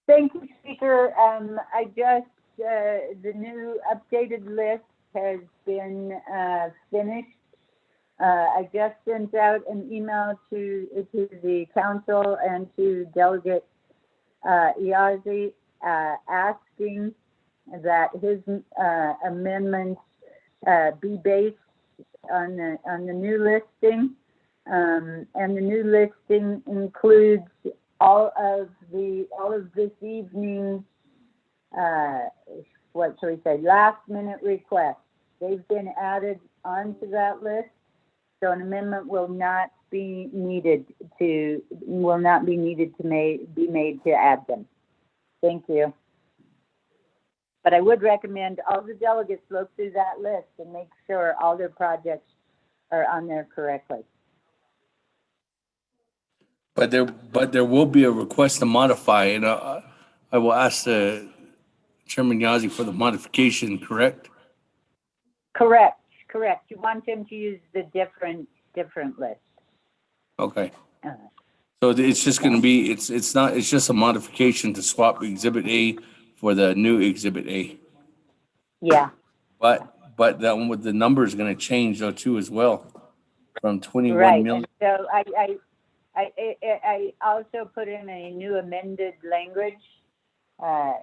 Thank you, Speaker. I just, the new updated list has been finished. I just sent out an email to the council and to Delegate Iazi asking that his amendments be based on the new listing, and the new listing includes all of this evening's what shall we say, last minute requests. They've been added onto that list, so an amendment will not be needed to be made to add them. Thank you. But I would recommend all the delegates look through that list and make sure all their projects are on there correctly. But there will be a request to modify, and I will ask Chairman Yazzie for the modification, correct? Correct. You want them to use the different list. Okay. So it's just going to be, it's just a modification to swap Exhibit A for the new Exhibit A. Yeah. But that one with the number is going to change though too as well, from 21 right. million. And so I also put in a new amended language,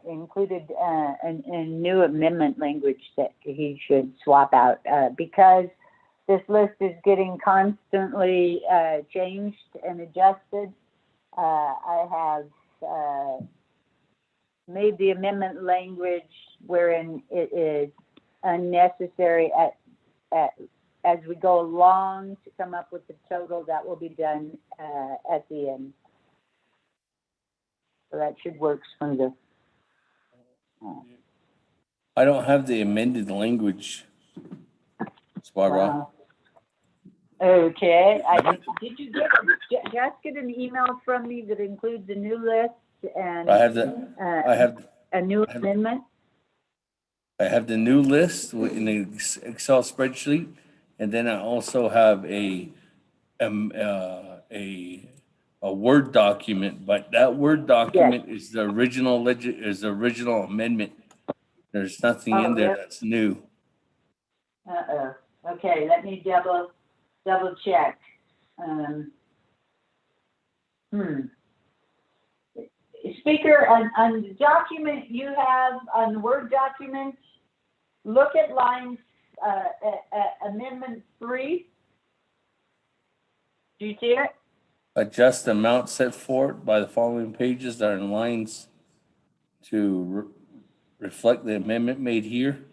included a new amendment language that he should swap out because this list is getting constantly changed and adjusted. I have made the amendment language wherein it is unnecessary as we go along to come up with the total that will be done at the end. So that should work smoother. I don't have the amended language, Barbara. Wow. Okay. Did you just get an email from me that includes a new list and I have a new amendment? I have the new list in the Excel spreadsheet, and then I also have a Word document. But that Word document is the original amendment. There's nothing in there that's new. Okay, let me double check. Speaker, on the document you have on the Word document, look at lines Amendment 3. Do you see it? Adjust the amount set forth by the following pages that are in lines to reflect the amendment made here.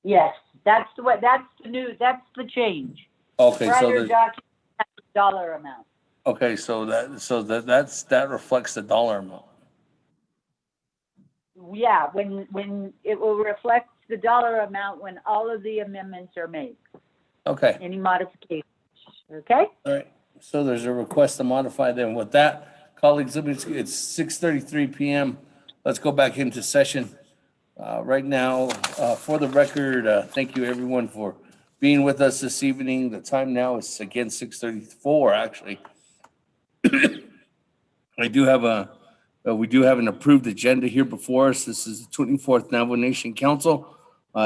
Yes, that's the change. Okay, Prior so document has the dollar amount. okay, so that reflects the dollar amount. Yeah, when it will reflect the dollar amount when all of the amendments are made. Okay. Any modifications? Okay. All right. So there's a request to modify them. With that, colleagues, it's 6:33 p.m. Let's go back into session. Right now, for the record, thank you everyone for being with us this evening. The time now is again 6:34. Actually, we do have an approved agenda here before us. This is the 24th Navajo Nation Council.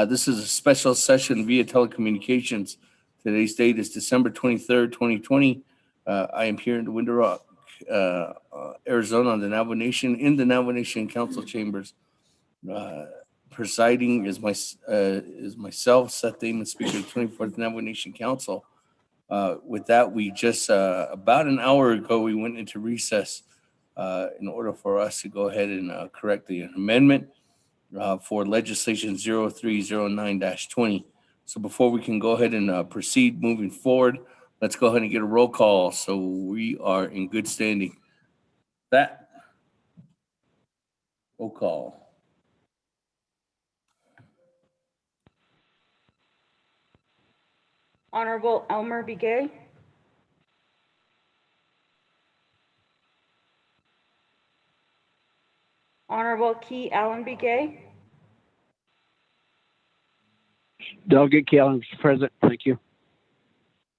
This is a special session via telecommunications. Today's date is December 23rd, 2020. I am here in Window Rock, Arizona, on the Navajo Nation, in the Navajo Nation Council chambers. Presiding is myself, Seth Damon, Speaker of the 24th Navajo Nation Council. With that, we just about an hour ago we went into recess in order for us to go ahead and correct the amendment for legislation 0309-20. So before we can go ahead and proceed moving forward, let's go ahead and get a roll call so we are in good standing. That roll call. Honorable Elmer Begay. Honorable Key Allen Begay. Delegate Key Allen, Mr. President. Thank you.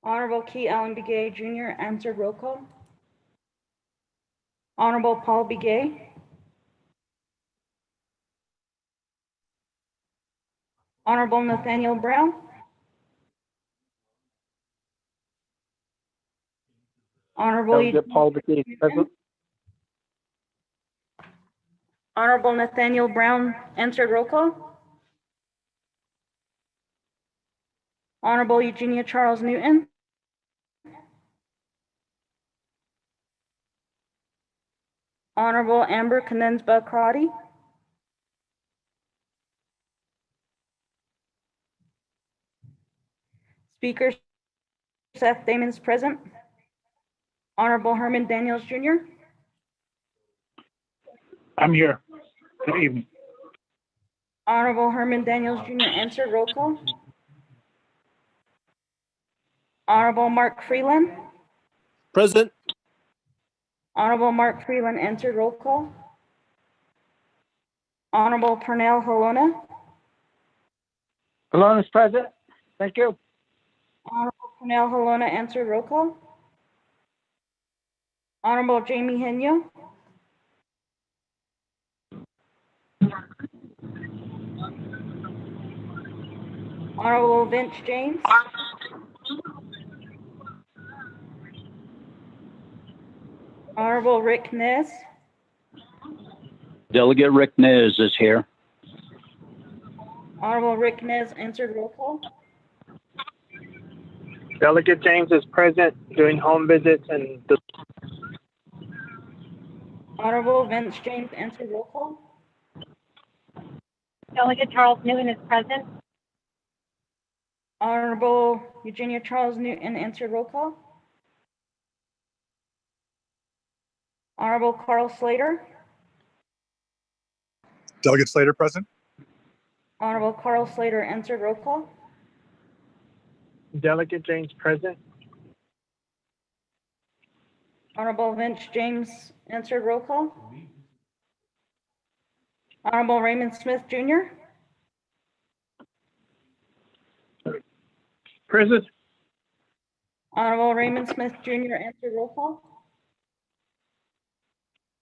Honorable Key Allen Begay Jr. answered roll call. Honorable Paul Begay. Honorable Nathaniel Brown. Honorable Delegate Paul McGee is present. Honorable Nathaniel Brown answered roll call. Honorable Eugenia Charles Newton. Honorable Amber Canensba Crotty. Speaker Seth Damon is present. Honorable Herman Daniels Jr. I'm here. Good evening. Honorable Herman Daniels Jr. answered roll call. Honorable Mark Freeland. Present. Honorable Mark Freeland answered roll call. Honorable Pernell Halona. Alon is present. Thank you. Honorable Pernell Halona answered roll call. Honorable Jamie Henyo. Honorable Vince James. Honorable Rick Nez. Delegate Rick Nez is here. Honorable Rick Nez answered roll call. Delegate James is present doing home visits and Honorable Vince James answered roll call. Delegate Charles Newton is present. Honorable Eugenia Charles Newton answered roll call. Honorable Carl Slater. Delegate Slater present. Honorable Carl Slater answered roll call. Delegate James present. Honorable Vince James answered roll call. Honorable Raymond Smith Jr. Present. Honorable Raymond Smith Jr. answered roll call.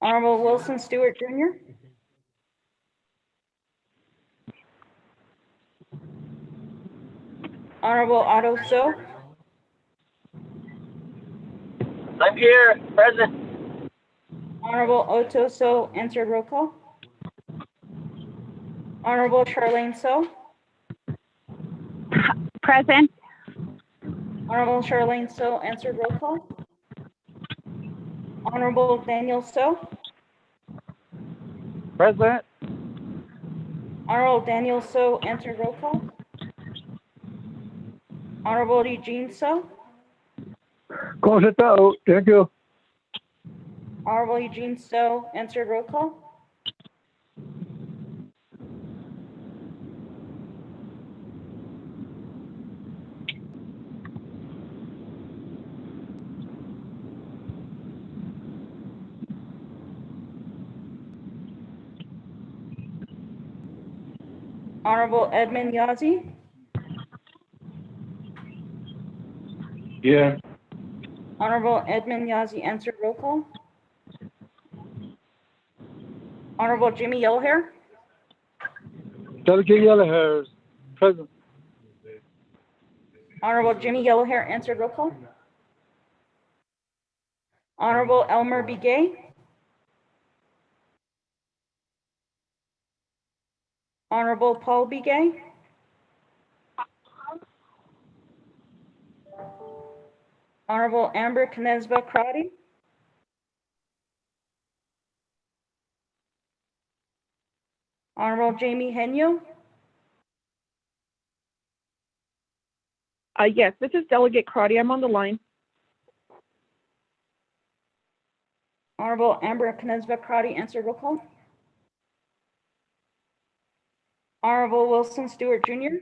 Honorable Wilson Stewart Jr. Honorable Otto So. I'm here, present. Honorable Otto So answered roll call. Honorable Charlene So. Present. Honorable Charlene So answered roll call. Honorable Daniel So. Present. Honorable Daniel So answered roll call. Honorable Eugene So. Close it out. Thank you. Honorable Eugene So answered roll call. Honorable Edmund Yazzie. Yeah. Honorable Edmund Yazzie answered roll call. Honorable Jimmy Yellowhair. Delegate Yellowhair is present. Honorable Jimmy Yellowhair answered roll call. Honorable Elmer B. Gay. Honorable Paul B. Gay. Honorable Amber Knezba Crotty. Honorable Jamie Henyo. Yes, this is Delegate Crotty. I'm on the line. Honorable Amber Knezba Crotty answered roll call. Honorable Wilson Stewart Jr.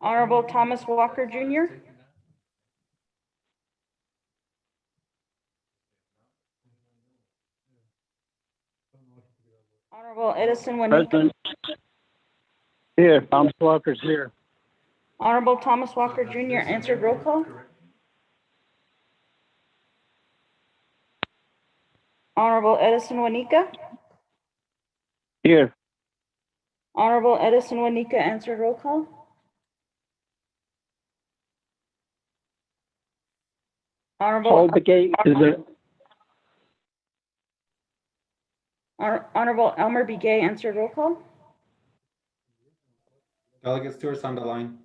Honorable Thomas Walker Jr. Honorable Edison Juanita. Present. Here, Thomas Walker's here. Honorable Thomas Walker Jr. answered roll call. Honorable Edison Juanica. Here. Honorable Edison Juanica, answered roll call. Paul Begay is there. Honorable Elmer Begay, answered roll call. Delegate Stewart's on the line.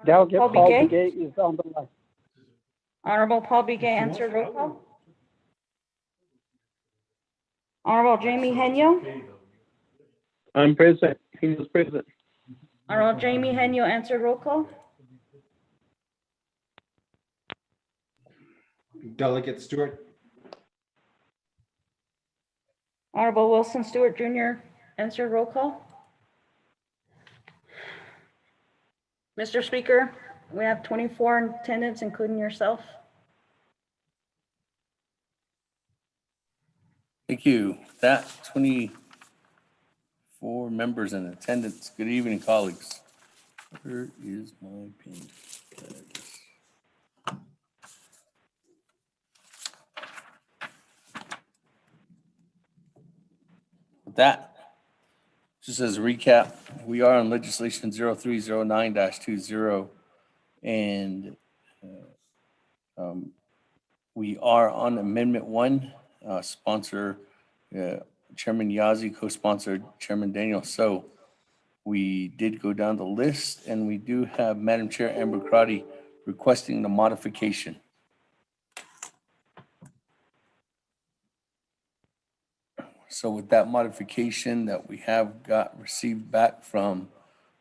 Delegate Paul Paul Begay? Begay is on the line. Honorable Paul Begay, answered roll call. Honorable Jamie Henyo. I'm present. He is present. Honorable Jamie Henyo, answered roll call. Delegate Stewart. Honorable Wilson Stewart Jr., answered roll call. Mr. Speaker, we have 24 in attendance, including yourself. Thank you. That 24 members in attendance. Good evening, colleagues. Where is my pin? There it is. With that, just as a recap, we are on legislation 0309-20, and we are on Amendment 1, sponsor Chairman Yazzie, co-sponsor Chairman Daniel. So we did go down the list, and we do have Madam Chair Amber Crotty requesting the modification. So with that modification that we have received back from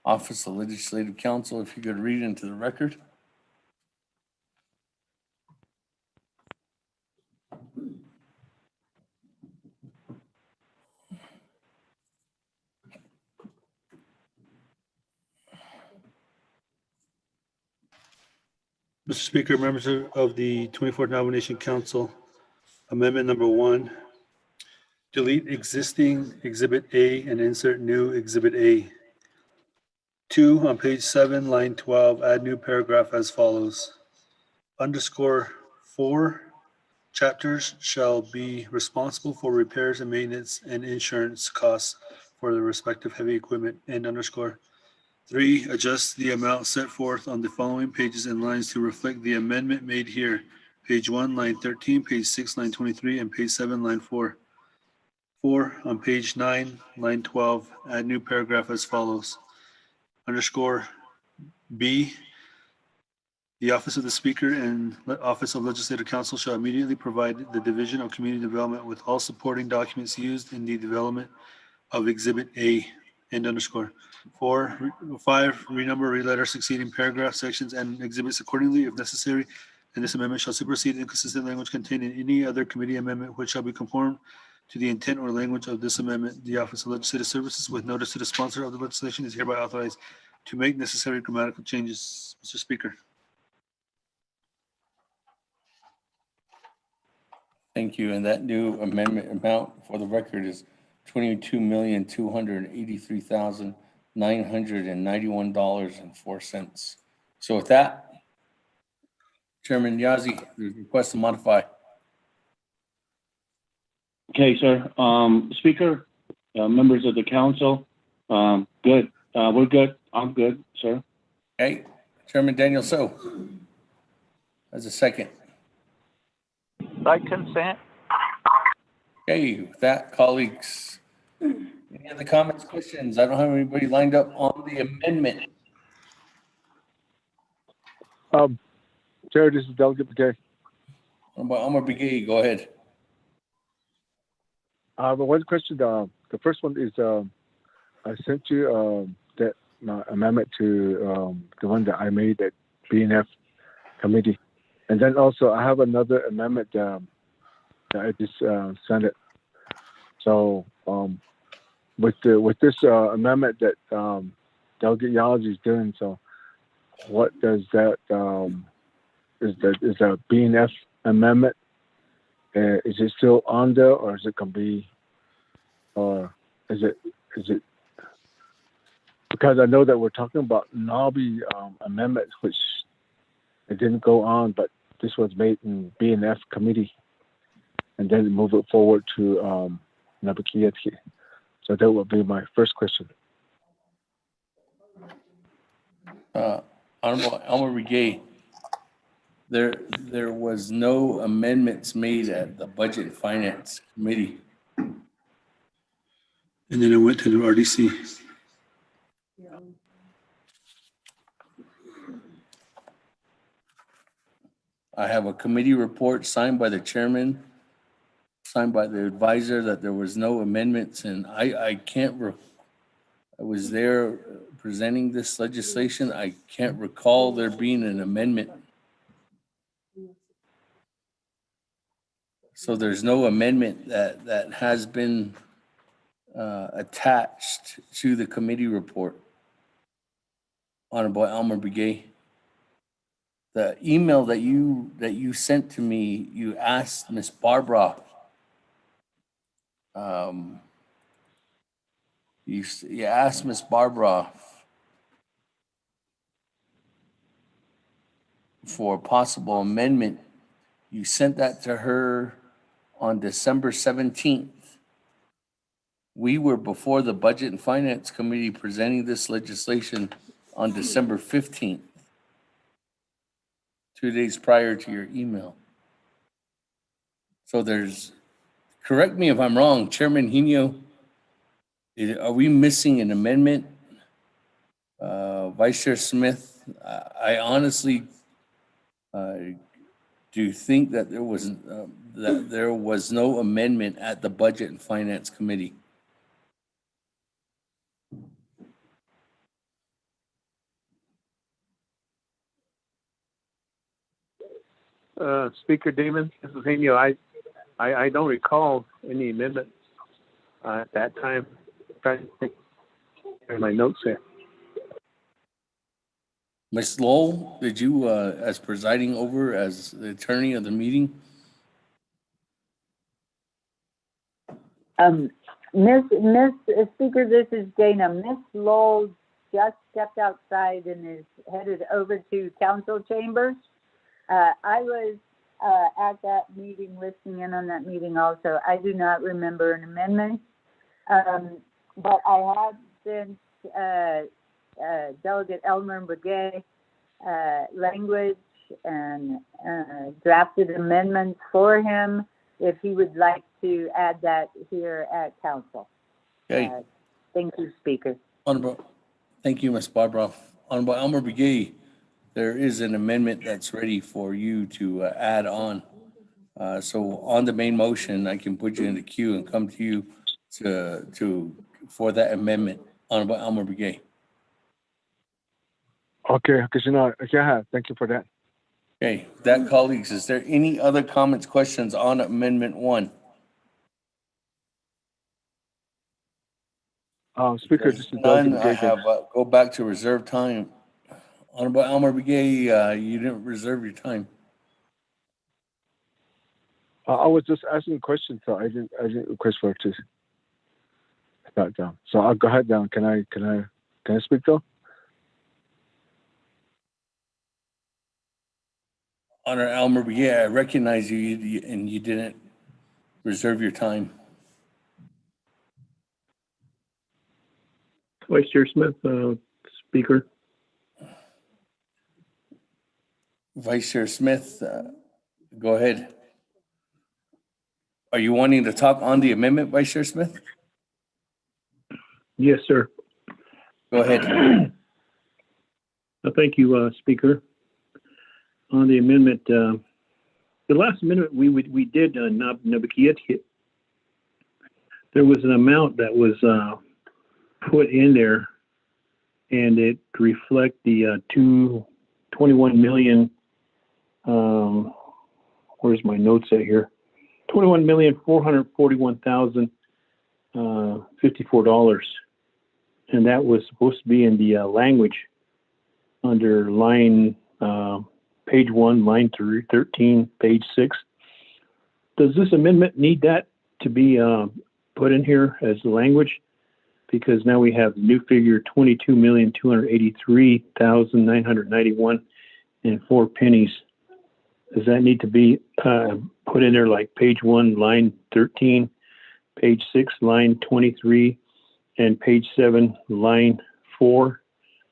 Office of Legislative Counsel, if you could read into the record. Mr. Speaker, members of the 24th Nomination Council, Amendment Number 1, delete existing Exhibit A and insert new Exhibit A. 2, on page 7, line 12, add new paragraph as follows. Underscore 4, chapters shall be responsible for repairs and maintenance and insurance costs for the respective heavy equipment, and underscore 3, adjust the amount set forth on the following pages and lines to reflect the amendment made here. Page 1, line 13, page 6, line 23, and page 7, line 4. 4, on page 9, line 12, add new paragraph as follows. Underscore B, the Office of the Speaker and Office of Legislative Counsel shall immediately provide the Division of Community Development with all supporting documents used in the development of Exhibit A, end underscore. 5, renumber, re-letter succeeding paragraph, sections, and exhibits accordingly if necessary, and this amendment shall supersede inconsistent language contained in any other committee amendment which shall be conformed to the intent or language of this amendment. The Office of Legislative Services, with notice to the sponsor of the legislation, is hereby authorized to make necessary grammatical changes. Mr. Speaker. Thank you. And that new amendment amount for the record is $22,283,991.04. So with that, Chairman Yazzie, there's a request to modify. Okay, sir. Speaker, members of the council, good. We're good. I'm good, sir. Okay, Chairman Daniel So, as a second. I consent. Okay, with that, colleagues, any other comments, questions? I don't have anybody lined up on the amendment. Chair, this is Delegate Begay. Omar Begay, go ahead. But one question, the first one is, I sent you that amendment to the one that I made at BNF committee. And then also I have another amendment that I just sent it. So with this amendment that Delegate Yazzie is doing, so what does that is that BNF amendment? Is it still on there, or is it gonna be, or is it because I know that we're talking about NABI amendments, which it didn't go on, but this was made in BNF committee, and then move it forward to Navajo. So that would be my first question. Honorable Elmer Begay, there was no amendments made at the Budget and Finance Committee. And then it went to the RDC. I have a committee report signed by the chairman, signed by the advisor, that there was no amendments, and I was there presenting this legislation. I can't recall there being an amendment. So there's no amendment that has been attached to the committee report. Honorable Elmer Begay. The email that you sent to me, you asked Miss Barbara, you asked Miss Barbara for a possible amendment. You sent that to her on December 17th. We were before the Budget and Finance Committee presenting this legislation on December 15th. 2 days prior to your email. So correct me if I'm wrong, Chairman Hino, are we missing an amendment? Vice Chair Smith, I honestly do think that there was no amendment at the Budget and Finance Committee. Speaker Damon, this is Henio. I don't recall any amendments at that time. I'm trying to think in my notes here. Ms. Lowell, did you, as presiding over, as the attorney of the meeting? Miss Speaker, this is Dana. Miss Lowell just stepped outside and is headed over to council chambers. I was at that meeting, listening in on that meeting also. I do not remember an amendment, but I have sent Delegate Elmer Begay language and drafted amendments for him if he would like to add that here at council. Okay. Thank you, Speaker. Honorable, thank you, Ms. Barbara. Honorable Elmer Begay, there is an amendment that's ready for you to add on. So on the main motion, I can put you in the queue and come to you for that amendment. Honorable Elmer Begay. Okay, yeah, thank you for that. Okay, that colleagues, is there any other comments, questions on Amendment 1? Speaker, this is None, Doug. I have, go back to reserve time. Honorable Elmer Begay, you didn't reserve your time. I was just asking a question, so I didn't request for it to start down. So I'll go ahead down. Can I speak though? Honor Elmer Begay, I recognize you and you didn't reserve your time. Vice Chair Smith, Speaker. Vice Chair Smith, go ahead. Are you wanting to talk on the amendment, Vice Chair Smith? Yes, sir. Go ahead. Thank you, Speaker. On the amendment, the last amendment we did Navajo, there was an amount that was put in there, and it reflect the 21 million. Where's my notes at here? $21,441,054, and that was supposed to be in the language under line page 1, line 13, page 6. Does this amendment need that to be put in here as the language? Because now we have the new figure 22,283,991 and 4 pennies. Does that need to be put in there like page 1, line 13, page 6, line 23, and page 7, line 4,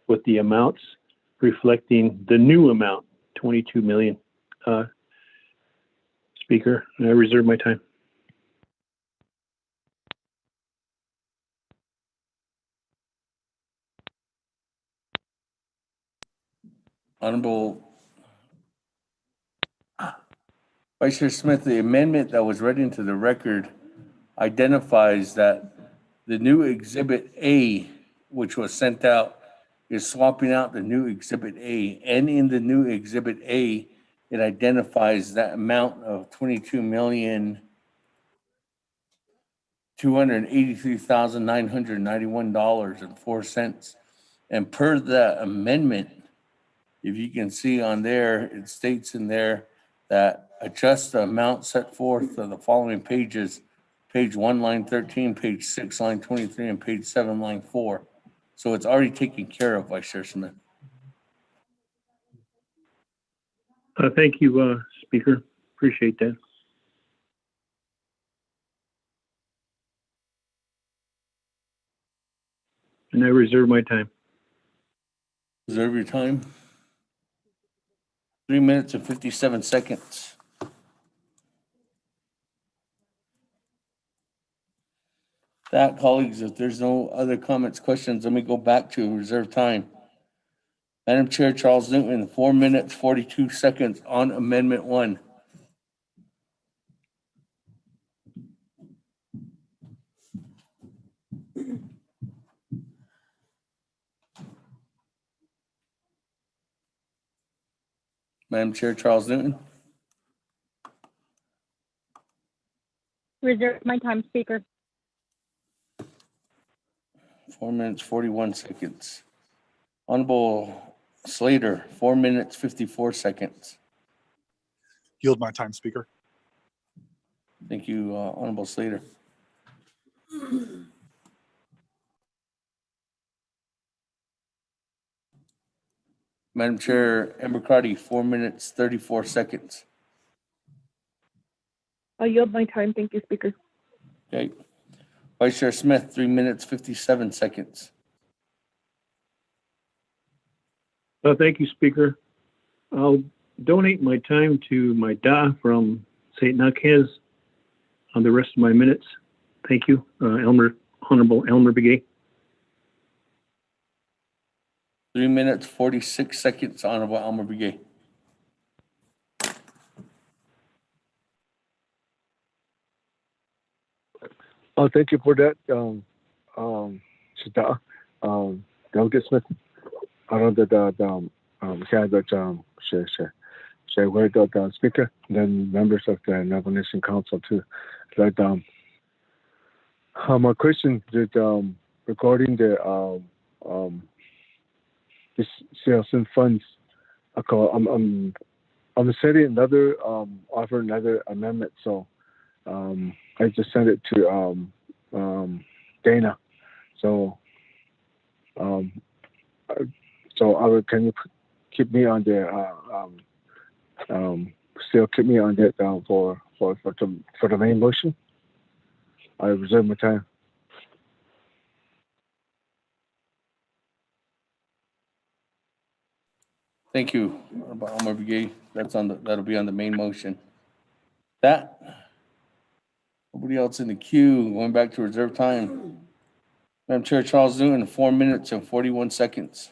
with the amounts reflecting the new amount, 22 million? Speaker, I reserve my time. Honorable Vice Chair Smith, the amendment that was read into the record identifies that the new Exhibit A, which was sent out, is swapping out the new Exhibit A. And in the new Exhibit A, it identifies that amount of $22,283,991.04. And per the amendment, if you can see on there, it states in there that adjust the amount set forth on the following pages, page 1, line 13, page 6, line 23, and page 7, line 4. So it's already taken care of, Vice Chair Smith. Thank you, Speaker. Appreciate that. And I reserve my time. Reserve your time. 3 minutes and 57 seconds. That, colleagues, if there's no other comments, questions, let me go back to reserve time. Madam Chair, Charles Newton, 4 minutes, 42 seconds on Amendment 1. Madam Chair, Charles Newton. Reserve my time, Speaker. 4 minutes, 41 seconds. Honorable Slater, 4 minutes, 54 seconds. Yield my time, Speaker. Thank you, Honorable Slater. Madam Chair, Amber Carty, 4 minutes, 34 seconds. I'll yield my time. Thank you, Speaker. Okay. Vice Chair Smith, 3 minutes, 57 seconds. Thank you, Speaker. I'll donate my time to my Da from St. Natchez on the rest of my minutes. Thank you, Honorable Elmer Begay. 3 minutes, 46 seconds, Honorable Elmer Begay. Oh, thank you for that, Delegate Smith. I know that share with the Speaker, then members of the Navajo Nation Council too. That my question is regarding the this sales and funds. I'm setting another offer another amendment. So I just sent it to Dana. So can you keep me on there? Still keep me on that for the main motion. I reserve my time. Thank you, Honorable Elmer Begay. That'll be on the main motion. Nobody else in the queue. Going back to reserve time. Madam Chair, Charles Newton, 4 minutes and 41 seconds.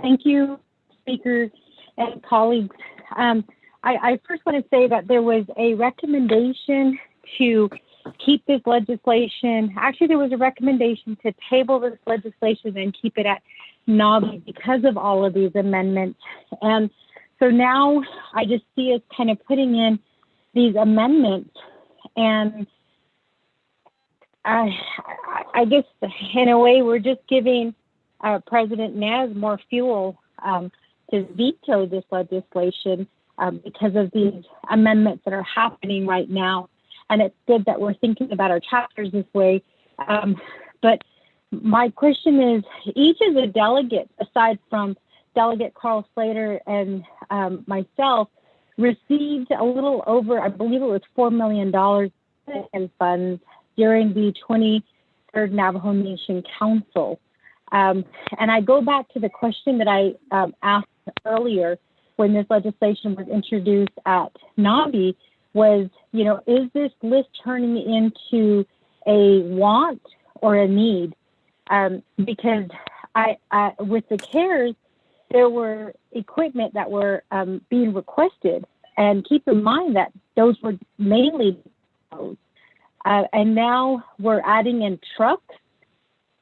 Thank you, Speaker and colleagues. I first want to say that there was a recommendation to keep this legislation. Actually, there was a recommendation to table this legislation and keep it at NABI because of all of these amendments. And so now I just see us kind of putting in these amendments, and I guess in a way we're just giving President Nez more fuel to veto this legislation because of these amendments that are happening right now. And it's good that we're thinking about our chapters this way. But my question is, each of the delegates, aside from Delegate Carl Slater and myself, received a little over, I believe it was $4 million in funds during the 23rd Navajo Nation Council. And I go back to the question that I asked earlier when this legislation was introduced at Navi was, you know, is this list turning into a want or a need? Because I with the CARES, there were equipment that were being requested, and keep in mind that those were mainly those. And now we're adding in trucks.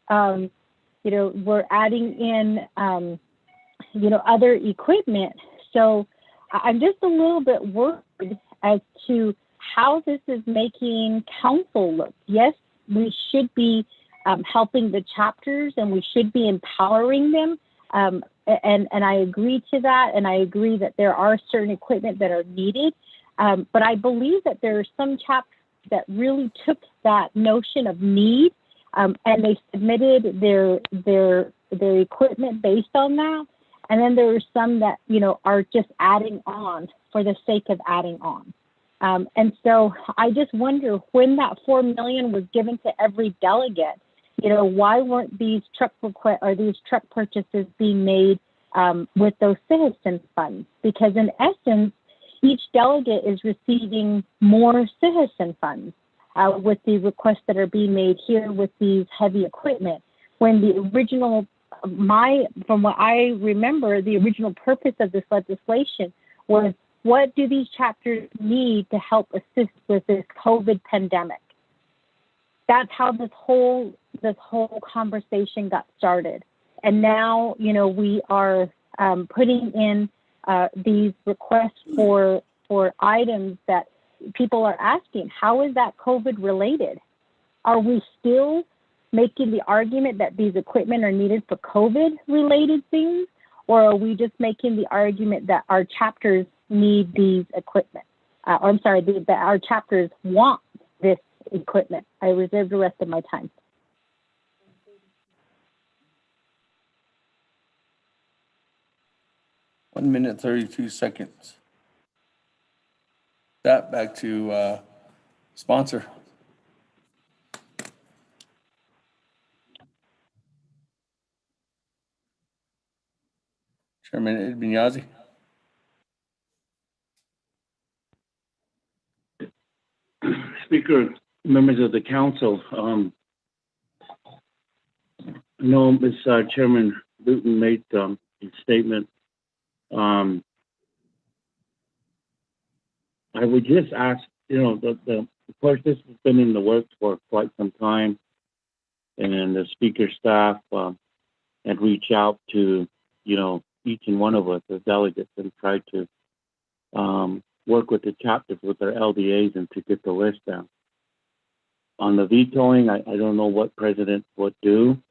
You know, we're adding in, you know, other equipment. So I'm just a little bit worried as to how this is making council look. Yes, we should be helping the chapters, and we should be empowering them. And I agree to that, and I agree that there are certain equipment that are needed. But I believe that there are some chapters that really took that notion of need, and they submitted their equipment based on that. And then there are some that, you know, are just adding on for the sake of adding on. And so I just wonder, when that $4 million was given to every delegate, you know, why weren't these truck purchases being made with those citizen funds? Because in essence, each delegate is receiving more citizen funds with the requests that are being made here with these heavy equipment. When the original, from what I remember, the original purpose of this legislation was, what do these chapters need to help assist with this COVID pandemic? That's how this whole conversation got started. And now, you know, we are putting in these requests for items that people are asking, how is that COVID related? Are we still making the argument that these equipment are needed for COVID related things? Or are we just making the argument that our chapters need these equipment? That our chapters want this equipment? I reserve the rest of my time. One minute, 32 seconds. That back to sponsor. Chairman Edbinyazi. Speaker, members of the council, no, Ms. Chairman Luton made a statement. I would just ask, you know, of course, this has been in the works for quite some time, and the speaker staff had reached out to, you know, each and one of us as delegates and tried to work with the chapters, with their LDAs, and to get the list down. On the vetoing, I don't know what president would do,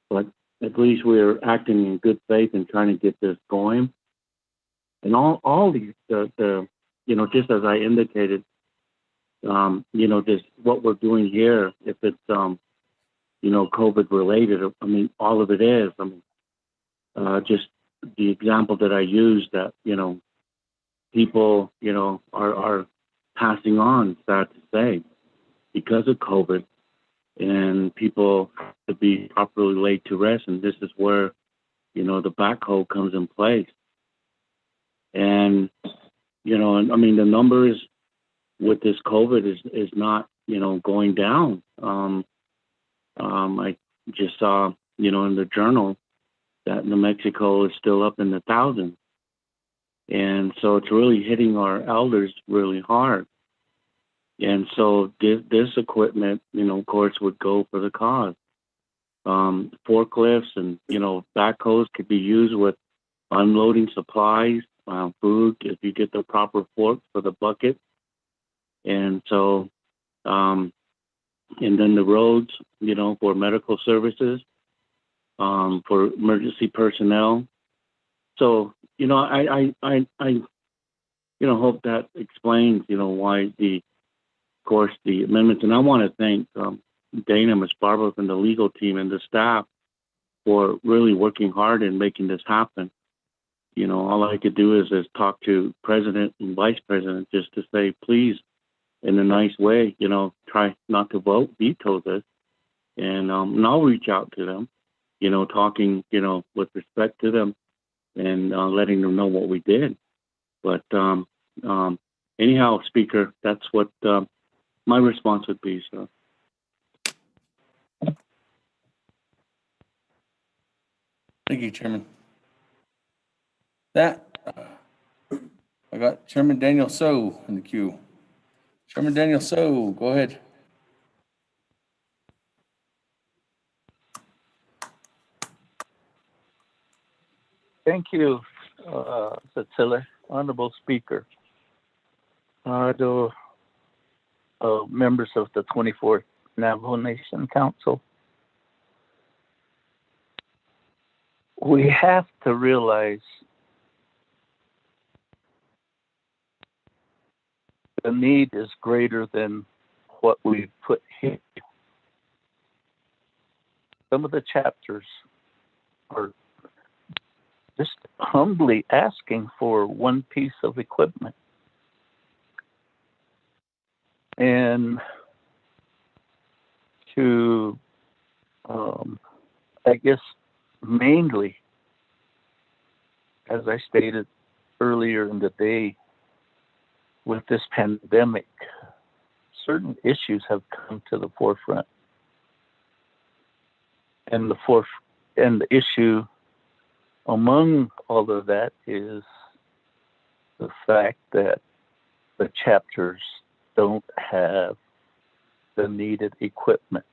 but at least we're acting in good faith and trying to get this going. And all these, the you know, just as I indicated, you know, this, what we're doing here, if it's, you know, COVID related, I mean, all of it is. I mean, just the example that I used, that, you know, people, you know, are passing on, sad to say, because of COVID, and people have to be properly laid to rest. And this is where, you know, the backhoe comes in place. And, you know, I mean, the numbers with this COVID is not, you know, going down. I just saw, you know, in the journal that New Mexico is still up in the thousands. And so it's really hitting our elders really hard. And so this equipment, you know, of course, would go for the cause. Forklifts and, you know, backhoes could be used with unloading supplies, food, if you get the proper forks for the bucket. And so, and then the roads, you know, for medical services, for emergency personnel. So, you know, I you know, hope that explains, you know, why of course, the amendments. And I want to thank Dana, Ms. Barber, and the legal team and the staff for really working hard and making this happen. You know, all I could do is talk to president and vice president just to say, please, in a nice way, you know, try not to veto this. And I'll reach out to them, you know, talking, you know, with respect to them and letting them know what we did. But anyhow, Speaker, that's what my response would be. So. Thank you, Chairman. I got Chairman Daniel So in the queue. Chairman Daniel So, go ahead. Thank you, Cecilia. Honorable Speaker. The members of the 24th Navajo Nation Council. We have to realize the need is greater than what we put here. Some of the chapters are just humbly asking for one piece of equipment. And to, I guess, mainly, as I stated earlier in the day, with this pandemic, certain issues have come to the forefront. And the issue among all of that is the fact that the chapters don't have the needed equipment.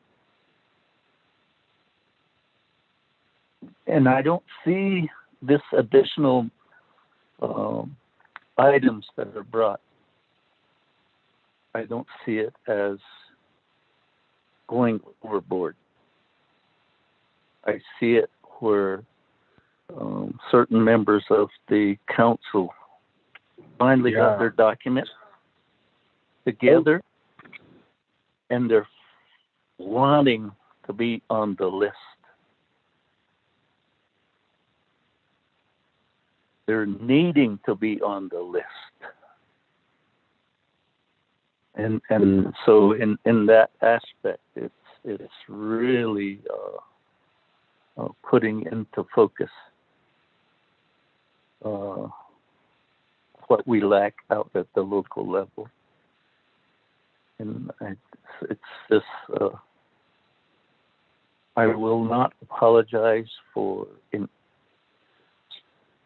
And I don't see this additional items that are brought. I don't see it as going overboard. I see it where certain members of the council finally got their documents together, and they're wanting to be on the list. They're needing to be on the list. And so in that aspect, it's really putting into focus what we lack out at the local level. And it's just, I will not apologize for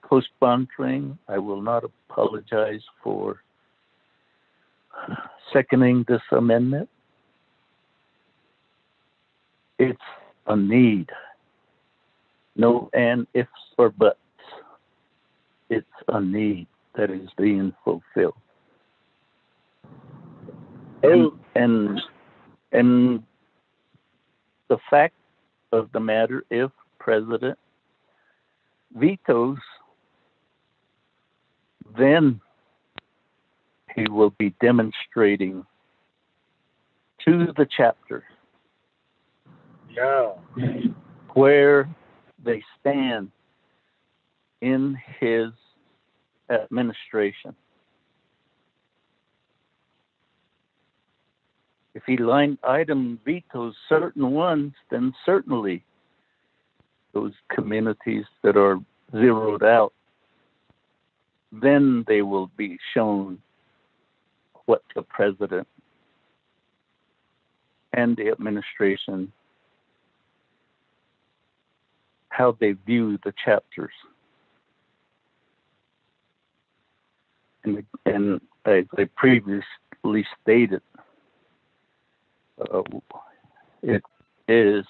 co-sponsoring. I will not apologize for seconding this amendment. It's a need. No and ifs or buts. It's a need that is being fulfilled. And the fact of the matter, if President vetoes, then he will be demonstrating to the chapter where they stand in his administration. If he line item vetoes certain ones, then certainly those communities that are zeroed out, then they will be shown what the president and the administration, how they view the chapters. And as I previously stated, it is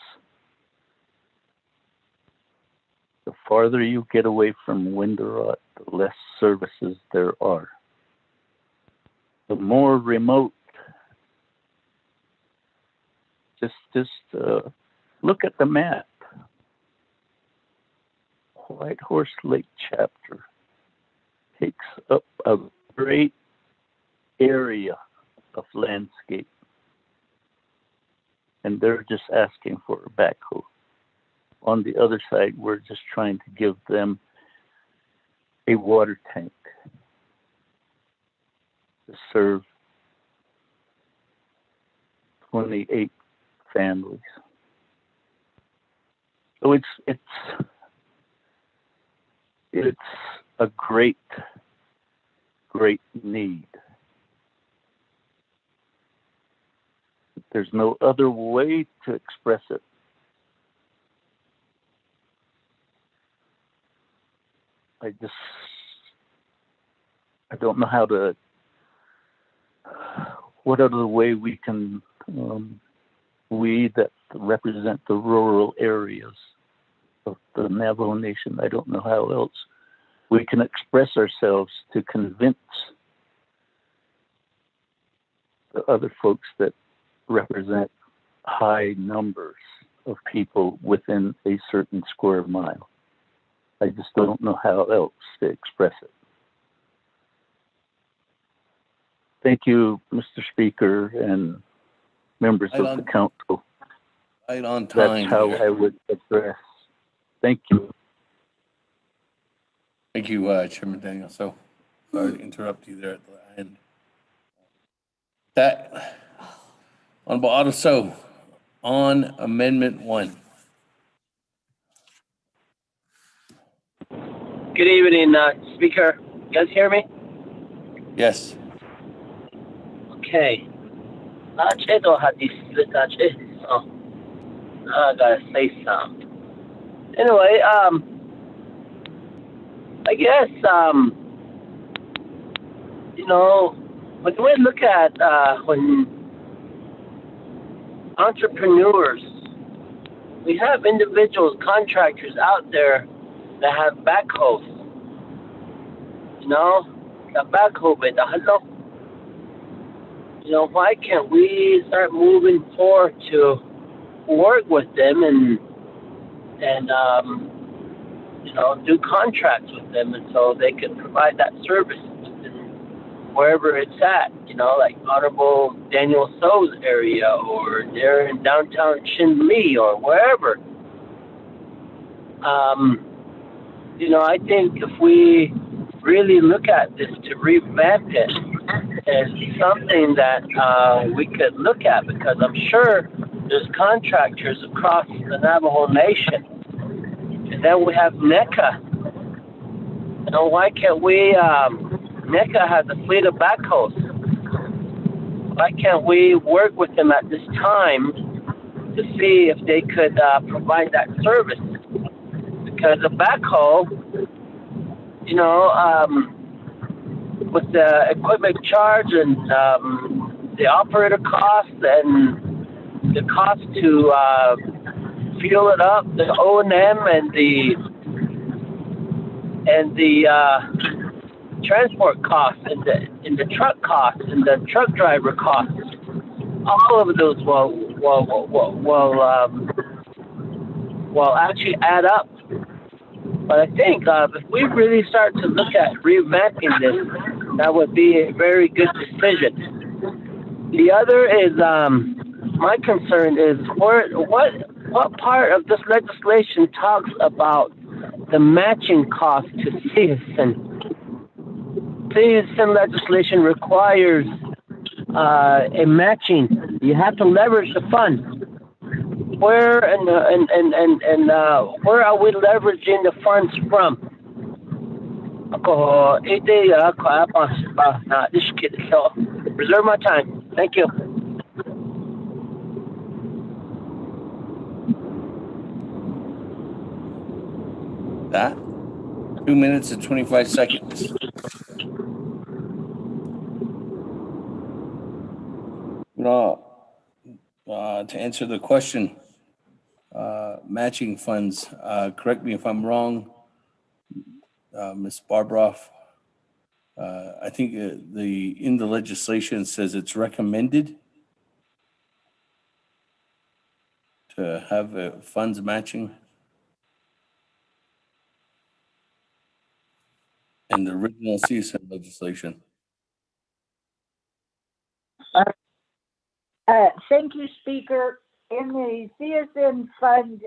the farther you get away from Winderot, the less services there are. The more remote, just look at the map. White Horse Lake chapter takes up a great area of landscape. and they're just asking for a backhoe. On the other side, we're just trying to give them a water tank to serve 28 families. So it's a great need. There's no other way to express it. I don't know what other way we can, we that represent the rural areas of the Navajo Nation, I don't know how else we can express ourselves to convince the other folks that represent high numbers of people within a certain square mile. I just don't know how else to express it. Thank you, Mr. Speaker and members of the council. Right on time. That's how I would address. Thank you. Thank you, Chairman Daniel. So, sorry to interrupt you there at the end. That, Honorable Otto So, on Amendment 1. Good evening, Speaker. You guys hear me? Yes. Okay. I gotta say something. Anyway, I guess, when we look at when entrepreneurs, we have individuals, contractors out there that have backhoes. The backhoe with the hello. Why can't we start moving forward to work with them and do contracts with them, and so they can provide that service wherever it's at, like Honorable Daniel So's area, or they're in downtown Chinle or wherever. I think if we really look at this to revamp it, it's something that we could look at, because I'm sure there's contractors across the Navajo Nation. And then we have NECA. Why can't we, NECA has a fleet of backhoes. Why can't we work with them at this time to see if they could provide that service? Because a backhoe, with the equipment charge and the operator cost and the cost to fuel it up, the O&M and the transport costs and the truck costs and the truck driver costs, all of those will actually add up. But I think if we really start to look at revamping this, that would be a very good decision. The other is, my concern is what part of this legislation talks about the matching cost to citizen. Citizen legislation requires a matching. You have to leverage the funds. Where and where are we leveraging the funds from? Reserve my time. Thank you. That 2 minutes and 25 seconds. To answer the question, matching funds, correct me if I'm wrong, Ms. Barbroff. I think in the legislation says it's recommended to have funds matching. In the original citizen legislation. Thank you, Speaker. in the CSN fund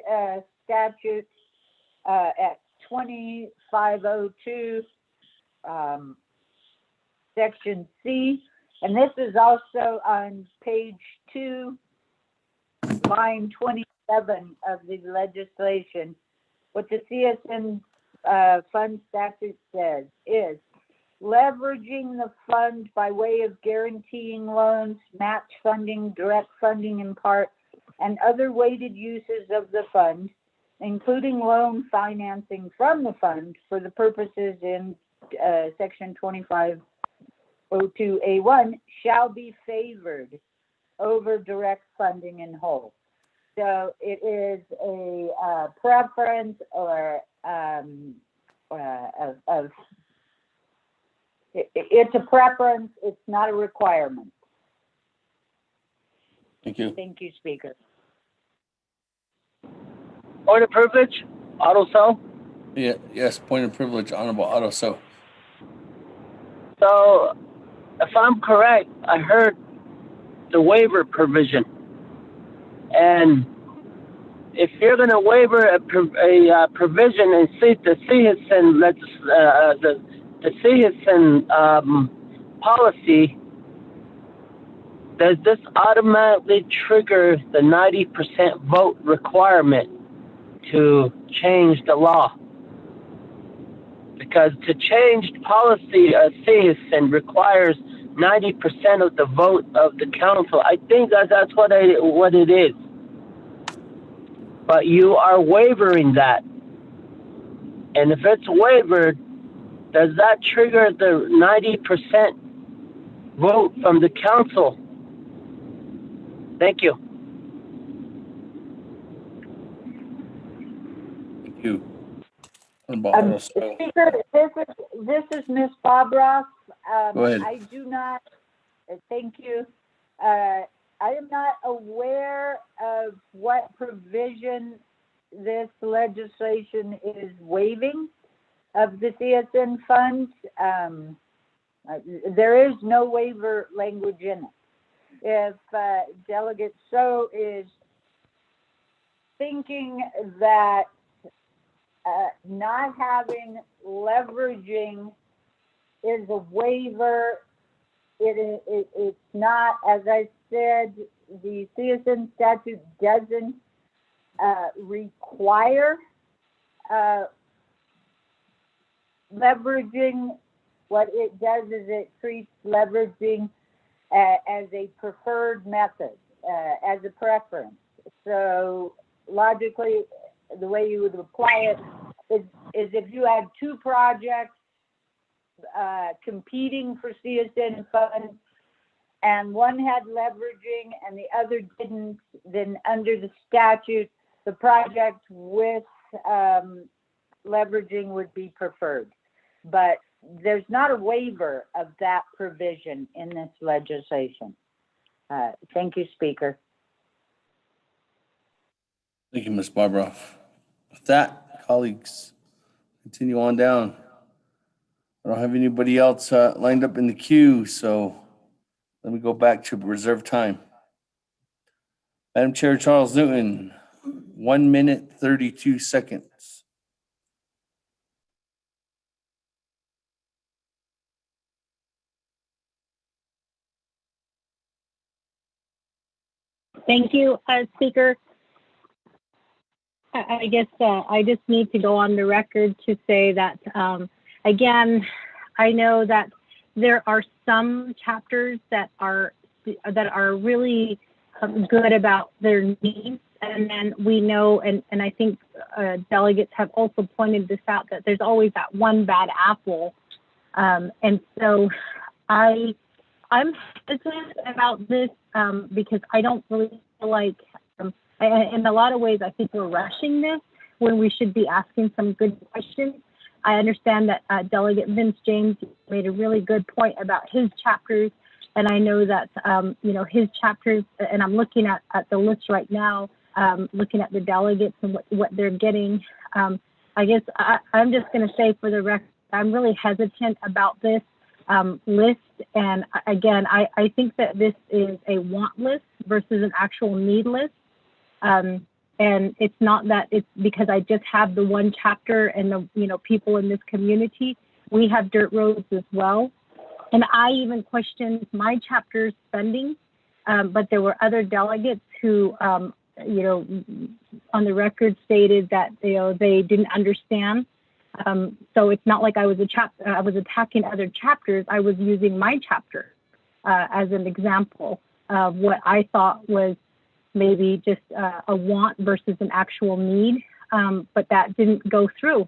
statute at 2502, section C, and this is also on page 2, line 27 of the legislation. What the CSN fund statute says is leveraging the fund by way of guaranteeing loans, match funding, direct funding in part, and other weighted uses of the fund, including loan financing from the fund for the purposes in section 2502A1 shall be favored over direct funding in whole. So it is a preference or it's a preference. It's not a requirement. Thank you. Thank you, Speaker. Point of privilege, Otto So. Yeah, yes, point of privilege, Honorable Otto So. So, if I'm correct, I heard the waiver provision. And if you're going to waiver a provision in the CSN policy, does this automatically trigger the 90% vote requirement to change the law? Because to change policy CSN requires 90% of the vote of the council. I think that's what it is. But you are wavering that. And if it's wavered, does that trigger the 90% vote from the council? Thank you. Thank you. Honorable Otto So. Speaker, this is Ms. Bobroff. Go ahead. I do not, thank you. I am not aware of what provision this legislation is waiving of the CSN funds. There is no waiver language in it. If Delegate So is thinking that not having leveraging is a waiver, it's not. As I said, the CSN statute doesn't require leveraging. What it does is it treats leveraging as a preferred method, as a preference. So logically, the way you would apply it is if you had two projects competing for CSN funds, and one had leveraging and the other didn't, then under the statute, the project with leveraging would be preferred. But there's not a waiver of that provision in this legislation. Thank you, Speaker. Thank you, Ms. Barbara. With that, colleagues, continue on down. I don't have anybody else lined up in the queue, so let me go back to reserve time. Madam Chair Charles Newton, 1 minute, 32 seconds. Thank you, Speaker. I guess I just need to go on the record to say that, again, I know that there are some chapters that are really good about their needs, and then we know, and I think delegates have also pointed this out, that there's always that one bad apple, and so I'm hesitant about this because I don't really feel like, in a lot of ways, I think we're rushing this when we should be asking some good questions. I understand that Delegate Vince James made a really good point about his chapters, and I know that, his chapters, and I'm looking at the list right now, looking at the delegates and what they're getting. I guess I'm just going to say for the record, I'm really hesitant about this list. And again, I think that this is a want list versus an actual need list. And it's not that it's because I just have the one chapter and the people in this community. We have dirt roads as well. And I even questioned my chapter's spending, but there were other delegates who, on the record stated that they didn't understand. So it's not like I was attacking other chapters. I was using my chapter as an example of what I thought was maybe just a want versus an actual need, but that didn't go through.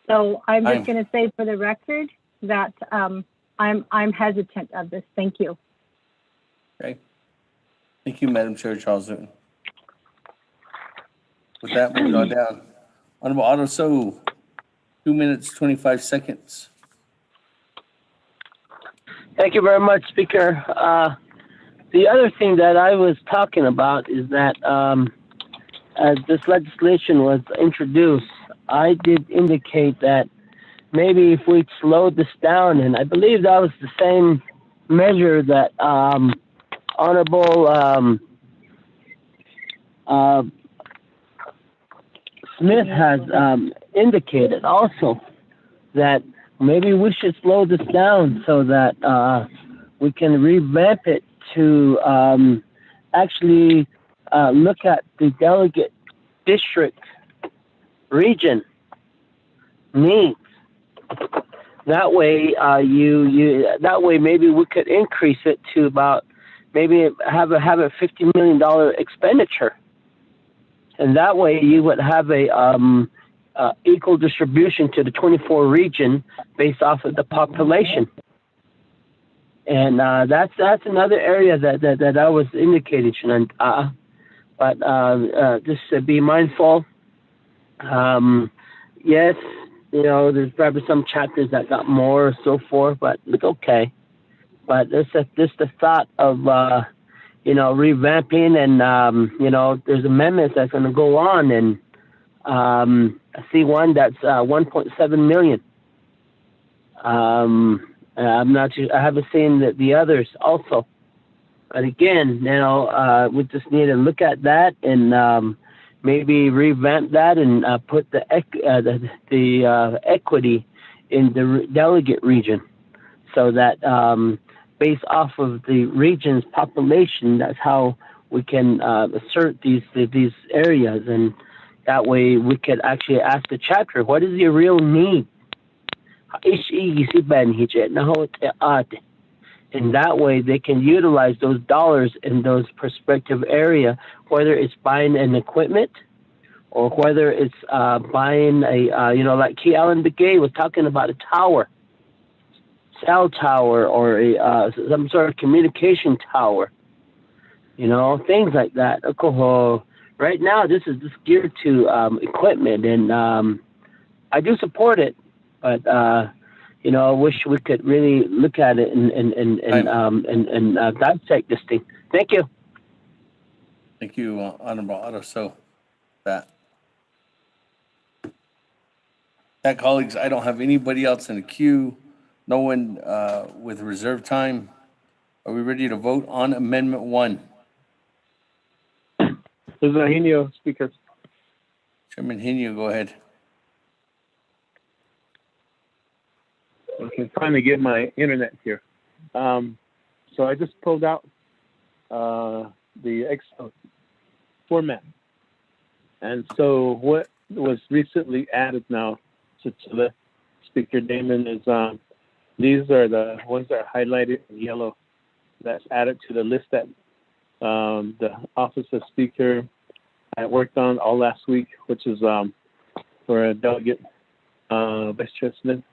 So I'm just going to say for the record that I'm hesitant of this. Thank you. Okay. Thank you, Madam Chair Charles Newton. With that, moving on down. Honorable Otto So, 2 minutes, 25 seconds. Thank you very much, Speaker. The other thing that I was talking about is that as this legislation was introduced, I did indicate that maybe if we slowed this down, and I believe that was the same measure that Honorable Smith has indicated also, that maybe we should slow this down so that we can revamp it to actually look at the delegate district region needs. That way, that way maybe we could increase it to about maybe have a $50 million expenditure, and that way you would have a equal distribution to the 24 region based off of the population. And that's another area that I was indicating, but just be mindful. Yes, there's probably some chapters that got more or so forth, but look, okay. But there's the thought of revamping, and there's amendments that's going to go on, and I see one that's 1.7 million. I'm not sure. I haven't seen the others also. But again, we just need to look at that and maybe revamp that and put the equity in the delegate region, so that based off of the region's population, that's how we can assert these areas, and that way we could actually ask the chapter, what is your real need? And that way they can utilize those dollars in those prospective area, whether it's buying an equipment or whether it's buying a, like Key Allen Begay was talking about a tower, cell tower, or some sort of communication tower, things like that. Right now, this is just geared to equipment, and I do support it, but I wish we could really look at it and dissect this thing. Thank you. Thank you, Honorable Otto. So that colleagues, I don't have anybody else in the queue. No one with reserve time. Are we ready to vote on Amendment 1? This is Ahinio, Speaker. Chairman Hinio, go ahead. Okay, trying to get my internet here. So I just pulled out the Excel format. And so what was recently added now to the Speaker Damon is these are the ones that are highlighted in yellow that's added to the list that the Office of Speaker I worked on all last week, which is for Delegate Vice Chair Smith,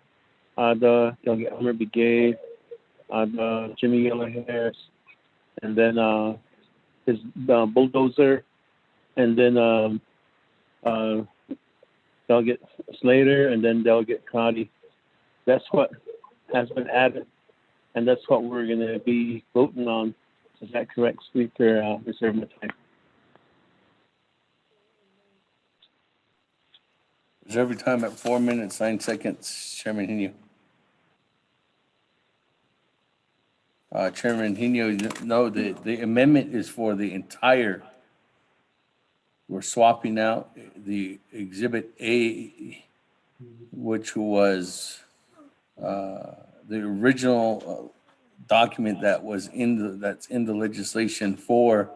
the Delegate Elmer Begay, the Jimmy Yellow Harris, and then his bulldozer, and then Delegate Slater, and then Delegate Crowdy. That's what has been added, and that's what we're going to be voting on. Is that correct, Speaker? Reserve my time. Reserve your time at 4 minutes, 9 seconds, Chairman Hinio. Chairman Hinio, no, the amendment is for the entire we're swapping out the Exhibit A, which was the original document that was that's in the legislation for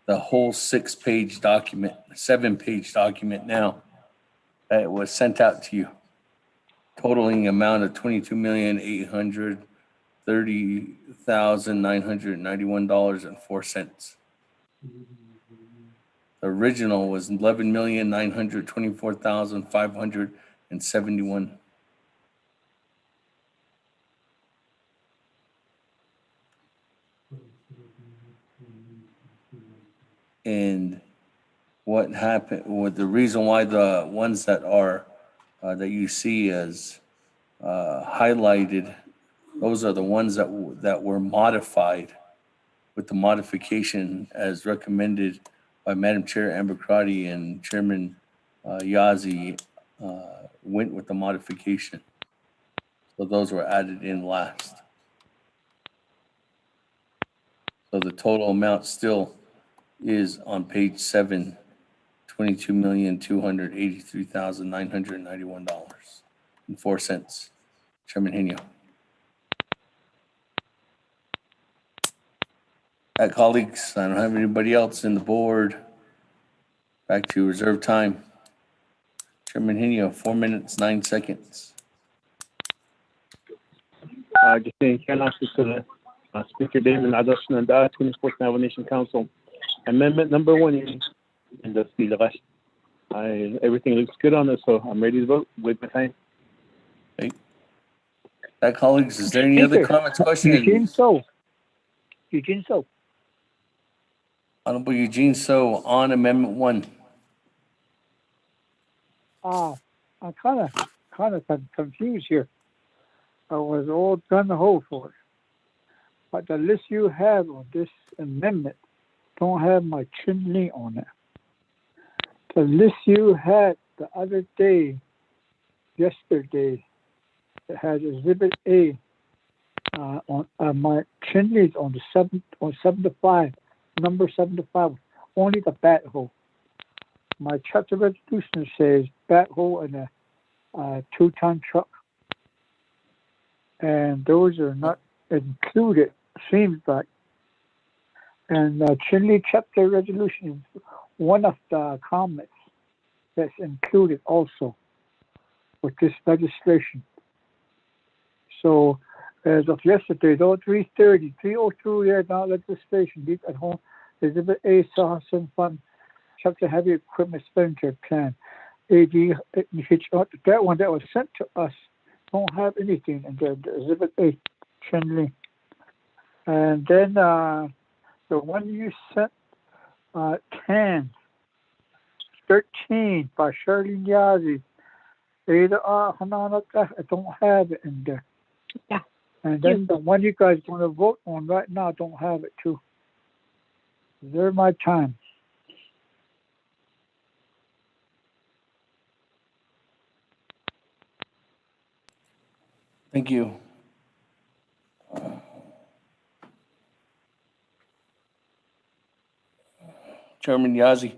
the whole 6-page document, 7-page document now that was sent out to you, totaling amount of $22,830,991.04. The original was 11,924,571. And what happened, what the reason why the ones that are that you see as highlighted, those are the ones that were modified with the modification as recommended by Madam Chair Amber Crotty and Chairman Yazzie, went with the modification. So those were added in last. So the total amount still is on page 7, $22,283,991.04. Chairman Henio. Colleagues, I don't have anybody else in the board. Back to reserve time. Chairman Henio, 4 minutes, 9 seconds. Just saying, Speaker David Adolfson and 24th Navajo Nation Council. Amendment number 1 in the speed. Everything looks good on this, so I'm ready to vote. Wait my time. Okay. Colleagues, is there any other comments, questions? Eugene So. Honorable Eugene So on Amendment 1. I'm kind of confused here. I was all gung-ho for it. But the list you have on this amendment don't have my Chin-Lee on it. The list you had the other day, yesterday, it has Exhibit A on my Chin-Lee's on the 7 to 5, number 7 to 5, only the bat hole. My chapter resolution says bat hole and a 2-ton truck. And those are not included, seems like. And Chin-Lee chapter resolution is one of the comments that's included also with this legislation. So as of yesterday, though 3:30, 3:02 here now legislation, deep at home, Exhibit A, Sahassan Fund, chapter heavy equipment expenditure plan. AD, that one that was sent to us don't have anything in the Exhibit A, Chin-Lee. And then the one you sent, 13 by Charlene Yazzie, Ada Hanana, I don't have it in there. Yeah. And then the one you guys want to vote on right now, don't have it too. Reserve my time. Thank you. Chairman Yazzie.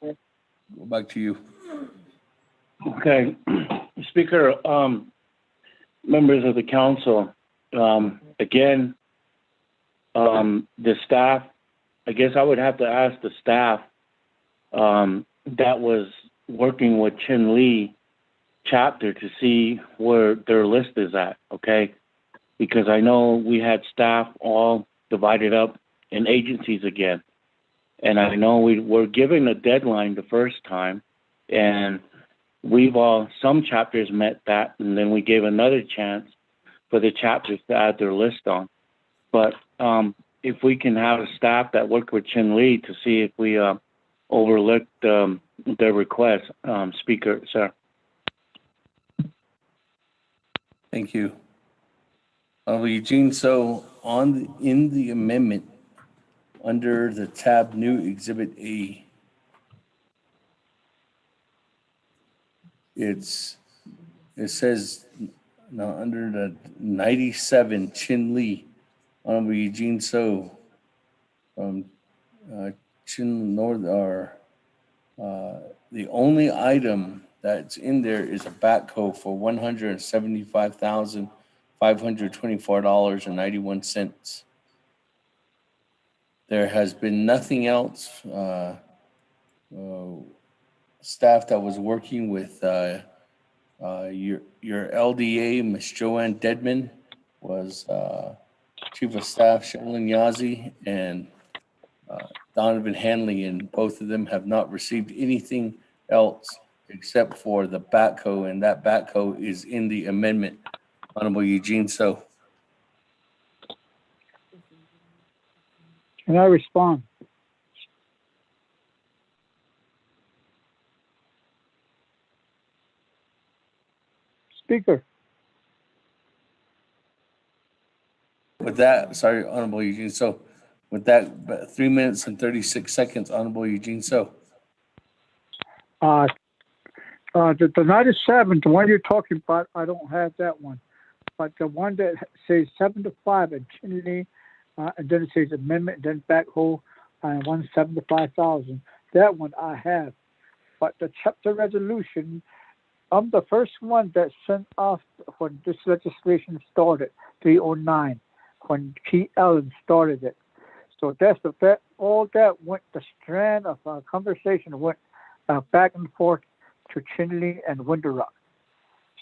Go back to you. Okay, Speaker, members of the council, again, the staff, I guess I would have to ask the staff that was working with Chin-Lee chapter to see where their list is at, okay? Because I know we had staff all divided up in agencies again. And I know we were given a deadline the first time, and some chapters met that, and then we gave another chance for the chapters to add their list on. But if we can have a staff that work with Chin-Lee to see if we overlooked their request, Speaker, sir. Thank you. Eugene, so in the amendment, under the tab new Exhibit A, it says now under the 97 Chin-Lee, Honorable Eugene So, from Chin North, or the only item that's in there is a backhoe for $175,524.91. There has been nothing else. Staff that was working with your LDA, Miss Joanne Dedman, was Chief of Staff Sherilyn Yazzie and Donovan Hanley, and both of them have not received anything else except for the backhoe, and that backhoe is in the amendment. Honorable Eugene So. Can I respond? Speaker. With that, sorry, Honorable Eugene So. With that, 3 minutes and 36 seconds, Honorable Eugene So. The 97, the one you're talking about, I don't have that one. But the one that says 7 to 5 and Chinley, and then it says amendment, then backhoe, and 175,000. That one I have. But the chapter resolution, I'm the first one that sent off when this legislation started, 309, when Keith Allen started it. So all that went, the strand of conversation went back and forth to Chinley and Winter Rock.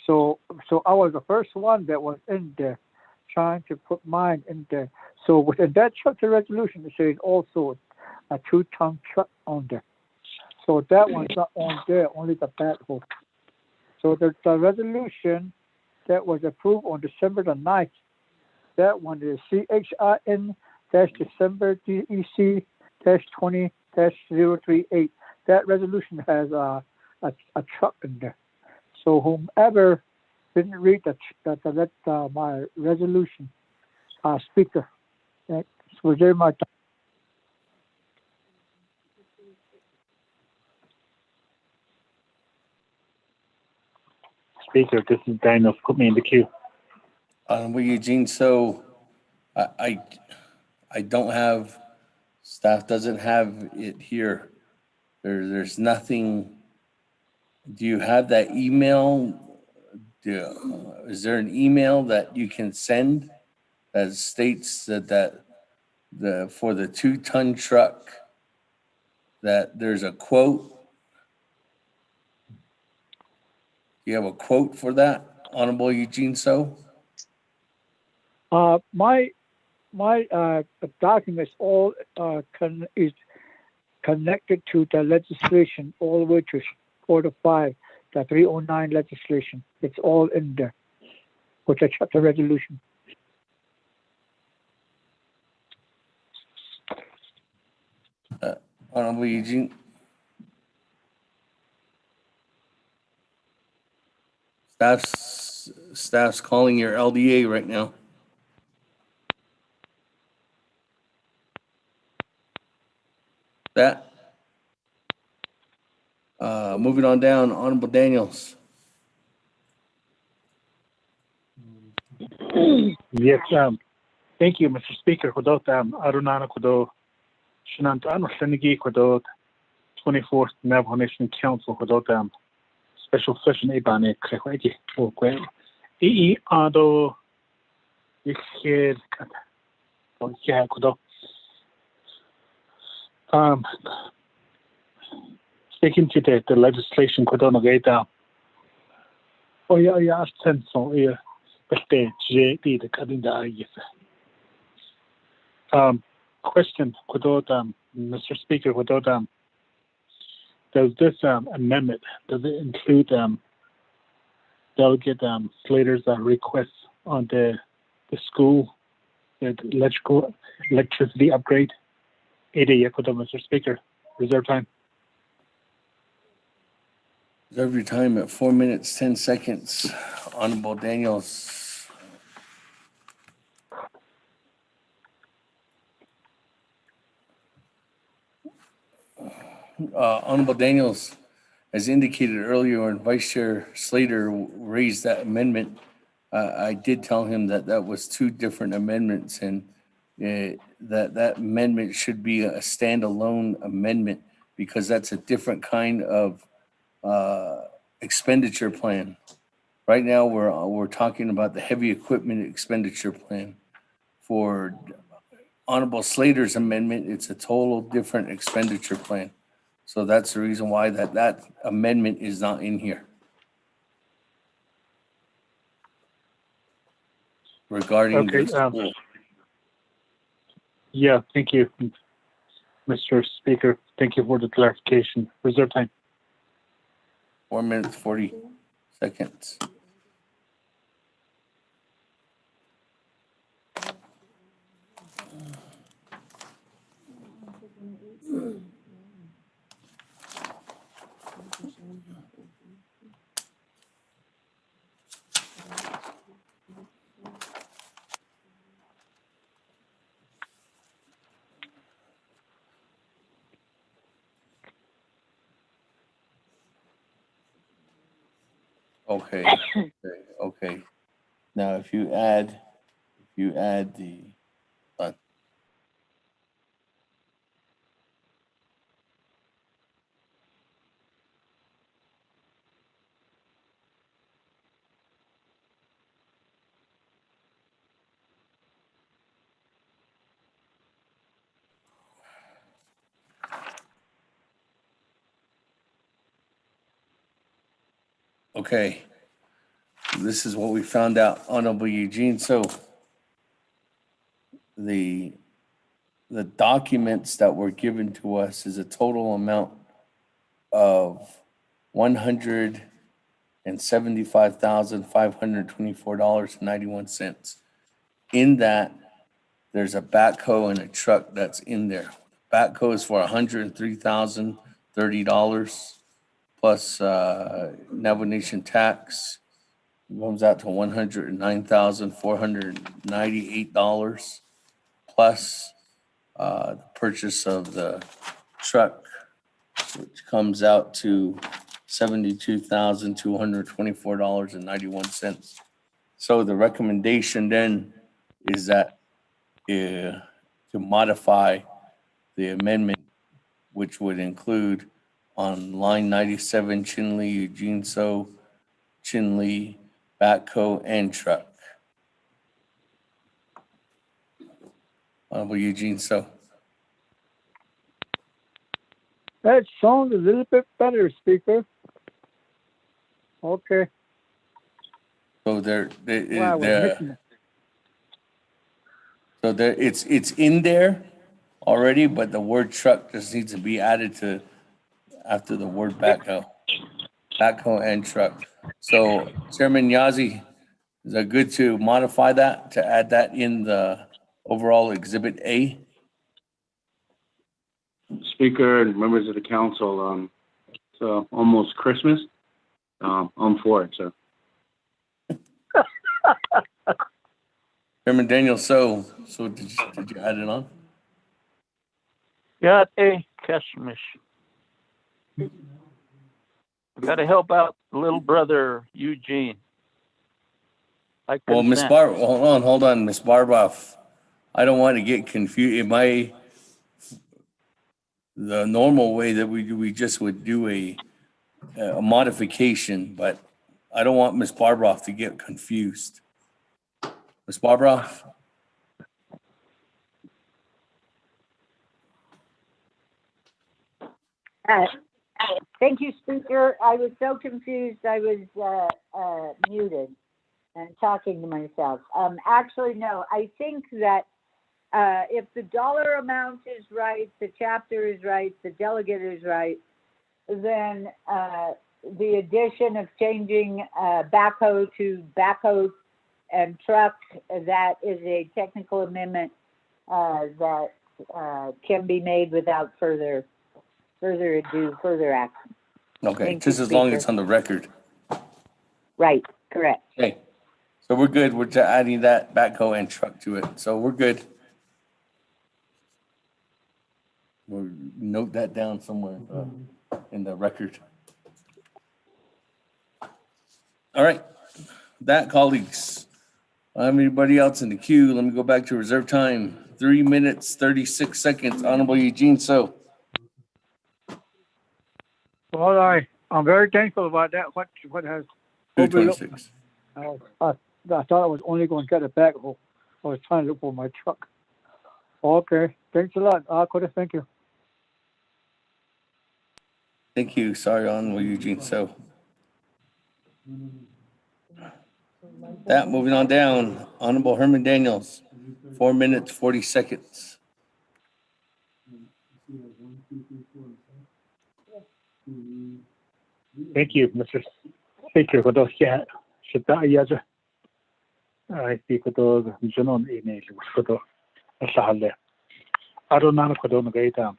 So I was the first one that was in there trying to put mine in there. So within that chapter resolution, it says also a 2-ton truck on there. So that one's not on there, only the backhoe. So the resolution that was approved on December the 9th, that one is CHIN-December DEC-20-038. That resolution has a truck in there. So whomever didn't read my resolution, speaker, that was there my time. Speaker, this is Daniel. Put me in the queue. Well, Eugene, so I don't have, staff doesn't have it here. There's nothing. Do you have that email? Is there an email that you can send that states that for the 2-ton truck that there's a quote? Do you have a quote for that, Honorable Eugene So? My documents all is connected to the legislation all the way to 4 to 5, the 309 legislation. It's all in there with the chapter resolution. Honorable Eugene. Staff's calling your LDA right now. That. Moving on down, Honorable Daniels. Yes, thank you, Mr. Speaker. Kudot Arunana Kudo Shinantano Senegi Kudot 24th Navajo Nation Council Kudot Special Session Ibane Krekwegi Okwe Ado Ikhed Kudo. Speaking to the legislation Kudono Gata. Oh yeah, sense on here. Question, Mr. Speaker, does this amendment, does it include Delegate Slater's request on the school, the electricity upgrade? Mr. Speaker, reserve time. Reserve your time at 4 minutes, 10 seconds. Honorable Daniels. Honorable Daniels, as indicated earlier when Vice Chair Slater raised that amendment, I did tell him that was 2 different amendments, and that amendment should be a standalone amendment because that's a different kind of expenditure plan. Right now, we're talking about the heavy equipment expenditure plan. For Honorable Slater's amendment, it's a total different expenditure plan. So that's the reason why that amendment is not in here. Regarding Okay, the school. Yeah, thank you, Mr. Speaker. Thank you for the clarification. Reserve time. 4 minutes, 40 seconds. Okay, okay. Now, if you add the, okay. This is what we found out, Honorable Eugene. So the documents that were given to us is a total amount of $175,524.91. In that, there's a backhoe and a truck that's in there. Backhoe is for $103,030 plus Navajo Nation tax. Comes out to $109,498 plus the purchase of the truck, which comes out to $72,224.91. So the recommendation then is that to modify the amendment, which would include on line 97, Chinle, Eugene So, Chinle, backhoe, and truck. Honorable Eugene So. That sounds a little bit better, Speaker. Okay. So Wow, we're missing it. so there, it's in there already, but the word truck just needs to be added to after the word backhoe and truck. So Chairman Yazi, is that good to modify that, to add that in the overall Exhibit A? Speaker and members of the council, it's almost Christmas. I'm for it, sir. Chairman Daniel, so did you add it on? Got a Kashmish. We got to help out little brother Eugene. Well, Miss consent. hold on, Miss Barboff. I don't want to get confused. The normal way that we just would do a modification, but I don't want Miss Barboff to get confused. Miss Barboff? Thank you, Speaker. I was so confused, I was muted and talking to myself. Actually, no, I think that if the dollar amount is right, the chapter is right, the delegate is right, then the addition of changing backhoe to backhoe and truck, that is a technical amendment that can be made without further ado, further action. Okay, Thank just you, as long as Speaker. it's on the record. Right, correct. Okay, so we're good. We're just adding that backhoe and truck to it. So we're good. We'll note that down somewhere in the record. All right, that, colleagues, Anybody else in the queue? Let me go back to reserve time. 3 minutes, 36 seconds. Honorable Eugene So. Well, I'm very thankful about that. What has overlooked? 226. I thought I was only going to get a backhoe. I was trying to look for my truck. Okay, thanks a lot. Thank you. Thank you. Sorry, Honorable Eugene So. That moving on down. Honorable Herman Daniels. 4 minutes, 40 seconds. Thank you, Mr. Speaker, for those شتاء I speak for those Janon email for the Sahale. I don't know for the Gaita.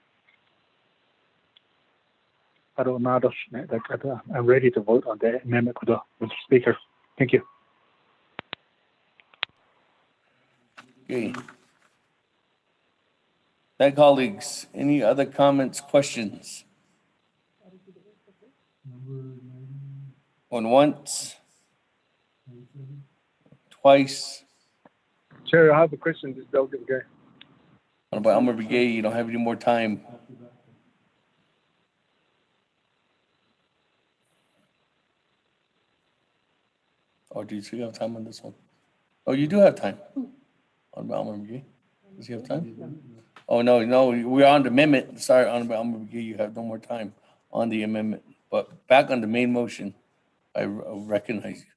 I don't know that I'm ready to vote on the amendment for the Mr. Speaker. Thank you. Okay. That, colleagues, any other comments, questions? Going once, twice. Chair, I have a question. This delegate guy. Honorable Elmer Brigade, you don't have any more time. Or do you still have time on this one? Oh, you do have time. Honorable Elmer Brigade, does he have time? Oh, no, we're on the amendment. Sorry, Honorable Elmer Brigade, you have no more time on the amendment. But back on the main motion, I recognize you.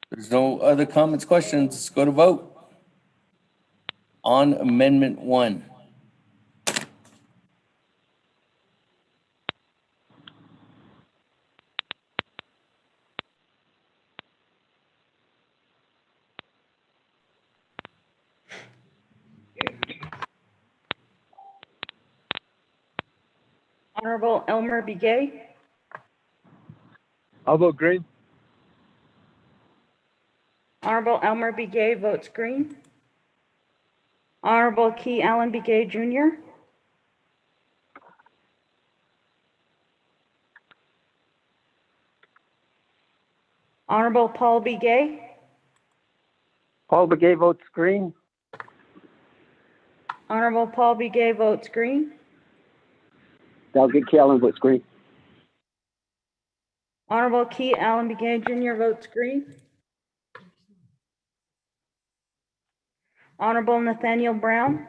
There's no other comments, questions. Let's go to vote on Amendment 1. Honorable Elmer Begay, I'll vote green. Honorable Elmer Begay votes green. Honorable Key Allen Begay Jr., Honorable Paul Begay, Paul Begay votes green. Honorable Paul Begay votes green. Delegate Callen votes green. Honorable Key Allen Begay Jr. votes green. Honorable Nathaniel Brown,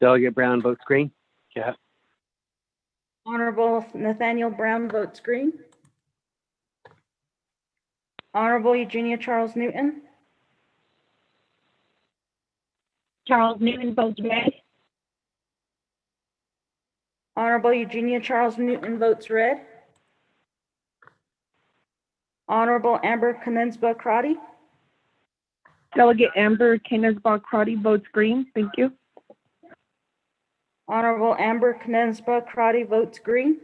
Delegate Brown votes green. Yeah. Honorable Nathaniel Brown votes green. Honorable Eugenia Charles Newton, Charles Newton votes red. Honorable Eugenia Charles Newton votes red. Honorable Amber Canensba Crotty, Delegate Amber Kenneth Crotty votes green. Thank you. Honorable Amber Canensba Crotty votes green.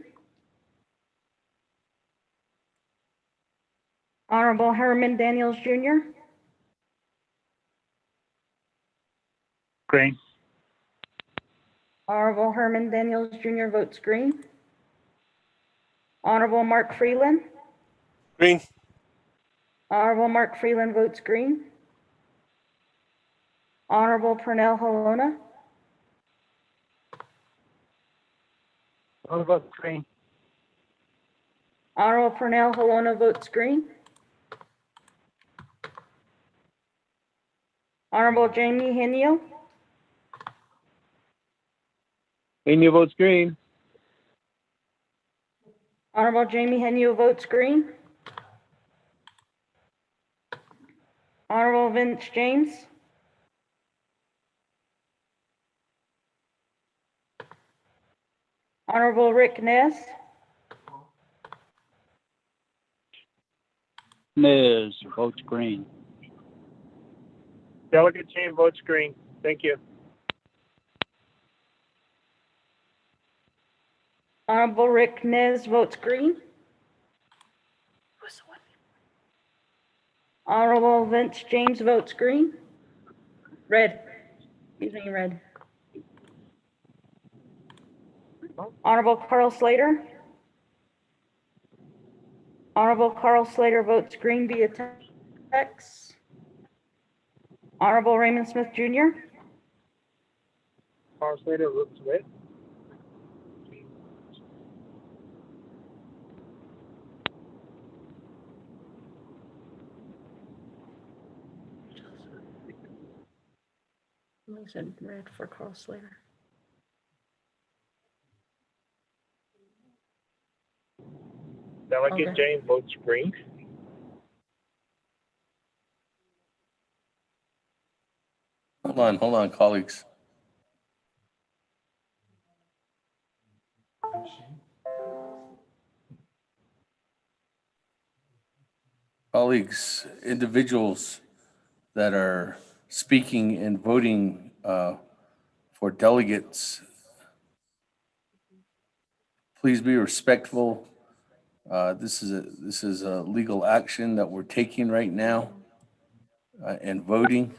Honorable Herman Daniels Jr., Green. Honorable Herman Daniels Jr. votes green. Honorable Mark Freeland, Green. Honorable Mark Freeland votes green. Honorable Pernell Halona, I'll vote green. Honorable Pernell Halona votes green. Honorable Jamie Henio, Henio votes green. Honorable Jamie Henio votes green. Honorable Vince James, Honorable Rick Ness, Nez votes green. Delegate Chain votes green. Thank you. Honorable Rick Ness votes green. Honorable Vince James votes green. Red. Excuse me, red. Honorable Carl Slater, Honorable Carl Slater votes green via text. Honorable Raymond Smith Jr. Carl Slater votes red. I said red for Carl Slater. Delegate Okay. James votes green. Hold on, colleagues. Colleagues, individuals that are speaking and voting for delegates, please be respectful. This is a legal action that we're taking right now and voting.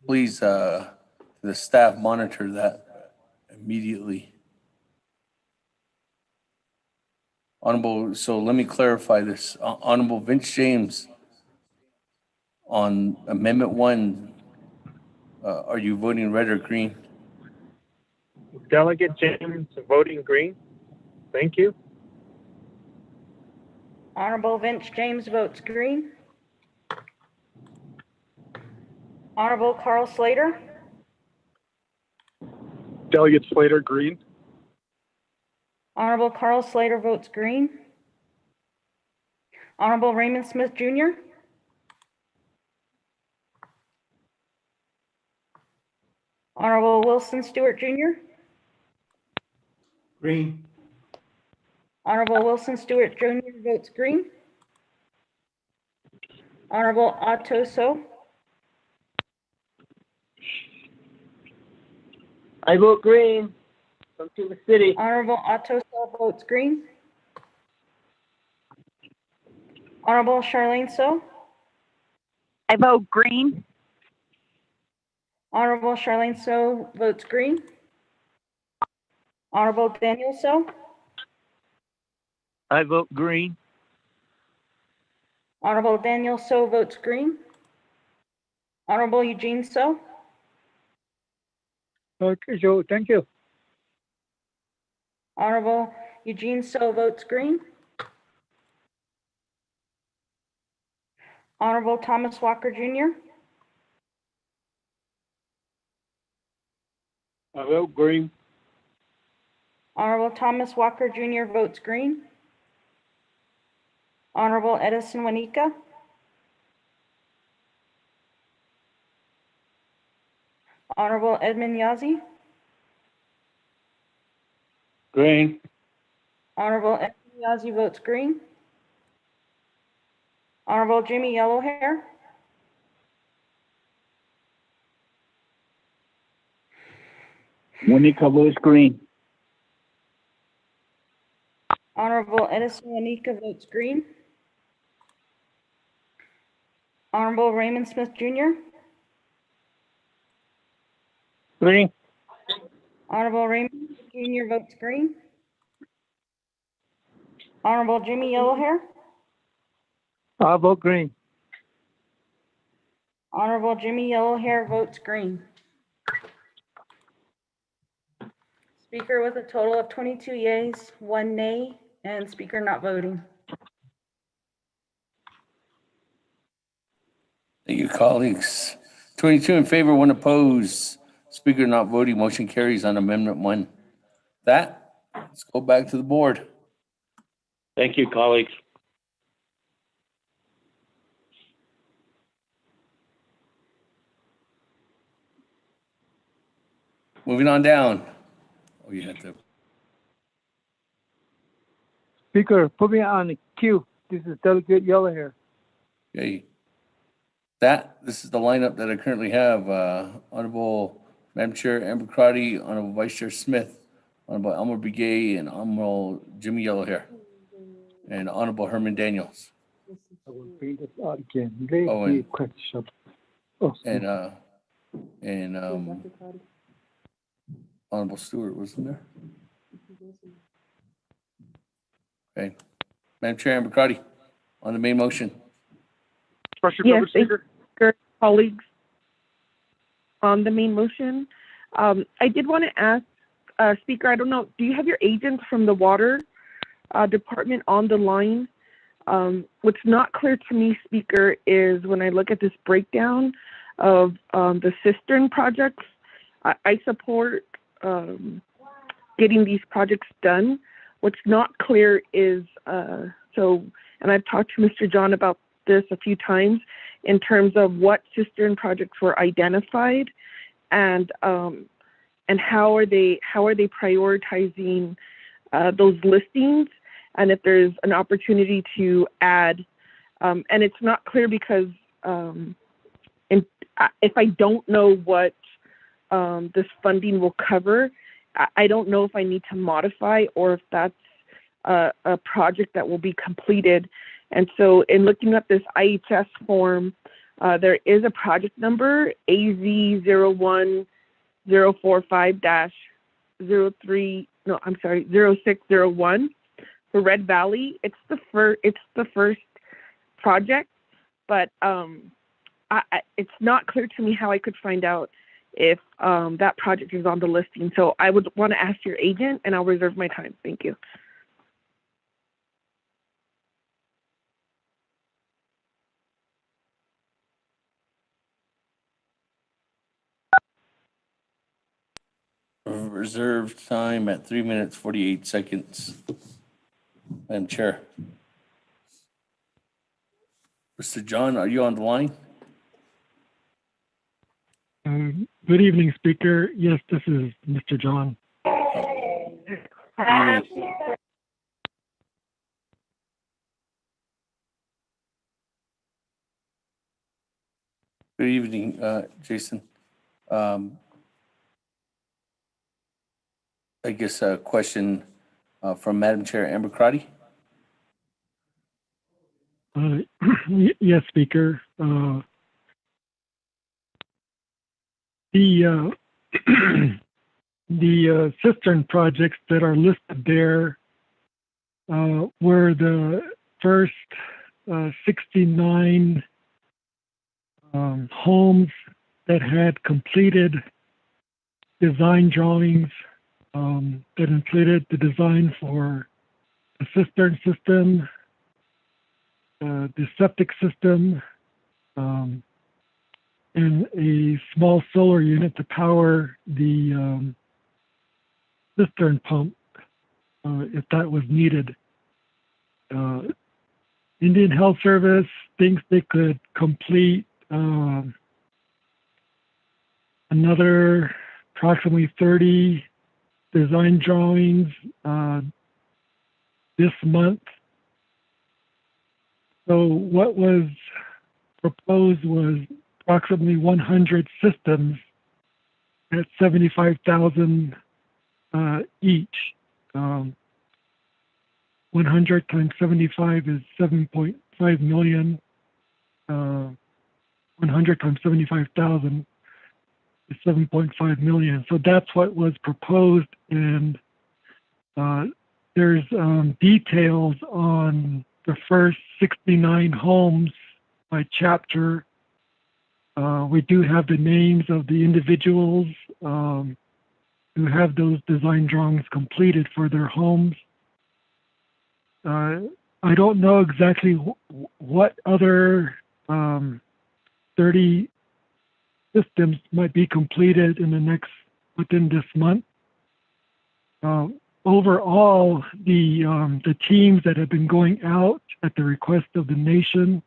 Please, the staff monitor that immediately. Honorable, so let me clarify this. Honorable Vince James, on Amendment 1, are you voting red or green? Delegate James voting green. Thank you. Honorable Vince James votes green. Honorable Carl Slater. Delegate Slater, green. Honorable Carl Slater votes green. Honorable Raymond Smith Jr. Honorable Wilson Stewart Jr. Green. Honorable Wilson Stewart Jr. votes green. Honorable Otto So. I vote green. From Tuba City. Honorable Otto So votes green. Honorable Charlene So. I vote green. Honorable Charlene So votes green. Honorable Daniel So. I vote green. Honorable Daniel So votes green. Honorable Eugene So. Okay, Joe, thank you. Honorable Eugene So votes green. Honorable Thomas Walker Jr. I vote green. Honorable Thomas Walker Jr. votes green. Honorable Edison Wanika. Honorable Edmund Yazzie. Green. Honorable Edmund Yazzie votes green. Honorable Jimmy Yellowhair. Monica votes green. Honorable Edison Wanika votes green. Honorable Raymond Smith Jr. Green. Honorable Raymond Jr. votes green. Honorable Jimmy Yellowhair. I vote green. Honorable Jimmy Yellowhair votes green. Speaker with a total of 22 yeas, 1 nay, and speaker not voting. Thank you, colleagues. 22 in favor, 1 opposed. Speaker not voting, motion carries on Amendment 1. That, let's go back to the board. Thank you, colleagues. Moving on down. Oh, you had to. Speaker, put me on the queue. This is Delegate Yellowhair. Okay. This is the lineup that I currently have. Honorable Madam Chair Amber Crotty, Honorable Vice Chair Smith, Honorable Elmer Begay, and Honorable Jimmy Yellowhair, and Honorable Herman Daniels. I will bring this out again. Oh, Lady and- question. Oh, And Honorable Stewart wasn't there? Okay. Madam Chair, Amber Crotty, on the main motion. Question, Yes, Member Speaker. colleagues. On the main motion, I did want to ask, Speaker, I don't know, do you have your agents from the water department on the line? What's not clear to me, Speaker, is when I look at this breakdown of the cistern projects, I support getting these projects done. What's not clear is, and I've talked to Mr. John about this a few times in terms of what cistern projects were identified and how are they prioritizing those listings, and if there's an opportunity to add, and it's not clear because if I don't know what this funding will cover, I don't know if I need to modify or if that's a project that will be completed. And so in looking at this IHS form, there is a project number, AZ01045-0601 for Red Valley. It's the first project, but it's not clear to me how I could find out if that project is on the listing. So I would want to ask your agent, and I'll reserve my time. Thank you. Reserved time at 3 minutes, 48 seconds. Madam Chair. Mr. John, are you on the line? Good evening, Speaker. Yes, this is Mr. John. Good evening. Good evening, Jason. I guess a question from Madam Chair Amber Crotty. Yes, Speaker. The cistern projects that are listed there were the first 69 homes that had completed design drawings that included the design for the cistern system, the septic system, and a small solar unit to power the cistern pump if that was needed. Indian Health Service thinks they could complete another approximately 30 design drawings this month. So what was proposed was approximately 100 systems at $75,000 each. 100 times 75 is 7.5 million. 100 times 75,000 is 7.5 million. So that's what was proposed, and there's details on the first 69 homes by chapter. We do have the names of the individuals who have those design drawings completed for their homes. I don't know exactly what other 30 systems might be completed within this month. Overall, the teams that have been going out at the request of the nation,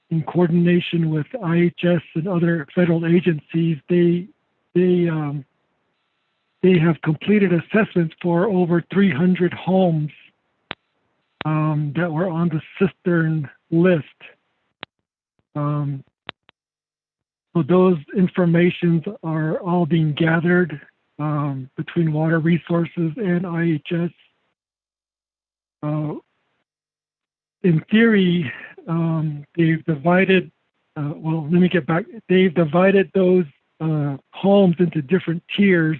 in coordination with IHS and other federal agencies, they have completed assessments for over 300 homes that were on the cistern list. So those informations are all being gathered between Water Resources and IHS. In theory, they've divided, well, let me get back. They've divided those homes into different tiers,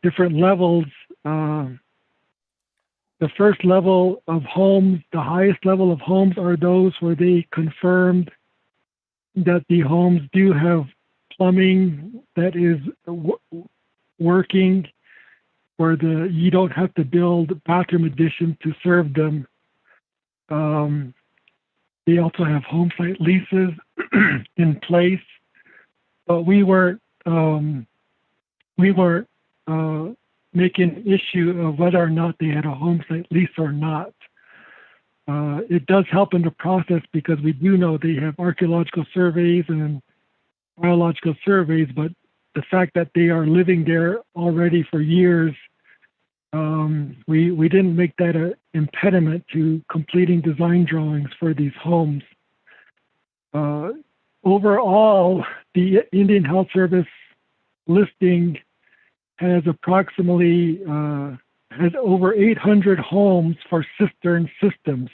different levels. the first level of homes, the highest level of homes are those where they confirmed that the homes do have plumbing that is working, where you don't have to build bathroom additions to serve them. They also have home site leases in place, but we weren't making an issue of whether or not they had a home site lease or not. It does help in the process because we do know they have archaeological surveys and biological surveys, but the fact that they are living there already for years, we didn't make that an impediment to completing design drawings for these homes. Overall, the Indian Health Service listing has approximately has over 800 homes for cistern systems,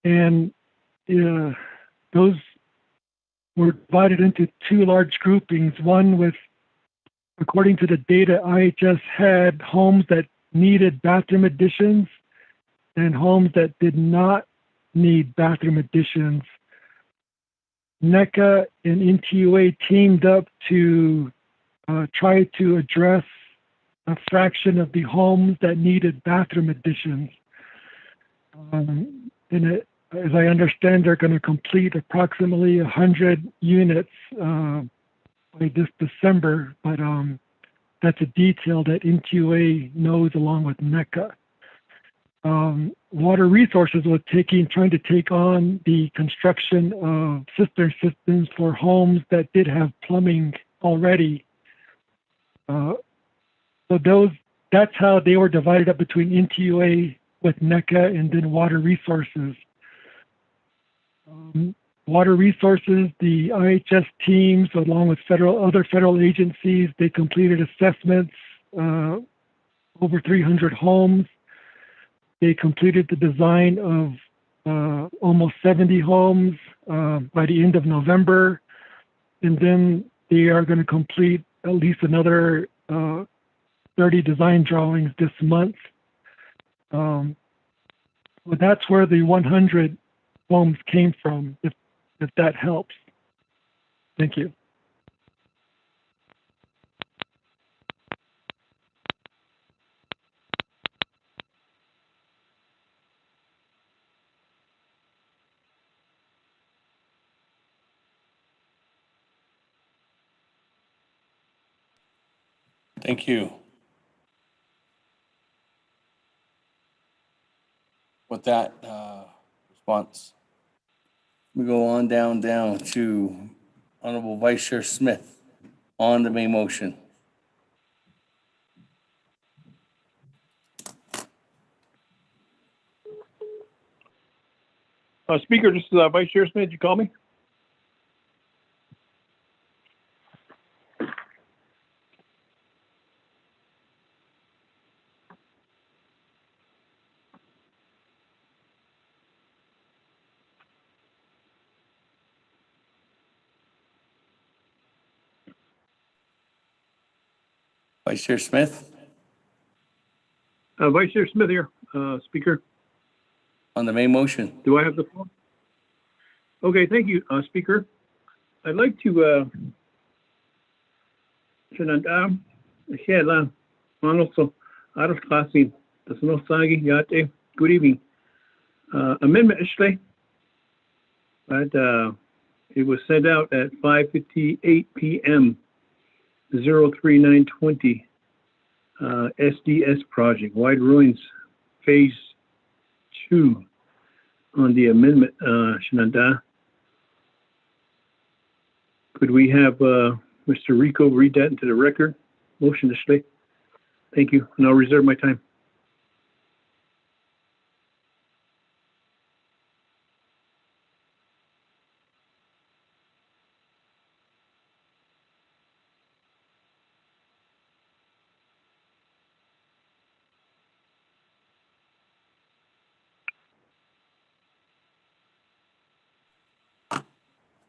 and those were divided into two large groupings. One with, according to the data IHS had, homes that needed bathroom additions and homes that did not need bathroom additions. NECA and NTUA teamed up to try to address a fraction of the homes that needed bathroom additions. As I understand, they're going to complete approximately 100 units by this December, but that's a detail that NTUA knows along with NECA. Water Resources was trying to take on the construction of cistern systems for homes that did have plumbing already. So that's how they were divided up between NTUA with NECA and then Water Resources. Water Resources, the IHS teams, along with other federal agencies, they completed assessments, over 300 homes. They completed the design of almost 70 homes by the end of November. And then they are going to complete at least another 30 design drawings this month. But that's where the 100 homes came from, if that helps. Thank you. Thank you. With that response, we go on down to Honorable Vice Chair Smith on the main motion. Speaker, this is Vice Chair Smith. Did you call me? Vice Chair Smith Vice Chair Smith here, Speaker. on the main motion. Do I have the floor? Okay, thank you, Speaker. I'd like to good evening. Amendment Ishle, but it was sent out at 5:58 p.m. 03920. SDS project, Wide Ruins Phase 2 on the amendment, Shananda. Could we have Mr. Rico read that into the record? Motion to stay. Thank you, and I'll reserve my time.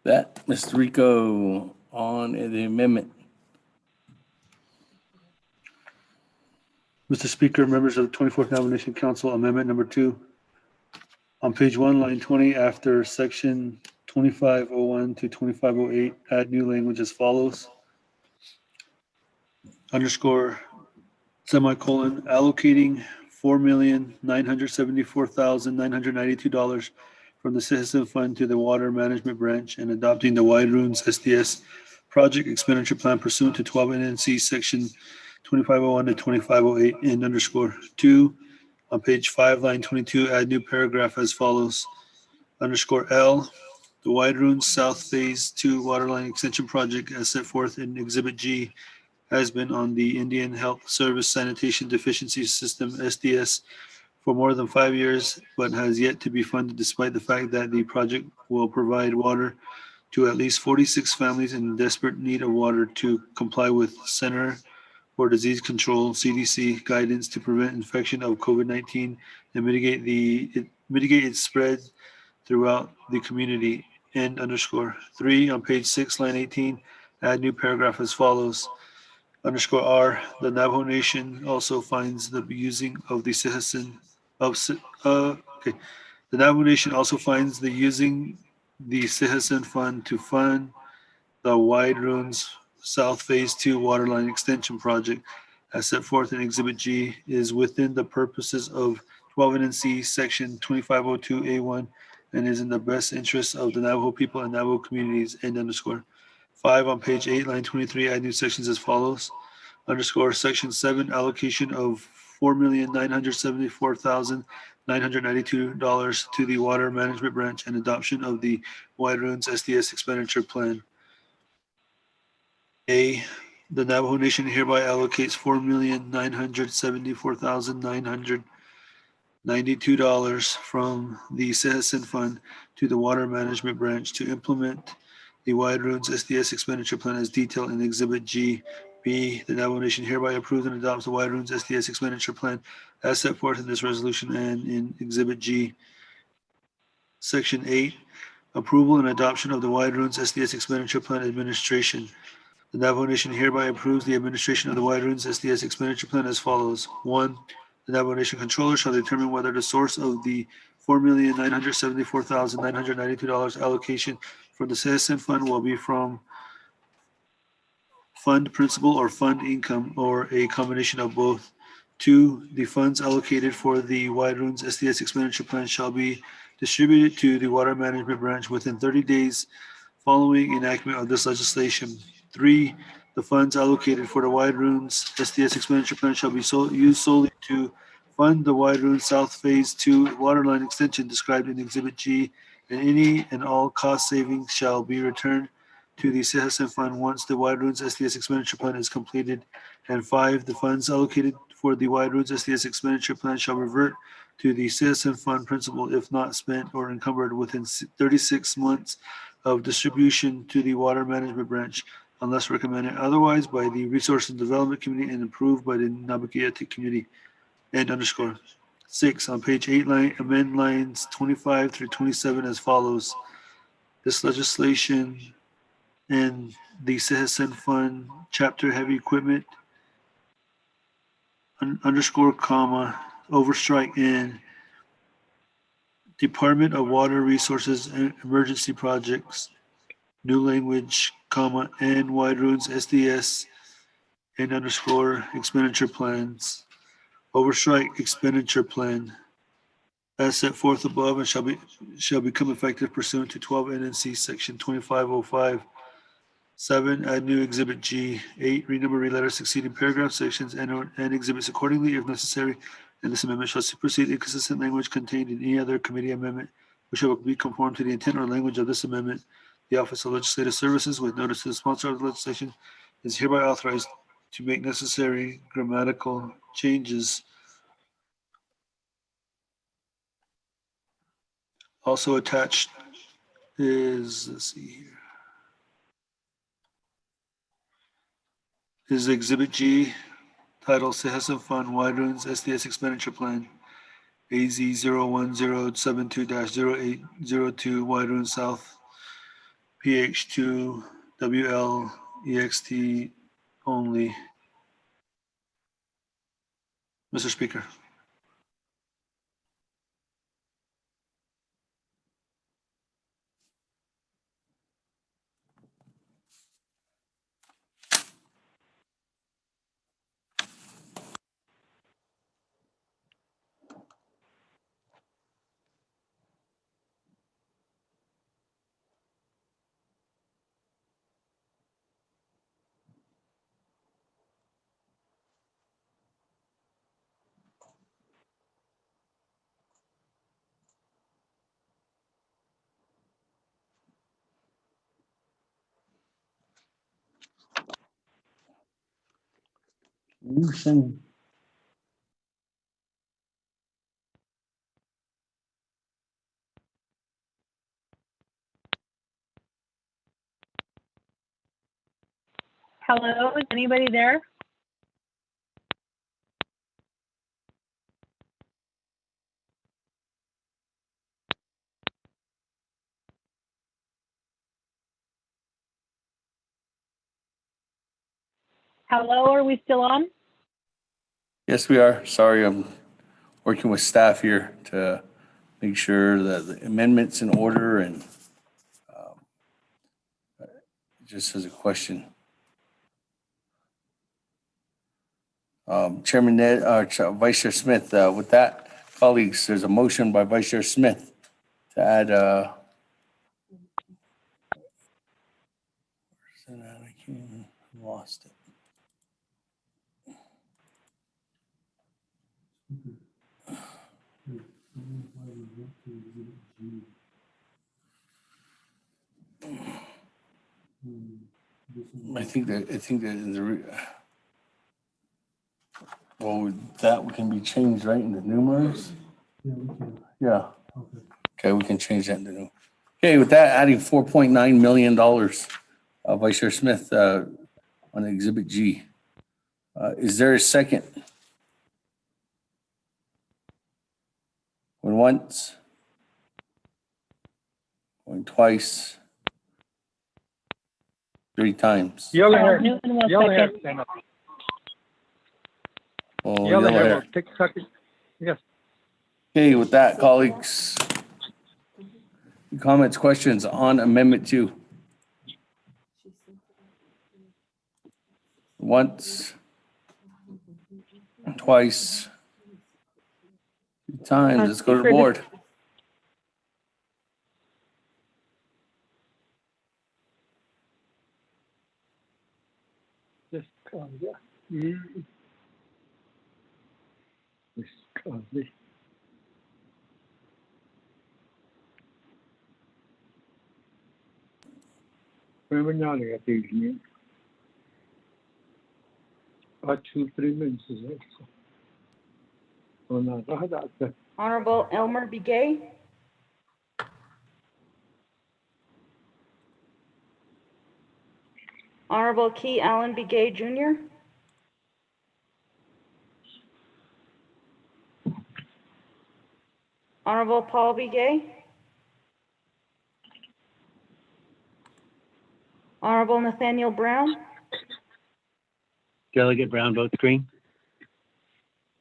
That, Mr. Rico on the amendment. Mr. Speaker, members of the 24th Nomination Council, Amendment Number 2. On page 1, line 20, after section 2501 to 2508, add new language as follows. Underscore, semicolon, allocating $4,974,992 from the Citizen Fund to the Water Management Branch and adopting the Wide Ruins SDS Project Expenditure Plan pursuant to 12 NNC Section 2501 to 2508, and underscore 2. On page 5, line 22, add new paragraph as follows. Underscore L, the Wide Ruins South Phase 2 Waterline Extension Project as set forth in Exhibit G has been on the Indian Health Service Sanitation Deficiency System, SDS, for more than 5 years, but has yet to be funded despite the fact that the project will provide water to at least 46 families in desperate need of water to comply with Center for Disease Control, CDC, guidance to prevent infection of COVID-19 and mitigate its spread throughout the community. End underscore 3. On page 6, line 18, add new paragraph as follows. Underscore R, the Navajo Nation also finds the using of the citizen of the Navajo Nation also finds the using the Citizen Fund to fund the Wide Ruins South Phase 2 Waterline Extension Project as set forth in Exhibit G is within the purposes of 12 NNC Section 2502A1 and is in the best interest of the Navajo people and Navajo communities. End underscore. 5 on page 8, line 23, add new sections as follows. Underscore Section 7, allocation of $4,974,992 to the Water Management Branch and adoption of the Wide Ruins SDS Expenditure Plan. A, the Navajo Nation hereby allocates $4,974,992 from the Citizen Fund to the Water Management Branch to implement the Wide Ruins SDS Expenditure Plan as detailed in Exhibit G. B, the Navajo Nation hereby approves and adopts the Wide Ruins SDS Expenditure Plan as set forth in this resolution and in Exhibit G. Section 8, approval and adoption of the Wide Ruins SDS Expenditure Plan administration. The Navajo Nation hereby approves the administration of the Wide Ruins SDS Expenditure Plan as follows. 1, the Navajo Nation Controller shall determine whether the source of the $4,974,992 allocation from the Citizen Fund will be from fund principal or fund income or a combination of both. 2, the funds allocated for the Wide Ruins SDS Expenditure Plan shall be distributed to the Water Management Branch within 30 days following enactment of this legislation. 3, the funds allocated for the Wide Ruins SDS Expenditure Plan shall be used solely to fund the Wide Ruins South Phase 2 Waterline Extension described in Exhibit G, and any and all cost savings shall be returned to the Citizen Fund once the Wide Ruins SDS Expenditure Plan is completed. And 5, the funds allocated for the Wide Ruins SDS Expenditure Plan shall revert to the Citizen Fund principal if not spent or encumbered within 36 months of distribution to the Water Management Branch, unless recommended otherwise by the Resource and Development Committee and approved by the Nabageatic Committee. End underscore. 6, on page 8, amend lines 25 through 27 as follows. This legislation and the Citizen Fund Chapter Heavy Equipment underscore comma overstrike in Department of Water Resources and Emergency Projects new language comma and Wide Ruins SDS and underscore expenditure plans overstrike expenditure plan as set forth above and shall become effective pursuant to 12 NNC Section 2505. 7, add new Exhibit G. 8, renumber re-letter succeeding paragraph sections and exhibits accordingly if necessary, and this amendment shall supersede inconsistent language contained in any other committee amendment which shall be conformed to the intent or language of this amendment. The Office of Legislative Services, with notice to the sponsor of the legislation, is hereby authorized to make necessary grammatical changes. Also attached is, let's see here, is Exhibit G, titled Citizen Fund Wide Ruins SDS Expenditure Plan, AZ 01072-0802 Wide Ruins South, PH2 WLEXT only. Mr. Speaker. Hello, is anybody there? Hello, are we still on? Yes, we are. Sorry, I'm working with staff here to make sure that the amendment's in order and just as a question. Chairman Ned, Vice Chair Smith, with that, colleagues, there's a motion by Vice Chair Smith to add, I lost it. I think that in the, well, that can be changed, right, in the numerals? Yeah. Okay, we can change that into new. Okay, with that, adding $4.9 million, Vice Chair Smith, on Exhibit G. Is there a second? Going once? Going twice? 3 times? Yellow hair. Newton will Yellow hair. second. Stand up. Oh, Yellow yellow hair hair. will take second. Yes. Okay, with that, colleagues, comments, questions on Amendment 2? Once, twice, 3 times. Let's go to the board. Just yeah. This Remember now they got these new. 2-3 minutes is it? Oh no, that's Honorable Elmer Begay. Honorable Key Allen Begay Jr. Honorable Paul Begay. Honorable Nathaniel Brown. Delegate Brown votes green.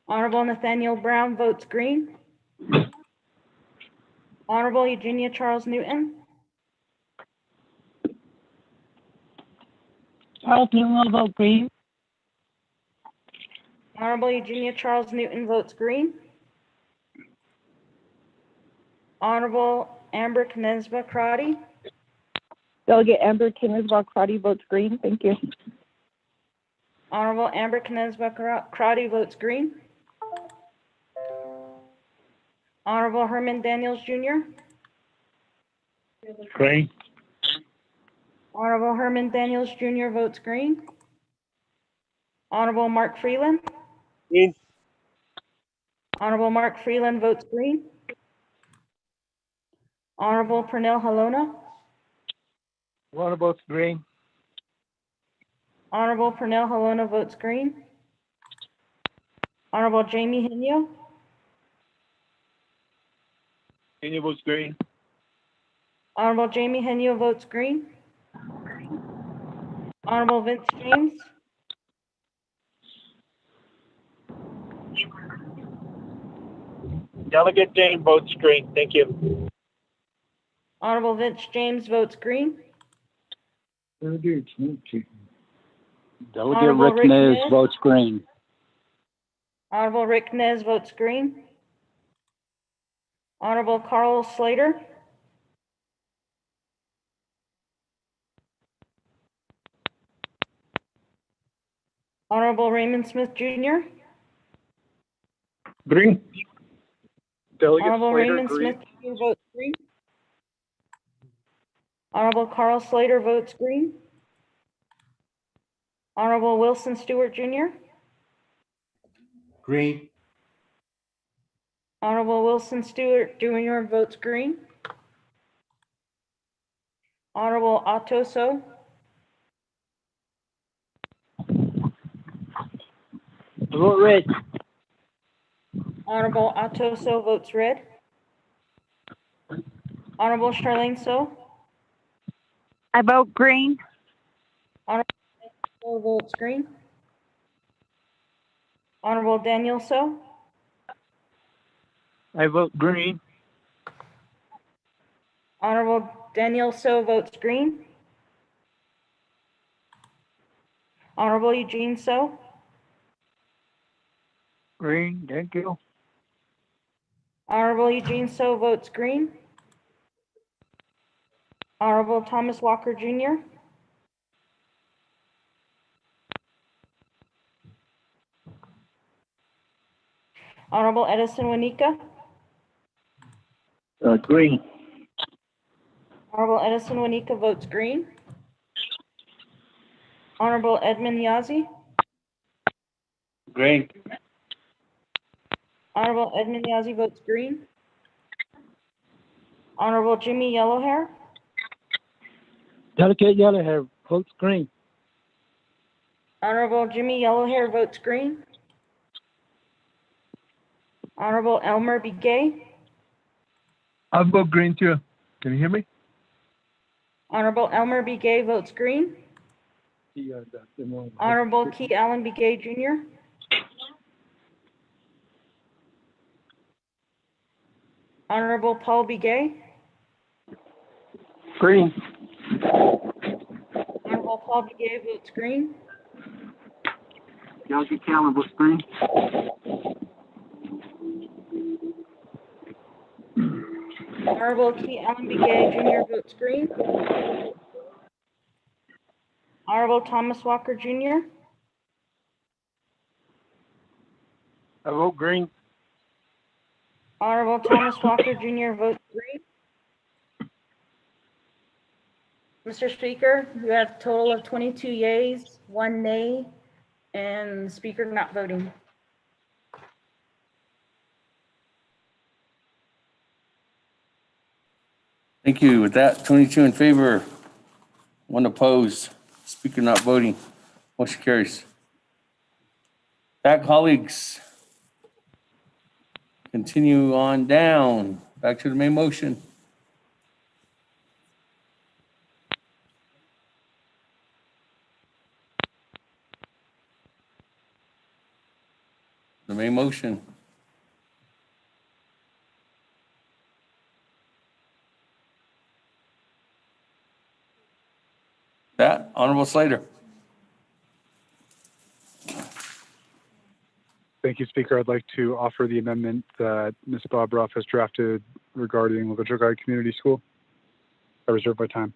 Honorable Nathaniel Brown votes green. Honorable Eugenia Charles Newton. Charles Newton will vote green. Honorable Eugenia Charles Newton votes green. Honorable Amber Knezba Crotty. Delegate Amber Kinsbach Crotty votes green. Thank you. Honorable Amber Knezba Crotty votes green. Honorable Herman Daniels Jr. Green. Honorable Herman Daniels Jr. votes green. Honorable Mark Freeland. Green. Honorable Mark Freeland votes green. Honorable Pernell Halona. One votes green. Honorable Pernell Halona votes green. Honorable Jamie Henio. Henio votes green. Honorable Jamie Henio votes green. Honorable Vince James. Delegate Dane votes green. Thank you. Honorable Vince James votes green. Delegate Honorable Rick Rick Nez Nez. votes green. Honorable Rick Nez votes green. Honorable Carl Slater. Honorable Raymond Smith Jr. Green. Delegate Honorable Slater, Raymond green. Smith Jr. votes green. Honorable Carl Slater votes green. Honorable Wilson Stewart Jr. Green. Honorable Wilson Stewart Jr. votes green. Honorable Atoso. Vote red. Honorable Atoso votes red. Honorable Charlene So. I vote green. Honorable So votes green. Honorable Daniel So. I vote green. Honorable Daniel So votes green. Honorable Eugene So. Green, thank you. Honorable Eugene So votes green. Honorable Thomas Walker Jr. Honorable Edison Wanika. Green. Honorable Edison Wanika votes green. Honorable Edmund Yazi. Green. Honorable Edmund Yazi votes green. Honorable Jimmy Yellowhair. Delegate Yellowhair votes green. Honorable Jimmy Yellowhair votes green. Honorable Elmer Begay. I vote green too. Can you hear me? Honorable Elmer Begay votes green. Honorable Key Allen Begay Jr. Honorable Paul Begay. Green. Honorable Paul Begay votes green. Delegate Callen votes green. Honorable Key Allen Begay Jr. votes green. Honorable Thomas Walker Jr. I vote green. Honorable Thomas Walker Jr. votes green. Mr. Speaker, you have a total of 22 yeas, 1 nay, and the speaker not voting. Thank you. With that, 22 in favor, 1 opposed, speaker not voting. Motion carries. Back, colleagues. Continue on down. Back to the main motion. The main motion. That, Honorable Slater. Thank you, Speaker. I'd like to offer the amendment that Ms. Bob Ruff has drafted regarding La Guide Community School. I reserve my time.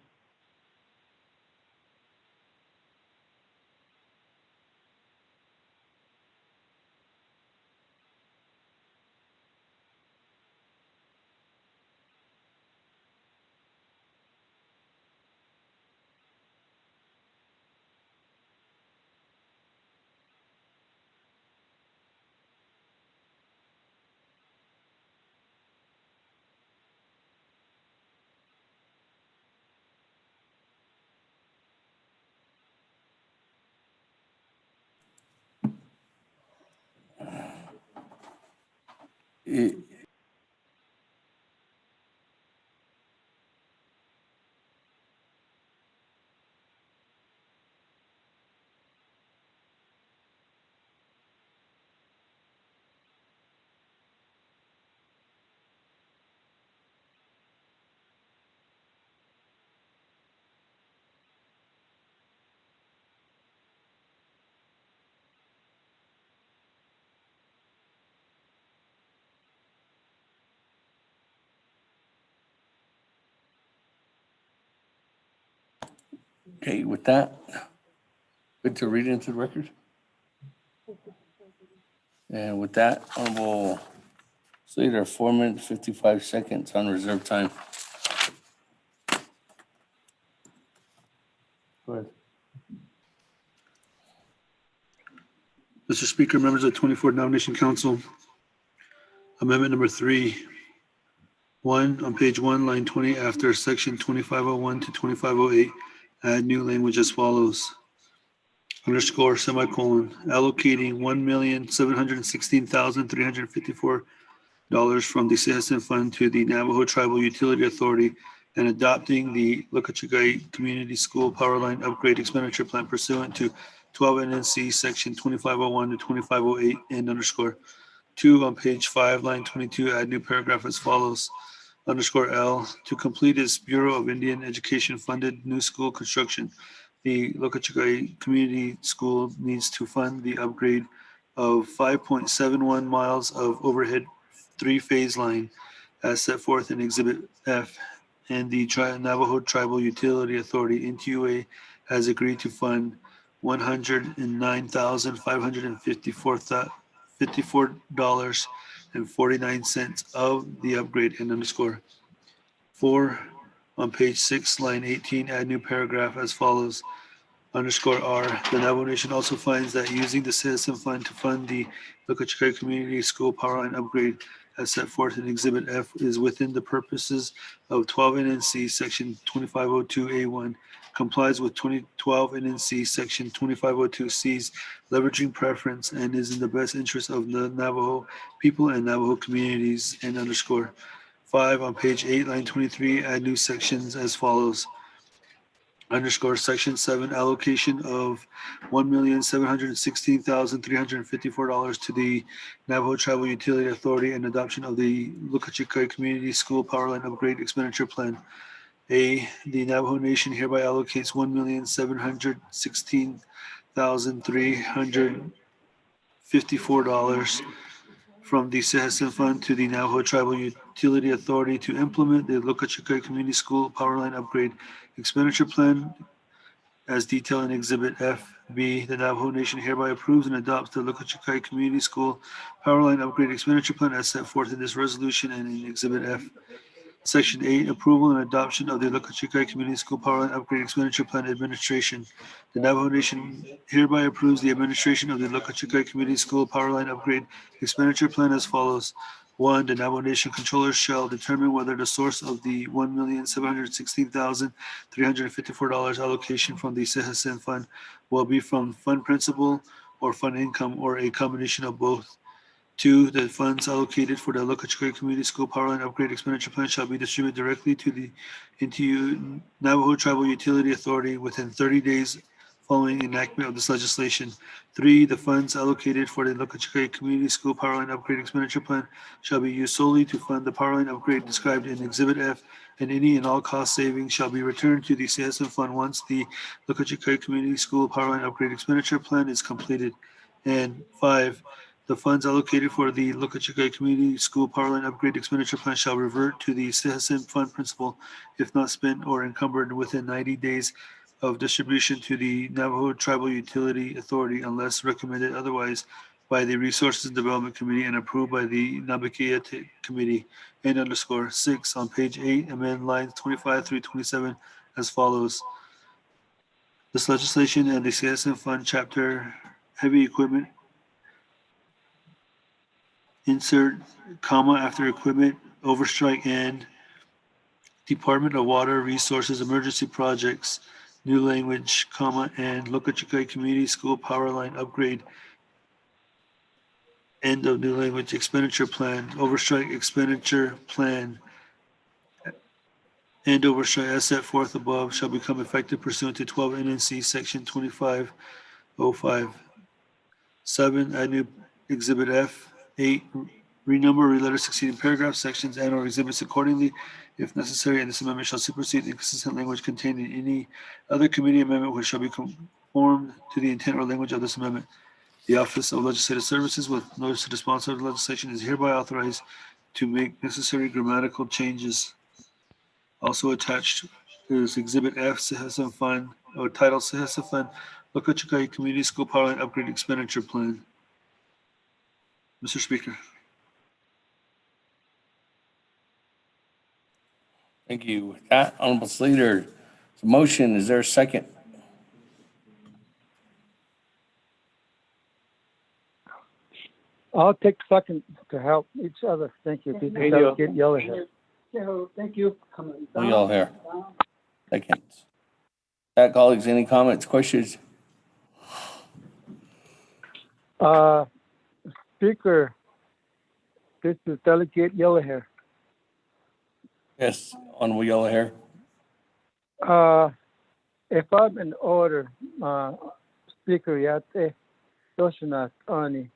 Okay, with that, good to read into the record. And with that, Honorable Slater, 4 minutes, 55 seconds on reserve time. Go ahead. Mr. Speaker, members of the 24th Nomination Council, Amendment number 3, 1, on page 1, line 20, after section 2501 to 2508, add new language as follows. Underscore, semicolon, allocating $1,716,354 from the Citizen Fund to the Navajo Tribal Utility Authority and adopting the Lokachikai Community School Power Line Upgrade Expenditure Plan pursuant to 12 NNC Section 2501 to 2508, and underscore. 2, on page 5, line 22, add new paragraph as follows. Underscore L, to complete its Bureau of Indian Education funded new school construction, the Lokachikai Community School needs to fund the upgrade of 5.71 miles of overhead 3-phase line as set forth in Exhibit F, and the Navajo Tribal Utility Authority, NTUA, has agreed to fund $109,554.49 of the upgrade, and underscore. 4, on page 6, line 18, add new paragraph as follows. Underscore R, the Navajo Nation also finds that using the Citizen Fund to fund the Lokachikai Community School Power Line Upgrade as set forth in Exhibit F is within the purposes of 12 NNC Section 2502A1, complies with 2012 NNC Section 2502C's leveraging preference, and is in the best interest of the Navajo people and Navajo communities, and underscore. 5, on page 8, line 23, add new sections as follows. Underscore section 7, allocation of $1,716,354 to the Navajo Tribal Utility Authority and adoption of the Lokachikai Community School Power Line Upgrade Expenditure Plan. A, the Navajo Nation hereby allocates $1,716,354 from the Citizen Fund to the Navajo Tribal Utility Authority to implement the Lokachikai Community School Power Line Upgrade Expenditure Plan as detailed in Exhibit F. B, the Navajo Nation hereby approves and adopts the Lokachikai Community School Power Line Upgrade Expenditure Plan as set forth in this resolution and in Exhibit F. Section 8, approval and adoption of the Lokachikai Community School Power Line Upgrade Expenditure Plan administration. The Navajo Nation hereby approves the administration of the Lokachikai Community School Power Line Upgrade Expenditure Plan as follows. 1, the Navajo Nation controller shall determine whether the source of the $1,716,354 allocation from the Citizen Fund will be from fund principal or fund income or a combination of both. 2, the funds allocated for the Lokachikai Community School Power Line Upgrade Expenditure Plan shall be distributed directly to the Navajo Tribal Utility Authority within 30 days following enactment of this legislation. 3, the funds allocated for the Lokachikai Community School Power Line Upgrade Expenditure Plan shall be used solely to fund the power line upgrade described in Exhibit F, and any and all cost savings shall be returned to the Citizen Fund once the Lokachikai Community School Power Line Upgrade Expenditure Plan is completed. And 5, the funds allocated for the Lokachikai Community School Power Line Upgrade Expenditure Plan shall revert to the Citizen Fund principal if not spent or encumbered within 90 days of distribution to the Navajo Tribal Utility Authority unless recommended otherwise by the Resources and Development Committee and approved by the Nabakia Committee. And underscore 6, on page 8, amend lines 25 through 27 as follows. This legislation and the Citizen Fund Chapter Heavy Equipment insert comma after equipment, overstrike, and Department of Water Resources Emergency Projects, new language, comma, and Lokachikai Community School Power Line Upgrade, end of new language, expenditure plan, overstrike expenditure plan, and overstrike as set forth above shall become effective pursuant to 12 NNC Section 2505. 7, add new Exhibit F. 8, renumber or reletter succeeding paragraphs, sections, and or exhibits accordingly if necessary, and this amendment shall supersede inconsistent language contained in any other committee amendment which shall be conformed to the intent or language of this amendment. The Office of Legislative Services, with notice to the sponsor of the legislation, is hereby authorized to make necessary grammatical changes. Also attached is Exhibit F, Citizen Fund or title Sehesafan Lokachukai Community School Power Line Upgrade Expenditure Plan. Mr. Speaker. Thank you. With that, Honorable Leader, motion, is there a second? I'll take second to help each other. Thank you. Delegate Yellowhead. Thank you. We all here. Seconds. That, colleagues, any comments, questions? Speaker, this is Delegate Yellowhair. Yes, Honorable Yellowhair. If I'm in order, Speaker, yate, Doshana, Ani,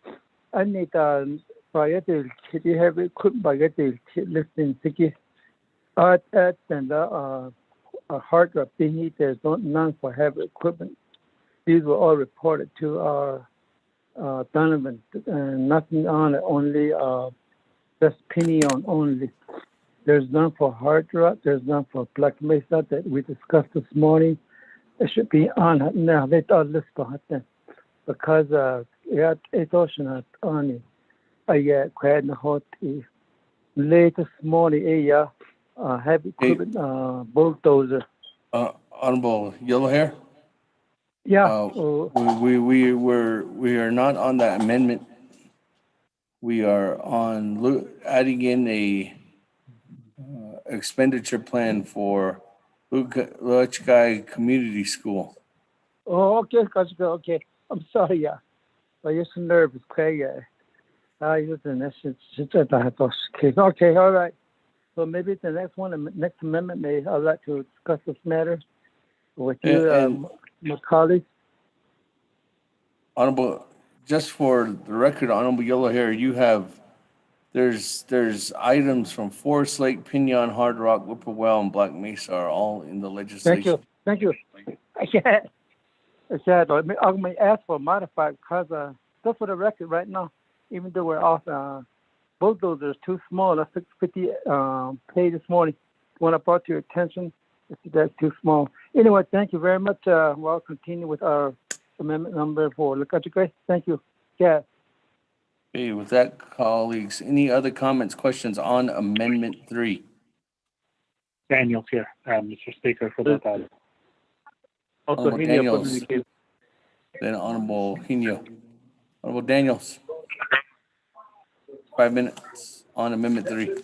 I need Bayatil, you have equipment Bayatil, listening Tiki, and a hard drive beneath there's none for heavy equipment. These were all reported to our Donovan, nothing on it, only just penny on only. There's none for hard drive, there's none for Black Mesa that we discussed this morning. It should be on it now. They thought list on it because it's ocean on it. I quite hot late this morning. Heavy equipment bulldozer. Honorable Yellowhair. Yeah. We are not on that amendment. We are on adding in a expenditure plan for Luchkai Community School. Oh, okay, okay. I'm sorry, I just nervous, okay, okay, all right. So maybe the next amendment, I'd like to discuss this matter with you, my colleagues. Honorable, just for the record, Honorable Yellowhair, you have, there's items from Forest Lake, Pinon, Hard Rock, Whippoorwill, and Black Mesa are all in the legislation. Thank you. I may ask for modified because just for the record right now, even though we're off, both those are too small. That's 650 pay this morning. When I brought to your attention, that's too small. Anyway, thank you very much. We'll continue with our amendment number 4. Look at you guys. Thank you. Yeah. Okay, with that, colleagues, any other comments, questions on Amendment 3? Daniels here, Mr. Speaker, for that item. Also, Honorable Daniels, then Honorable Hino. Honorable Daniels, 5 minutes on Amendment 3.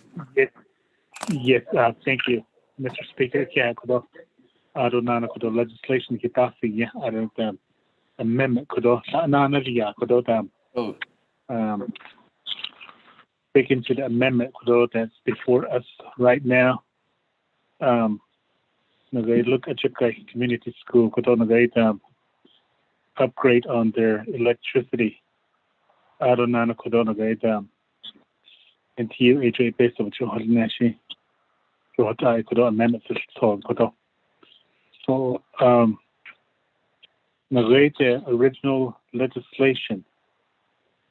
Yes, thank you, Mr. Speaker. Yeah, I don't know legislation kita siya. I don't amendment speaking to the amendment that's before us right now. Look at your community school, upgrade on their electricity. I don't know, until HA based on Nashi. So I could amendment so the original legislation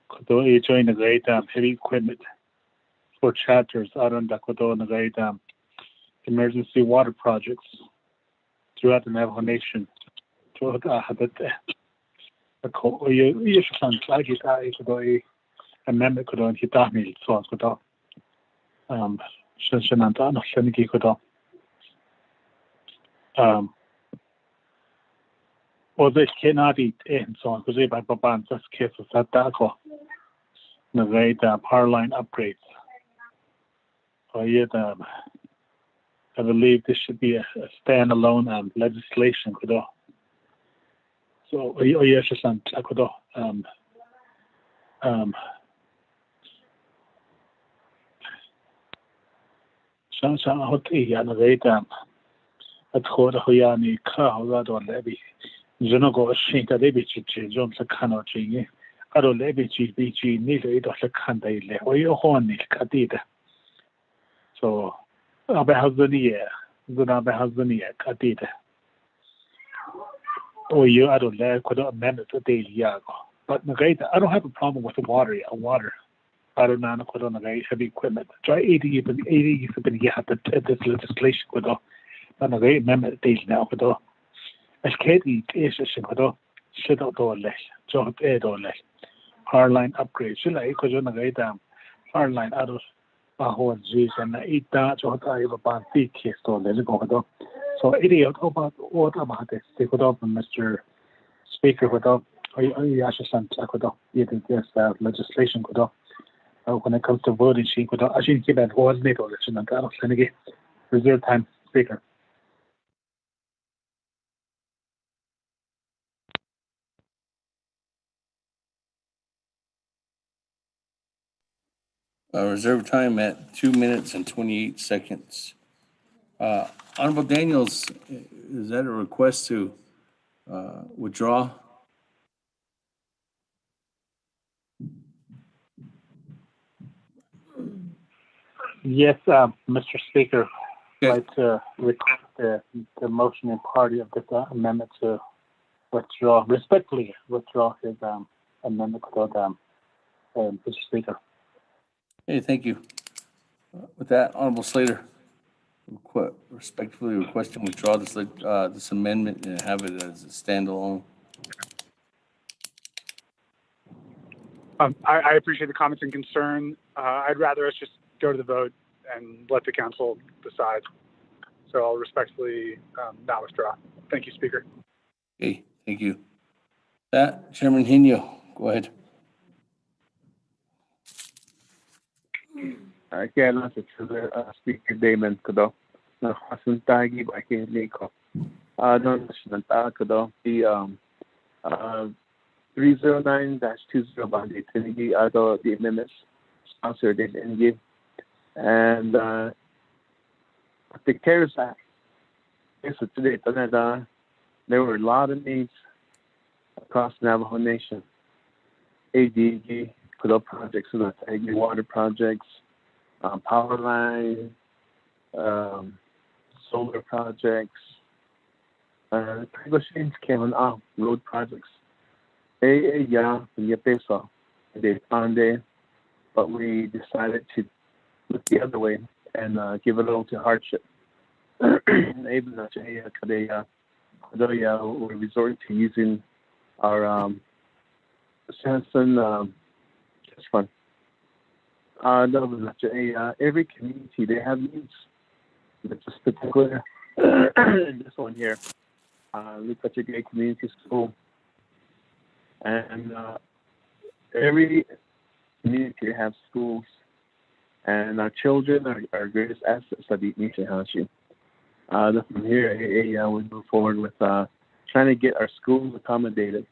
could join the heavy equipment for chapters around the emergency water projects throughout the Navajo Nation. Amendment could on Hitami, so or they cannot eat and so on because they by Baban just cases at that the power line upgrades. I believe this should be a standalone legislation. So yes, so you I don't let could amend it daily but I don't have a problem with the water. I don't know could on heavy equipment. Try 80 even this legislation could but amendment daily now could Katie is a single shut out door less, so air door less. Hardline upgrade, so like because on the down hardline out of Baho Zeus and eat that, so I have a bad big case door, let's go. So, idiot about what about this? Take it up, Mr. Speaker, with up. I actually sent this legislation when it comes to voting, she could I shouldn't keep that coordinate election and that'll send again. Reserve time, Speaker. Reserve time at 2 minutes and 28 seconds. Honorable Daniels, is that a request to withdraw? Yes, Mr. Speaker, Okay. I'd like to request the motioning party of this amendment to respectfully withdraw his amendment to Mr. Speaker. Hey, thank you. With that, Honorable Slater, respectfully requesting withdraw this amendment and have it as a standalone. I appreciate the comments and concern. I'd rather us just go to the vote and let the council decide. So I'll respectfully not withdraw. Thank you, Speaker. Okay, thank you. That, Chairman Hino, go ahead. Kaya lang sa Speaker Damon ko daw. Nakasuntagi ba kay Nico? Nasunta ko daw. The 309-20 bandi tinigi ato the amendments sponsored and give. And the CARES Act, so today, there were a lot of needs across Navajo Nation. ADG, Kudo projects, water projects, power line, solar projects, machines came on road projects. They found it, but we decided to look the other way and give it all to hardship. Even we're resorting to using our Samsung trust fund. Every community they have needs. But this particular this one here, look at your great community school, and every community has schools, and our children are our greatest assets at the nation. From here, we move forward with trying to get our schools accommodated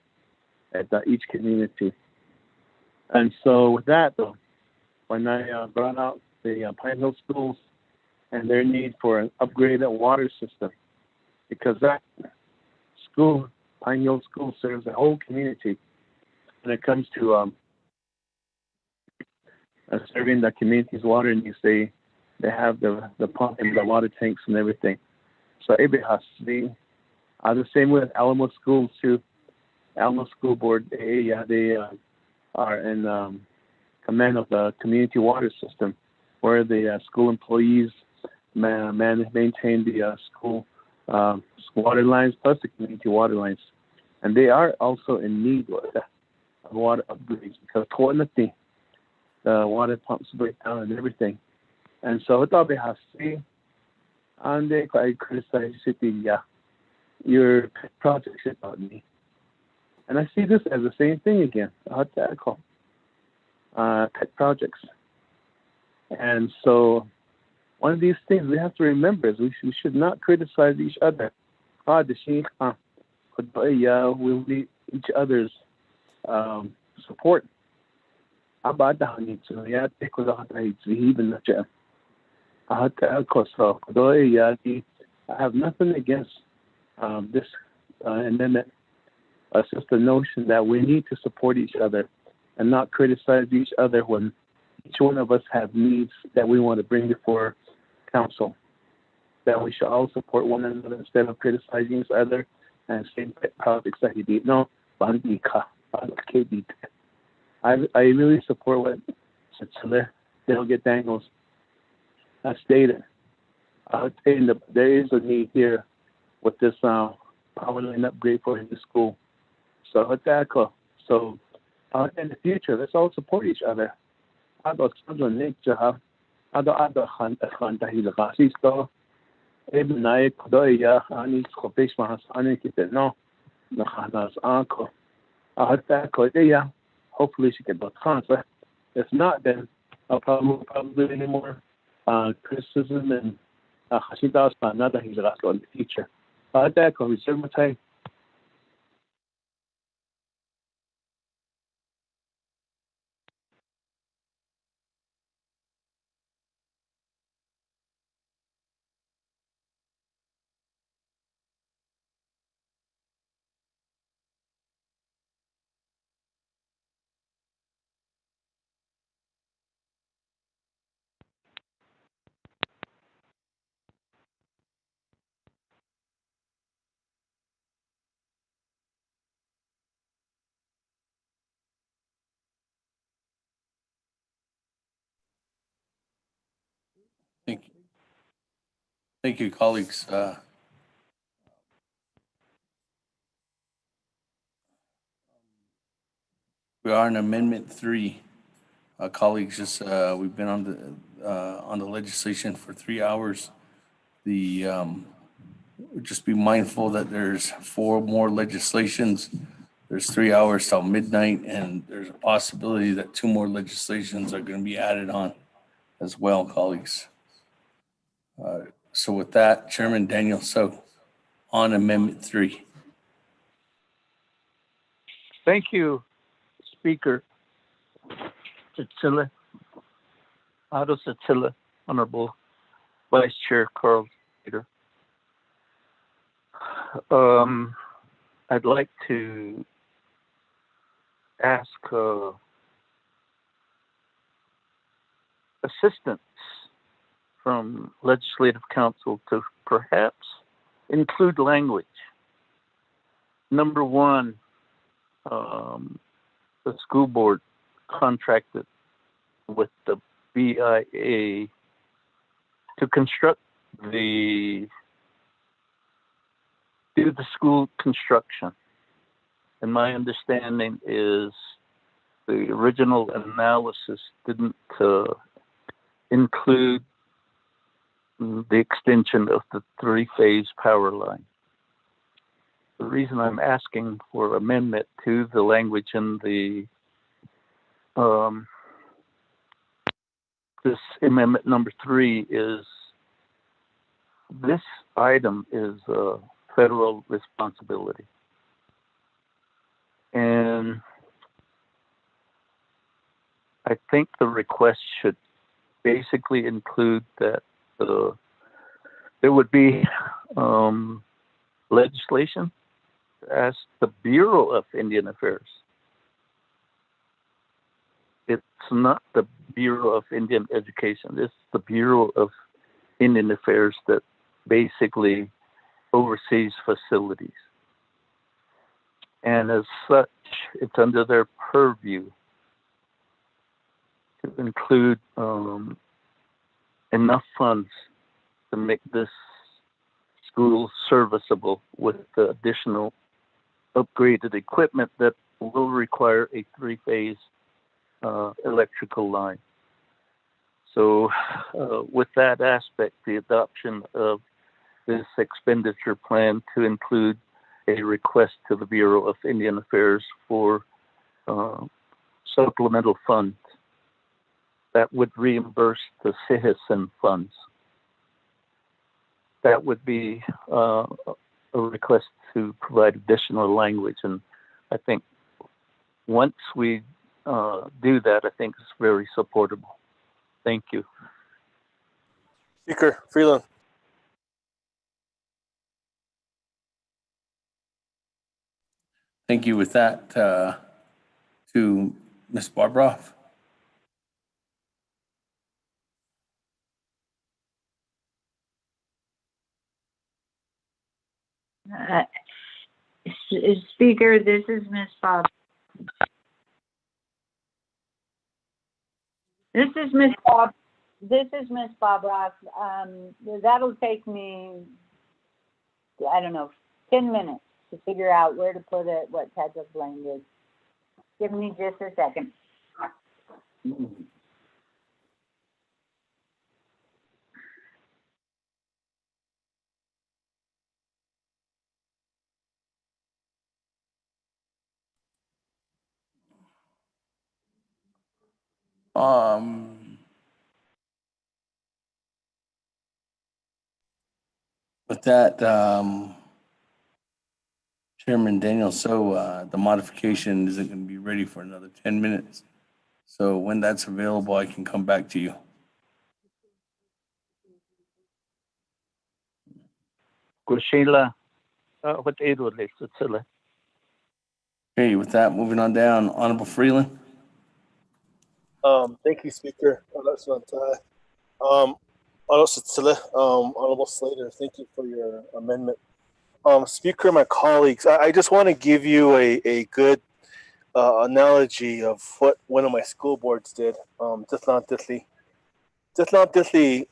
at each community. And so with that, though, when I brought out the Pine Hill schools and their need for an upgraded water system, because that school, Pine Hill School, serves the whole community when it comes to serving the community's water needs. They have the pump and the water tanks and everything. So it has to be the same with Alamo Schools too. Alamo School Board, they are in command of the community water system, where the school employees maintain the school water lines plus the community water lines, and they are also in need of water upgrades because the water pumps break down and everything. And so it all has to be. And they criticize your pet projects about me. And I see this as the same thing again, pet projects. And so one of these things we have to remember is we should not criticize each other. We'll need each other's support. I have nothing against this amendment. It's just the notion that we need to support each other and not criticize each other when each one of us have needs that we want to bring before council. That we should all support one another instead of criticizing each other and saying projects that he did. No, I really support what They'll get Daniels stated. There is a need here with this power line upgrade for the school. So so in the future, let's all support each other. Other children to have other so even I could any copies mahas any kitten no uncle. Hopefully she can both transfer. If not, then I'll probably any more criticism and Hashidas another he's in the future. That could reserve my time. Thank you, colleagues. We are on Amendment 3. Colleagues, just we've been on the legislation for 3 hours. Just be mindful that there's 4 more legislations. There's 3 hours till midnight, and there's a possibility that 2 more legislations are going to be added on as well, colleagues. So with that, Chairman Daniel So on Amendment 3. Thank you, Speaker Attila, Otto Attila, Honorable Vice Chair Carl Peter. I'd like to ask assistance from Legislative Council to perhaps include language. Number one, the school board contracted with the BIA to do the school construction. And my understanding is the original analysis didn't include the extension of the 3-phase power line. The reason I'm asking for amendment to the language in the this amendment number 3 is this item is a federal responsibility. And I think the request should basically include that there would be legislation to ask the Bureau of Indian Affairs. It's not the Bureau of Indian Education. It's the Bureau of Indian Affairs that basically oversees facilities. And as such, it's under their purview to include enough funds to make this school serviceable with the additional upgraded equipment that will require a 3-phase electrical line. So with that aspect, the adoption of this expenditure plan to include a request to the Bureau of Indian Affairs for supplemental funds that would reimburse the citizen funds. That would be a request to provide additional language. And I think once we do that, I think it's very supportable. Thank you. Speaker Freeland. Thank you. With that, to Ms. Barbroff. Speaker, this is Ms. Bob. This is Ms. Bob Ross. That'll take me, I don't know, 10 minutes to figure out where to put it, what type of language. Give me just a second. With that, Chairman Daniel, so the modification isn't going to be ready for another 10 minutes. So when that's available, I can come back to you. Sheila, what aid would they Sicily? Okay, with that, moving on down, Honorable Freeland. Thank you, Speaker. Honorable Slater, thank you for your amendment. Speaker, my colleagues, I just want to give you a good analogy of what one of my school boards did. Tithlan Tithli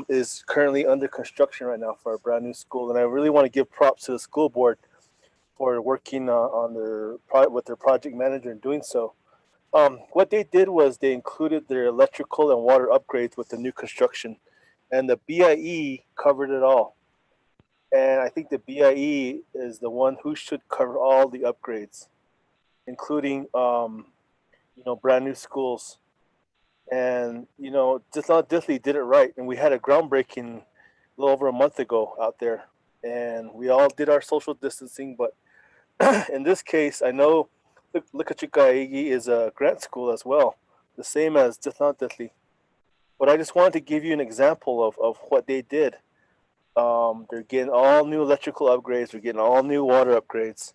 is currently under construction right now for a brand new school, and I really want to give props to the school board for working on with their project manager and doing so. What they did was they included their electrical and water upgrades with the new construction, and the BIE covered it all. And I think the BIE is the one who should cover all the upgrades, including brand new schools. And Disley did it right, and we had a groundbreaking a little over a month ago out there, and we all did our social distancing. But in this case, I know Likachikaigi is a grant school as well, the same as Disley. But I just wanted to give you an example of what they did. They're getting all new electrical upgrades. They're getting all new water upgrades.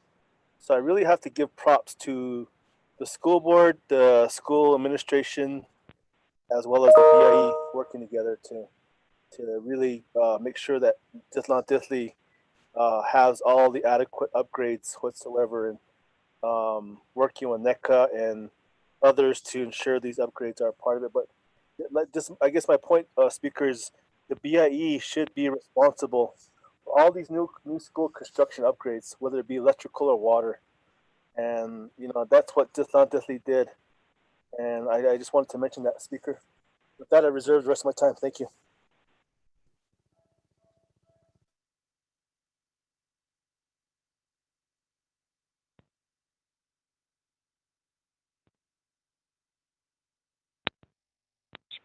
So I really have to give props to the school board, the school administration, as well as the BIE working together to really make sure that Tithlan Tithli has all the adequate upgrades whatsoever, and working with NECA and others to ensure these upgrades are part of it. But just, I guess my point, Speaker, is the BIE should be responsible for all these new school construction upgrades, whether it be electrical or water. And that's what Tithlan Tithli did. And I just wanted to mention that, Speaker. With that, I reserve the rest of my time. Thank you.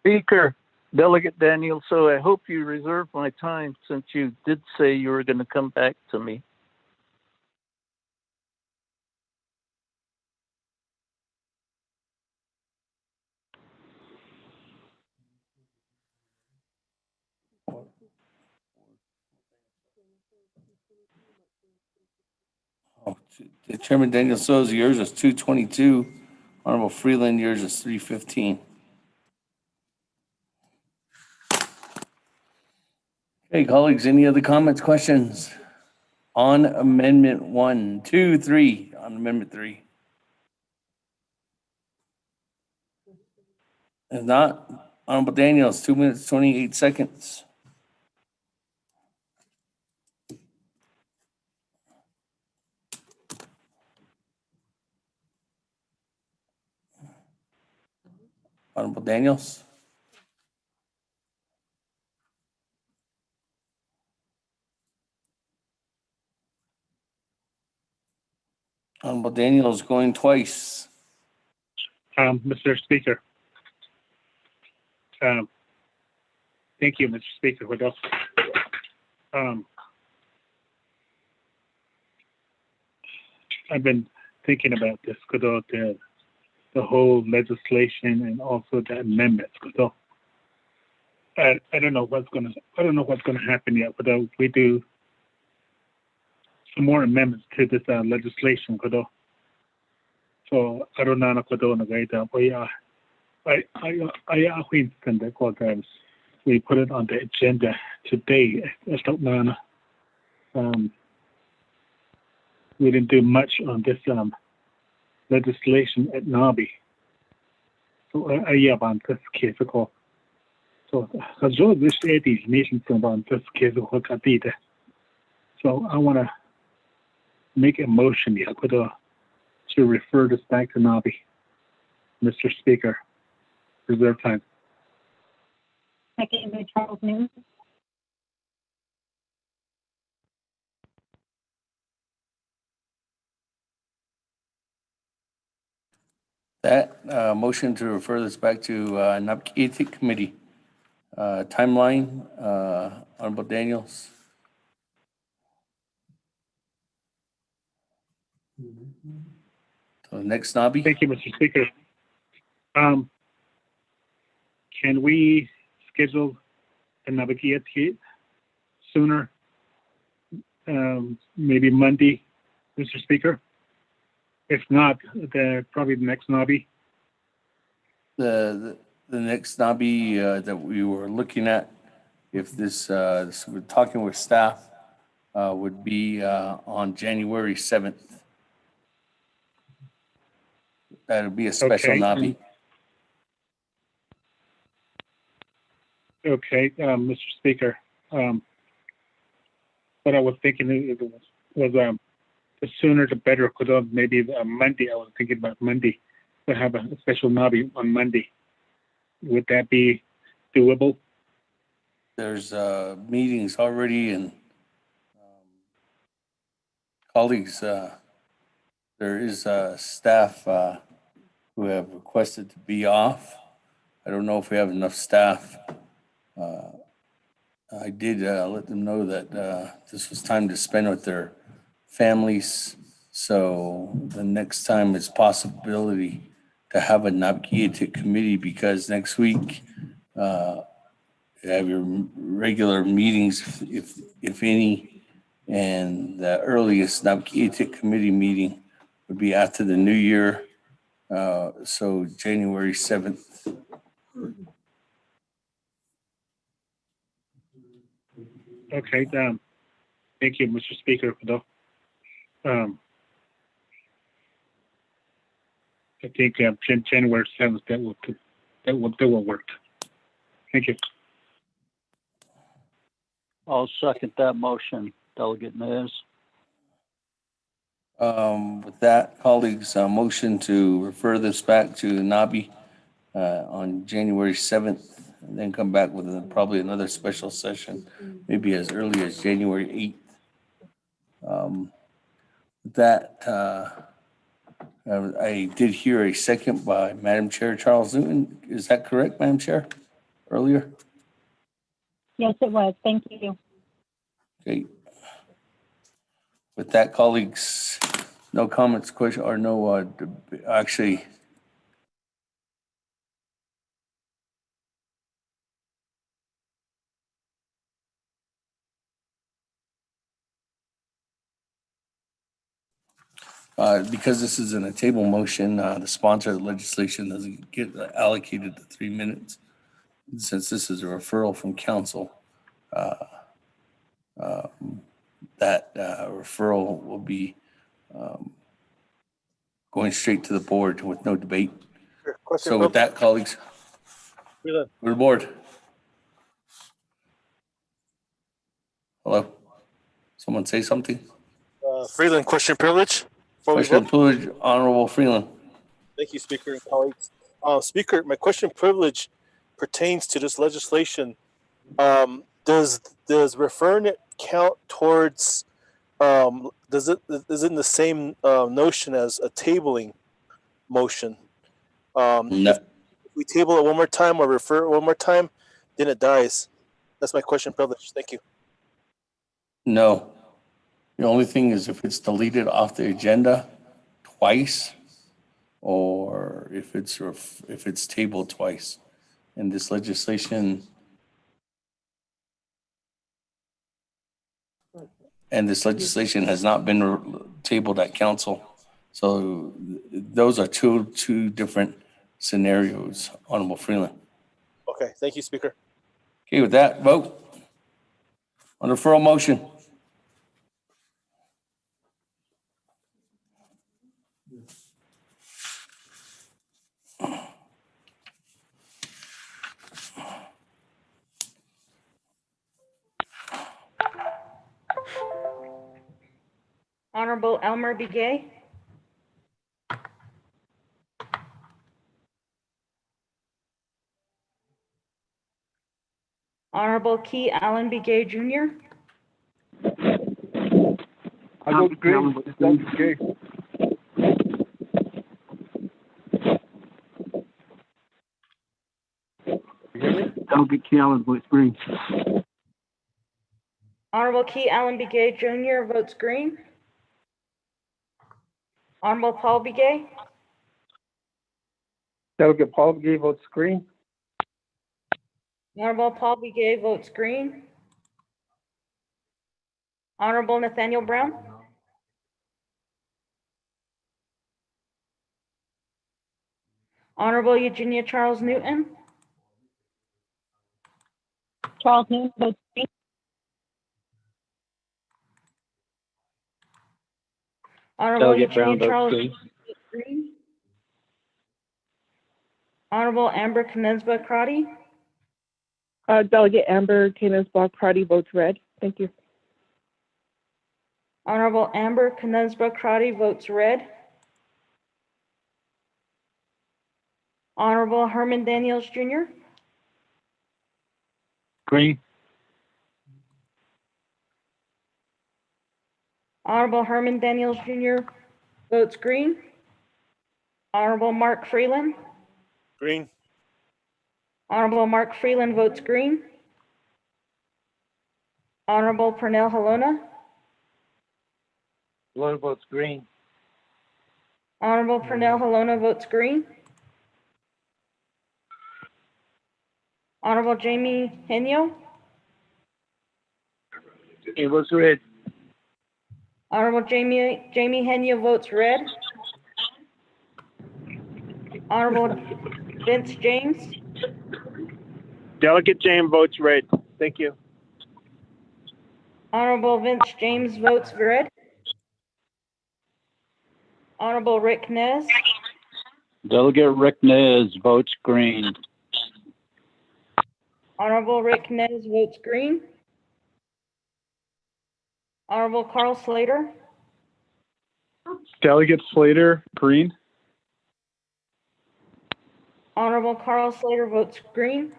Speaker, Delegate Daniel, so I hope you reserve my time since you did say you were going to come back to me. Chairman Daniel Souza, yours is 222. Honorable Freeland, yours is 315. Okay, colleagues, any other comments, questions on Amendment 1, 2, 3, on Amendment 3? If not, Honorable Daniels, 2 minutes, 28 seconds. Honorable Daniels. Honorable Daniels going twice. Mr. Speaker. Thank you, Mr. Speaker. What else? I've been thinking about this, the whole legislation and also the amendments. I don't know what's gonna happen yet, but we do some more amendments to this legislation. So I don't know we put it on the agenda today. We didn't do much on this legislation at Nabi. So about this case. So this is meeting about this case. So I want to make a motion to refer this back to Nabi. Mr. Speaker, reserve time. Second by Charles Newton. That motion to refer this back to NABC Committee. Timeline, Honorable Daniels. So next, Nabi. Thank you, Mr. Speaker. Can we schedule a Navigated sooner? Maybe Monday, Mr. Speaker. If not, probably the next Nabi. The next Nabi that we were looking at, if this we're talking with staff, would be on January 7th. That'll be a special Okay. Nabi. Okay, Mr. Speaker. What I was thinking was the sooner the better. Because maybe Monday, I was thinking about Monday, to have a special Nabi on Monday. Would that be doable? There's meetings already, and colleagues, there is staff who have requested to be off. I don't know if we have enough staff. I did let them know that this was time to spend with their families. So the next time it's possibility to have a Nabkiatik committee, because next week you have your regular meetings, if any, and the earliest Nabkiatik committee meeting would be after the new year. So January 7th. Okay, thank you, Mr. Speaker. I think January 7th, that will work. Thank you. I'll second that motion, Delegate Nez. With that, colleagues, motion to refer this back to Nabi on January 7th, and then come back with probably another special session, maybe as early as January 8th. I did hear a second by Madam Chair Charles Newton. Is that correct, Madam Chair? Earlier? Yes, it was. Thank you. Okay. With that, colleagues, no comments, question, or no, actually, because this is in a table motion, the sponsor of the legislation doesn't get allocated the 3 minutes. Since this is a referral from council, that referral will be going straight to the board with no debate. Sure. Question So with that, colleagues, Freeland. go to the board. Hello? Someone say something? Freeland, question privilege. Before we Question vote. privilege, Honorable Freeland. Thank you, Speaker and colleagues. Speaker, my question privilege pertains to this legislation. Does referring it count towards? Is it in the same notion as a tabling motion? No. If we table it one more time or refer it one more time, then it dies. That's my question privilege. Thank you. No. The only thing is if it's deleted off the agenda twice, or if it's tabled twice. And this legislation has not been tabled at council. So those are two different scenarios, Honorable Freeland. Okay, thank you, Speaker. Okay, with that, vote on the referral motion. Honorable Elmer Begay. Honorable Key Allen Begay Jr. I vote green. That's okay. You hear me? Delegate Callan votes green. Honorable Key Allen Begay Jr. votes green. Honorable Paul Begay. Delegate Paul Gay votes green. Honorable Paul Begay votes green. Honorable Nathaniel Brown. Honorable Eugenia Charles Newton. Charles Newton votes green. Honorable Delegate Eugenia Brown votes Charles green. Newton votes green. Honorable Amber Knezba Crotty. Delegate Amber Canis-Block Crotty votes red. Thank you. Honorable Amber Knezba Crotty votes red. Honorable Herman Daniels Jr. Green. Honorable Herman Daniels Jr. votes green. Honorable Mark Freeland. Green. Honorable Mark Freeland votes green. Honorable Pernell Halona. One votes green. Honorable Pernell Halona votes green. Honorable Jamie Henyo. It votes red. Honorable Jamie Henyo votes red. Honorable Vince James. Delegate James votes red. Thank you. Honorable Vince James votes red. Honorable Rick Nez. Delegate Rick Nez votes green. Honorable Rick Nez votes green. Honorable Carl Slater. Delegate Slater, green. Honorable Carl Slater votes green.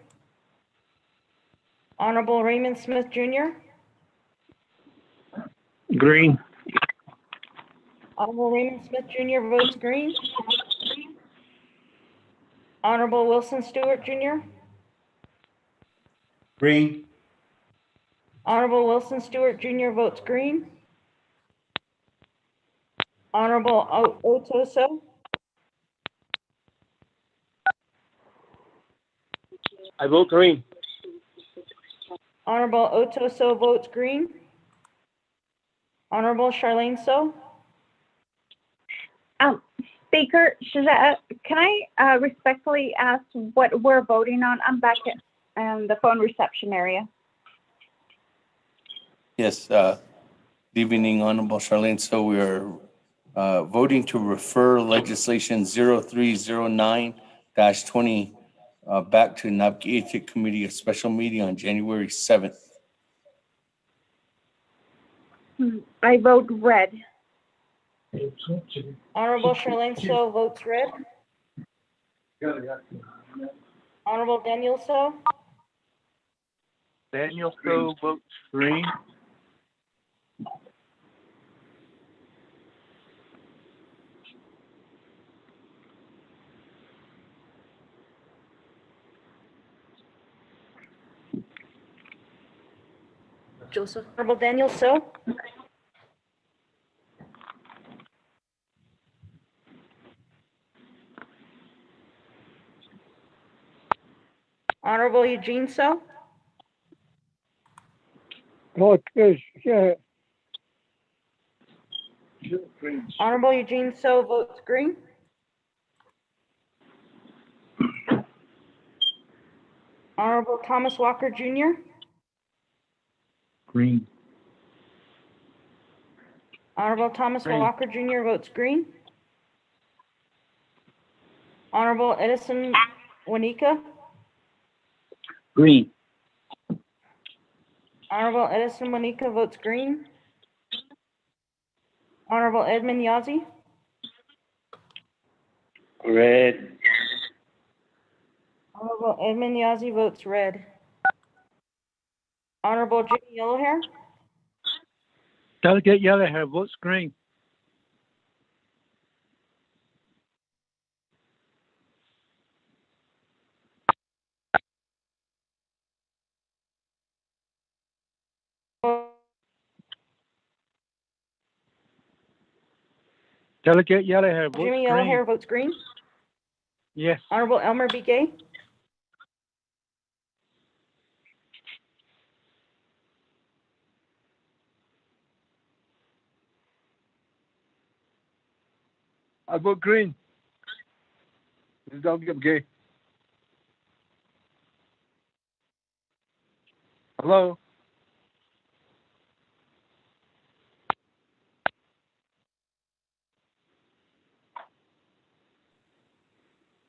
Honorable Raymond Smith Jr. Green. Honorable Raymond Smith Jr. votes green. Honorable Wilson Stewart Jr. Green. Honorable Wilson Stewart Jr. votes green. Honorable Otoso. I vote green. Honorable Otoso votes green. Honorable Charlene So. Speaker, can I respectfully ask what we're voting on? I'm back at the phone reception area. Yes, good evening, Honorable Charlene. So we are voting to refer legislation 0309-20 back to Navajo Committee, a special meeting on January 7th. I vote red. Honorable Charlene So votes red. Honorable Daniel So. Daniel So votes green. Joseph. Honorable Daniel So. Honorable Eugene So. No, it's, yeah, Honorable Eugene So votes green. Honorable Thomas Walker Jr. Green. Honorable Thomas Green. Walker Jr. votes green. Honorable Edison Wanika. Green. Honorable Edison Wanika votes green. Honorable Edmund Yazzie, Red. Honorable Edmund Yazzie votes red. Honorable Jimmy Yellowhair, Delegate Yellowhair votes green. Delegate Yellowhair votes Jimmy green. Yellowhair votes green. Yes. Honorable Elmer B. Gay, I vote green. This is Delegate Gay. Hello?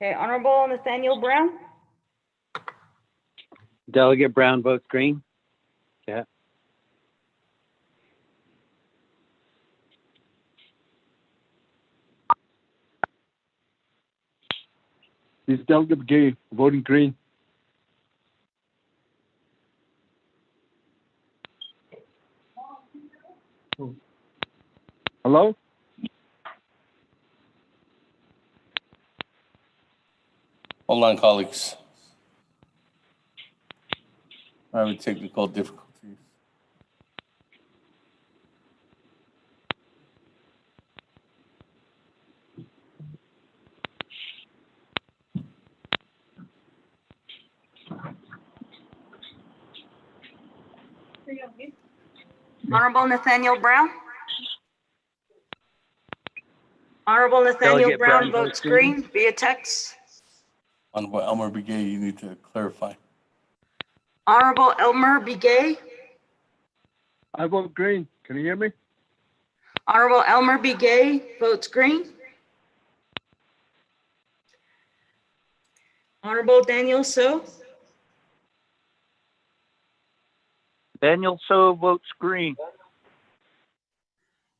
okay, Honorable Nathaniel Brown, Delegate Brown votes green. Yeah. This is Delegate Gay voting green. Hello? Hold on, colleagues. I'm having technical difficulties. Honorable Nathaniel Brown, Honorable Nathaniel Delegate Brown Brown votes green via text. Honorable Elmer Begay, you need to clarify. Honorable Elmer B. Gay, I vote green. Can you hear me? Honorable Elmer B. Gay votes green. Honorable Daniel So, Daniel So votes green.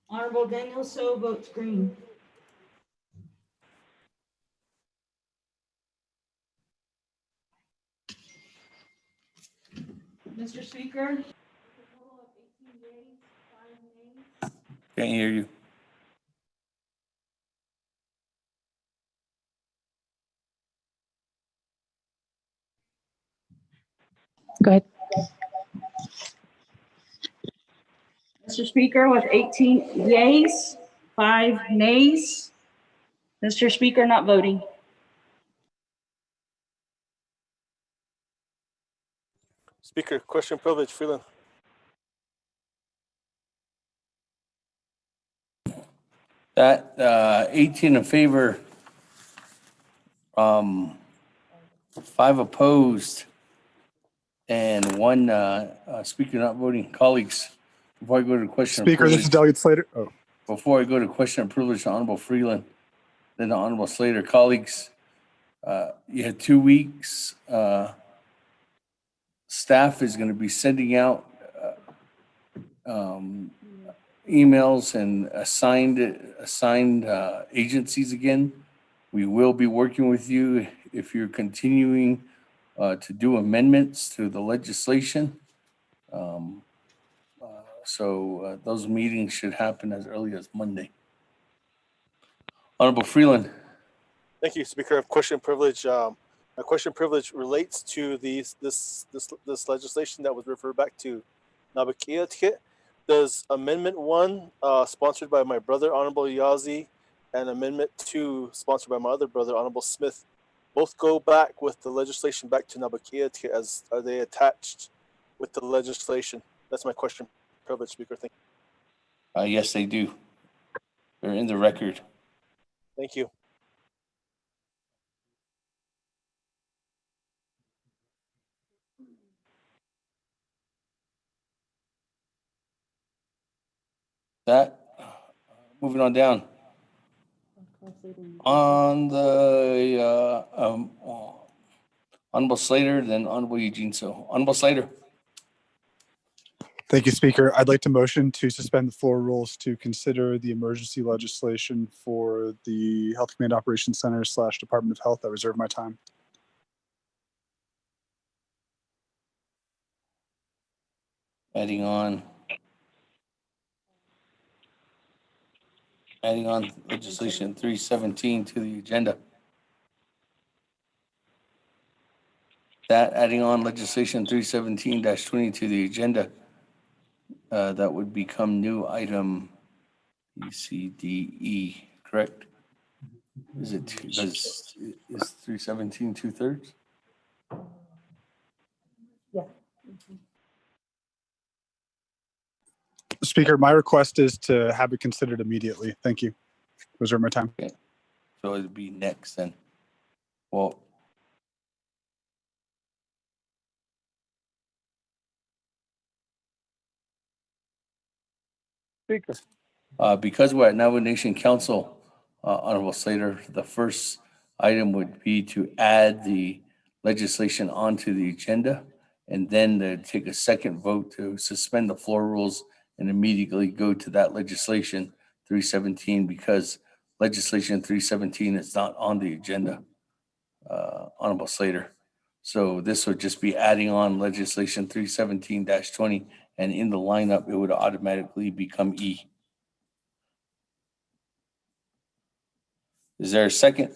Honorable Daniel So votes green. Mr. Speaker, Can't hear you. go ahead. Mr. Speaker, with 18 yeas, 5 nays. Mr. Speaker, not voting. Speaker, question privilege, Freeland. That 18 in favor, 5 opposed, and 1 speaker not voting. Colleagues, before I go to question of Speaker, this is privilege, Delegate Slater. Oh, before I go to question of privilege, the Honorable Freeland, then the Honorable Slater. Colleagues, you had 2 weeks. Staff is going to be sending out emails and assigned agencies again. We will be working with you if you're continuing to do amendments to the legislation. So those meetings should happen as early as Monday. Honorable Freeland. Thank you, Speaker. I have question privilege. My question privilege relates to this legislation that was referred back to Nabakia ticket. Does Amendment 1, sponsored by my brother, Honorable Yazzie, and Amendment 2, sponsored by my other brother, Honorable Smith, both go back with the legislation back to Nabakia ticket? As are they attached with the legislation? That's my question privilege, Speaker. Thank you. Yes, they do. They're in the record. Thank you. That, moving on down. On the Honorable Slater, then Honorable Eugene. So, Honorable Slater. Thank you, Speaker. I'd like to motion to suspend the floor rules to consider the emergency legislation for the Health Command Operations Center / Department of Health. I reserve my time. Adding on legislation 317 to the agenda. That adding on legislation 317-20 to the agenda, that would become new item B, C, D, E, correct? Is it, is 317 2/3? Yeah. Speaker, my request is to have it considered immediately. Thank you. Reserve my time. Okay. So it'd be next then. Well, Speaker. because we're at Navajo Nation Council, Honorable Slater, the first item would be to add the legislation onto the agenda and then to take a second vote to suspend the floor rules and immediately go to that legislation 317 because legislation 317 is not on the agenda, Honorable Slater. So this would just be adding on legislation 317-20 and in the lineup, it would automatically become E. Is there a second?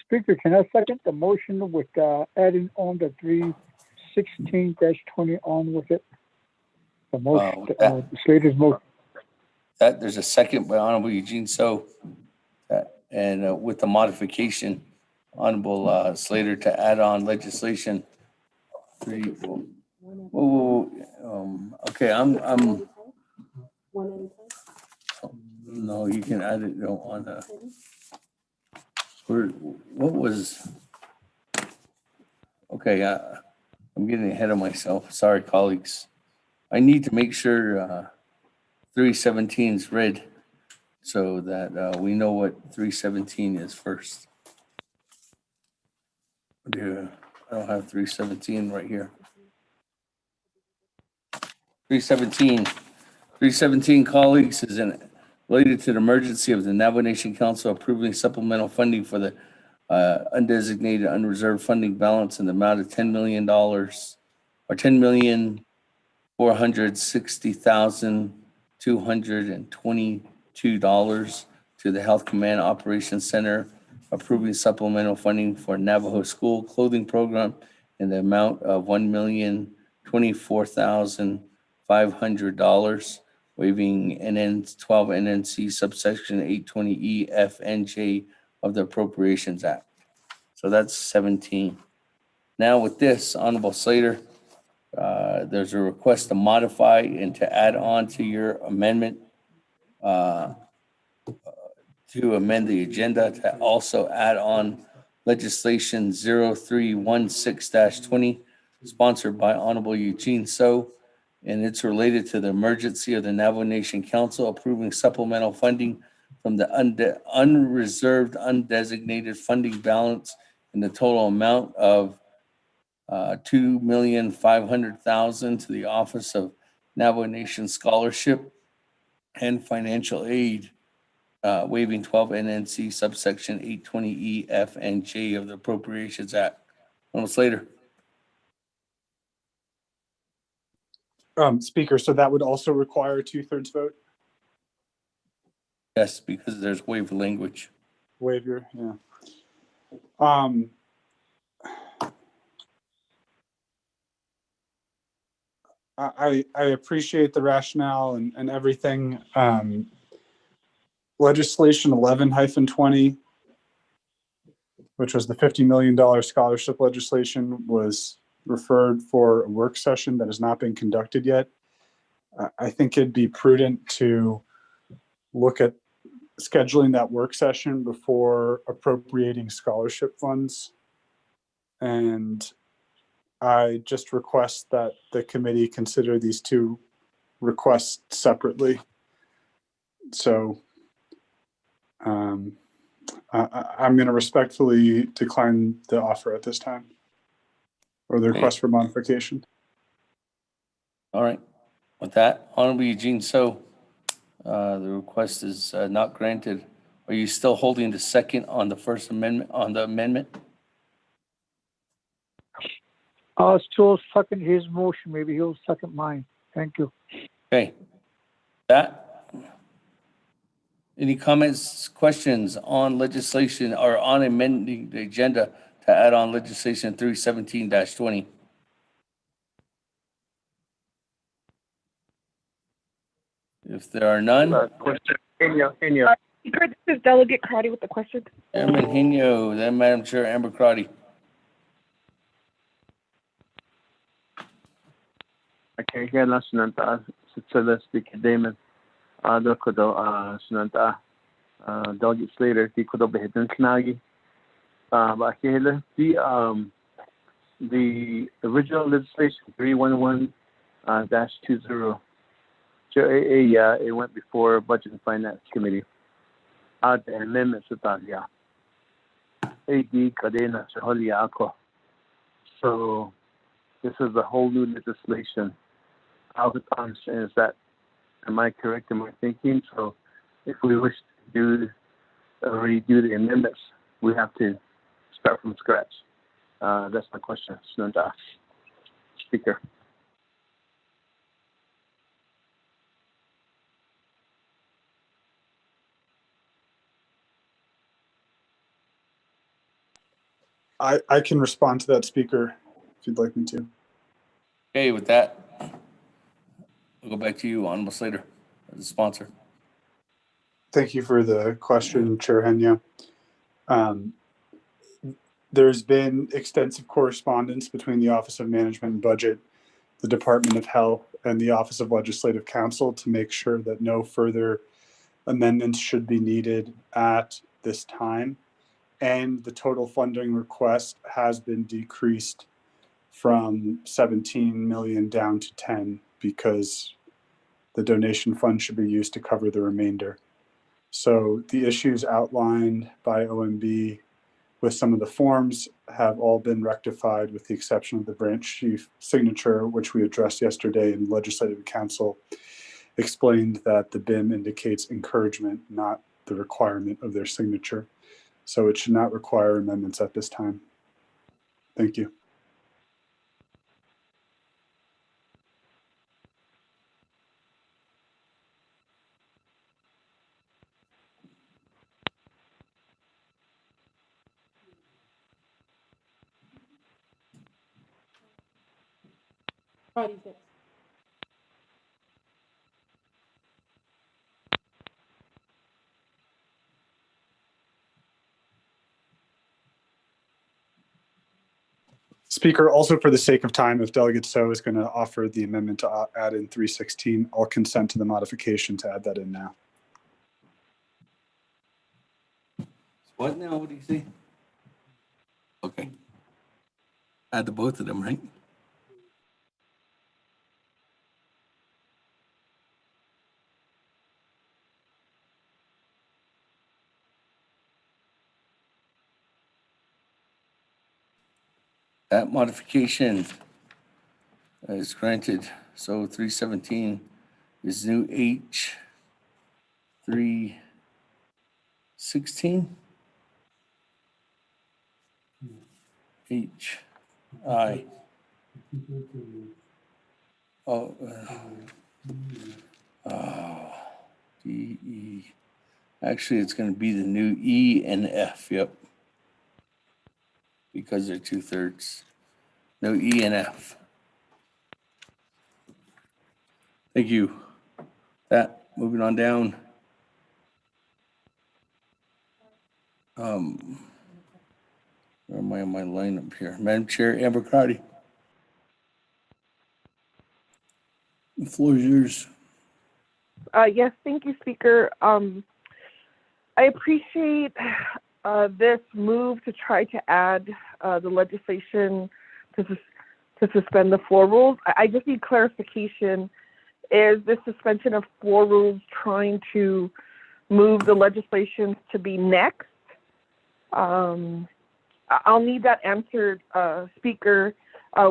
Speaker, can I second the motion with adding on the 316-20 on with it? The motion, Slater's motion. That there's a second by Honorable Eugene So, and with the modification, Honorable Slater to add on legislation 3. Okay, I'm. No, you can add it on the. What was? Okay, I'm getting ahead of myself. Sorry, colleagues. I need to make sure 317 is read so that we know what 317 is first. Yeah, I don't have 317 right here. 317, colleagues, is related to the emergency of the Navajo Nation Council approving supplemental funding for the undesignated unreserved funding balance in the amount of $10 million or $10,460,222 to the Health Command Operations Center, approving supplemental funding for Navajo School Clothing Program in the amount of $1,024,500, waiving 12 NNC subsection 820E, F, and J of the Appropriations Act. So that's 17. Now with this, Honorable Slater, there's a request to modify and to add on to your amendment to amend the agenda to also add on legislation 0316-20 sponsored by Honorable Eugene So, and it's related to the emergency of the Navajo Nation Council approving supplemental funding from the unreserved undesignated funding balance in the total amount of $2,500,000 to the Office of Navajo Nation Scholarship and Financial Aid, waiving 12 NNC subsection 820E, F, and J of the Appropriations Act. Almost later. Speaker, so that would also require a 2/3 vote? Yes, because there's waiver language. Waiver, yeah. I appreciate the rationale and everything. Legislation 11-20, which was the $50 million scholarship legislation, was referred for a work session that has not been conducted yet. I think it'd be prudent to look at scheduling that work session before appropriating scholarship funds. And I just request that the committee consider these two requests separately. So I'm going to respectfully decline the offer at this time, or the request for modification. All right. With that, Honorable Eugene So, the request is not granted. Are you still holding the second on the First Amendment, on the amendment? I'll still second his motion. Maybe he'll second mine. Thank you. Okay. That. Any comments, questions on legislation or on amending the agenda to add on legislation 317-20? If there are none, Question. Speaker, this is Delegate Crowdy with the question. Chairman Hino, then Madam Chair Amber Crotty. Okay, kaya lang sinanta sa Speaker Damon. Do ko daw sinanta Delegate Slater, di ko daw bahitin sinagi. Bakit the original legislation 311-20. It went before Budget and Finance Committee. The amendments to Talia. AD Cadena Saholia Ako. So this is a whole new legislation. How the understand is that, am I correct in my thinking? So if we wish to redo the amendments, we have to start from scratch. That's my question, Sunanda. Speaker. I can respond to that, Speaker, if you'd like me to. Okay, with that, we'll go back to you, Honorable Slater, as a sponsor. Thank you for the question, Chair Henya. There's been extensive correspondence between the Office of Management and Budget, the Department of Health, and the Office of Legislative Counsel to make sure that no further amendments should be needed at this time. And the total funding request has been decreased from 17 million down to 10 because the donation fund should be used to cover the remainder. So the issues outlined by OMB with some of the forms have all been rectified with the exception of the branch chief signature, which we addressed yesterday, and Legislative Council explained that the BIM indicates encouragement, not the requirement of their signature. So it should not require amendments at this time. Thank you. Speaker, also for the sake of time, if Delegate So is going to offer the amendment to add in 316, I'll consent to the modification to add that in now. What now? What do you say? Okay. Add the both of them, right? That modification is granted. So 317 is new H 316. H I. Oh, D E. Actually, it's going to be the new E and F. Yep. Because they're 2/3. No E and F. Thank you. That, moving on down. Where am I on my lineup here? Madam Chair, Amber Crotty. The floor is yours. Yes, thank you, Speaker. I appreciate this move to try to add the legislation to suspend the floor rules. I just need clarification. Is this suspension of floor rules trying to move the legislation to be next? I'll need that answered, Speaker.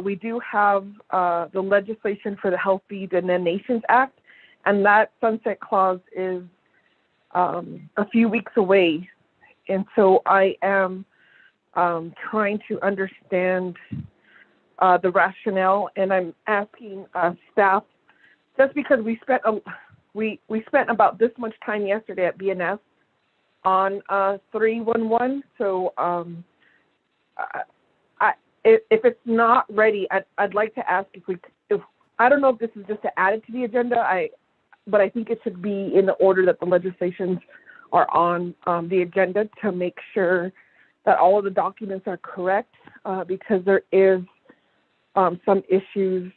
we do have the legislation for the Healthy Nations Act, and that sunset clause is a few weeks away. And so I am trying to understand the rationale, and I'm asking staff, just because we spent about this much time yesterday at BNS on 311. So if it's not ready, I'd like to ask if I don't know if this is just to add it to the agenda. But I think it should be in the order that the legislations are on the agenda to make sure that all of the documents are correct, because there is some issues.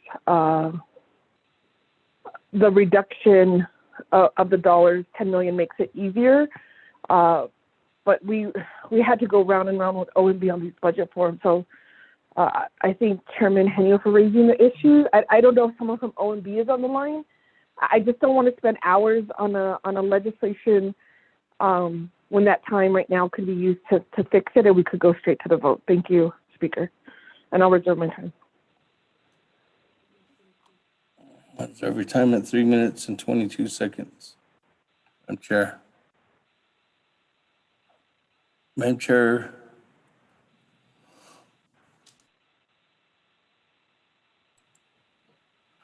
The reduction of the dollars, 10 million, makes it easier. But we had to go round and round with OMB on these budget forms. So I thank Chairman Henio for raising the issue. I don't know if someone from OMB is on the line. I just don't want to spend hours on a legislation when that time right now could be used to fix it, and we could go straight to the vote. Thank you, Speaker. And I'll reserve my time. Reserve your time at 3 minutes and 22 seconds. Madam Chair. Madam Chair.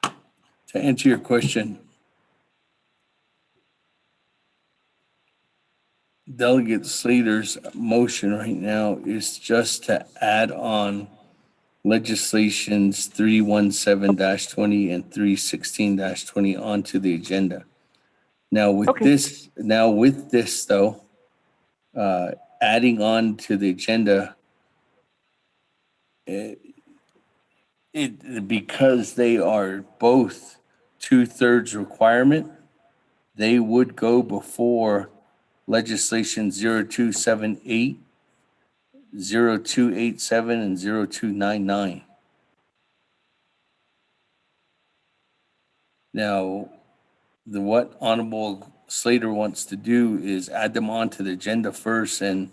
To answer your question, Delegate Slater's motion right now is just to add on legislations 317-20 and 316-20 onto the agenda. Now with this though, adding on to the agenda, because they are both 2/3 requirement, they would go before legislation 0278, 0287, and 0299. Now, what Honorable Slater wants to do is add them onto the agenda first, and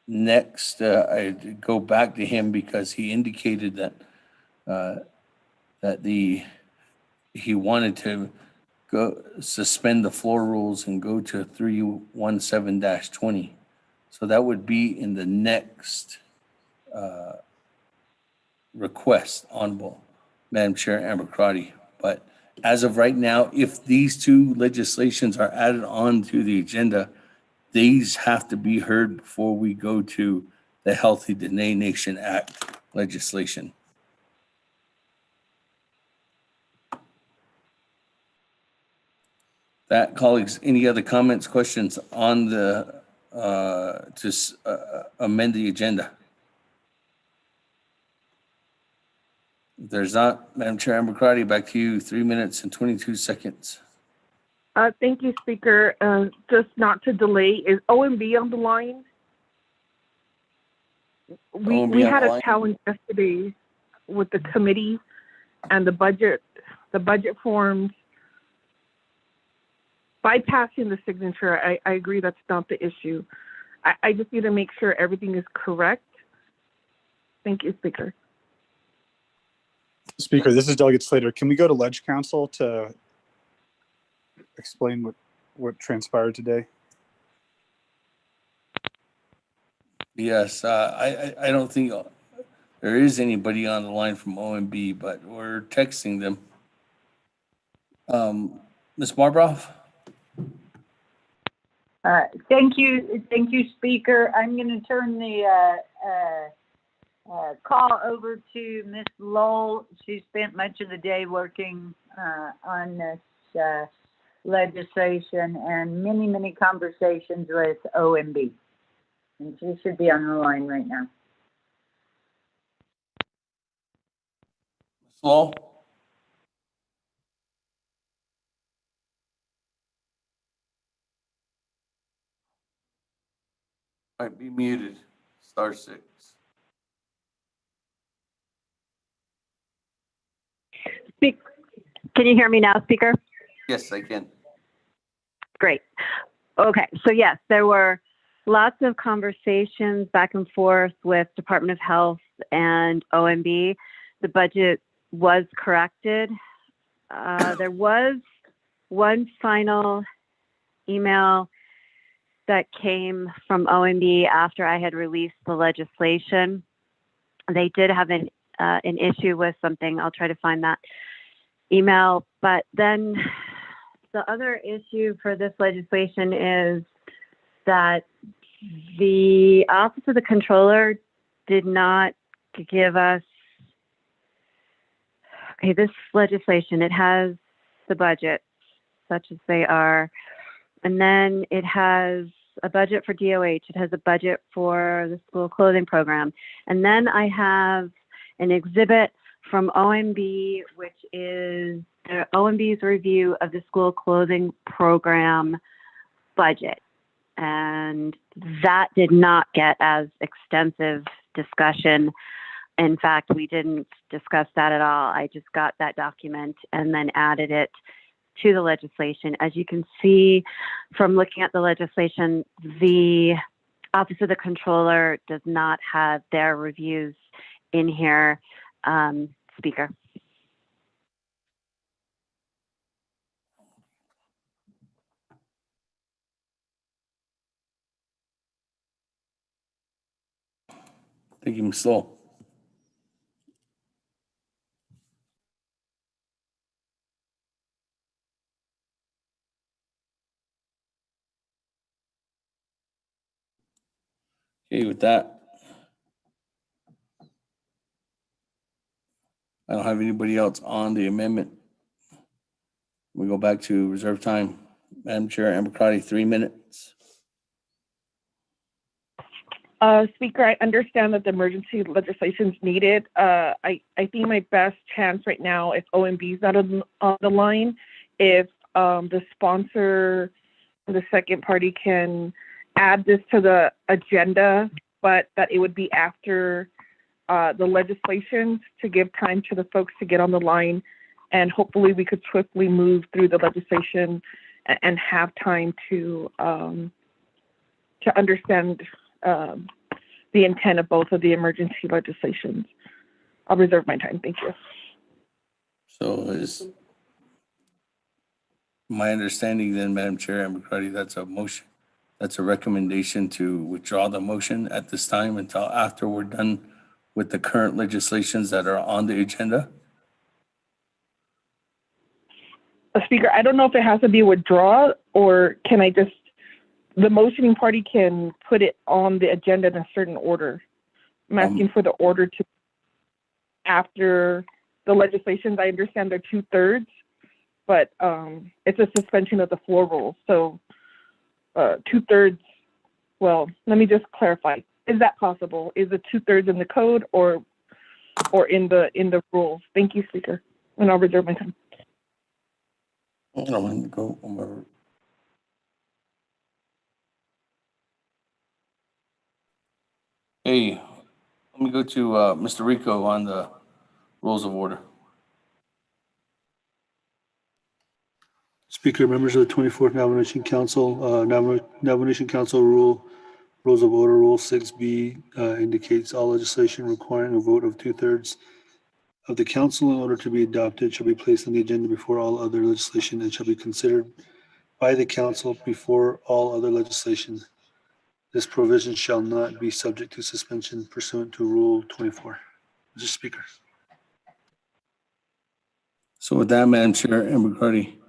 next I go back to him because he indicated that he wanted to go suspend the floor rules and go to 317-20. So that would be in the next request, Honorable Madam Chair Amber-Crotty. But as of right now, if these two legislations are added on to the agenda, these have to be heard before we go to the Healthy Nation Act legislation. That, colleagues, any other comments, questions on the amend the agenda? If there's not, Madam Chair Amber-Crotty, back to you, 3 minutes and 22 seconds. Thank you, Speaker. Just not to delay, is OMB on the line? We had a challenge yesterday with the committee and the budget forms. Bypassing the signature, I agree that's not the issue. I just need to make sure everything is correct. Thank you, Speaker. Speaker, this is Delegate Slater. Can we go to Ledge Council to explain what transpired today? Yes, I don't think there is anybody on the line from OMB, but we're texting them. Ms. Marbrough? Thank you, Speaker. I'm going to turn the call over to Ms. Lowell. She spent much of the day working on this legislation and many conversations with OMB. And she should be on the line right now. Ms. Lowell? Might be muted. *6. Can you hear me now, Speaker? Yes, I can. Great. Okay, so yes, there were lots of conversations back and forth with Department of Health and OMB. The budget was corrected. There was one final email that came from OMB after I had released the legislation. They did have an issue with something. I'll try to find that email. But then the other issue for this legislation is that the Office of the Controller did not give us, okay, this legislation, it has the budget, such as they are, and then it has a budget for DOH, it has a budget for the school clothing program, and then I have an exhibit from OMB, which is OMB's review of the school clothing program budget. And that did not get as extensive discussion. In fact, we didn't discuss that at all. I just got that document and then added it to the legislation. As you can see from looking at the legislation, the Office of the Controller does not have their reviews in here. Speaker. Thank you, Ms. Lowell. Okay, with that, I don't have anybody else on the amendment. We go back to reserve time. Madam Chair, Amber Crotty, 3 minutes. Speaker, I understand that the emergency legislation is needed. I think my best chance right now, if OMB is not on the line, if the sponsor, the second party can add this to the agenda, but that it would be after the legislation to give time to the folks to get on the line, and hopefully we could swiftly move through the legislation and have time to understand the intent of both of the emergency legislations. I'll reserve my time. Thank you. So is my understanding then, Madam Chair, Amber Crotty, that's a motion. That's a recommendation to withdraw the motion at this time until after we're done with the current legislations that are on the agenda? Speaker, I don't know if it has to be withdraw, or can I just, the motioning party can put it on the agenda in a certain order. I'm asking for the order to, after the legislations, I understand they're 2/3, but it's a suspension of the floor rules. So 2/3, well, let me just clarify. Is that possible? Is it 2/3 in the code or in the rules? Thank you, Speaker. And I'll reserve my time. I don't want to go over. Hey, let me go to Mr. Rico on the rules of order. Speaker, members of the 24th Navajo Council, Navajo Nation Council Rules of Order, Rule 6B indicates all legislation requiring a vote of 2/3 of the council in order to be adopted shall be placed on the agenda before all other legislation and shall be considered by the council before all other legislation. This provision shall not be subject to suspension pursuant to Rule 24. Mr. Speaker. So with that, Madam Chair, Amber Crotty,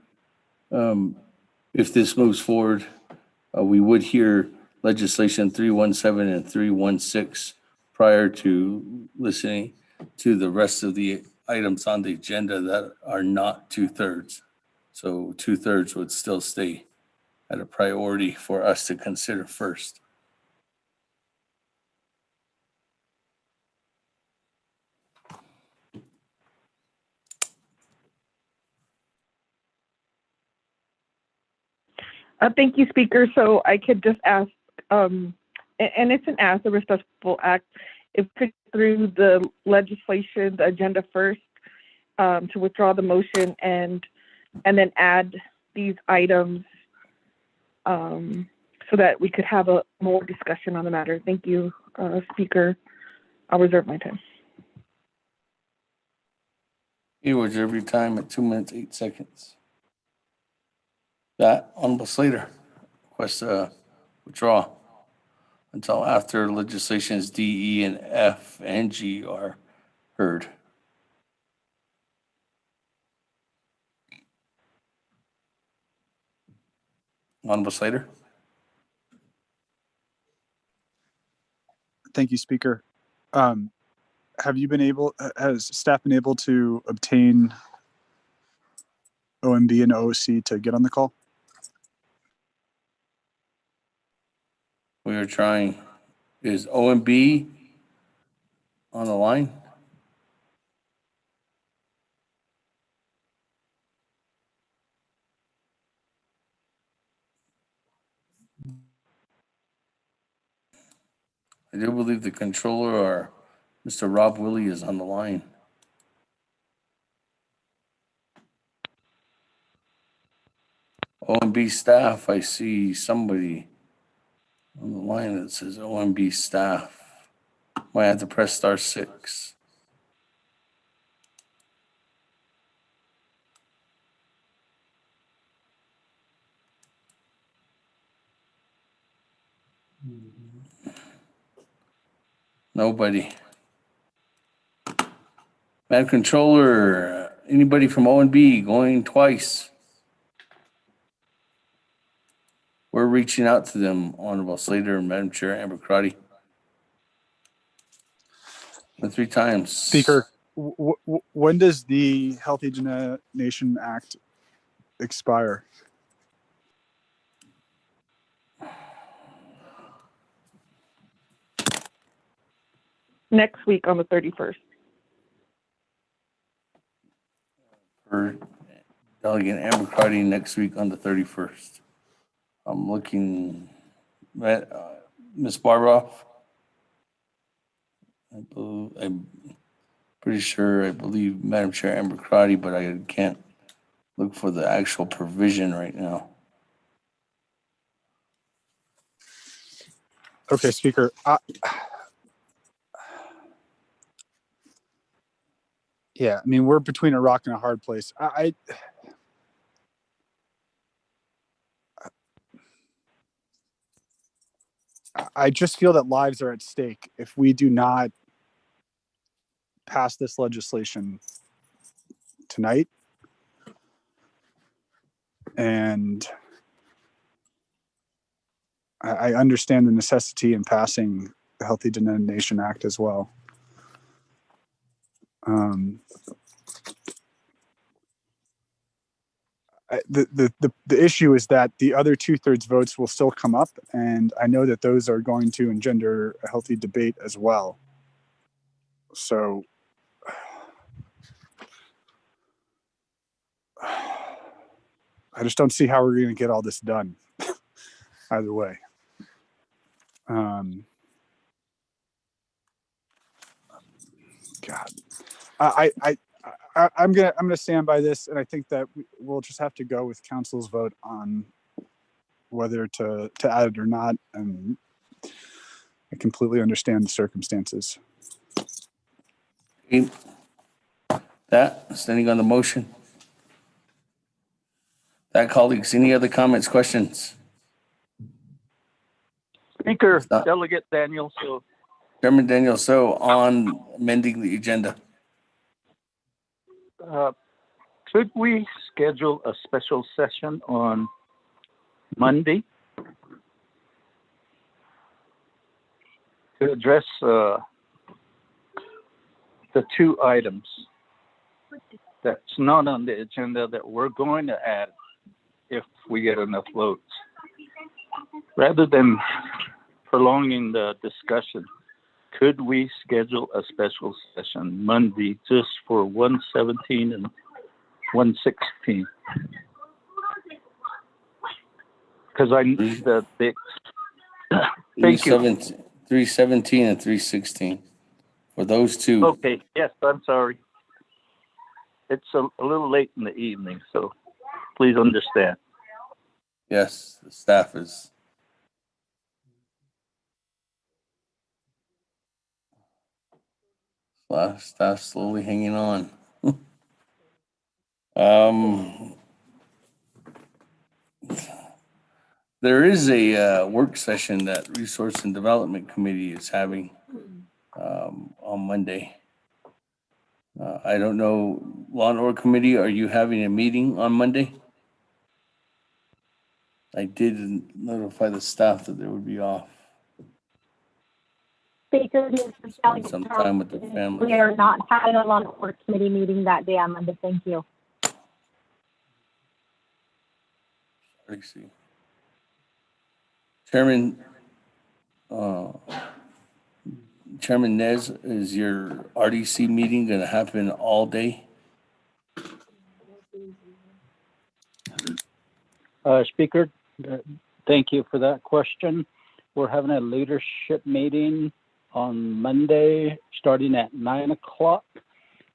if this moves forward, we would hear legislation 317 and 316 prior to listening to the rest of the items on the agenda that are not 2/3. So 2/3 would still stay at a priority for us to consider first. Thank you, Speaker. So I could just ask, and it's an ask, a respectful act, if we could through the legislation, the agenda first, to withdraw the motion and then add these items so that we could have a more discussion on the matter. Thank you, Speaker. I'll reserve my time. You reserve your time at 2 minutes, 8 seconds. That Honorable Slater requests a withdraw until after legislations D, E, and F and G are heard. Honorable Slater. Thank you, Speaker. Have you been able, has staff been able to obtain OMB and OOC to get on the call? We are trying. Is OMB on the line? I do believe the controller, or Mr. Rob Willie, is on the line. OMB staff, I see somebody on the line that says OMB staff. Might have to press *6. Nobody. Madam Controller, anybody from OMB going twice? We're reaching out to them, Honorable Slater and Madam Chair Amber Crotty. 3 times. Speaker, when does the Healthy Nation Act expire? Next week on the 31st. For Delegate Amber Crotty next week on the 31st. I'm looking at Ms. Barboff. I'm pretty sure, I believe Madam Chair Amber Crotty, but I can't look for the actual provision right now. Okay, Speaker. Yeah, I mean, we're between a rock and a hard place. I just feel that lives are at stake if we do not pass this legislation tonight. And I understand the necessity in passing the Healthy Nation Act as well. The issue is that the other 2/3 votes will still come up, and I know that those are going to engender a healthy debate as well. So I just don't see how we're going to get all this done either way. God, I'm gonna stand by this, and I think that we'll just have to go with council's vote on whether to add it or not. And I completely understand the circumstances. Okay. That, standing on the motion. That, colleagues, any other comments, questions? Speaker, Delegate Daniel So. Chairman Daniel So, on amending the agenda. Could we schedule a special session on Monday to address the 2 items that's not on the agenda that we're going to add if we get enough votes? Rather than prolonging the discussion, could we schedule a special session Monday just for 117 and 116? Because I need the big. Thank you. 317 and 316 for those 2. Okay, yes, I'm sorry. It's a little late in the evening, so please understand. Yes, the staff is. Staff slowly hanging on. Um, there is a work session that Resource and Development Committee is having on Monday. I don't know, Law and Order Committee, are you having a meeting on Monday? I did notify the staff that they would be off. Speaker, this is Spend some time with the families. we are not having a law and order committee meeting that day on Monday. Thank you. Let's see. Chairman Nez, is your RDC meeting going to happen all day? Speaker, thank you for that question. We're having a leadership meeting on Monday, starting at 9 o'clock.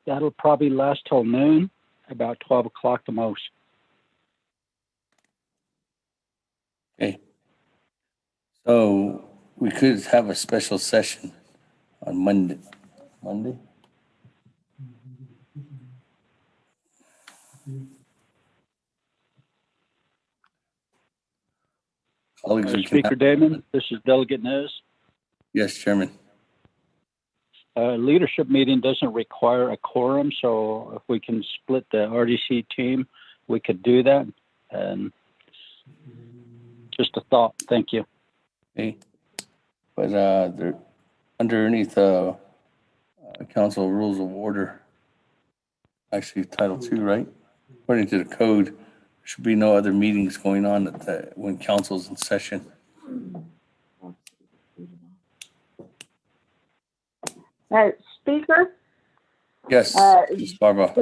That'll probably last till noon, about 12 o'clock the most. Okay. So we could have a special session on Monday. Monday? Colleagues, we can Speaker Damon, this is Delegate Nez. Yes, Chairman. Leadership meeting doesn't require a quorum, so if we can split the RDC team, we could do that. And just a thought. Thank you. Okay. But they're underneath Council Rules of Order, actually Title II, right? According to the code, there should be no other meetings going on when council's in session. Speaker? Yes, Ms. Barba.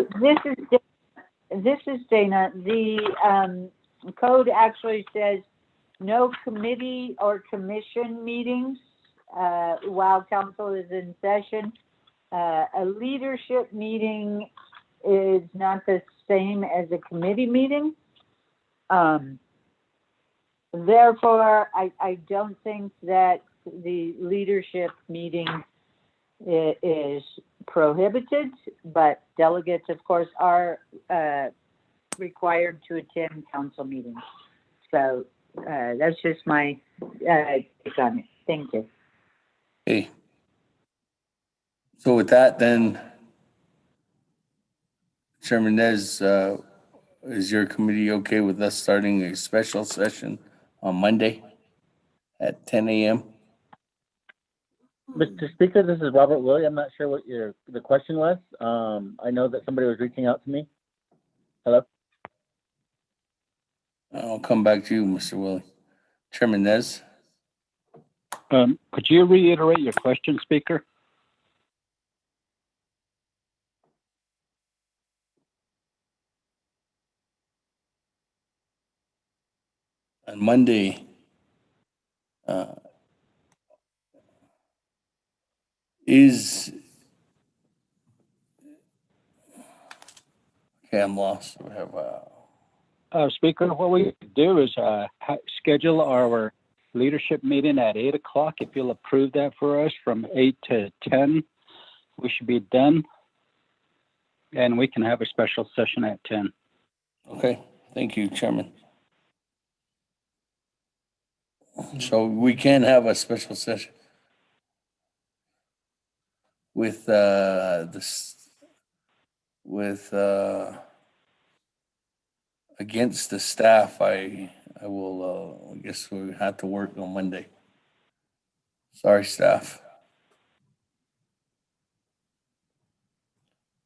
This is Dana. The code actually says no committee or commission meetings while council is in session. A leadership meeting is not the same as a committee meeting. Therefore, I don't think that the leadership meeting is prohibited, but delegates, of course, are required to attend council meetings. So that's just my take on it. Thank you. Okay. So with that, then, Chairman Nez, is your committee okay with us starting a special session on Monday at 10 a.m.? Mr. Speaker, this is Robert Willie. I'm not sure what the question was. I know that somebody was reaching out to me. Hello? I'll come back to you, Mr. Willie. Chairman Nez? Could you reiterate your question, Speaker? On Monday, okay, I'm lost. We have Speaker, what we could do is schedule our leadership meeting at 8 o'clock. If you'll approve that for us from 8 to 10, we should be done. And we can have a special session at 10. Okay, thank you, Chairman. So we can have a special session with against the staff. I will. I guess we have to work on Monday. Sorry, staff.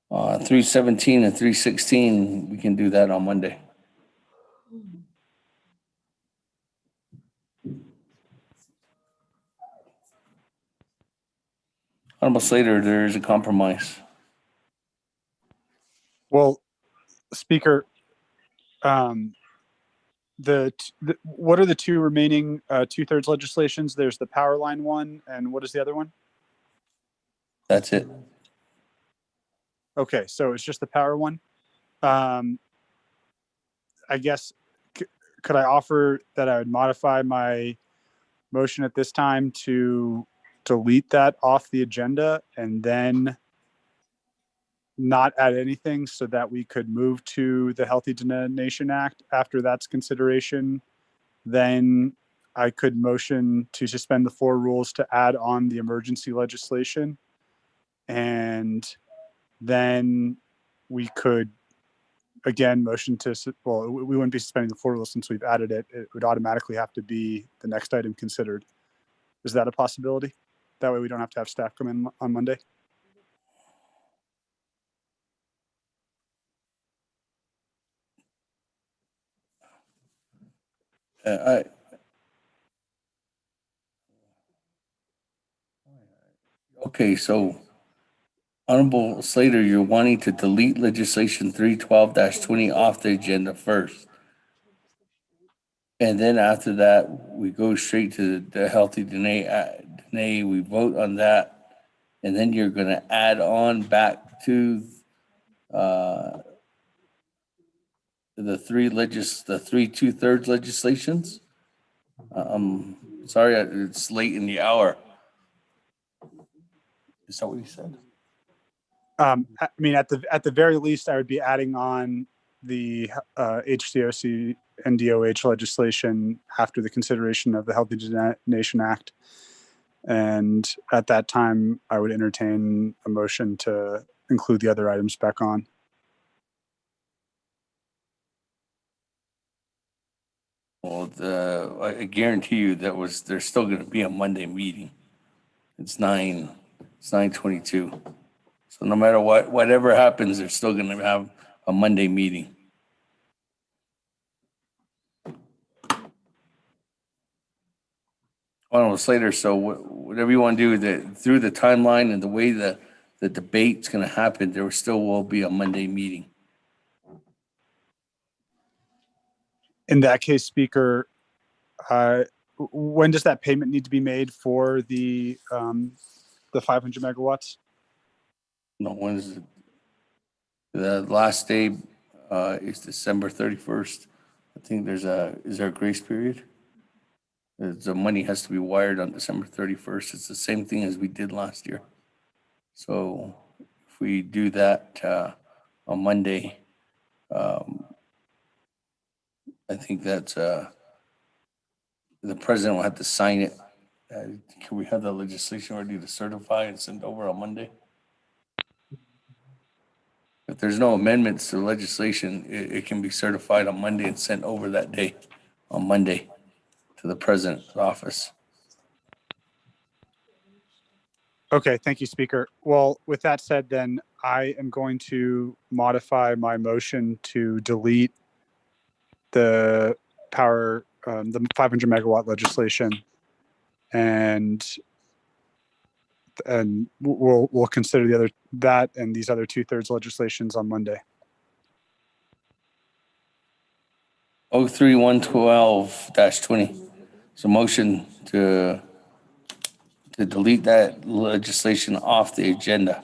317 and 316, we can do that on Monday. Honorable Slater, there is a compromise. Well, Speaker, what are the two remaining 2/3 legislations? There's the power line one, and what is the other one? That's it. Okay, so it's just the power one. I guess, could I offer that I would modify my motion at this time to delete that off the agenda and then not add anything so that we could move to the Healthy Donation Act after that's consideration. Then I could motion to suspend the floor rules to add on the emergency legislation. And then we could, again, motion to, well, we wouldn't be suspending the floor rules since we've added it. It would automatically have to be the next item considered. Is that a possibility? That way we don't have to have staff come in on Monday? Okay, so Honorable Slater, you're wanting to delete legislation 312-20 off the agenda first. And then after that, we go straight to the Healthy Dene, we vote on that. And then you're gonna add on back to the three 2/3 legislations? Sorry, it's late in the hour. Is that what you said? I mean, at the very least, I would be adding on the HCOC and DOH legislation after the consideration of the Healthy Donation Act. And at that time, I would entertain a motion to include the other items back on. Well, I guarantee you there's still gonna be a Monday meeting. It's 9:22. So no matter whatever happens, they're still gonna have a Monday meeting. Honorable Slater, so whatever you want to do, through the timeline and the way the debate's gonna happen, there still will be a Monday meeting. In that case, Speaker, when does that payment need to be made for the 500 megawatts? No, when is it? The last day is December 31st. I think is there a grace period? The money has to be wired on December 31st. It's the same thing as we did last year. So if we do that on Monday, I think that's the president will have to sign it. Can we have the legislation ready to certify and send over on Monday? If there's no amendments to legislation, it can be certified on Monday and sent over that day, on Monday, to the president's office. Okay, thank you, Speaker. Well, with that said, then I am going to modify my motion to delete the power, the 500 megawatt legislation, and we'll consider that and these other 2/3 legislations on Monday. 03112-20. So motion to delete that legislation off the agenda.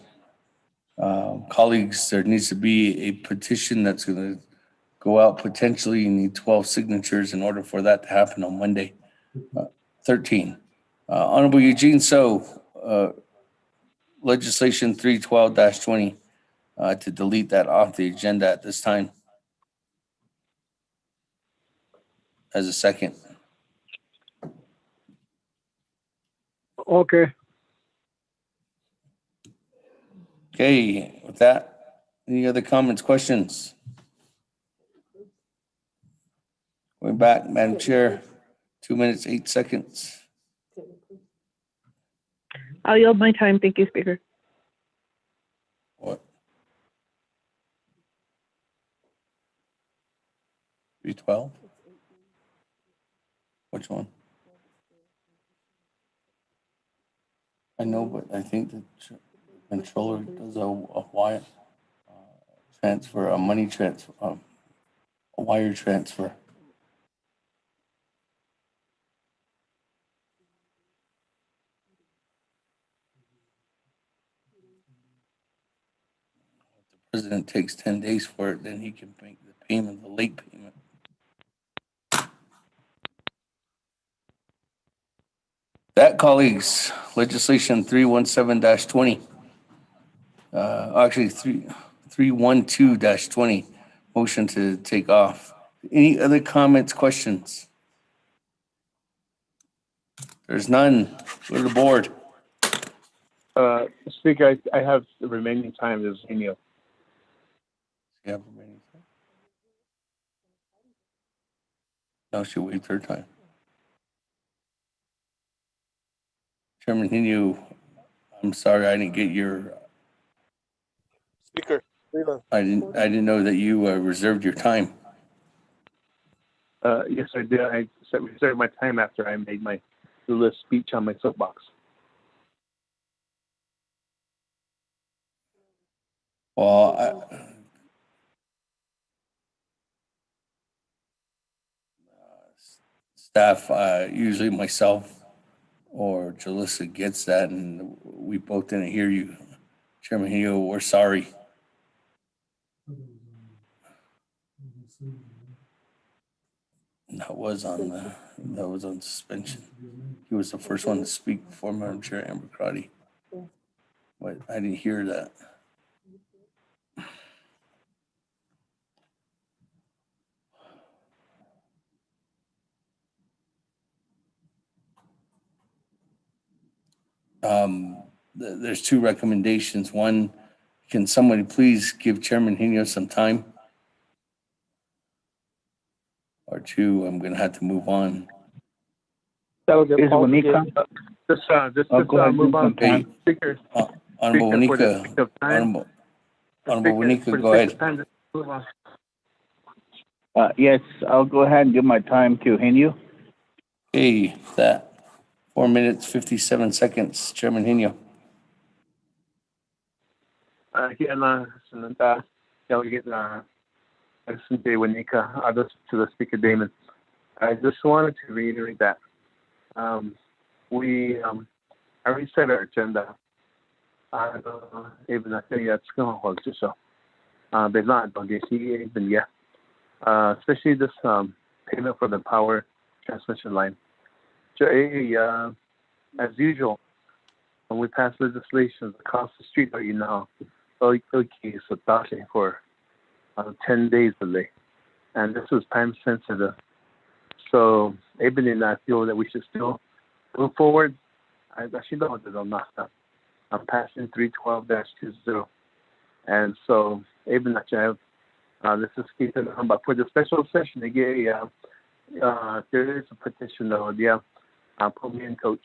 Colleagues, there needs to be a petition that's going to go out. Potentially, you need 12 signatures in order for that to happen on Monday. 13. Honorable Eugene So, legislation 312-20, to delete that off the agenda at this time. As a second. Okay. Okay, with that, any other comments, questions? We're back, Madam Chair. 2 minutes, 8 seconds. I'll yield my time. Thank you, Speaker. What? 312? Which one? I know, but I think the controller does a wire transfer, a money transfer, a wire transfer. If the president takes 10 days for it, then he can make the payment, the late payment. That, colleagues, legislation 317-20 actually 312-20, motion to take off. Any other comments, questions? There's none. Go to the board. Speaker, I have the remaining time as Daniel. Yeah, remaining time. Now she'll wait her time. Chairman Hinu, I'm sorry I didn't get your. Speaker, Leland. I didn't know that you reserved your time. Yes, I did. I reserved my time after I made my little speech on my soapbox. Well, staff, usually myself or Jalissa gets that, and we both didn't hear you. Chairman Hino, we're sorry. That was on suspension. He was the first one to speak before Madam Chair Amber Crotty. But I didn't hear that. There's two recommendations. One, can somebody please give Chairman Hino some time? Or two, I'm gonna have to move on. Is Monica? Just move on. Hey, Speaker. Honorable Speaker, for the Monica, sake of time. Honorable Monica, For the go sake ahead. of time, just move on. Yes, I'll go ahead and give my time to Hinu. Hey, that 4 minutes, 57 seconds, Chairman Hino. Delegate Asante Wanika, others to the Speaker Damon. I just wanted to reiterate that we already set our agenda. Even I think that's going to hold so. But not on this even yet. Especially this payment for the power transmission line. So, as usual, when we pass legislation across the street, you know, okay, so talking for 10 days delay, and this was time sensitive. So, even in I feel that we should still move forward. I actually know that I'm passing 312-20, and so even that you have this is keeping on. But for the special session, again, there is a petition though. Yeah, put me in, Coach.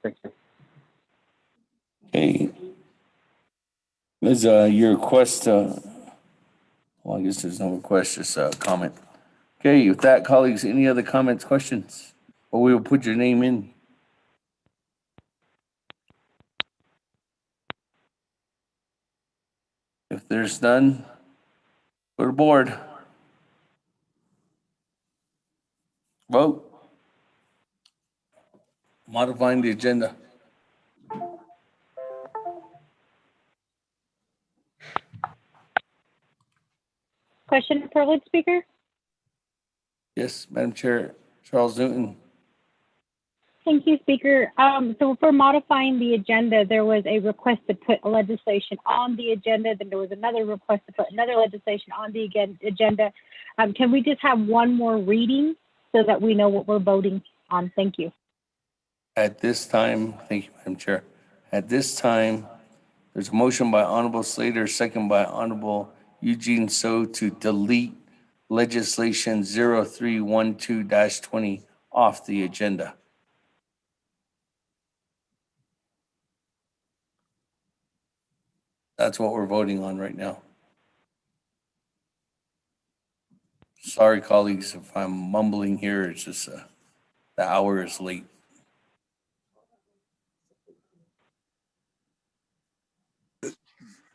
Thank you. Okay. Is your request, well, I guess there's no request, just a comment. Okay, with that, colleagues, any other comments, questions? Or we will put your name in. If there's none, go to board. Vote. Modifying the agenda. Question of privilege, Speaker? Yes, Madam Chair, Charles Newton. Thank you, Speaker. So for modifying the agenda, there was a request to put legislation on the agenda. Then there was another request to put another legislation on the agenda. Can we just have one more reading so that we know what we're voting on? Thank you. At this time, thank you, Madam Chair. At this time, there's a motion by Honorable Slater, second by Honorable Eugene So to delete legislation 0312-20 off the agenda. That's what we're voting on right now. Sorry, colleagues, if I'm mumbling here. It's just the hour is late.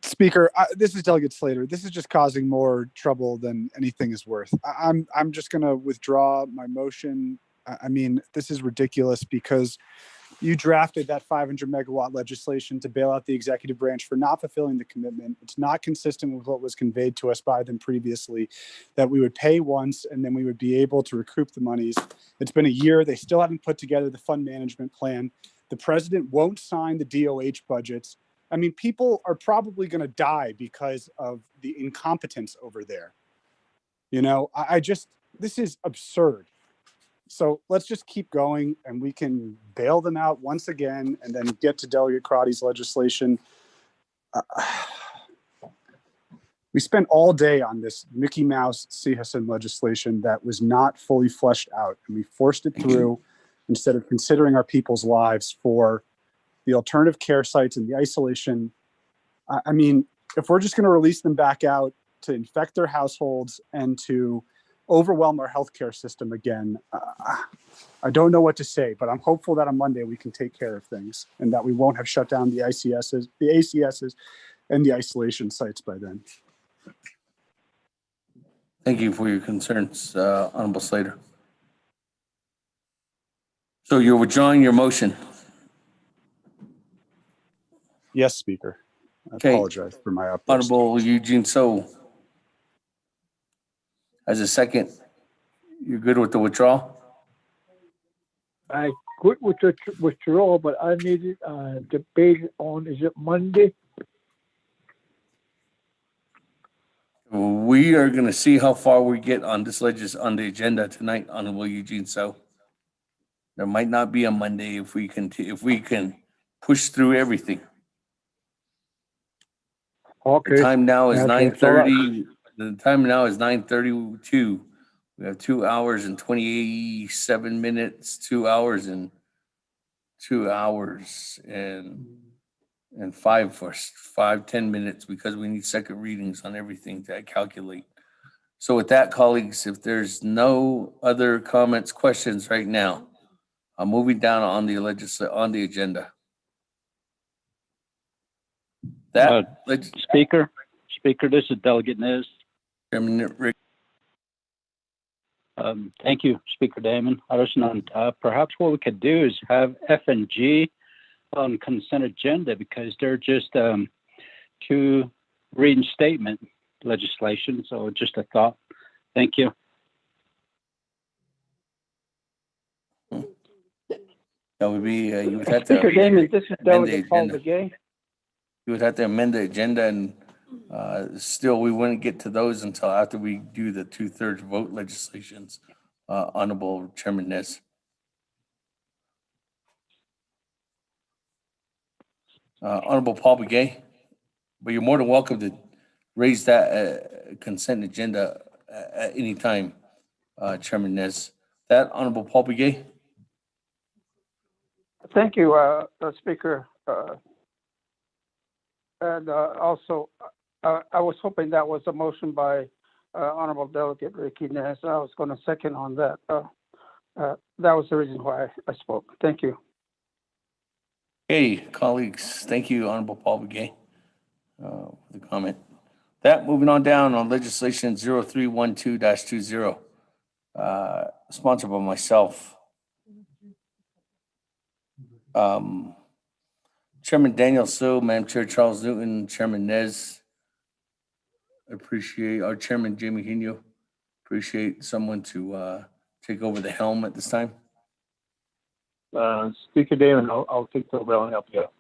Speaker, this is Delegate Slater. This is just causing more trouble than anything is worth. I'm just going to withdraw my motion. I mean, this is ridiculous because you drafted that 500 megawatt legislation to bail out the executive branch for not fulfilling the commitment. It's not consistent with what was conveyed to us by them previously, that we would pay once and then we would be able to recoup the monies. It's been a year. They still haven't put together the fund management plan. The president won't sign the DOH budgets. I mean, people are probably going to die because of the incompetence over there. You know, this is absurd. So let's just keep going and we can bail them out once again and then get to Delegate Crotty's legislation. We spent all day on this Mickey Mouse CHSN legislation that was not fully fleshed out, and we forced it through instead of considering our people's lives for the alternative care sites and the isolation. I mean, if we're just going to release them back out to infect their households and to overwhelm our healthcare system again, I don't know what to say, but I'm hopeful that on Monday we can take care of things and that we won't have shut down the ICSs, the ACSs, and the isolation sites by then. Thank you for your concerns, Honorable Slater. So you're withdrawing your motion? Yes, Speaker. I Okay. apologize for my outburst. Honorable Eugene So. As a second, you're good with the withdrawal? I quit with the withdrawal, but I needed debate on, is it Monday? We are going to see how far we get on this on the agenda tonight, Honorable Eugene So. There might not be a Monday if we can push through everything. Okay. The time now is Okay, 9:30. The time now is 9:32. We have 2 hours and 27 minutes. 2 hours and 10 minutes because we need second readings on everything to calculate. So with that, colleagues, if there's no other comments, questions right now, I'm moving down on the agenda. Speaker, this is Delegate Nez. Chairman Rick. Thank you, Speaker Damon. Perhaps what we could do is have F and G on consent agenda because they're just two reinstatement legislation. So just a thought. Thank you. That would be you would have to Speaker Damon, this is amend the Delegate Paul agenda. Begay. You would have to amend the agenda, and still we wouldn't get to those until after we do the 2/3 vote legislations. Honorable Chairman Nez. Honorable Paul Begay, but you're more than welcome to raise that consent agenda at any time, Chairman Nez. That Honorable Paul Begay. Thank you, Speaker. And also, I was hoping that was a motion by Honorable Delegate Ricky Nez. I was going to second on that. That was the reason why I spoke. Thank you. Hey, colleagues, thank you, Honorable Paul Begay, for the comment. That, moving on down on legislation 0312-20, sponsored by myself. Chairman Daniel So, Madam Chair Charles Newton, Chairman Nez. Appreciate our Chairman Jamie Hino. Appreciate someone to take over the helm at this time. Speaker Damon, I'll take the bell and help you out.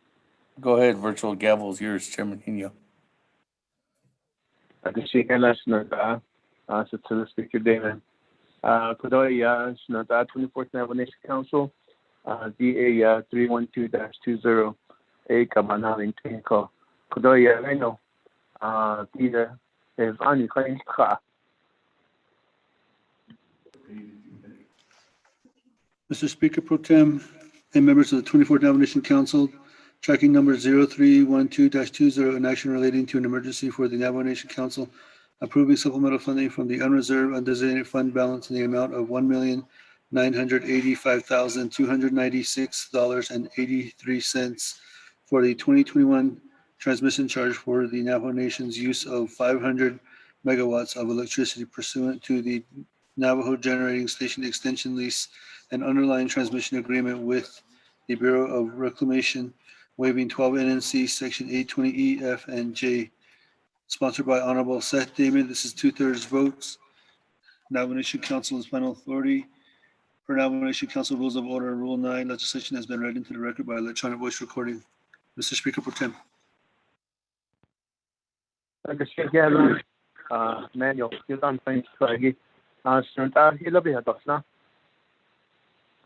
Go ahead, virtual gavel is yours, Chairman Hino. Sinata, sa Speaker Damon. Kudoy, Sinata, 24th Navajo Nation Council, DA 312-20, A Kamanang Tinko. Kudoy, I know, Tida, if any claims, Mr. Speaker Pro Tem and members of the 24th Navajo Nation Council, tracking number 0312-20, an action relating to an emergency for the Navajo Nation Council, approving supplemental funding from the unreserved undesignated fund balance in the amount of $1,985,296.83 for the 2021 transmission charge for the Navajo Nation's use of 500 megawatts of electricity pursuant to the Navajo Generating Station Extension Lease and underlying transmission agreement with the Bureau of Reclamation, waiving 12 NNC Section 820E, F, and J. Sponsored by Honorable Seth Damon. This is 2/3 votes. Navajo Nation Council is final authority. Per Navajo Nation Council Rules of Order, Rule 9, legislation has been read into the record by electronic voice recording. Mr. Speaker Pro Tem. Nagkasigalan, manual, yun things lagi. Sunta, hilabi hatos na.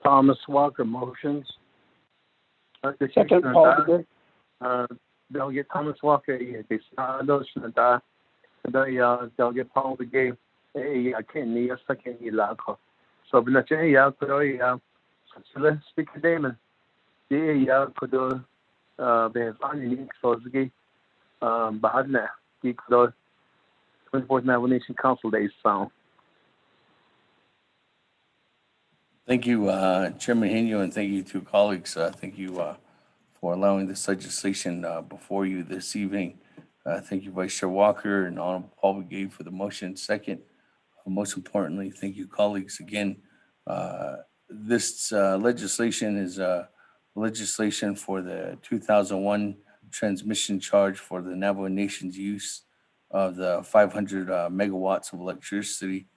Thomas Walker motions. Second, Paul Begay. Delegate Thomas Walker, those sunta. Delegate Paul Begay, Kenny, second ilako. So, binachaya, pero Speaker Damon, could be ununique, so the Bahadna, the 24th Navajo Nation Council Days sound. Thank you, Chairman Henio, and thank you to colleagues. Thank you for allowing this legislation before you this evening. Thank you, Vice Chair Walker and Honorable Paul Begay for the motion. Second, most importantly, thank you, colleagues, again. This legislation is legislation for the 2001 transmission charge for the Navajo Nation's use of the 500 megawatts of electricity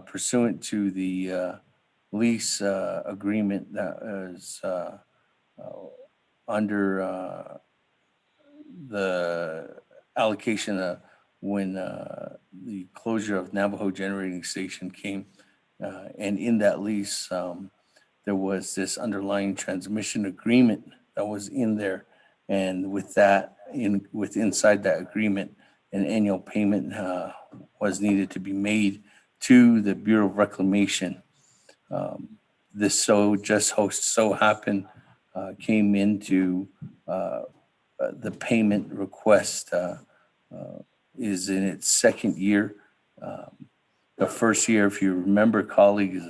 pursuant to the lease agreement that is under the allocation when the closure of Navajo Generating Station came. And in that lease, there was this underlying transmission agreement that was in there. And with that, inside that agreement, an annual payment was needed to be made to the Bureau of Reclamation. This so happened came into the payment request is in its second year. The first year, if you remember, colleagues,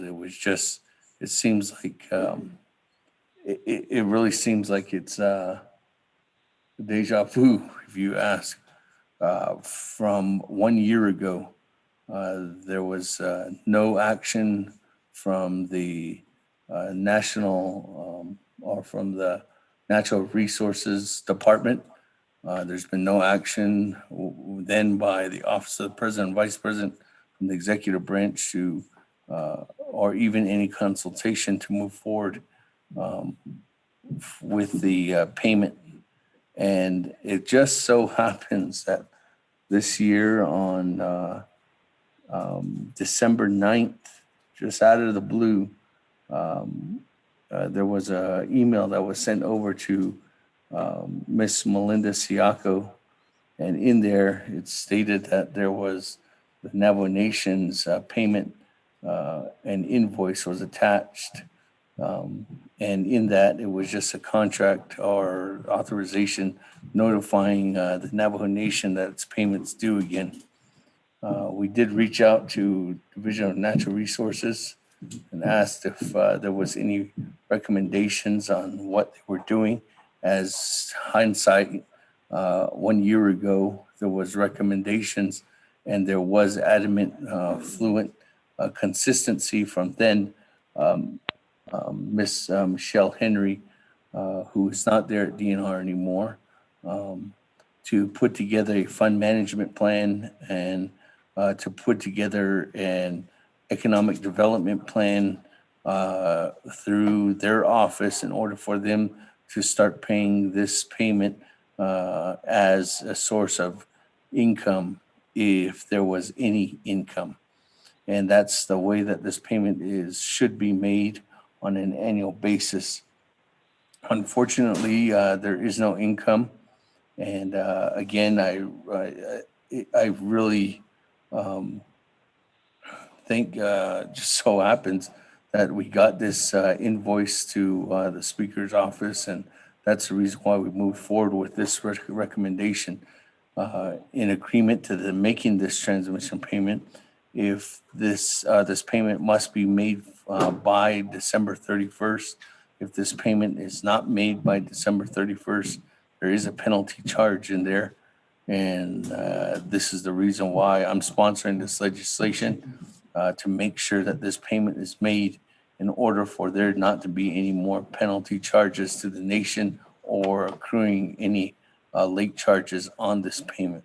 it seems like it really seems like it's deja vu, if you ask. From 1 year ago, there was no action from the national or from the Natural Resources Department. There's been no action then by the Office of the President and Vice President from the executive branch to, or even any consultation to move forward with the payment. And it just so happens that this year on December 9th, just out of the blue, there was an email that was sent over to Miss Melinda Siako, and in there it stated that there was the Navajo Nation's payment and invoice was attached, and in that it was just a contract or authorization notifying the Navajo Nation that its payments due again. We did reach out to Division of Natural Resources and asked if there was any recommendations on what they were doing. As hindsight, 1 year ago, there was recommendations and there was adamant, fluent consistency from then Miss Michelle Henry, who is not there at DNR anymore, to put together a fund management plan and to put together an economic development plan through their office in order for them to start paying this payment as a source of income if there was any income. And that's the way that this payment should be made on an annual basis. Unfortunately, there is no income. And again, I really think just so happens that we got this invoice to the Speaker's office, and that's the reason why we moved forward with this recommendation in agreement to the making this transmission payment. If this payment must be made by December 31st, if this payment is not made by December 31st, there is a penalty charge in there. And this is the reason why I'm sponsoring this legislation to make sure that this payment is made in order for there not to be any more penalty charges to the nation or accruing any late charges on this payment.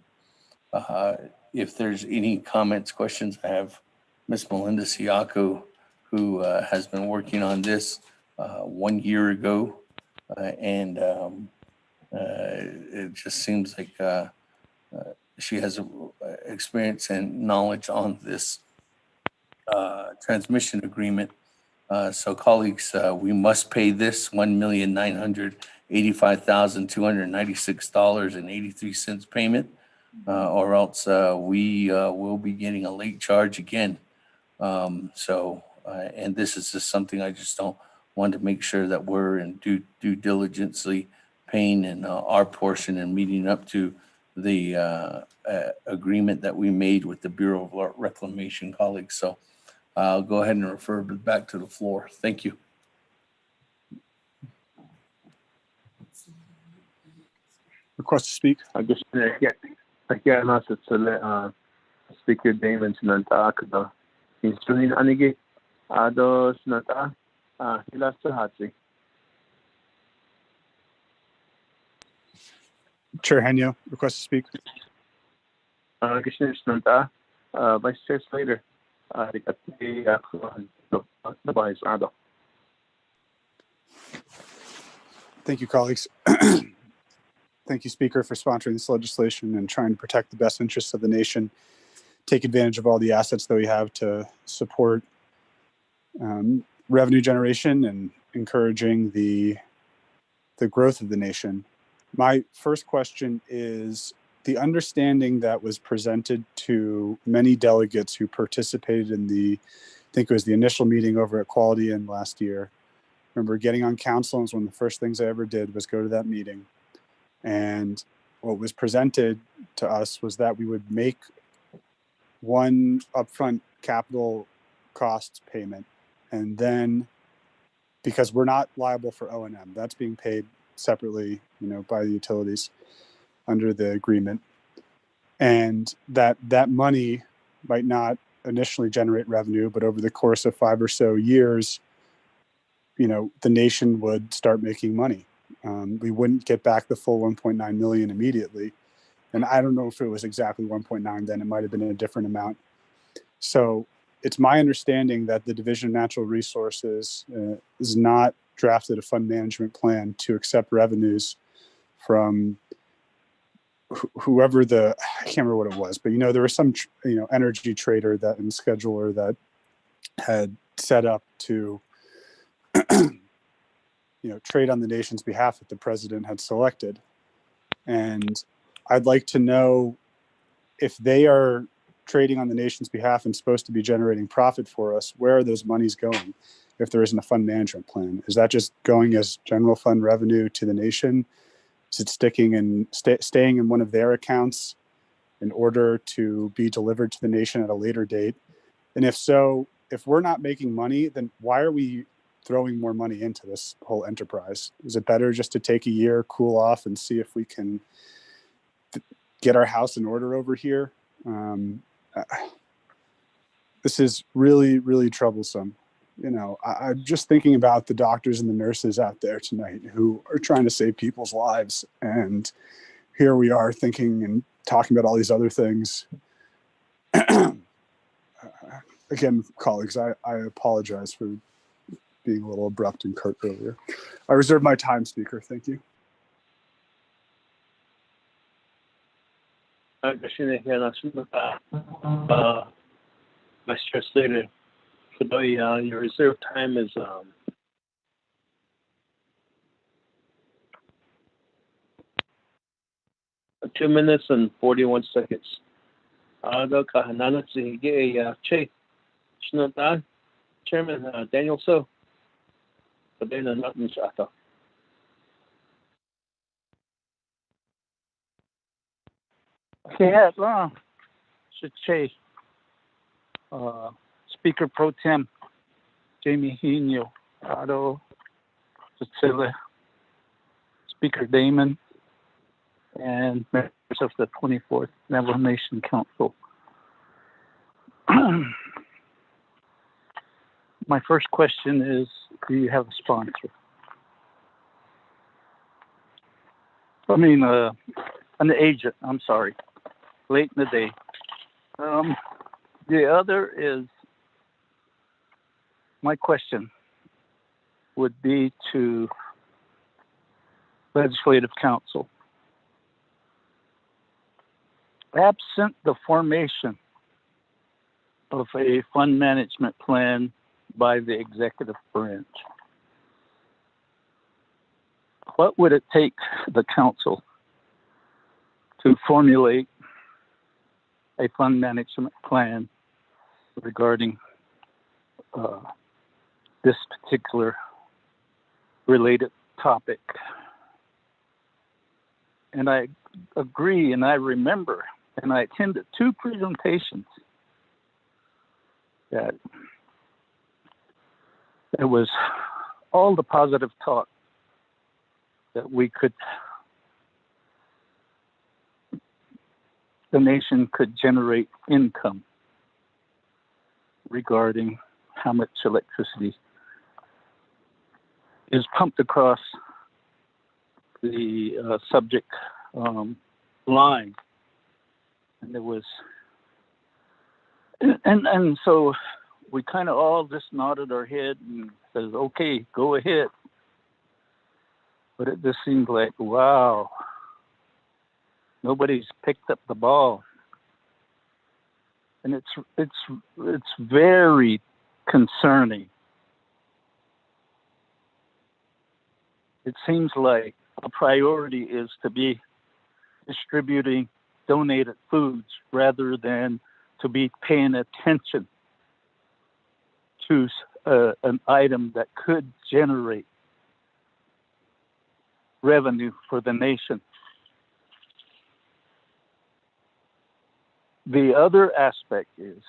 If there's any comments, questions, I have Miss Melinda Siako, who has been working on this 1 year ago. And it just seems like she has experience and knowledge on this transmission agreement. So colleagues, we must pay this $1,985,296.83 payment, or else we will be getting a late charge again. And this is just something I just don't want to make sure that we're in due diligently paying in our portion and meeting up to the agreement that we made with the Bureau of Reclamation colleagues. So I'll go ahead and refer back to the floor. Thank you. Request to speak. I guess again, Speaker Damon sinanta kada insulin anigi ado sinanta hilasahatsi. Chair Henyo, request to speak. Commissioner sinanta Vice Chair Slater. Thank you, colleagues. Thank you, Speaker, for sponsoring this legislation and trying to protect the best interests of the nation, take advantage of all the assets that we have to support revenue generation and encouraging the growth of the nation. My first question is the understanding that was presented to many delegates who participated in I think it was the initial meeting over at Quality Inn last year. I remember getting on council, and it was one of the first things I ever did was go to that meeting. And what was presented to us was that we would make one upfront capital costs payment. And then, because we're not liable for O&M, that's being paid separately, by the utilities under the agreement. And that money might not initially generate revenue, but over the course of 5 or so years, the nation would start making money. We wouldn't get back the full 1.9 million immediately. And I don't know if it was exactly 1.9 then, it might've been a different amount. So it's my understanding that the Division of Natural Resources has not drafted a fund management plan to accept revenues from whoever I can't remember what it was, but there was some, energy trader and scheduler that had set up to, trade on the nation's behalf that the president had selected. And I'd like to know if they are trading on the nation's behalf and supposed to be generating profit for us, where are those monies going if there isn't a fund management plan? Is that just going as general fund revenue to the nation? Is it staying in one of their accounts in order to be delivered to the nation at a later date? And if so, if we're not making money, then why are we throwing more money into this whole enterprise? Is it better just to take a year, cool off, and see if we can get our house in order over here? This is really, really troublesome. I'm just thinking about the doctors and the nurses out there tonight who are trying to save people's lives. And here we are thinking and talking about all these other things. Again, colleagues, I apologize for being a little abrupt and curt earlier. I reserve my time, Speaker. Thank you. Vice Chair Slater, your reserve time is 2 minutes and 41 seconds. Chairman Daniel So. Speaker Pro Tem Jamie Hino, Otto, Cecilia, Speaker Damon, and members of the 24th Navajo Nation Council. My first question is, do you have a sponsor? An agent, I'm sorry, late in the day. The other is, my question would be to Legislative Council. absent the formation of a fund management plan by the executive branch, what would it take the council to formulate a fund management plan regarding this particular related topic? And I agree, and I remember, and I attended 2 presentations that there was all the positive talk that the nation could generate income regarding how much electricity is pumped across the subject line. And there was, and so we kind of all just nodded our head and says, okay, go ahead. But it just seemed like, wow, nobody's picked up the ball. And it's very concerning. It seems like a priority is to be distributing donated foods rather than to be paying attention to an item that could generate revenue for the nation. The other aspect is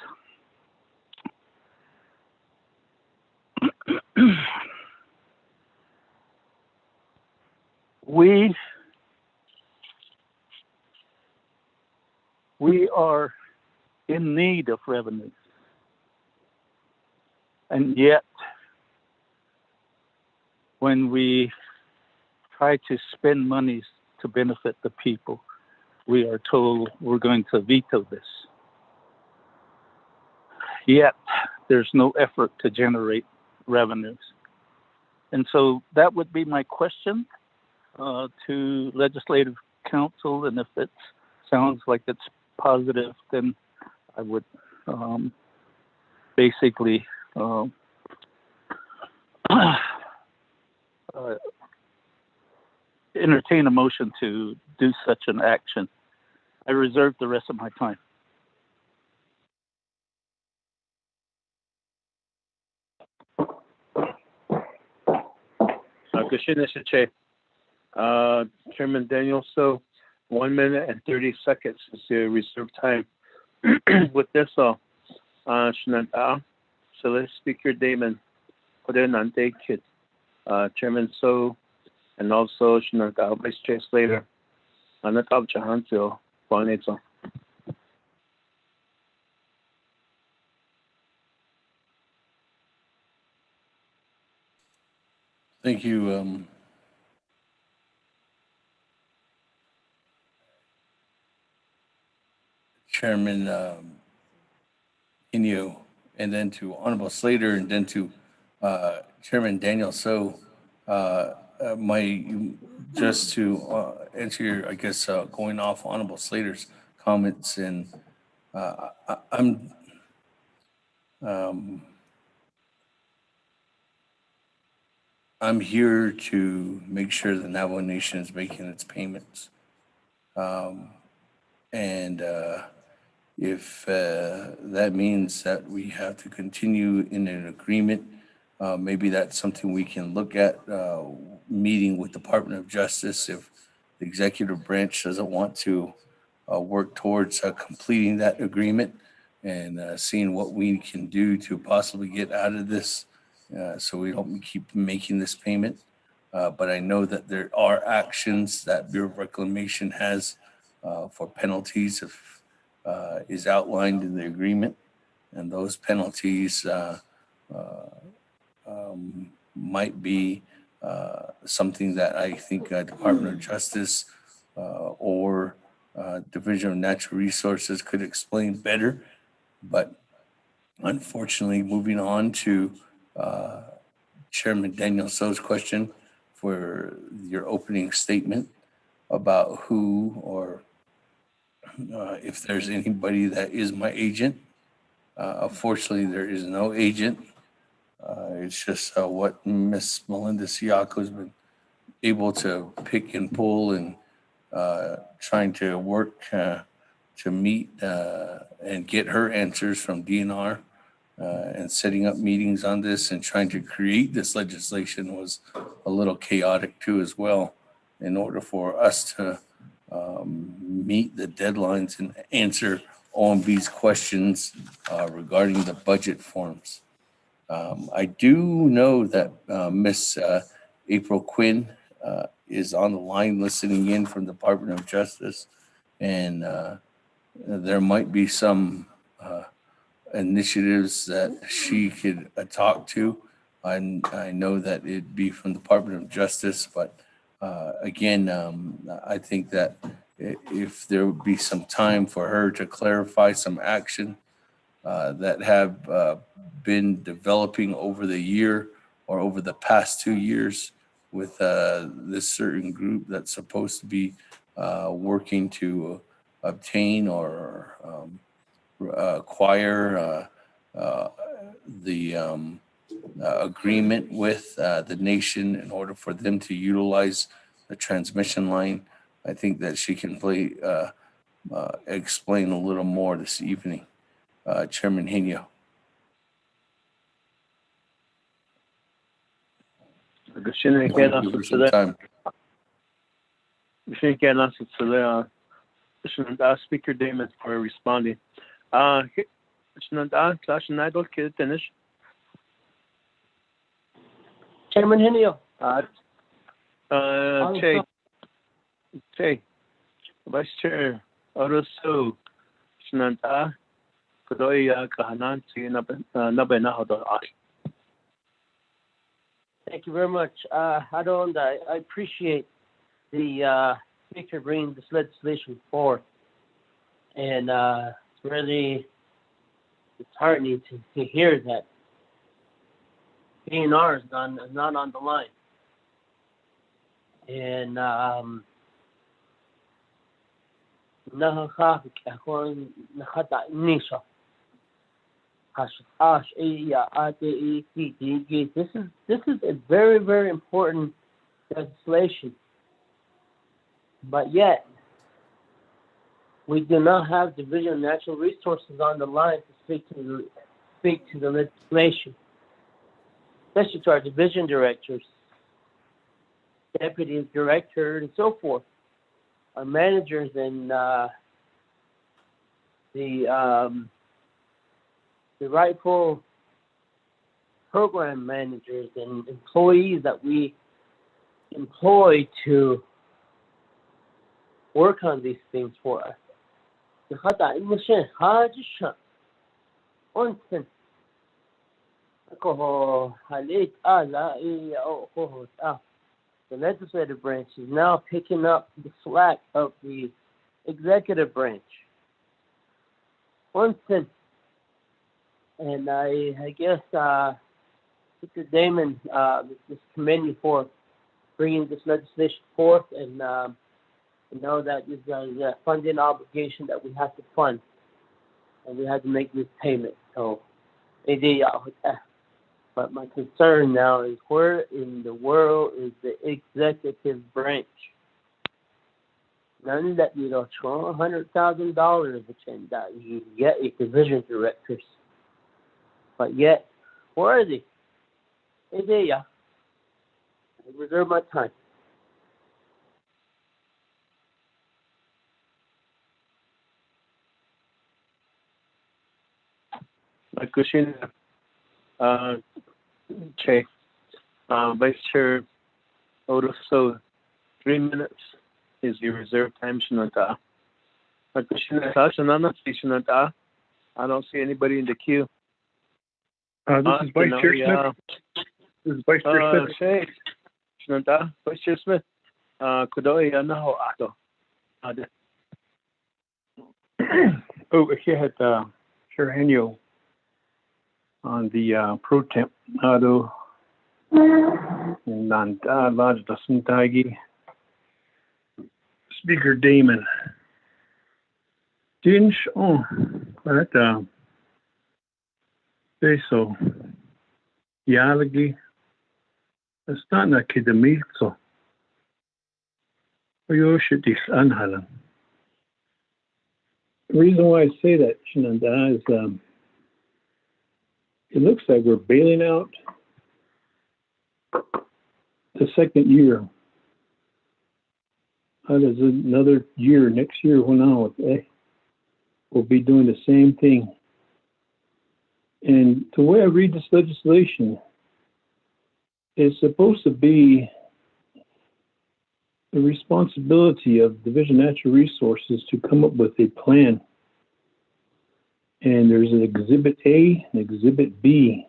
we are in need of revenue. And yet, when we try to spend money to benefit the people, we are told we're going to veto this. Yet, there's no effort to generate revenues. And so that would be my question to Legislative Council, and if it sounds like it's positive, then I would basically entertain a motion to do such an action. I reserve the rest of my time. Question, Mr. Chair. Chairman Daniel, so 1 minute and 30 seconds is your reserved time. With this, Shananta, Select Speaker Damon, Nante Kid, Chairman So, and also Shananta, Vice Chair Slater, Anatab Jahantil, Bonito. Thank you, Chairman Inyo, and then to Honorable Slater, and then to Chairman Daniel. So, just to answer your, I guess, going off Honorable Slater's comments, and I'm here to make sure the Navajo Nation is making its payments. And if that means that we have to continue in an agreement, maybe that's something we can look at, meeting with Department of Justice if the executive branch doesn't want to work towards completing that agreement, and seeing what we can do to possibly get out of this, so we don't keep making this payment. But I know that there are actions that Bureau of Reclamation has for penalties if is outlined in the agreement, and those penalties might be something that I think Department of Justice or Division of Natural Resources could explain better. But unfortunately, moving on to Chairman Daniel So's question for your opening statement about who or if there's anybody that is my agent. Unfortunately, there is no agent. It's just what Miss Melinda Siako has been able to pick and pull and trying to work to meet and get her answers from DNR and setting up meetings on this and trying to create this legislation was a little chaotic too as well in order for us to meet the deadlines and answer OMB's questions regarding the budget forms. I do know that Miss April Quinn is on the line listening in from the Department of Justice, and there might be some initiatives that she could talk to. I know that it'd be from the Department of Justice, but again, I think that if there would be some time for her to clarify some action that have been developing over the year or over the past 2 years with this certain group that's supposed to be working to obtain or acquire the agreement with the nation in order for them to utilize the transmission line. I think that she can explain a little more this evening. Chairman Henio. Speaker Damon for responding. Chairman Henio. Vice Chair Oroso Shinanta Kudoya Kahanan Thank you very much. I appreciate the Speaker bringing this legislation forth. And it's really disheartening to hear that DNR is not on the line. And this is a very, very important legislation, but yet we do not have Division of Natural Resources on the line to speak to the legislation, especially to our division directors, deputy director, and so forth, our managers and the rightful program managers and employees that we employ to work on these things for us. The legislative branch is now picking up the slack of the executive branch. And I guess Mr. Damon is commending for bringing this legislation forth, and know that this is a funding obligation that we have to fund, and we have to make this payment. So, but my concern now is where in the world is the executive branch? None that $100,000 and you get a division directors, but yet where are they? I reserve my time. Vice Chair Odoso, 3 minutes is your reserve time, Shinanta. I don't see anybody in the queue. This is Vice Chair Smith. This is Vice Chair Smith. Shinanta, Vice Chair Smith. Kudoy Naho Ato. Oh, he had Chair Henio on the pro temp auto and on Lodge Dasintagi. Speaker Damon. Tinch, oh, that, so, Yalagi, it's not na kidamilzo. You should this anhalan. The reason why I say that, Shinanda, is it looks like we're bailing out the second year. How does another year, next year, we'll be doing the same thing. And the way I read this legislation, it's supposed to be the responsibility of Division of Natural Resources to come up with a plan. And there's an Exhibit A and Exhibit B,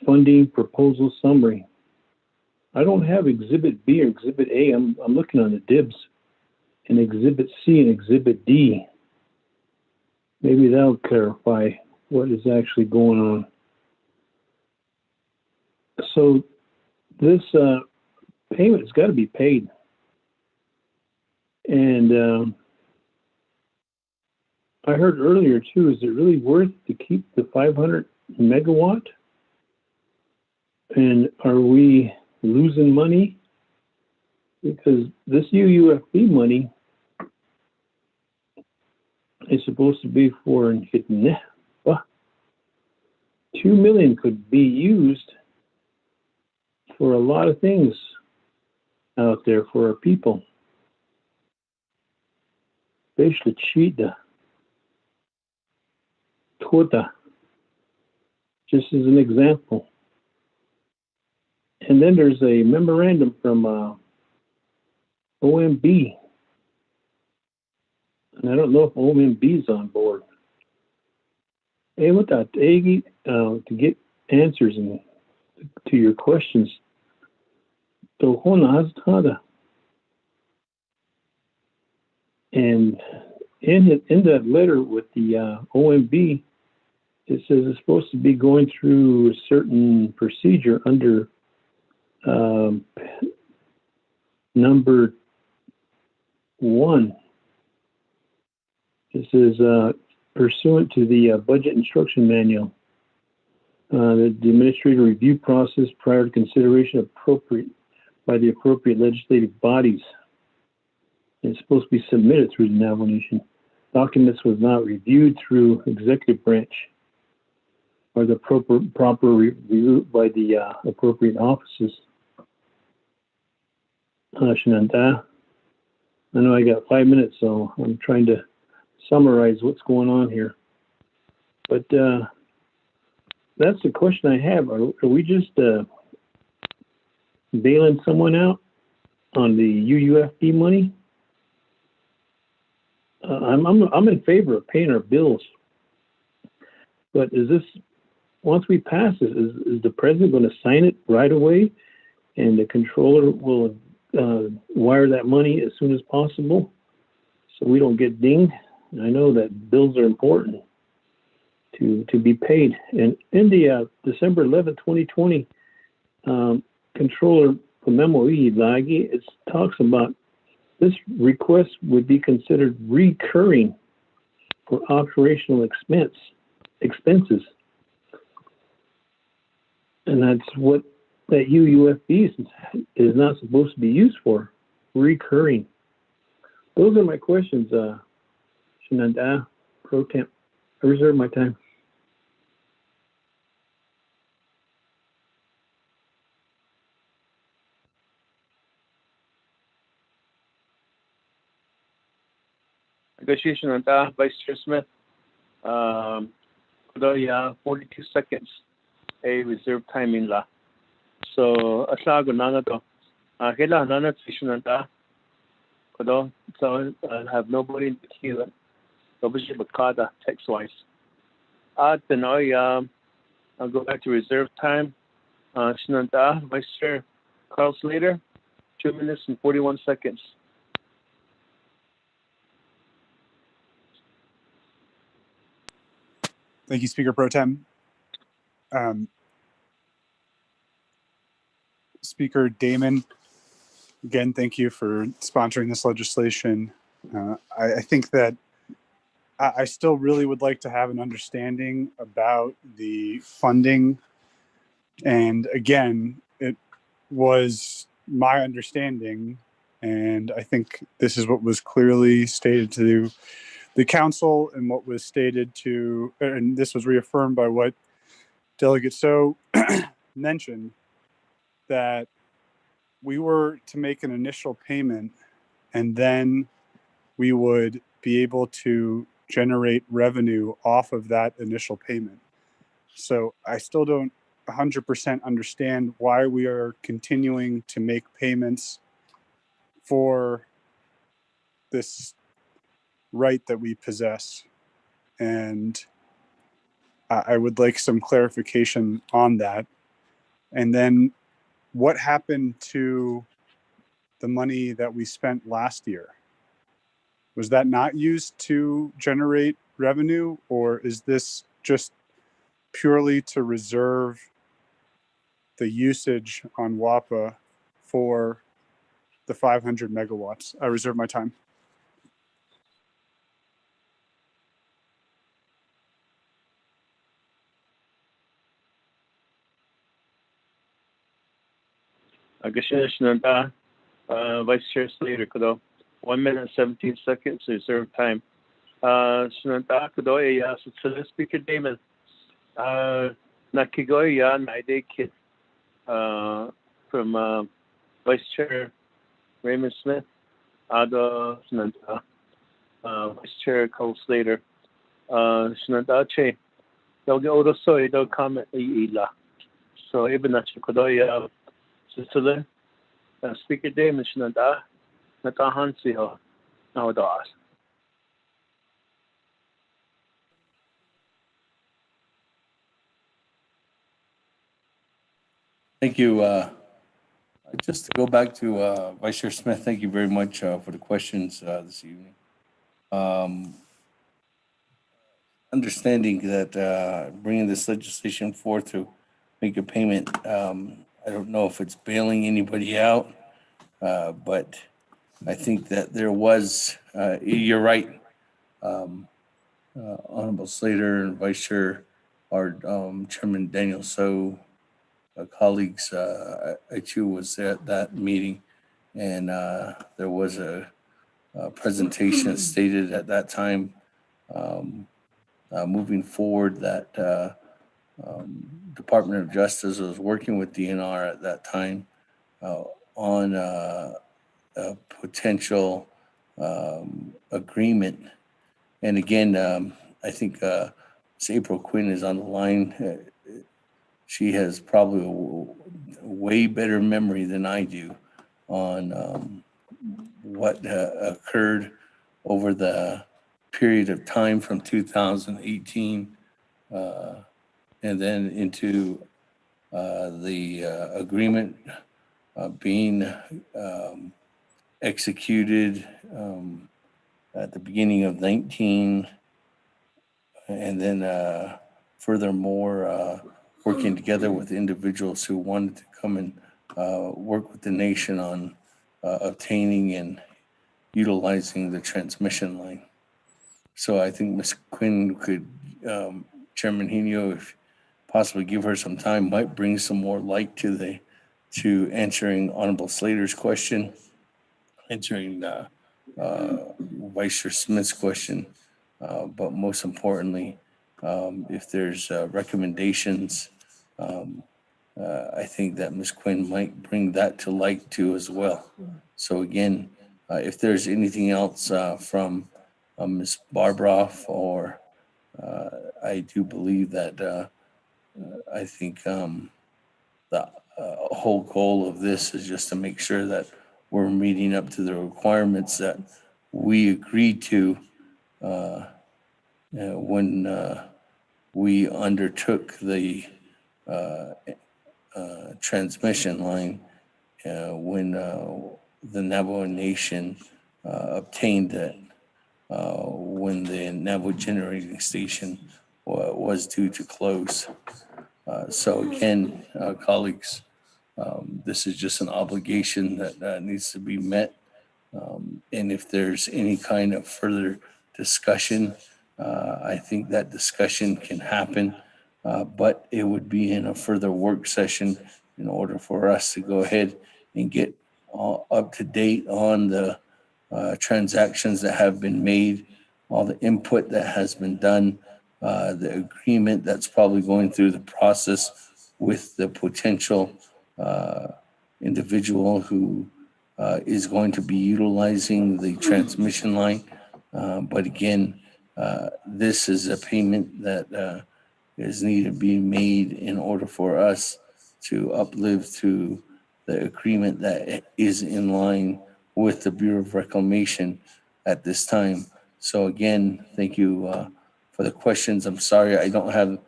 funding proposal summary. I don't have Exhibit B or Exhibit A. I'm looking on the DIBs, and Exhibit C and Exhibit D. Maybe that'll clarify what is actually going on. So this payment has got to be paid. And I heard earlier too, is it really worth to keep the 500 megawatt? And are we losing money? Because this UUFB money is supposed to be for 2 million could be used for a lot of things out there for our people. Especially Cheetah, Tota, just as an example. And then there's a memorandum from OMB. And I don't know if OMB is on board. Hey, with that, to get answers to your questions. And in that letter with the OMB, it says it's supposed to be going through a certain procedure under number 1. This is pursuant to the budget instruction manual. The administrative review process prior to consideration by the appropriate legislative bodies. It's supposed to be submitted through the Navajo Nation. Documents was not reviewed through executive branch or the proper review by the appropriate offices. Shananta, I know I got 5 minutes, so I'm trying to summarize what's going on here. But that's the question I have. Are we just bailing someone out on the UUFB money? I'm in favor of paying our bills, but is this, once we pass this, is the president going to sign it right away, and the controller will wire that money as soon as possible, so we don't get dinged? I know that bills are important to be paid. And in the December 11, 2020, Controller Pamemo Lagi, it talks about this request would be considered recurring for operational expenses. And that's what that UUFB is not supposed to be used for, recurring. Those are my questions, Shananda, Pro Temp. I reserve my time. Negotiation on that, Vice Chair Smith. 42 seconds a reserve timing la. So asago na to. Kailangan na decision on that. So I have nobody in the queue. Obviously, Bakada text wise. Then I'll go back to reserve time. Shinanta, Vice Chair Carl Slater, 2 minutes and 41 seconds. Thank you, Speaker Pro Tem. Speaker Damon, again, thank you for sponsoring this legislation. I think that I still really would like to have an understanding about the funding. And again, it was my understanding, and I think this is what was clearly stated to the council and what was stated to, and this was reaffirmed by what Delegate So mentioned, that we were to make an initial payment and then we would be able to generate revenue off of that initial payment. So I still don't 100% understand why we are continuing to make payments for this right that we possess. And I would like some clarification on that. And then what happened to the money that we spent last year? Was that not used to generate revenue, or is this just purely to reserve the usage on WAPA for the 500 megawatts? I reserve my time. Commissioner Vice Chair Slater, kudo. 1 minute and 17 seconds, reserve time. Sunanda, kudo, so Speaker Damon. Nakigoy, Naide Kit, from Vice Chair Raymond Smith, Ada Sunanda, Vice Chair Cole Slater, Sunanda Che, Yogi Odo Soy, do comment ila. So, even at Kudoya, Sicily, Speaker Damon Sunanda, Natahan Siho, now das. Thank you. Just to go back to Vice Chair Smith, thank you very much for the questions this evening. Understanding that bringing this legislation forth to make a payment, I don't know if it's bailing anybody out, but I think that there was, you're right, Honorable Slater and Vice Chair, our Chairman Daniel So, colleagues, I too was at that meeting, and there was a presentation stated at that time, moving forward, that Department of Justice was working with DNR at that time on a potential agreement. And again, I think Ms. April Quinn is on the line. She has probably a way better memory than I do on what occurred over the period of time from 2018 and then into the agreement being executed at the beginning of 19, and then furthermore working together with individuals who wanted to come and work with the nation on obtaining and utilizing the transmission line. So I think Ms. Quinn could, Chairman Hino, if possibly give her some time, might bring some more light to answering Honorable Slater's question, answering Vice Chair Smith's question, but most importantly, if there's recommendations, I think that Ms. Quinn might bring that to light too as well. So again, if there's anything else from Ms. Barbroff, or I do believe that I think the whole goal of this is just to make sure that we're meeting up to the requirements that we agreed to when we undertook the transmission line, when the Navajo Nation obtained it, when the Navajo generating station was due to close. So again, colleagues, this is just an obligation that needs to be met And if there's any kind of further discussion, I think that discussion can happen, but it would be in a further work session in order for us to go ahead and get all up to date on the transactions that have been made, all the input that has been done, the agreement that's probably going through the process with the potential individual who is going to be utilizing the transmission line. But again, this is a payment that is needed to be made in order for us to uplive to the agreement that is in line with the Bureau of Reclamation at this time. So again, thank you for the questions. I'm sorry I don't have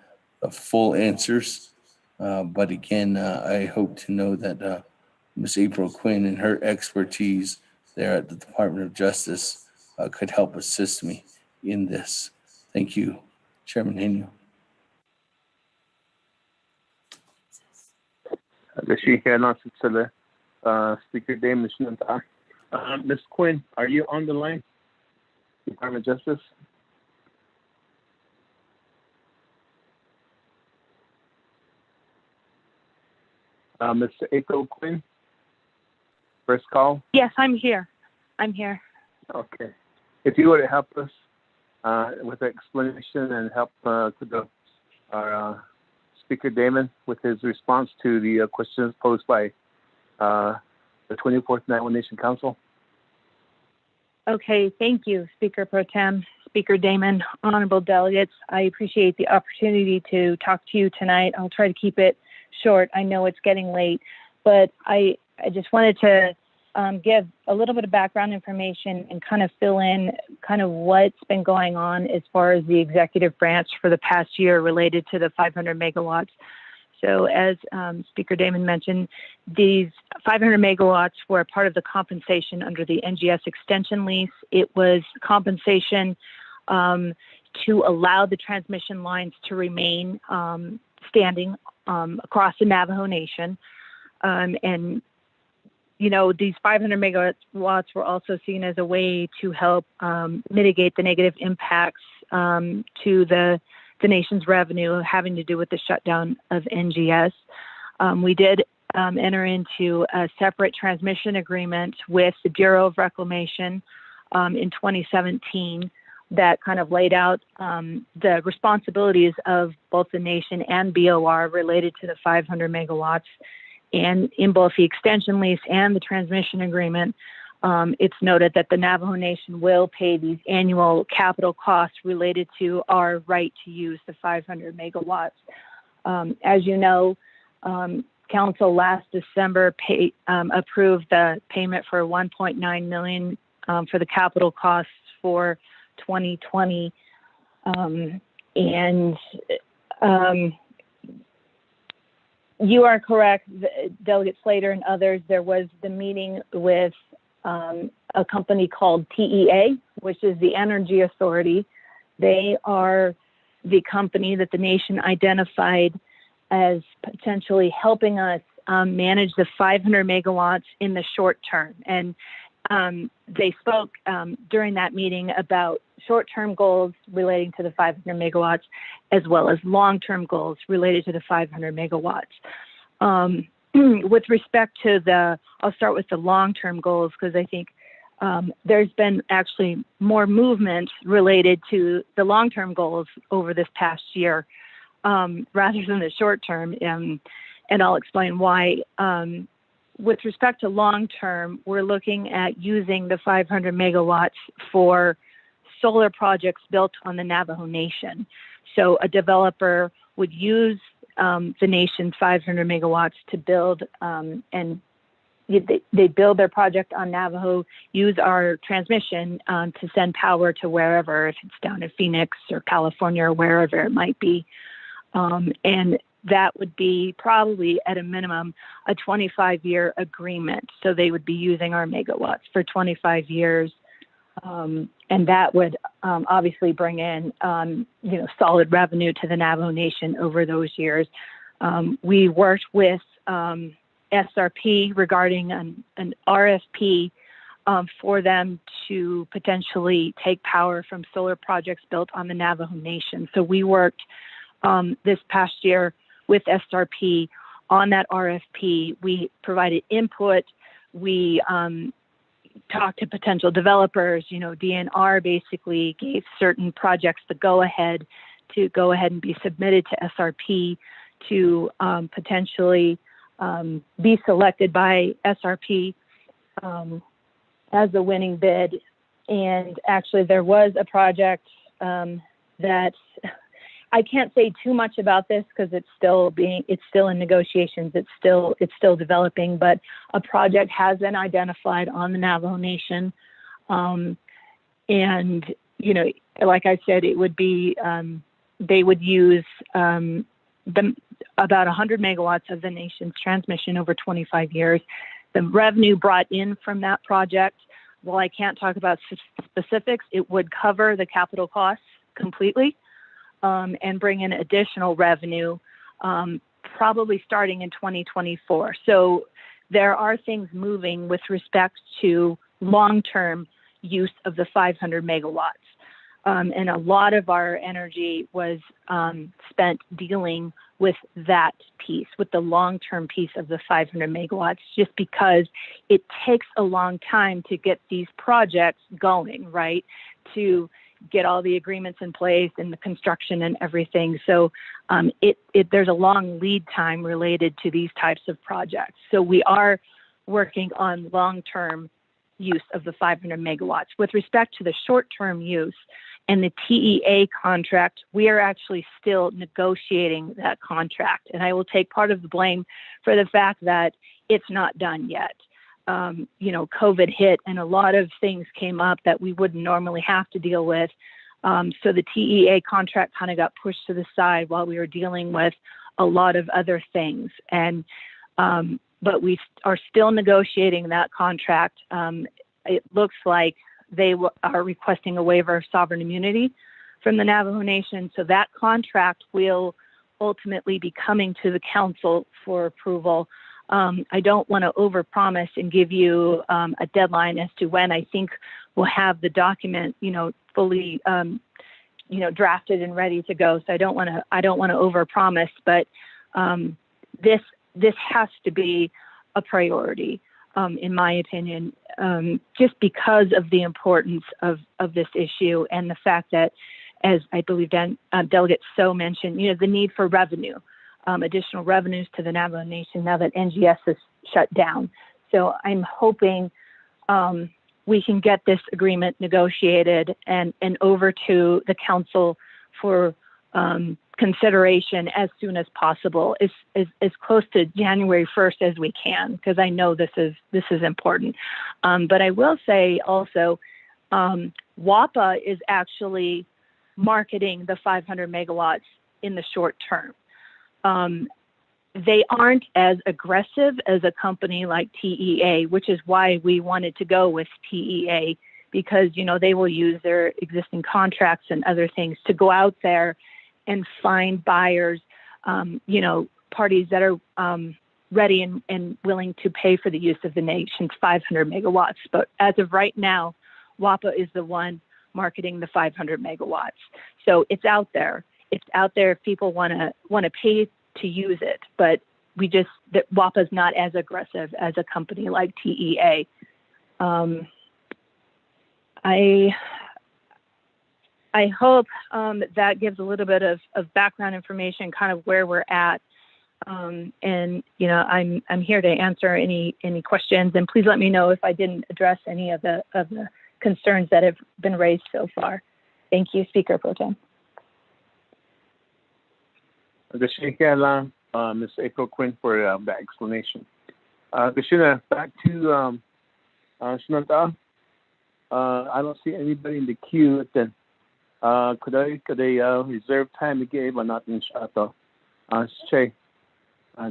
the full answers, but again, I hope to know that Ms. April Quinn and her expertise there at the Department of Justice could help assist me in this. Thank you, Chairman Henio. Speaker Damon. Ms. Quinn, are you on the line? Department of Justice? Ms. April Quinn? First call? Yes, I'm here. I'm here. Okay. If you would help us with the explanation and help our Speaker Damon with his response to the questions posed by the 24th Navajo Nation Council. Okay, thank you, Speaker Pro Tem, Speaker Damon, honorable delegates. I appreciate the opportunity to talk to you tonight. I'll try to keep it short. I know it's getting late, but I just wanted to give a little bit of background information and kind of fill in kind of what's been going on as far as the executive branch for the past year related to the 500 megawatts. So as Speaker Damon mentioned, these 500 megawatts were part of the compensation under the NGS extension lease. It was compensation to allow the transmission lines to remain standing across the Navajo Nation. And, you know, these 500 megawatts were also seen as a way to help mitigate the negative impacts to the nation's revenue having to do with the shutdown of NGS. We did enter into a separate transmission agreement with the Bureau of Reclamation in 2017 that kind of laid out the responsibilities of both the nation and BOR related to the 500 megawatts. And in both the extension lease and the transmission agreement, it's noted that the Navajo Nation will pay these annual capital costs related to our right to use the 500 megawatts. As you know, Council last December approved the payment for $1.9 million for the capital costs for 2020. You are correct, Delegate Slater and others. There was the meeting with a company called TEA, which is the Energy Authority. They are the company that the nation identified as potentially helping us manage the 500 megawatts in the short term. And they spoke during that meeting about short-term goals relating to the 500 megawatts, as well as long-term goals related to the 500 megawatts. With respect to I'll start with the long-term goals, because I think there's been actually more movement related to the long-term goals over this past year rather than the short-term, and I'll explain why. With respect to long-term, we're looking at using the 500 megawatts for solar projects built on the Navajo Nation. So a developer would use the nation's 500 megawatts to build, and they build their project on Navajo, use our transmission to send power to wherever, if it's down in Phoenix or California or wherever it might be. And that would be probably at a minimum a 25-year agreement. So they would be using our megawatts for 25 years. And that would obviously bring in, solid revenue to the Navajo Nation over those years. We worked with SRP regarding an RFP for them to potentially take power from solar projects built on the Navajo Nation. So we worked this past year with SRP on that RFP. We provided input. We talked to potential developers. DNR basically gave certain projects the go-ahead to go ahead and be submitted to SRP to potentially be selected by SRP as the winning bid. And actually there was a project that I can't say too much about this because it's still in negotiations. It's still developing, but a project has been identified on the Navajo Nation. And, like I said, it would be, they would use about 100 megawatts of the nation's transmission over 25 years. The revenue brought in from that project, while I can't talk about specifics, it would cover the capital costs completely and bring in additional revenue, probably starting in 2024. So there are things moving with respect to long-term use of the 500 megawatts. And a lot of our energy was spent dealing with that piece, with the long-term piece of the 500 megawatts, just because it takes a long time to get these projects going, right? To get all the agreements in place and the construction and everything. So there's a long lead time related to these types of projects. So we are working on long-term use of the 500 megawatts. With respect to the short-term use and the TEA contract, we are actually still negotiating that contract. And I will take part of the blame for the fact that it's not done yet. COVID hit and a lot of things came up that we wouldn't normally have to deal with. So the TEA contract kind of got pushed to the side while we were dealing with a lot of other things. And, but we are still negotiating that contract. It looks like they are requesting a waiver of sovereign immunity from the Navajo Nation. So that contract will ultimately be coming to the council for approval. I don't want to overpromise and give you a deadline as to when I think we'll have the document, fully, drafted and ready to go. So I don't want to overpromise, but this has to be a priority, in my opinion, just because of the importance of this issue and the fact that, as I believe Delegate So mentioned, the need for revenue. Additional revenues to the Navajo Nation now that NGS is shut down. So I'm hoping we can get this agreement negotiated and over to the council for consideration as soon as possible, as close to January 1st as we can, because I know this is important. But I will say also, WAPA is actually marketing the 500 megawatts in the short term. They aren't as aggressive as a company like TEA, which is why we wanted to go with TEA, because, they will use their existing contracts and other things to go out there and find buyers, parties that are ready and willing to pay for the use of the nation's 500 megawatts. But as of right now, WAPA is the one marketing the 500 megawatts. So it's out there. It's out there if people want to pay to use it, but that WAPA is not as aggressive as a company like TEA. I hope that gives a little bit of background information, kind of where we're at. And I'm here to answer any questions, and please let me know if I didn't address any of the concerns that have been raised so far. Thank you, Speaker Pro Tem. Ms. April Quinn for that explanation. Gashina, back to Shinanta. I don't see anybody in the queue. Then could I reserve time again, but not in Shato?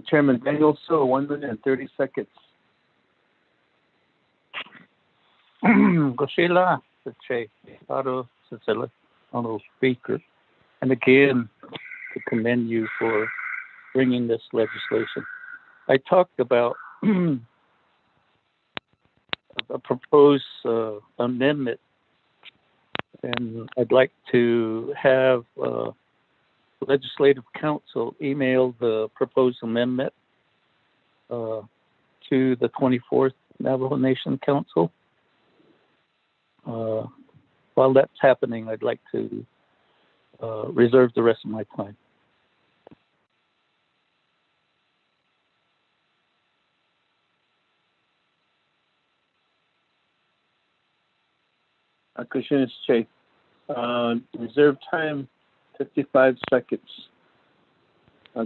Chairman Daniel So, 1 minute and 30 seconds. Gosila, Honorable Speaker, and again to commend you for bringing this legislation. I talked about a proposed amendment, and I'd like to have Legislative Council email the proposed amendment to the 24th Navajo Nation Council. While that's happening, I'd like to reserve the rest of my time. Commissioner Che, reserve time 55 seconds.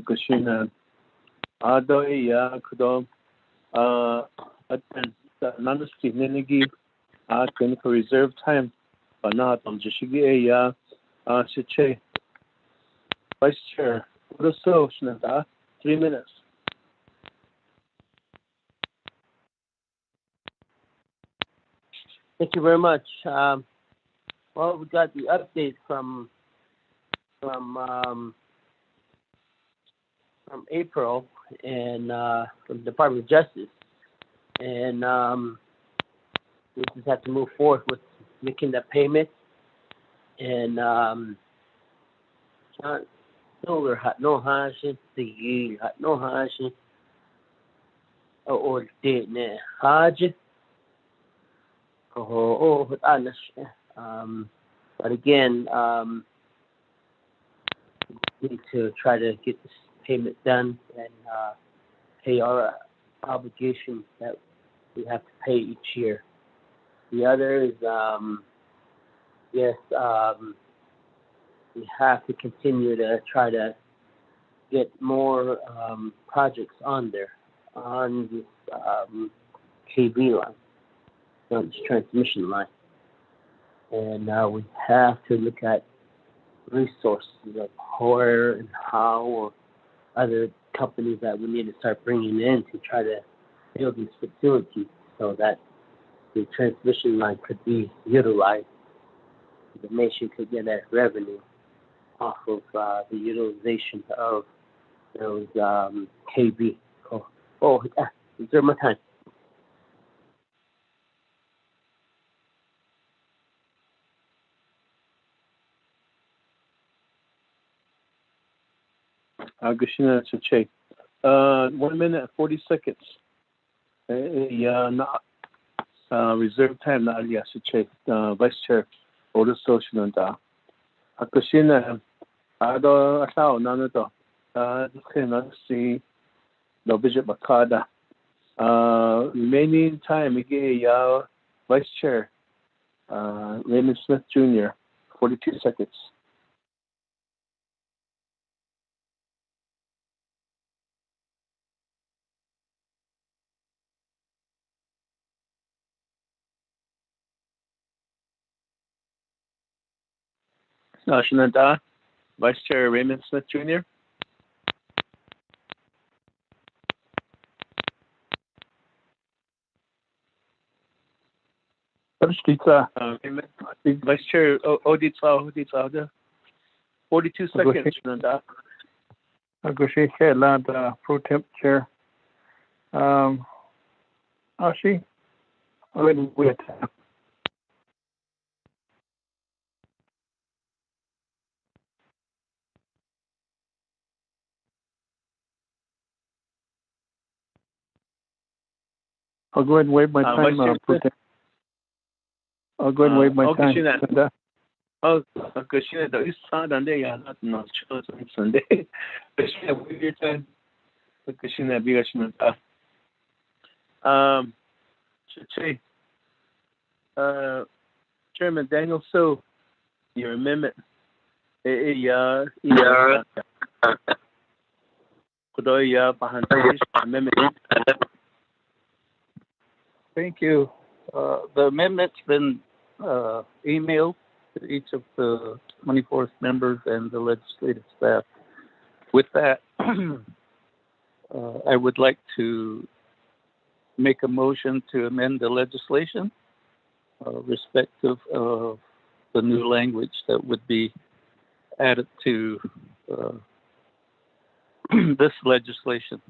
Commissioner Ado iya kudo nanuski ninigi clinical reserve time banat jishigi iya Che. Vice Chair, so 3 minutes. Thank you very much. Well, we got the update from April and from the Department of Justice, and we just have to move forward with making that payment. And no hashin the no hashin or did ne haj. But again, we need to try to get this payment done and pay our obligations that we have to pay each year. The other is, yes, we have to continue to try to get more projects on there, on this KB line, on this transmission line. And we have to look at resources of where and how, or other companies that we need to start bringing in to try to build these facilities so that the transmission line could be utilized. The nation could get that revenue off of the utilization of those KB. Is there my time? Commissioner Che, 1 minute and 40 seconds. Reserve time na alias Che, Vice Chair, Order Social and Commissioner Ado Asao Nanato, cannot see the Bishop Makada. Remaining time again, Vice Chair, Raymond Smith Jr., 42 seconds. Shinada, Vice Chair Raymond Smith Jr. Vice Chair Oditsa, 42 seconds. Shinada. Agushe Lad, Pro Temp Chair. Ashi, wait. I'll go ahead and waive my time. I'll go ahead and waive my time. Oh, Commissioner, there is Sunday, not Sunday. Commissioner, waive your time. Commissioner, Chairman Daniel, so your amendment. Thank you. The amendment's been emailed to each of the 24th members and the legislative staff. With that, I would like to make a motion to amend the legislation respective of the new language that would be added to this legislation.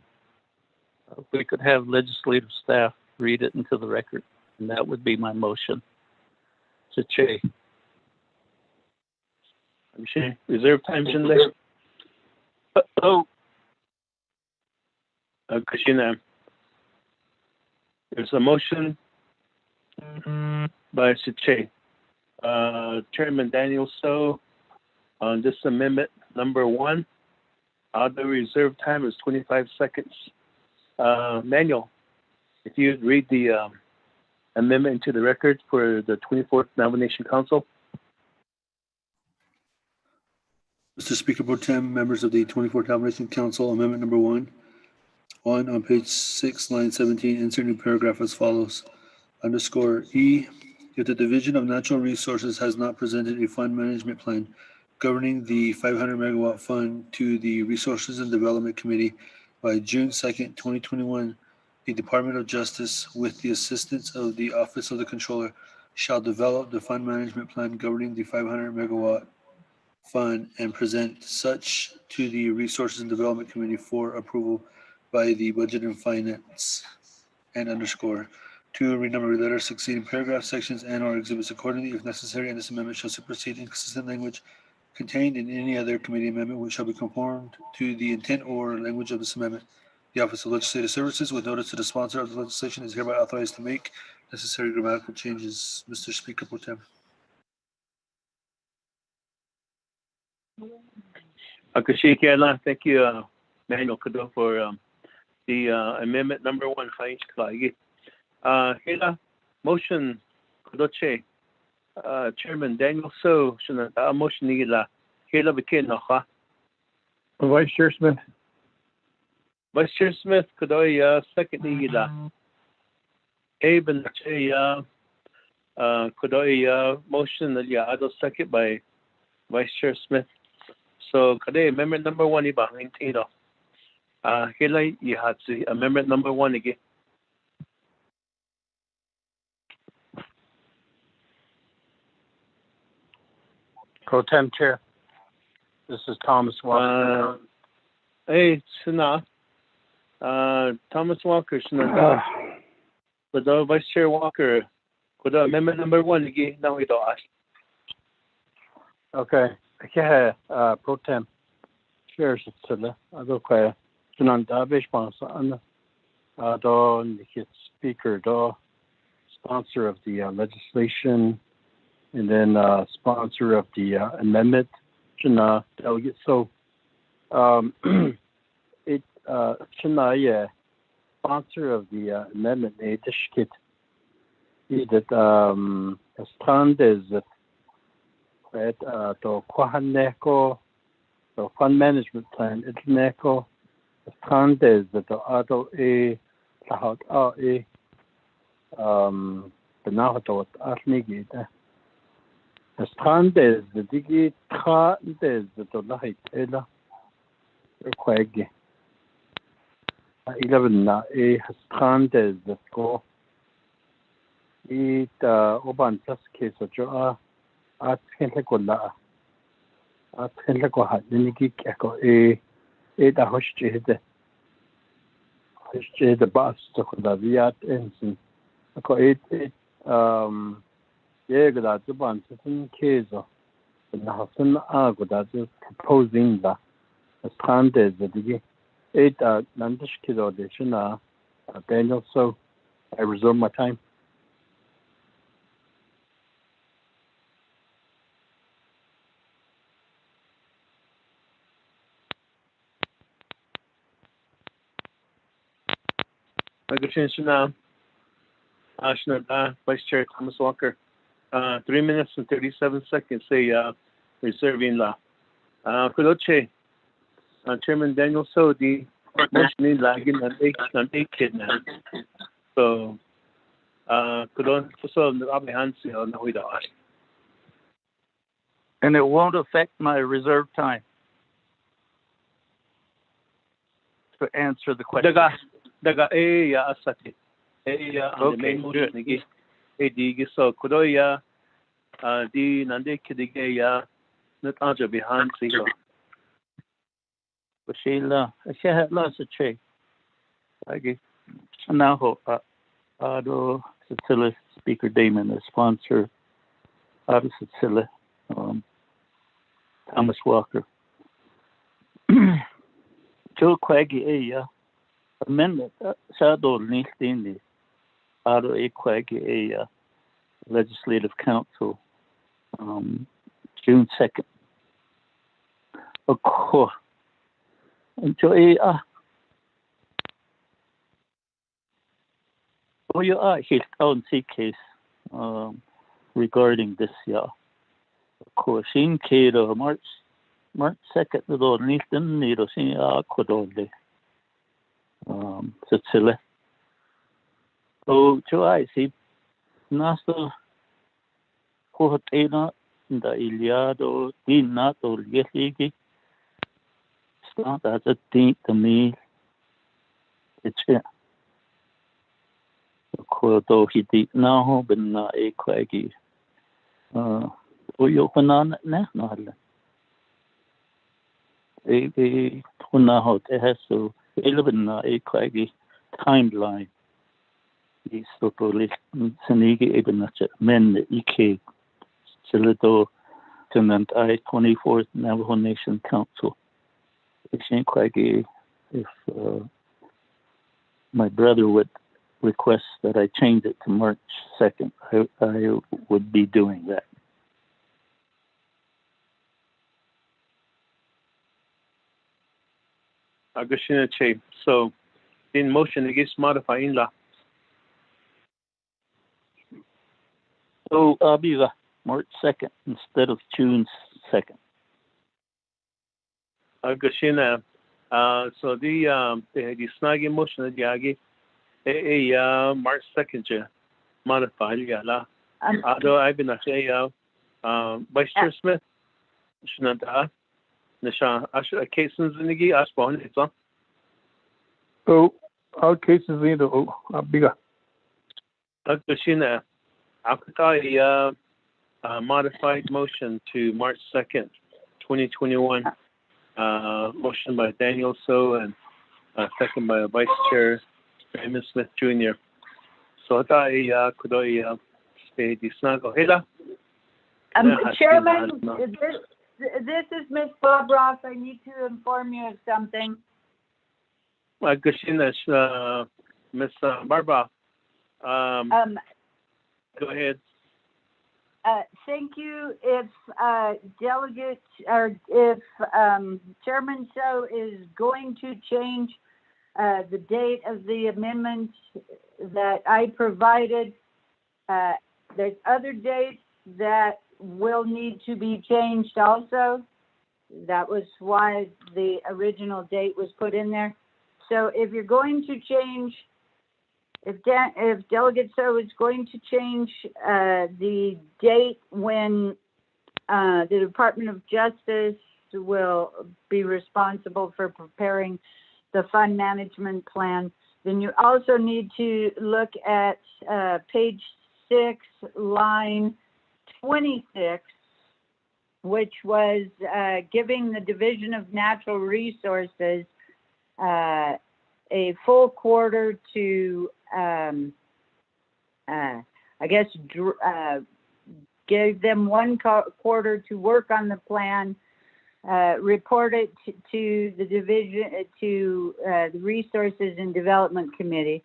We could have legislative staff read it into the record. And that would be my motion. Che. Reserve time's in there. Kashina. There's a motion by Che. Chairman Daniel So on this amendment number 1. The reserve time is 25 seconds. Manuel, if you'd read the amendment into the record for the 24th Nomination Council. Mr. Speaker Pro Tem, members of the 24th Nomination Council, amendment number 1. 1 on page 6, line 17, insert new paragraph as follows. Underscore E, if the Division of Natural Resources has not presented a fund management plan governing the 500 megawatt fund to the Resources and Development Committee by June 2nd, 2021, the Department of Justice, with the assistance of the Office of the Controller, shall develop the fund management plan governing the 500 megawatt fund and present such to the Resources and Development Committee for approval by the Budget and Finance, and underscore. 2, renumber letters succeeding paragraphs, sections, and/or exhibits accordingly, if necessary, and this amendment shall supersede inconsistent language contained in any other committee amendment which shall be conformed to the intent or language of this amendment. The Office of Legislative Services, with notice to the sponsor of the legislation, is hereby authorized to make necessary grammatical changes. Mr. Speaker Pro Tem. Thank you, Manuel Kado, for the amendment number 1. Motion Kodoche, Chairman Daniel So, motion nila. Vice Chair Smith. Vice Chair Smith, Kodoy, second nila. Aben Kodoy, motion Ado second by Vice Chair Smith. So, Kodoy, amendment number 1 iba, hintino. Hila Yihatsi, amendment number 1 again. Pro Tem Chair, this is Thomas Walker. Hey, Sina. Thomas Walker, Sina. Kudo Vice Chair Walker. Kudo amendment number 1 again. Now we don't ask. Okay. Okay. Pro Tem Chair, Sila. Okay. Sunanda Bishpan, the Speaker, sponsor of the legislation, and then sponsor of the amendment. Delegate. So, it sponsor of the amendment. It that stand is that to Kwahaneko, the fund management plan. It's Neko. Stand is that the auto a lahat a the nahato atnigi. The stand is the digi ka is the lahit ela requege. 11 na a stand is the go. It oban plus case of joa at Henlekola at Henlekoha nigi echo a da hoshte the bus to the viat ensign. Yeah, that's a bunch of case of the Hassan Ago that's proposing the standard that the 8 Nandish kid audition Daniel. So I resume my time. Vice Chair Thomas Walker. 3 minutes and 37 seconds. Say reserving law. Kudoche, Chairman Daniel So, the motion in lagin and eight kidnap. So, Kudon so Abihansi on the way to us. And it won't affect my reserve time to answer the question. Daga asati. On the main motion again. Digi so Kudoya di Nande Kidigeya not answer behind Sigo. Sheila, she had lots of check. Okay. Now, Ado Cecilia, Speaker Damon, the sponsor, Ado Cecilia, Thomas Walker. Joe Quaggy amendment, Shadow Nistindi, Ado Quaggy Legislative Council, June 2nd. Ako, Joe his own case regarding this year. Of course, in Cato, March 2nd, the Lord Nathan Nido Sin Aquadole. Cecilia. So, Joe, see, Nasa Cohotena, the Iliado, Dina, or Yesigi. It's not as a thing to me. It's it. Though he did now, but not a quaggy. You can on it now, a Tunaho, it has so 11 a quaggy timeline. These sort of list, Senigi, even at men, the EK, Silido, Tenant I 24th Navajo Nation Council. It's ain't quaggy if my brother would request that I change it to March 2nd. I would be doing that. Agashina Che. So, in motion against modifying law. So, I'll be March 2nd instead of June 2nd. Agashina. So, the snaggy motion of the Yagi. March 2nd, modified, yeah. Although I've been a Vice Chair Smith, Shanata, Nisha, Asha, cases in the Gi, Ashbon, it's on. Oh, all cases in the bigger. Agashina, Akata, modified motion to March 2nd, 2021. Motion by Daniel So and second by Vice Chair Raymond Smith Jr. So I could say the snuggle. Chairman, this is Miss Bob Ross. I need to inform you of something. Gashina, Miss Barbara. Go ahead. Thank you. If delegate or if Chairman So is going to change the date of the amendment that I provided, there's other dates that will need to be changed also. That was why the original date was put in there. So if you're going to change, if Delegate So is going to change the date when the Department of Justice will be responsible for preparing the fund management plan, then you also need to look at page 6, line 26, which was giving the Division of Natural Resources a full quarter to, give them one quarter to work on the plan, report it to the division, to the Resources and Development Committee.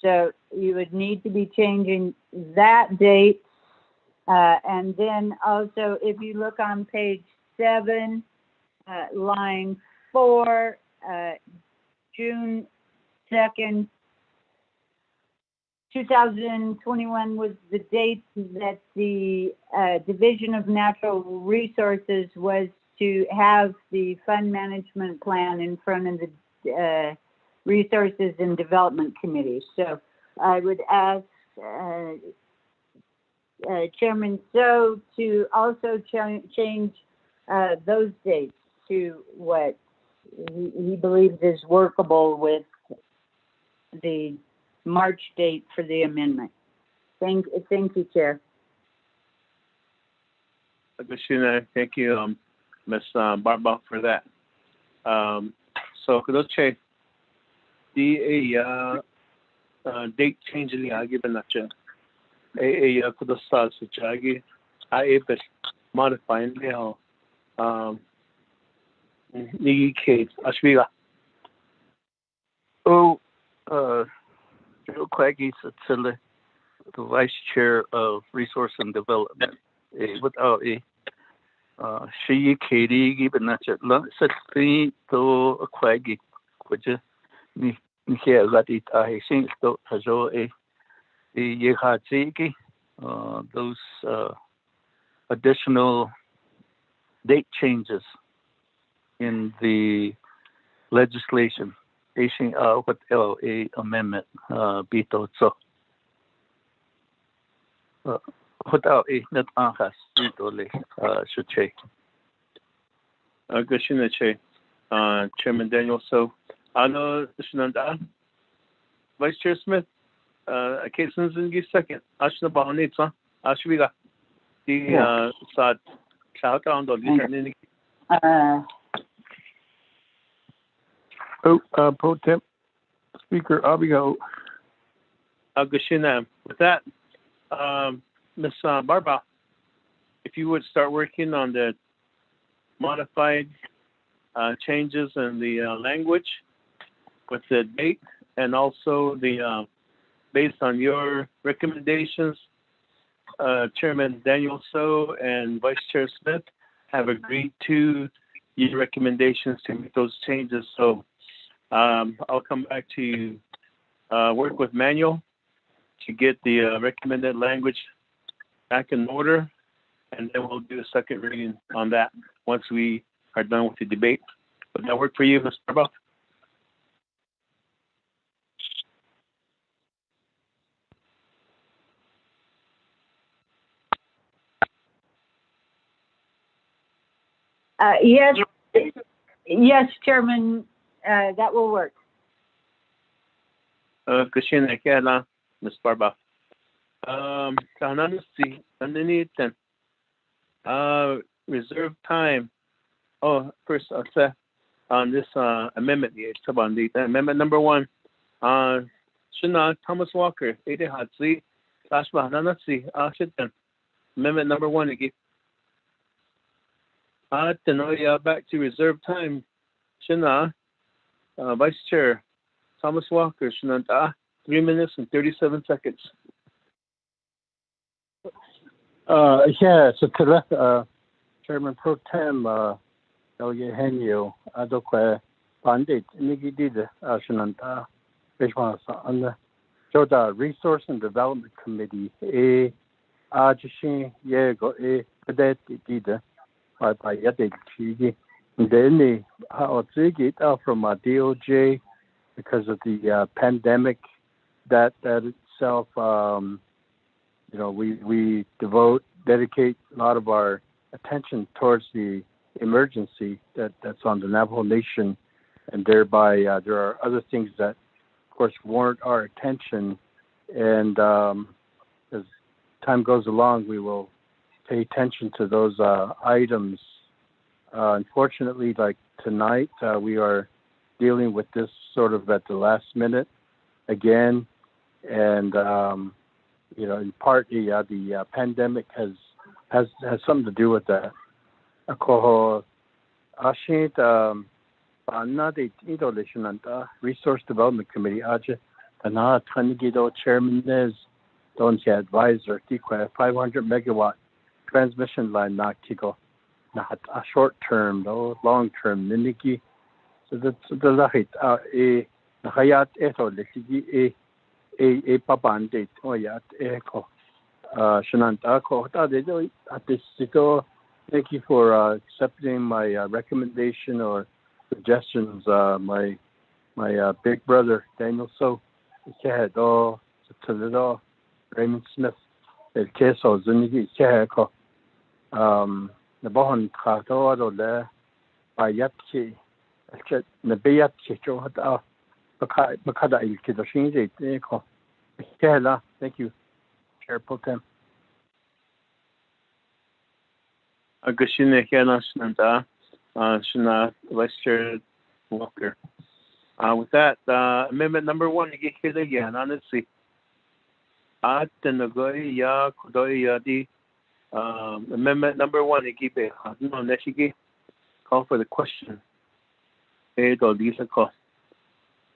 So you would need to be changing that date. And then also, if you look on page 7, line 4, June 2nd, 2021 was the date that the Division of Natural Resources was to have the fund management plan in front of the Resources and Development Committee. So I would ask Chairman So to also change those dates to what he believes is workable with the March date for the amendment. Thank you, Chair. Commissioner, thank you, Ms. Barba, for that. So, Kudoche, the date change li agi banacha. A kudo sa suchagi. I but modifying le Nigi Kate Ashviga. Oh, Joe Quaggy Satsilla, the Vice Chair of Resource and Development. Without a she Katie given that such thing to a Quaggy, which is here that it I think to Hajo a Yehatsiki, those additional date changes in the legislation, facing what LA amendment bito so without a net anhas bito le should check. Gushina Che, Chairman Daniel. So, I know Shinanda, Vice Chair Smith, a case in the second. Ashna Bahanitsa, Ashviga, the Sad Cloud on the Lieutenant. Pro Temp Speaker Abigail. Gushina, with that, Ms. Barba, if you would start working on the modified changes in the language with the date, and also the based on your recommendations, Chairman Daniel So and Vice Chair Smith have agreed to your recommendations to make those changes. So I'll come back to work with Manuel to get the recommended language back in order, and then we'll do a second reading on that once we are done with the debate. Would that work for you, Mr. Barba? Yes, Chairman, that will work. Kushina Kela, Ms. Barba. Kananasi, underneath reserve time. Oh, first I'll say on this amendment, amendment number 1. Shina Thomas Walker, Ede Hatsi, Tashba Nanasi, Ashitan. Amendment number 1 again. Back to reserve time. Shina, Vice Chair Thomas Walker, Shina, 3 minutes and 37 seconds. Yeah, so to Chairman Pro Tem Elgenio Adokwe Pandit Nigidid Ashananta Bishwasa on the Joda Resource and Development Committee Ajishin Yego Cadet Dida by Yadik Chigi. Then how it out from DOJ because of the pandemic that itself we dedicate a lot of our attention towards the emergency that's on the Navajo Nation, and thereby there are other things that, of course, warrant our attention. And as time goes along, we will pay attention to those items. Unfortunately, like tonight, we are dealing with this sort of at the last minute again, and in part, the pandemic has something to do with that. Resource Development Committee, Chairman is advisor, 500 megawatt transmission line, a short term, long term, Niniki. So that's the light. Hayat Eto, a papandit oyat echo shanantako atisito. Thank you for accepting my recommendation or suggestions. My big brother Daniel So Kehedo Toledo Raymond Smith el Keso Zunigi Keheko Nabohan Kato Ode Bayatki Nabayat Chicho Thank you, Chair Pro Tem. Agushina Kela Shnanda, Shina Vice Chair Walker. With that, amendment number 1, again, honestly. Amendment number 1, call for the question.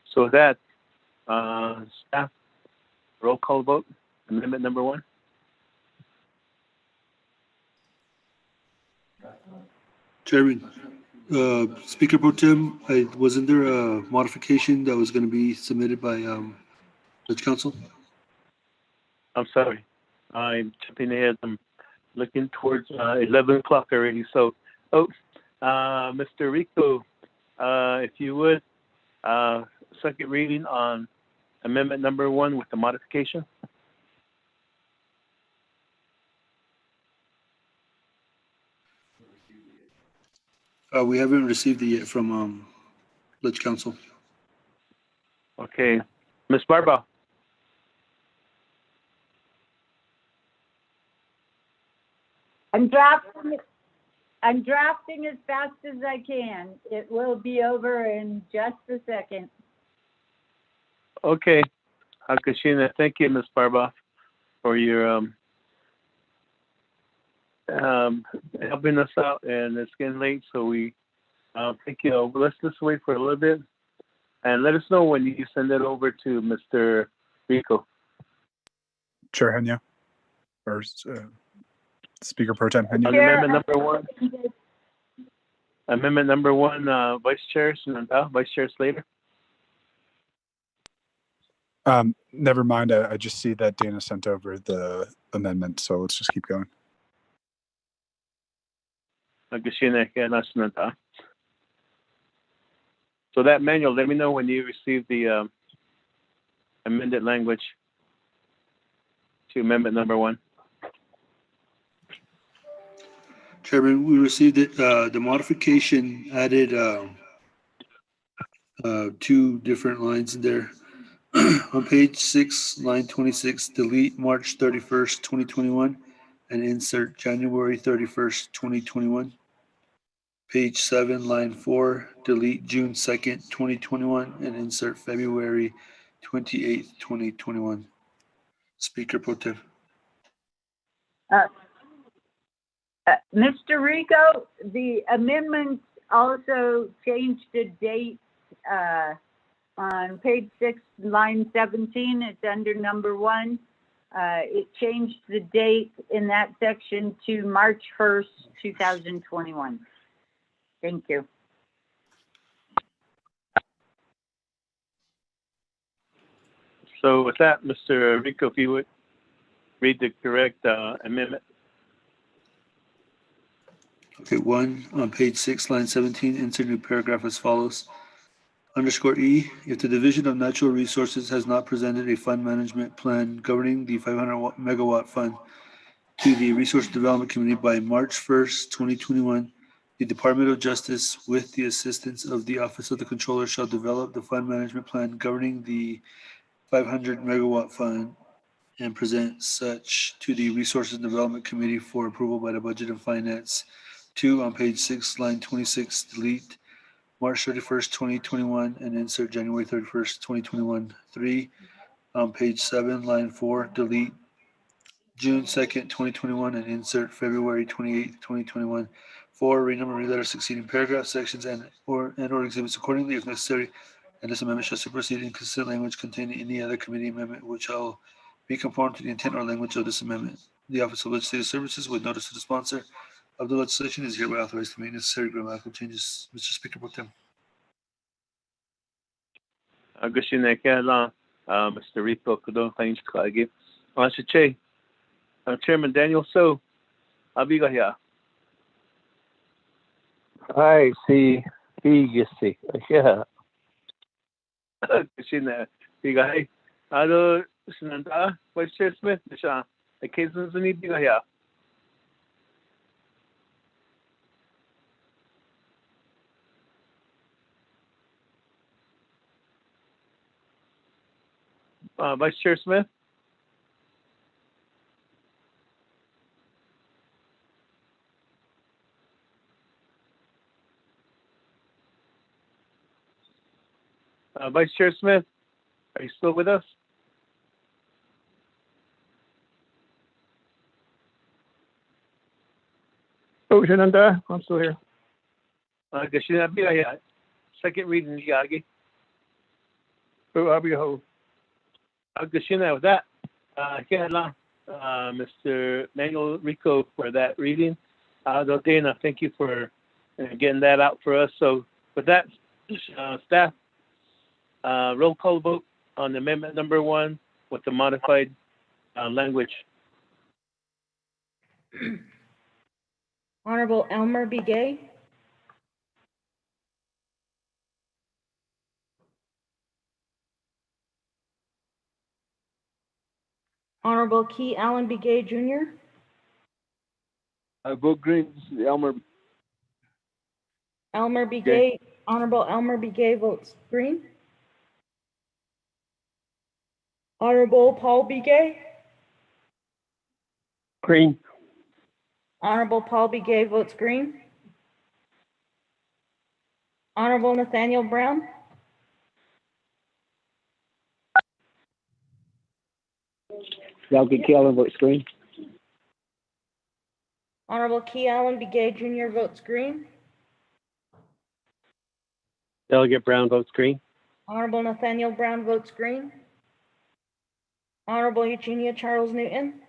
So with that, staff, roll call vote, amendment number 1. Chairman, Speaker Pro Tem, wasn't there a modification that was going to be submitted by Village Council? I'm sorry. I'm jumping ahead. I'm looking towards 11 o'clock already. So, Mr. Rico, if you would, second reading on amendment number 1 with the modification. We haven't received it yet from Village Council. Okay. Ms. Barba. I'm drafting as fast as I can. It will be over in just a second. Okay. Hakashina, thank you, Ms. Barba, for your helping us out, and it's getting late, so we thank you. Let's just wait for a little bit, and let us know when you send it over to Mr. Rico. Chair Henya, or Speaker Pro Tem Henya. Amendment number 1. Amendment number 1, Vice Chair Sinanda, Vice Chair Slater. Never mind. I just see that Dana sent over the amendment, so let's just keep going. So that manual, let me know when you receive the amended language to amendment number 1. Chairman, we received it. The modification added 2 different lines in there. On page 6, line 26, delete March 31st, 2021, and insert January 31st, 2021. Page 7, line 4, delete June 2nd, 2021, and insert February 28th, 2021. Speaker Pro Tem. Mr. Rico, the amendments also changed the date on page 6, line 17. It's under number 1. It changed the date in that section to March 1st, 2021. Thank you. So with that, Mr. Rico, if you would read the correct amendment. Okay, 1 on page 6, line 17, insert new paragraph as follows. Underscore E, if the Division of Natural Resources has not presented a fund management plan governing the 500 megawatt fund to the Resource Development Committee by March 1st, 2021, the Department of Justice, with the assistance of the Office of the Controller, shall develop the fund management plan governing the 500 megawatt fund and present such to the Resources Development Committee for approval by the Budget and Finance. 2 on page 6, line 26, delete March 31st, 2021, and insert January 31st, 2021. 3 on page 7, line 4, delete June 2nd, 2021, and insert February 28th, 2021. 4, renumber and reletter succeeding paragraphs, sections, and or exhibits accordingly if necessary, and this amendment shall supersede inconsistent language contained in any other committee amendment which shall be conformed to the intent or language of this amendment. The Office of Legislative Services, with notice to the sponsor of the legislation, is hereby authorized to make necessary grammatical changes. Mr. Speaker Pro Tem. Mr. Rico, Kudon Kagi. Chairman Daniel So, Abiga here. I see. You see. Yeah. Kashina, Biga, hey. Hello, Sinanda, Vice Chair Smith, Nisha. The cases need Biga here. Vice Chair Smith. Vice Chair Smith, are you still with us? Oh, Shananda, I'm still here. Kasi nabi ay second reading ni Yagi. Oh, Abiyaho. Kasi na with that, kaya lang, Mr. Manuel Rico for that reading. Dana, thank you for getting that out for us. So with that, staff, roll call vote on amendment number 1 with the modified language. Honorable Elmer B. Gay. Honorable Key Allen B. Gay Jr. I vote green. This is Elmer. Elmer B. Gay. Honorable Elmer B. Gay votes green. Honorable Paul B. Gay. Green. Honorable Paul B. Gay votes green. Honorable Nathaniel Brown. Delegate Key Allen votes green. Honorable Key Allen B. Gay Jr. votes green. Delegate Brown votes green. Honorable Nathaniel Brown votes green. Honorable Eugenia Charles Newton.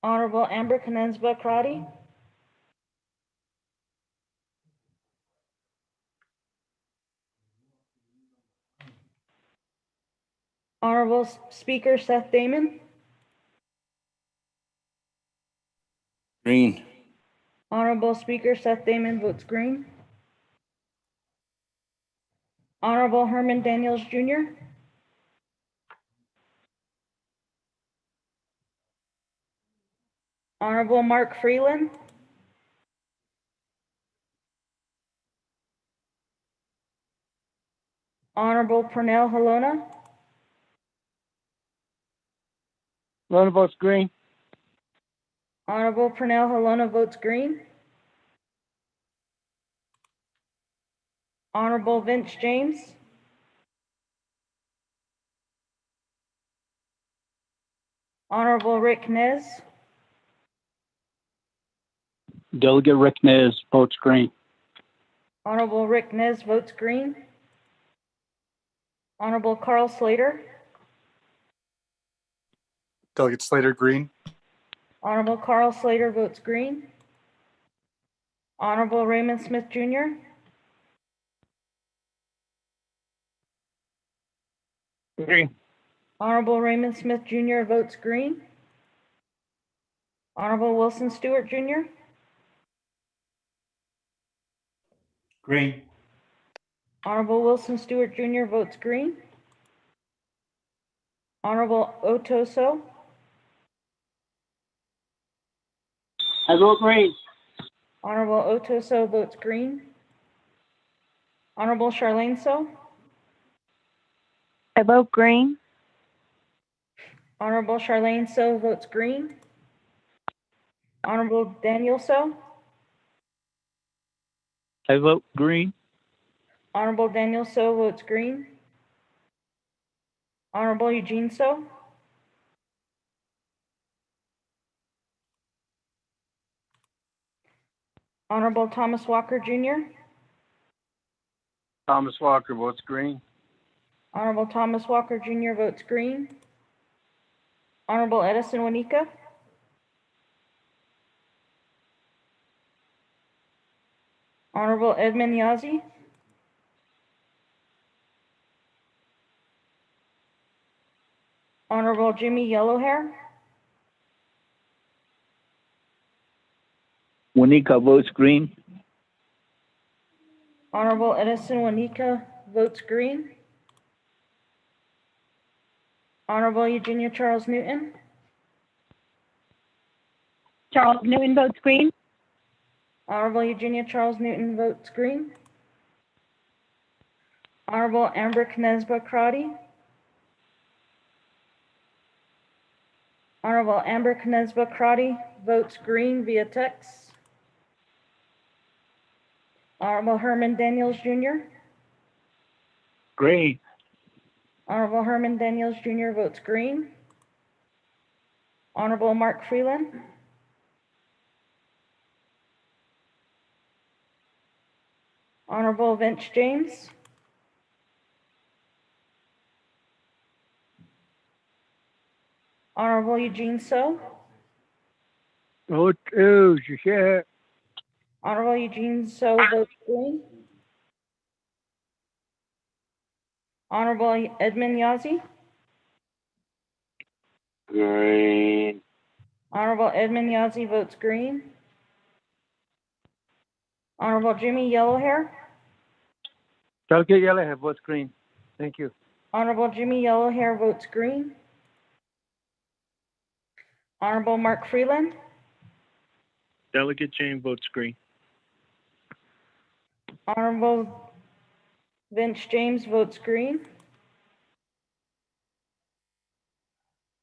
Honorable Amber Canensba Crotty. Honorable Speaker Seth Damon. Green. Honorable Speaker Seth Damon votes green. Honorable Herman Daniels Jr. Honorable Mark Freeland. Honorable Pernell Halona. Halona votes green. Honorable Pernell Halona votes green. Honorable Vince James. Honorable Rick Nez. Delegate Rick Nez votes green. Honorable Rick Nez votes green. Honorable Carl Slater. Delegate Slater, green. Honorable Carl Slater votes green. Honorable Raymond Smith Jr. Green. Honorable Raymond Smith Jr. votes green. Honorable Wilson Stewart Jr. Green. Honorable Wilson Stewart Jr. votes green. Honorable Otoso. I vote green. Honorable Otoso votes green. Honorable Charlene So. I vote green. Honorable Charlene So votes green. Honorable Daniel So. I vote green. Honorable Daniel So votes green. Honorable Eugene So. Honorable Thomas Walker Jr. Thomas Walker votes green. Honorable Thomas Walker Jr. votes green. Honorable Edison Wanika. Honorable Edmund Yazi. Honorable Jimmy Yellowhair. Wanika votes green. Honorable Edison Wanika votes green. Honorable Eugenia Charles Newton. Charles Newton votes green. Honorable Eugenia Charles Newton votes green. Honorable Amber Knezba Crotty. Honorable Amber Knezba Crotty votes green via text. Honorable Herman Daniels Jr. Green. Honorable Herman Daniels Jr. votes green. Honorable Mark Freeland. Honorable Vince James. Honorable Eugene So. Vote two, share. Honorable Eugene So votes green. Honorable Edmund Yazzie. Green. Honorable Edmund Yazzie votes green. Honorable Jimmy Yellowhair. Delegate Yellowhead votes green. Thank you. Honorable Jimmy Yellowhair votes green. Honorable Mark Freeland. Delegate James votes green. Honorable Vince James votes green.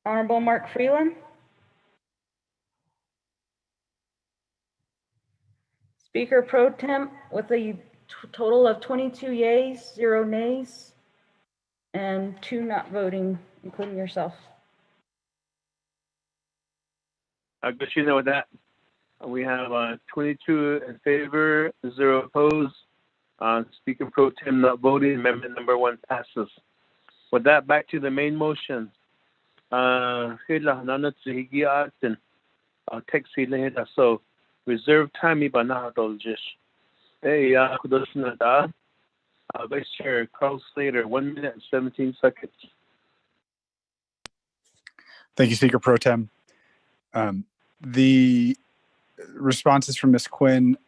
Honorable Mark Freeland. Speaker Pro Temp with a total of 22 yeas, 0 nays, and 2 not voting, including yourself. Good to know that. We have 22 in favor, 0 opposed. Speaker Pro Tem not voting. Amendment number 1 passes. With that, back to the main motion. So reserve time Vice Chair Carl Slater, 1 minute and 17 seconds. Thank you, Speaker Pro Tem. The responses from Ms. Quinn,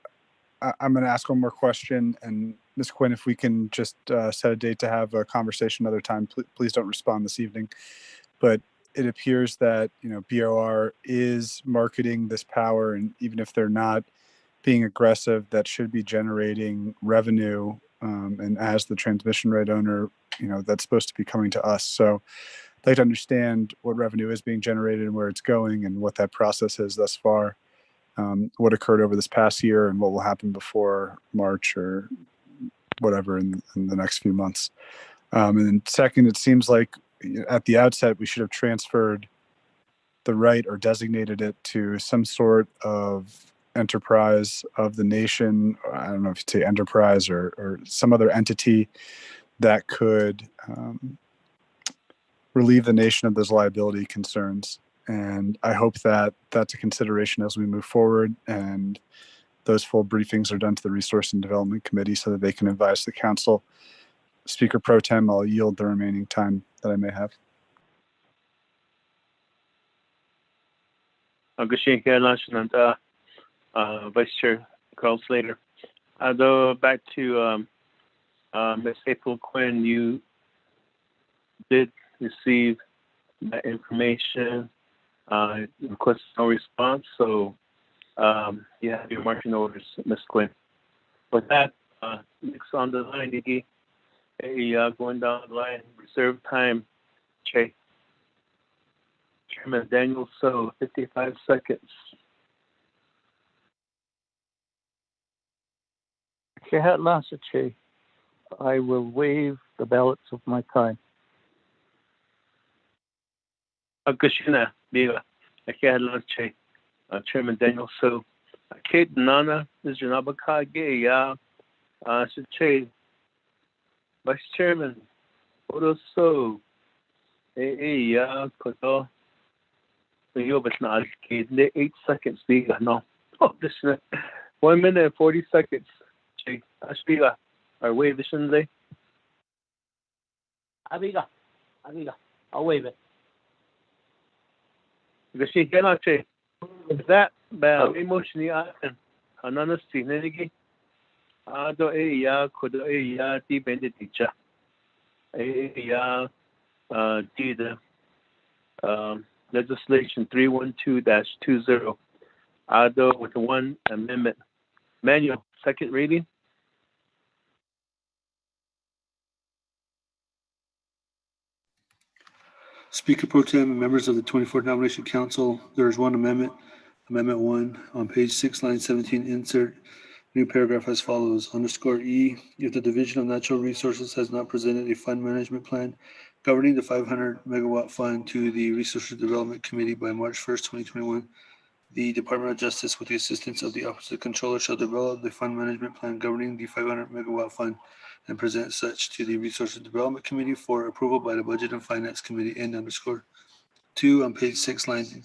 I'm going to ask one more question. And Ms. Quinn, if we can just set a date to have a conversation another time, please don't respond this evening. But it appears that, BOR is marketing this power, and even if they're not being aggressive, that should be generating revenue. And as the transmission right owner, that's supposed to be coming to us. So I'd like to understand what revenue is being generated and where it's going and what that process is thus far, what occurred over this past year and what will happen before March or whatever in the next few months. And then second, it seems like at the outset, we should have transferred the right or designated it to some sort of enterprise of the nation. I don't know if you'd say enterprise or some other entity that could relieve the nation of those liability concerns. And I hope that that's a consideration as we move forward, and those full briefings are done to the Resource and Development Committee so that they can advise the council. Speaker Pro Tem, I'll yield the remaining time that I may have. Vice Chair Carl Slater. Though back to Ms. April Quinn, you did receive that information. Request no response, so you have your marching orders, Ms. Quinn. With that, next on the line, Iggy. Going down the line, reserve time, Chairman Daniel So, 55 seconds. I will waive the balance of my time. Agashina, Biga, Chairman Daniel So. Kate Nana, is Janabaka ya, Che, Vice Chairman, Odo So, ya, Koto, the 8 seconds, Biga, no. Oh, this is 1 minute and 40 seconds. Che, Ashbiga, our waive the Shinze. Abiga, I'll waive it. With that, by emotion, and another thing, Ado ya kodo ya di benedicha. Did legislation 312-20. Ado with the 1 amendment. Manual, second reading. Speaker Pro Tem and members of the 24th Nomination Council, there is one amendment. Amendment 1 on page 6, line 17, insert New paragraph as follows. Underscore E, if the Division of Natural Resources has not presented a fund management plan governing the 500 megawatt fund to the Resources Development Committee by March 1st, 2021, the Department of Justice, with the assistance of the Office of the Controller, shall develop the fund management plan governing the 500 megawatt fund and present such to the Resources Development Committee for approval by the Budget and Finance Committee. End underscore. 2, on page 6, line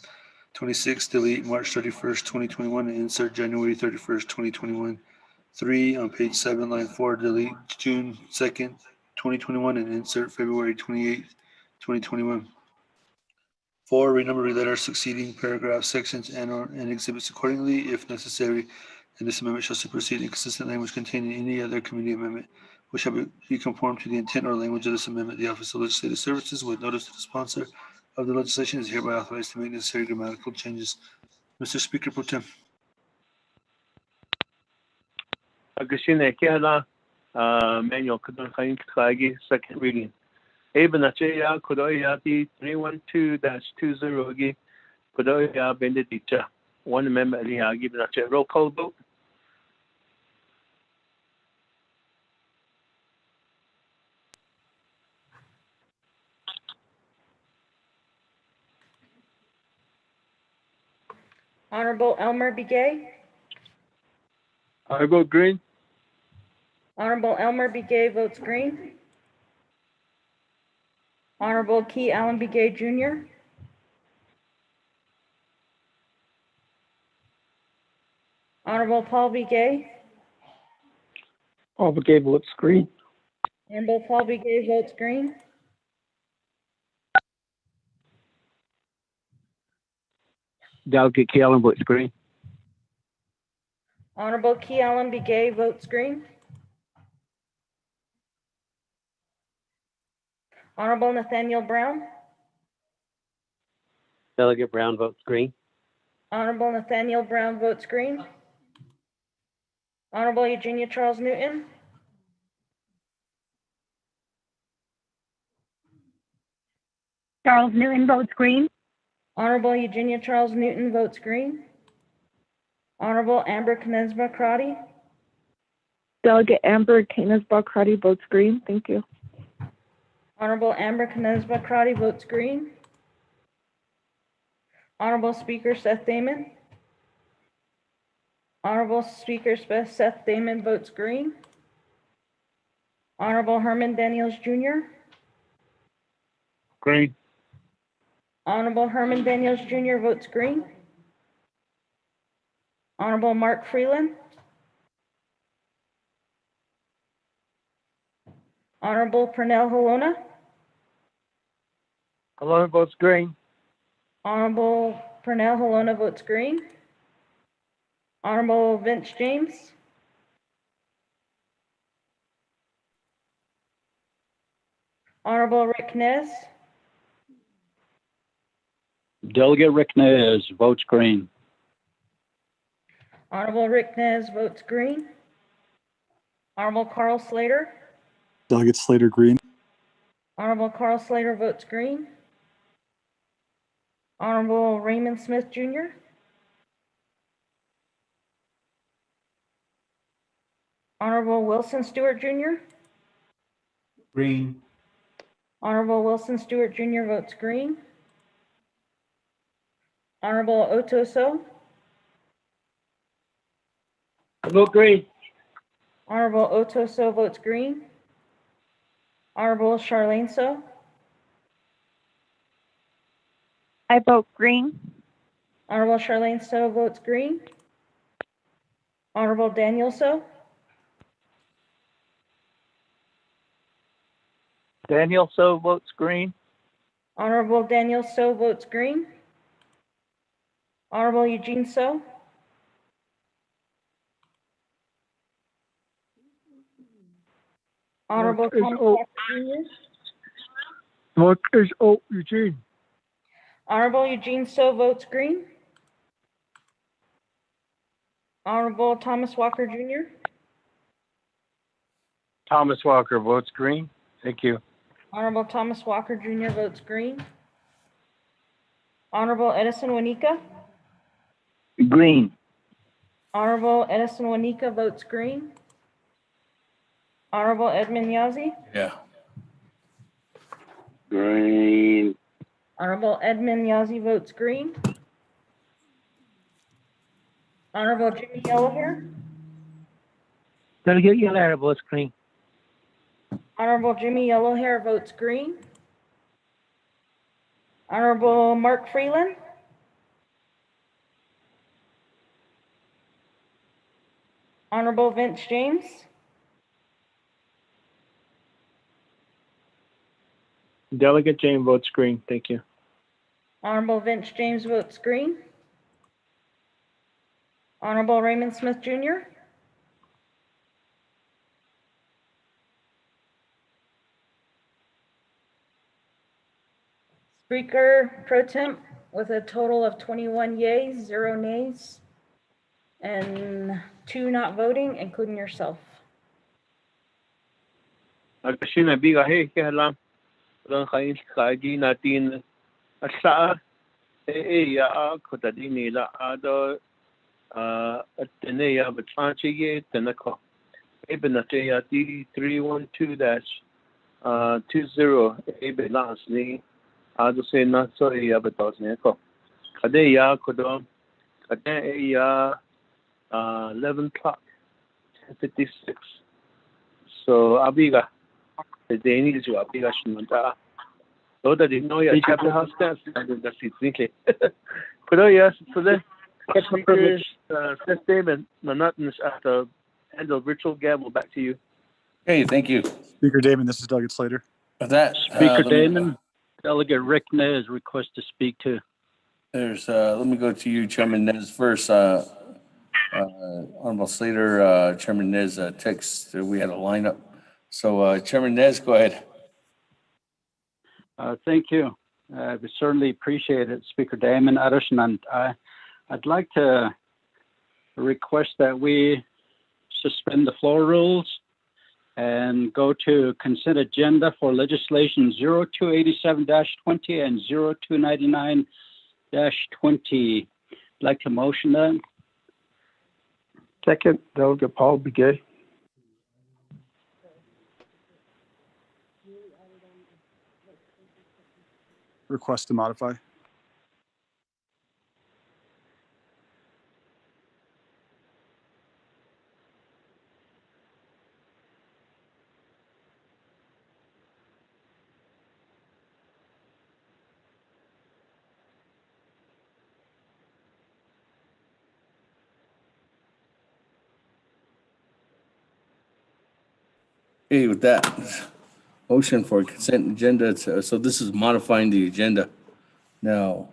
26, delete March 31st, 2021, and insert January 31st, 2021. 3, on page 7, line 4, delete June 2nd, 2021, and insert February 28th, 2021. 4, renumber letters succeeding paragraphs, sections, and exhibits accordingly, if necessary, and this amendment shall supersede inconsistent language contained in any other committee amendment, which shall be conformed to the intent or language of this amendment. The Office of Legislative Services, with notice to the sponsor of the legislation, is hereby authorized to make necessary grammatical changes. Mr. Speaker Pro Tem. Manual second reading. Abenachaya Kodoyati 312-20 Kodoya Benedicta. One amendment given a roll call vote. Honorable Elmer Begay. I vote green. Honorable Elmer Begay votes green. Honorable Key Allen Begay Jr. Honorable Paul Begay. Paul Begay votes green. Honorable Paul Begay votes green. Delegate Key Allen votes green. Honorable Key Allen Begay votes green. Honorable Nathaniel Brown. Delegate Brown votes green. Honorable Nathaniel Brown votes green. Honorable Eugenia Charles Newton. Charles Newton votes green. Honorable Eugenia Charles Newton votes green. Honorable Amber Knezba Crotty. Delegate Amber Canes-Balcrotty votes green. Thank you. Honorable Amber Knezba Crotty votes green. Honorable Speaker Seth Damon. Honorable Speaker Seth Damon votes green. Honorable Herman Daniels Jr. Green. Honorable Herman Daniels Jr. votes green. Honorable Mark Freeland. Honorable Pernell Halona. Halona votes green. Honorable Pernell Halona votes green. Honorable Vince James. Honorable Rick Nez. Delegate Rick Nez votes green. Honorable Rick Nez votes green. Honorable Carl Slater. Delegate Slater green. Honorable Carl Slater votes green. Honorable Raymond Smith Jr. Honorable Wilson Stewart Jr. Green. Honorable Wilson Stewart Jr. votes green. Honorable Otoso. I vote green. Honorable Otoso votes green. Honorable Charlene So. I vote green. Honorable Charlene So votes green. Honorable Daniel So. Daniel So votes green. Honorable Daniel So votes green. Honorable Eugene So. Honorable Thomas Walker Jr. Mark is O. Eugene. Honorable Eugene So votes green. Honorable Thomas Walker Jr. Thomas Walker votes green. Thank you. Honorable Thomas Walker Jr. votes green. Honorable Edison Wanika. Green. Honorable Edison Wanika votes green. Honorable Edmund Yazzie. Yeah. Green. Honorable Edmund Yazzie votes green. Honorable Jimmy Yellowhair. Delegate Yellowhair votes green. Honorable Jimmy Yellowhair votes green. Honorable Mark Freeland. Honorable Vince James. Delegate James votes green. Thank you. Honorable Vince James votes green. Honorable Raymond Smith Jr. Speaker Pro Temp with a total of 21 yeas, 0 nays, and 2 not voting, including yourself. Kasi nabigahe kaya lang kain kaji natin asa ko tadi nila ado at teneya batsanche ye tenako ebenate ya di 312-20 ebelasni ado se na so ya batos ne ko kade ya kodo kade ya 11 o'clock 56. So abiga the Danish were application manta. So that you know your chapter house stands and that's it. Okay. But yes, so then statement monotonous after end of virtual gavel back to you. Okay, thank you. Speaker Damon, this is Delegate Slater. With that, Speaker Damon, Delegate Rick Nez requests to speak to. There's let me go to you, Chairman Nez first. Honorable Slater, Chairman Nez text we had a lineup. So Chairman Nez, go ahead. Thank you. We certainly appreciate it, Speaker Damon, Edison, and I'd like to request that we suspend the floor rules and go to consent agenda for legislation 0287-20 and 0299-20. Like to motion that. Second, Delegate Paul Begay. Request to modify. Okay, with that motion for consent agenda, so this is modifying the agenda. Now,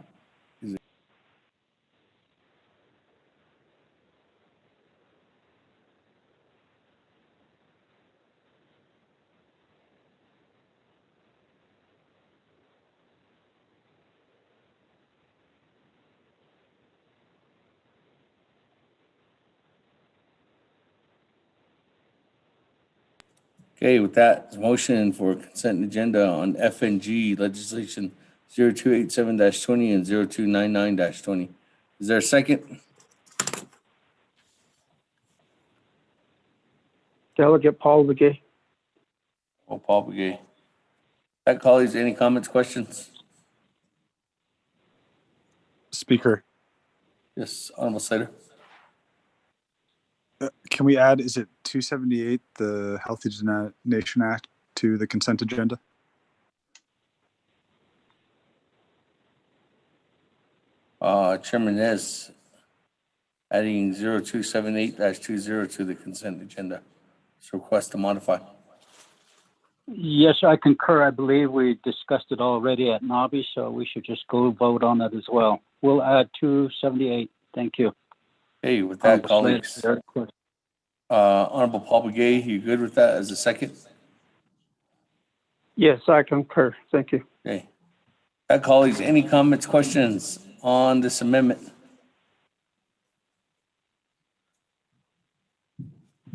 okay, with that motion for consent agenda on F and G legislation 0287-20 and 0299-20. Is there a second? Delegate Paul Begay. Oh, Paul Begay. That colleagues, any comments, questions? Speaker. Yes, Honorable Slater. Can we add, is it 278, the Healthy Nation Act, to the consent agenda? Chairman Nez, adding 0278-20 to the consent agenda. It's a request to modify. Yes, I concur. I believe we discussed it already at NABI, so we should just go vote on it as well. We'll add 278. Thank you. Hey, with that, colleagues. Honorable Paul Begay, you good with that as a second? Yes, I concur. Thank you. Okay. That, colleagues, any comments, questions on this amendment?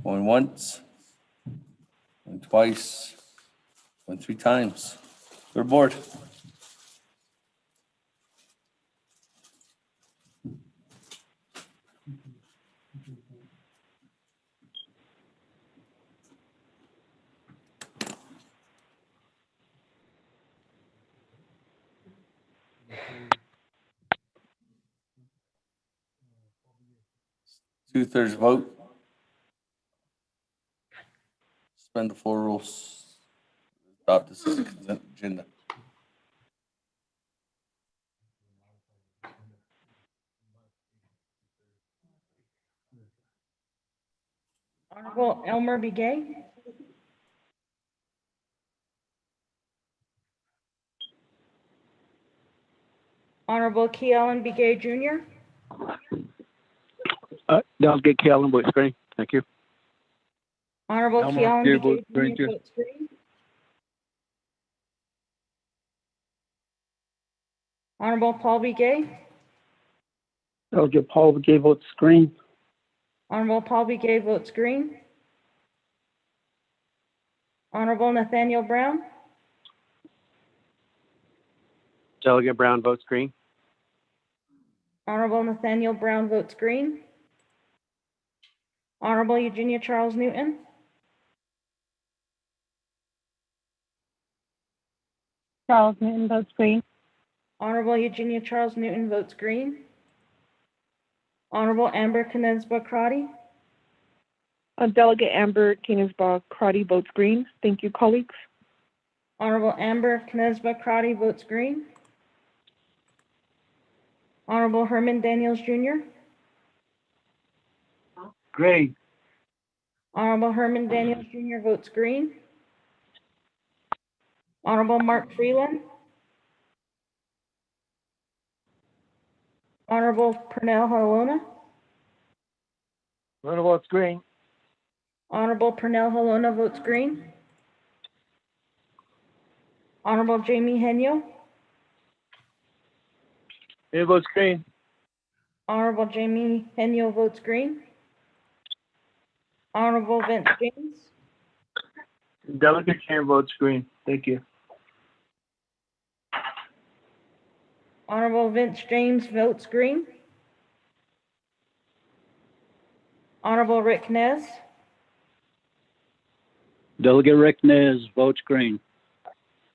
Going once, going twice, going 3 times. Third board. Two-thirds vote. Suspend the floor rules. Adopt this as a consent agenda. Honorable Elmer Begay. Honorable Key Allen Begay Jr. Delegate Kellen, vote screen. Thank you. Honorable Elmer Key Allen Begay, Begay vote screen, Jr. too. vote screen. Honorable Paul Begay. Delegate Paul Begay votes green. Honorable Paul Begay votes green. Honorable Nathaniel Brown. Delegate Brown, vote screen. Honorable Nathaniel Brown votes green. Honorable Eugenia Charles Newton. Charles Newton votes green. Honorable Eugenia Charles Newton votes green. Honorable Amber Knezba Crotty. Delegate Amber Kingsbaugh Crotty votes green. Thank you, colleagues. Honorable Amber Knezba Crotty votes green. Honorable Herman Daniels Jr. Green. Honorable Herman Daniels Jr. votes green. Honorable Mark Freeland. Honorable Pernell Halona. Rhoda votes green. Honorable Pernell Halona votes green. Honorable Jamie Henyo. He votes green. Honorable Jamie Henyo votes green. Honorable Vince James. Delegate Chair votes green. Thank you. Honorable Vince James votes green. Honorable Rick Nez. Delegate Rick Nez votes green.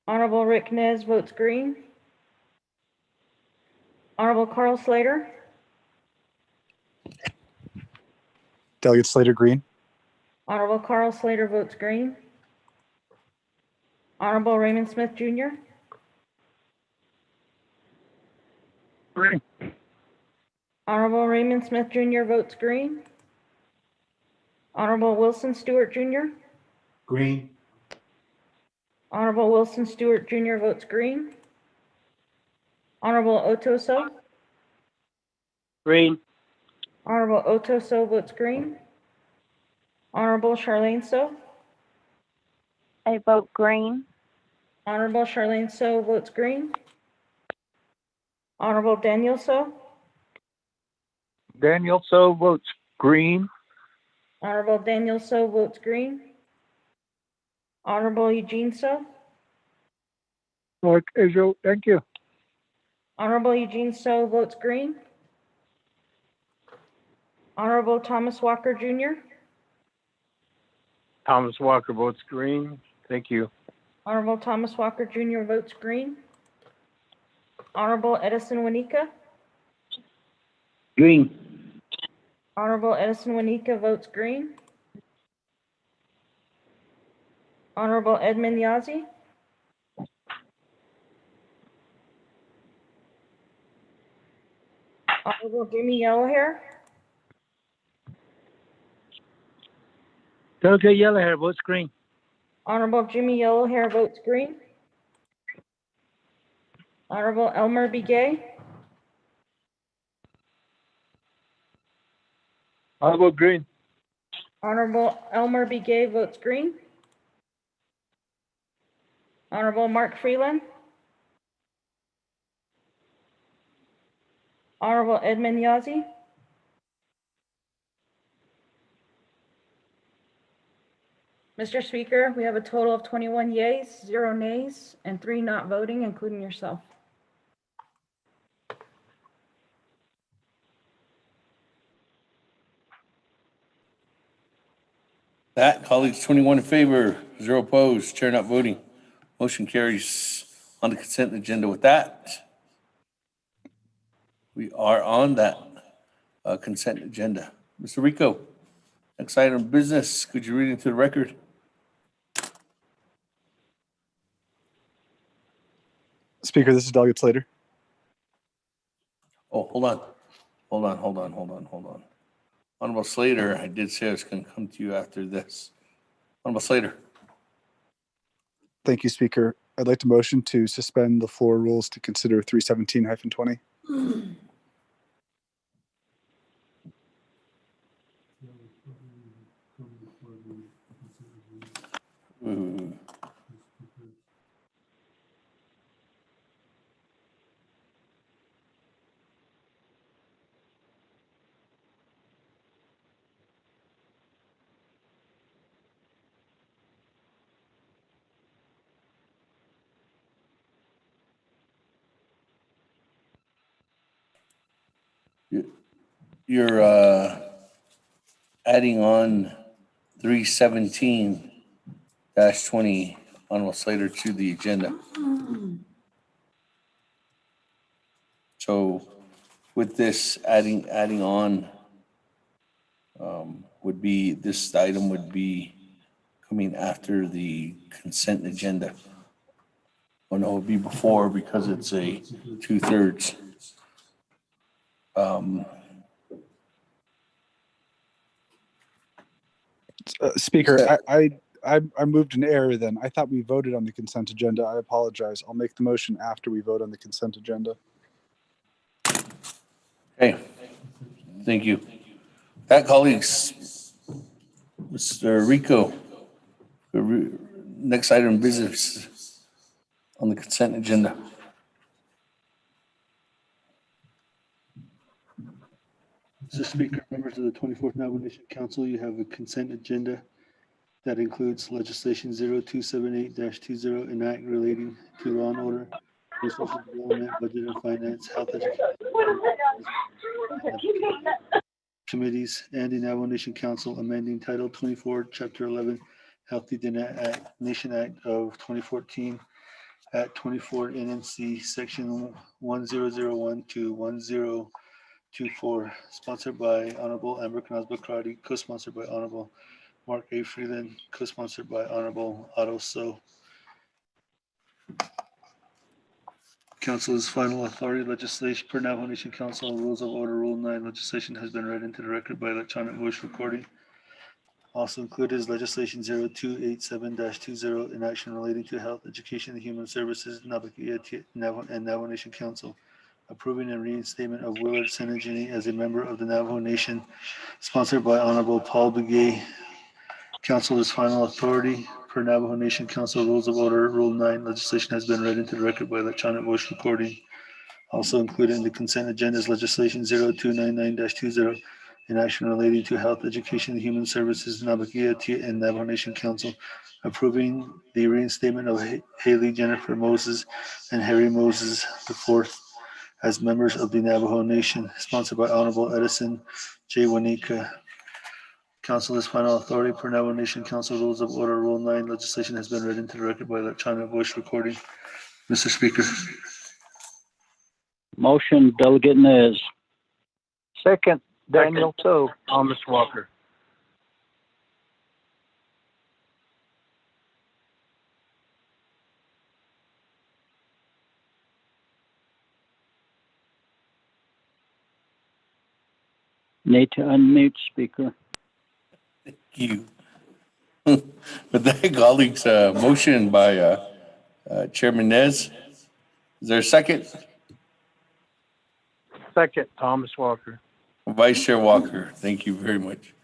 Honorable Rick Nez votes green. Honorable Carl Slater. Delegate Slater Green. Honorable Carl Slater votes green. Honorable Raymond Smith Jr. Green. Honorable Raymond Smith Jr. votes green. Honorable Wilson Stewart Jr. Green. Honorable Wilson Stewart Jr. votes green. Honorable Otoso. Green. Honorable Otoso votes green. Honorable Charlene So. I vote green. Honorable Charlene So votes green. Honorable Daniel So. Daniel So votes green. Honorable Daniel So votes green. Honorable Eugene So. Mark Israel, thank you. Honorable Eugene So votes green. Honorable Thomas Walker Jr. Thomas Walker votes green. Thank you. Honorable Thomas Walker Jr. votes green. Honorable Edison Wanika. Green. Honorable Edison Wanika votes green. Honorable Edmund Yazi. Honorable Jimmy Yellowhair. Delegate Yellowhair votes green. Honorable Jimmy Yellowhair votes green. Honorable Elmer Begay. I vote green. Honorable Elmer Begay votes green. Honorable Mark Freeland. Honorable Edmund Yazi. Mr. Speaker, we have a total of 21 yeas, 0 nays, and 3 not voting, including yourself. That, colleagues, 21 in favor, 0 opposed, chair not voting. Motion carries on the consent agenda with that. We are on that consent agenda. Mr. Rico, next item of business, could you read into the record? Speaker, this is Delegate Slater. Oh, hold on. Honorable Slater, I did say I was going to come to you after this. Honorable Slater. Thank you, Speaker. I'd like to motion to suspend the floor rules to consider 317-20. You're adding on 317-20, Honorable Slater, to the agenda. So with this adding on, would be, this item would be coming after the consent agenda. Or no, it would be before because it's a 2/3. Speaker, I moved an error then. I thought we voted on the consent agenda. I apologize. I'll make the motion after we vote on the consent agenda. Okay, thank you. That, colleagues, Mr. Rico, next item of business on the consent agenda. Mr. Speaker, members of the 24th Navajo Nation Council, you have a consent agenda that includes legislation 0278-20, an act relating to law and order, resources development, budget and finance, health education, committees, and the Navajo Nation Council amending Title 24, Chapter 11, Healthy Nation Act of 2014 at 24 NNC Section 1001 to 1024, sponsored by Honorable Amber Knasba-Crotty, co-sponsored by Honorable Mark A. Freeland, co-sponsored by Honorable Otto So. Council's final authority legislation per Navajo Nation Council Rules of Order Rule 9 legislation has been read into the record by electronic voice recording. Also included is legislation 0287-20, an action relating to health, education, and human services, Nabakia and Navajo Nation Council, approving a reinstatement of Willard Senegini as a member of the Navajo Nation, sponsored by Honorable Paul Begay. Council's final authority per Navajo Nation Council Rules of Order Rule 9 legislation has been read into the record by electronic voice recording. Also included in the consent agenda is legislation 0299-20, an action relating to health, education, and human services, Nabakia and Navajo Nation Council, approving the reinstatement of Haley Jennifer Moses and Harry Moses IV as members of the Navajo Nation, sponsored by Honorable Edison J. Wanika. Council's final authority per Navajo Nation Council Rules of Order Rule 9 legislation has been read into the record by electronic voice recording. Mr. Speaker. Motion, Delegate Nez. Second, Daniel So, Thomas Walker. Need to unmute speaker. Thank you. With that, colleagues, motion by Chairman Nez. Is there a second? Second, Thomas Walker. Vice Chair Walker, thank you very much.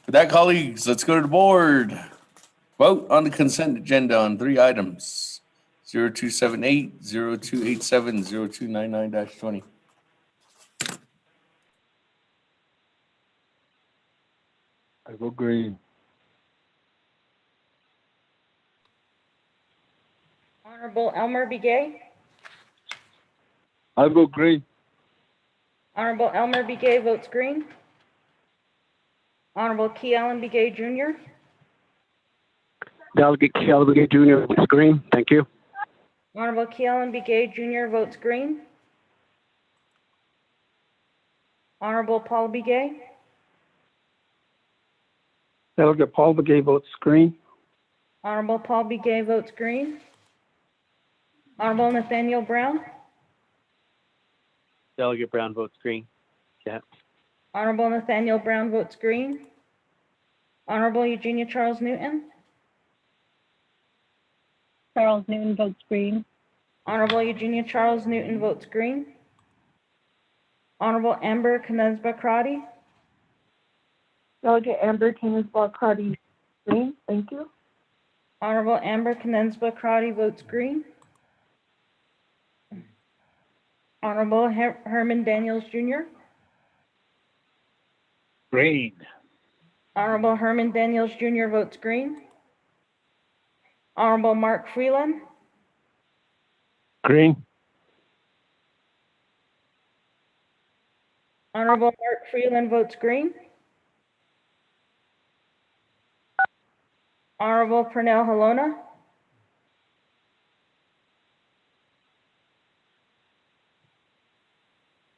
With that, colleagues, let's go to the board. Vote on the consent agenda on 3 items: 0278, 0287, 0299-20. I vote green. Honorable Elmer Begay. I vote green. Honorable Elmer Begay votes green. Honorable Key Allen Begay Jr. Delegate Kelvin Jr. votes green. Thank you. Honorable Key Allen Begay Jr. votes green. Honorable Paul Begay, Delegate Paul Begay votes green. Honorable Paul Begay votes green. Honorable Nathaniel Brown, Delegate Brown votes green. Yeah. Honorable Nathaniel Brown votes green. Honorable Eugenia Charles Newton, Charles Newton votes green. Honorable Eugenia Charles Newton votes green. Honorable Amber Knezba Crotty, Delegate Amber Canisball Cardi, green. Thank you. Honorable Amber Knezba Crotty votes green. Honorable Herman Daniels Jr., Green. Honorable Herman Daniels Jr. votes green. Honorable Mark Freeland, Green. Honorable Mark Freeland votes green. Honorable Pernell Halona,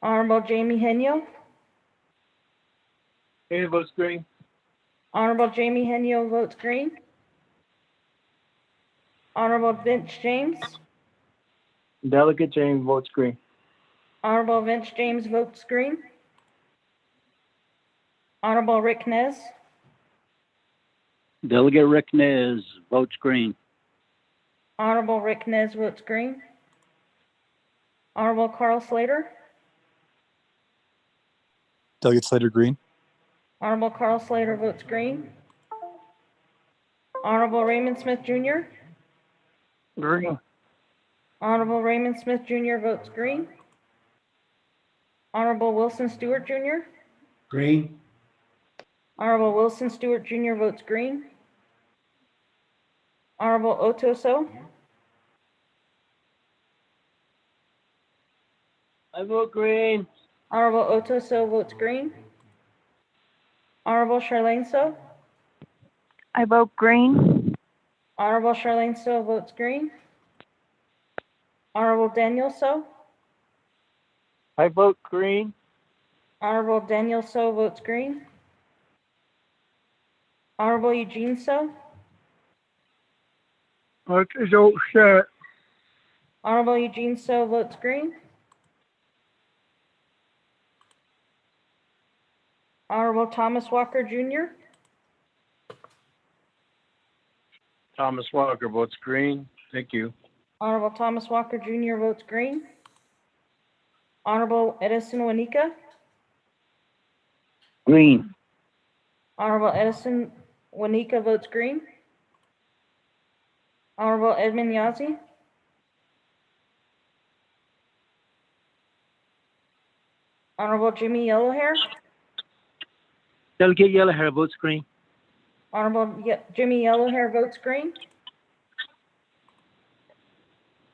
Honorable Jamie Henyo, Hayden votes green. Honorable Jamie Henyo votes green. Honorable Vince James, Delegate James votes green. Honorable Vince James votes green. Honorable Rick Nez, Delegate Rick Nez votes green. Honorable Rick Nez votes green. Honorable Carl Slater, Delegate Slater, green. Honorable Carl Slater votes green. Honorable Raymond Smith Jr., Green. Honorable Raymond Smith Jr. votes green. Honorable Wilson Stewart Jr., Green. Honorable Wilson Stewart Jr. votes green. Honorable Otoso, I vote green. Honorable Otoso votes green. Honorable Charlene So, I vote green. Honorable Charlene So votes green. Honorable Daniel So, I vote green. Honorable Daniel So votes green. Honorable Eugene So, Honorable Eugene So votes green. Honorable Thomas Walker Jr., Thomas Walker votes green. Thank you. Honorable Thomas Walker Jr. votes green. Honorable Edison Wanika, Green. Honorable Edison Wanika votes green. Honorable Edmund Yazzie, Honorable Jimmy Yellowhair, Delegate Yellowhair votes green. Honorable Jimmy Yellowhair votes green.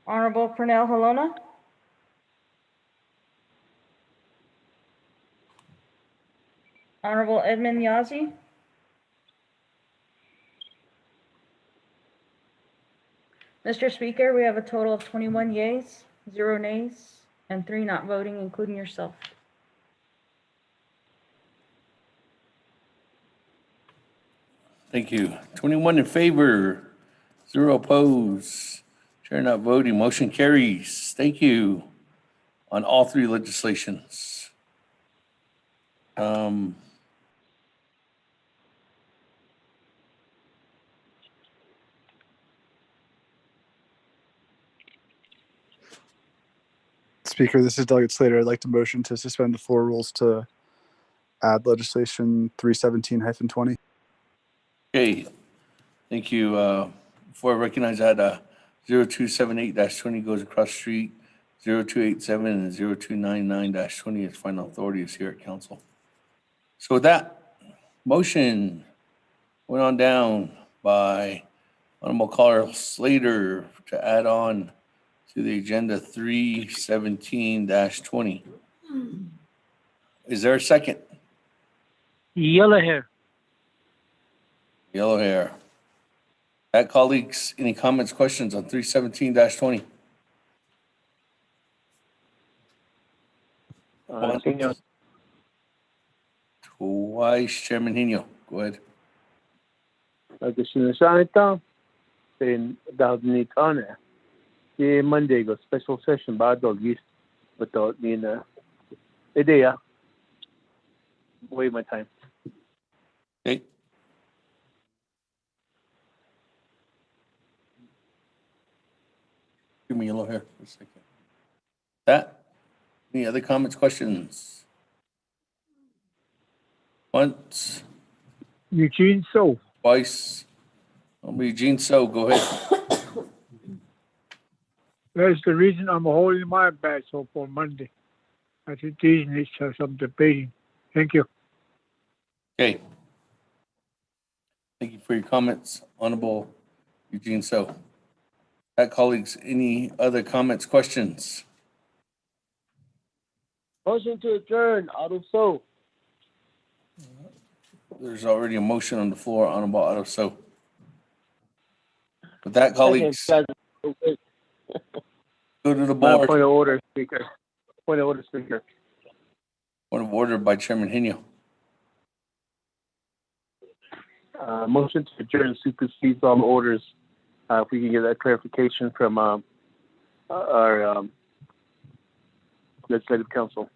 Honorable Pernell Halona, Honorable Edmund Yazzie, Mr. Speaker, we have a total of 21 yeas, 0 nays, and 3 not voting, including yourself. Thank you. 21 in favor, 0 opposed. Chair not voting. Motion carries. Thank you on all 3 legislations. Speaker, this is Delegate Slater. I'd like to motion to suspend the floor rules to add legislation 317-20. Okay, thank you. Before I recognize that, 0278-20 goes across the street. 0287 and 0299-20 is final authority is here at council. So with that, motion went on down by Honorable Carl Slater to add on to the agenda 317-20. Is there a second? Yellowhair. Yellow hair. Colleagues, any comments, questions on 317-20? Vice Chairman Hino, go ahead. Sinasabi ito, dahil nito na, si Monday go special session ba doggies, but ni na ideya. Wait my time. Okay. Give me yellow hair for a second. That, any other comments, questions? Once, Eugene So. twice. Eugene So, go ahead. That's the reason I'm holding my badge so for Monday. I think these needs some debating. Thank you. Okay. Thank you for your comments, Honorable Eugene So. That colleagues, any other comments, questions? Motion to adjourn, Otto So. There's already a motion on the floor, Honorable Otto So. With that, colleagues, go to the board. Point of order, Speaker. Point of order, Speaker. Point of order by Chairman Hino. Motion to adjourn supersedes all orders. If we can get that clarification from our legislative council.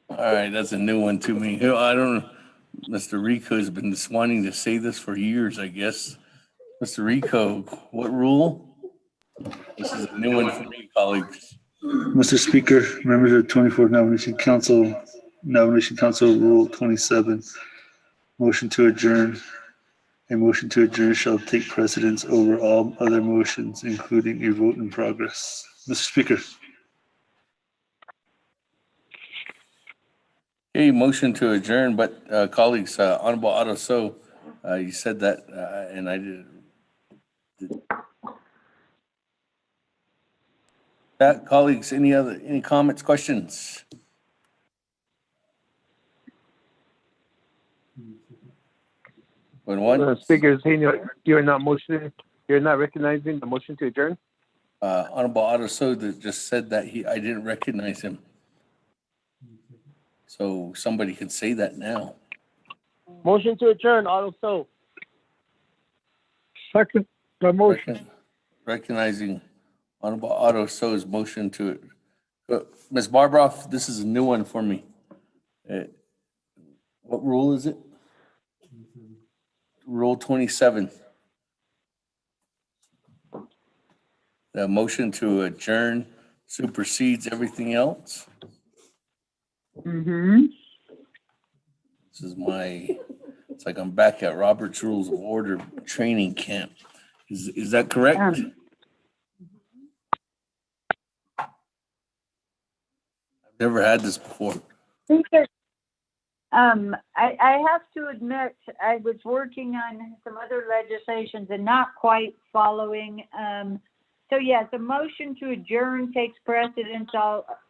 All right, that's a new one to me. I don't, Mr. Rico has been just wanting to say this for years, I guess. Mr. Rico, what rule? This is a new one for me, colleagues. Mr. Speaker, members of the 24th Nomination Council Rule 27, motion to adjourn. A motion to adjourn shall take precedence over all other motions, including a vote in progress. Mr. Speaker. Okay, motion to adjourn, but colleagues, Honorable Otto So, you said that, and I did. That, colleagues, any comments, questions? Going once? Speaker, you're not recognizing the motion to adjourn? Honorable Otto So that just said that I didn't recognize him. So somebody could say that now. Motion to adjourn, Otto So. Second the motion. Recognizing Honorable Otto So's motion to it. Ms. Barbroff, this is a new one for me. What rule is it? Rule 27. The motion to adjourn supersedes everything else. Mm-hmm. This is it's like I'm back at Robert's Rules of Order training camp. Is that correct? I've never had this before. I have to admit, I was working on some other legislations and not quite following. So yes, a motion to adjourn takes precedence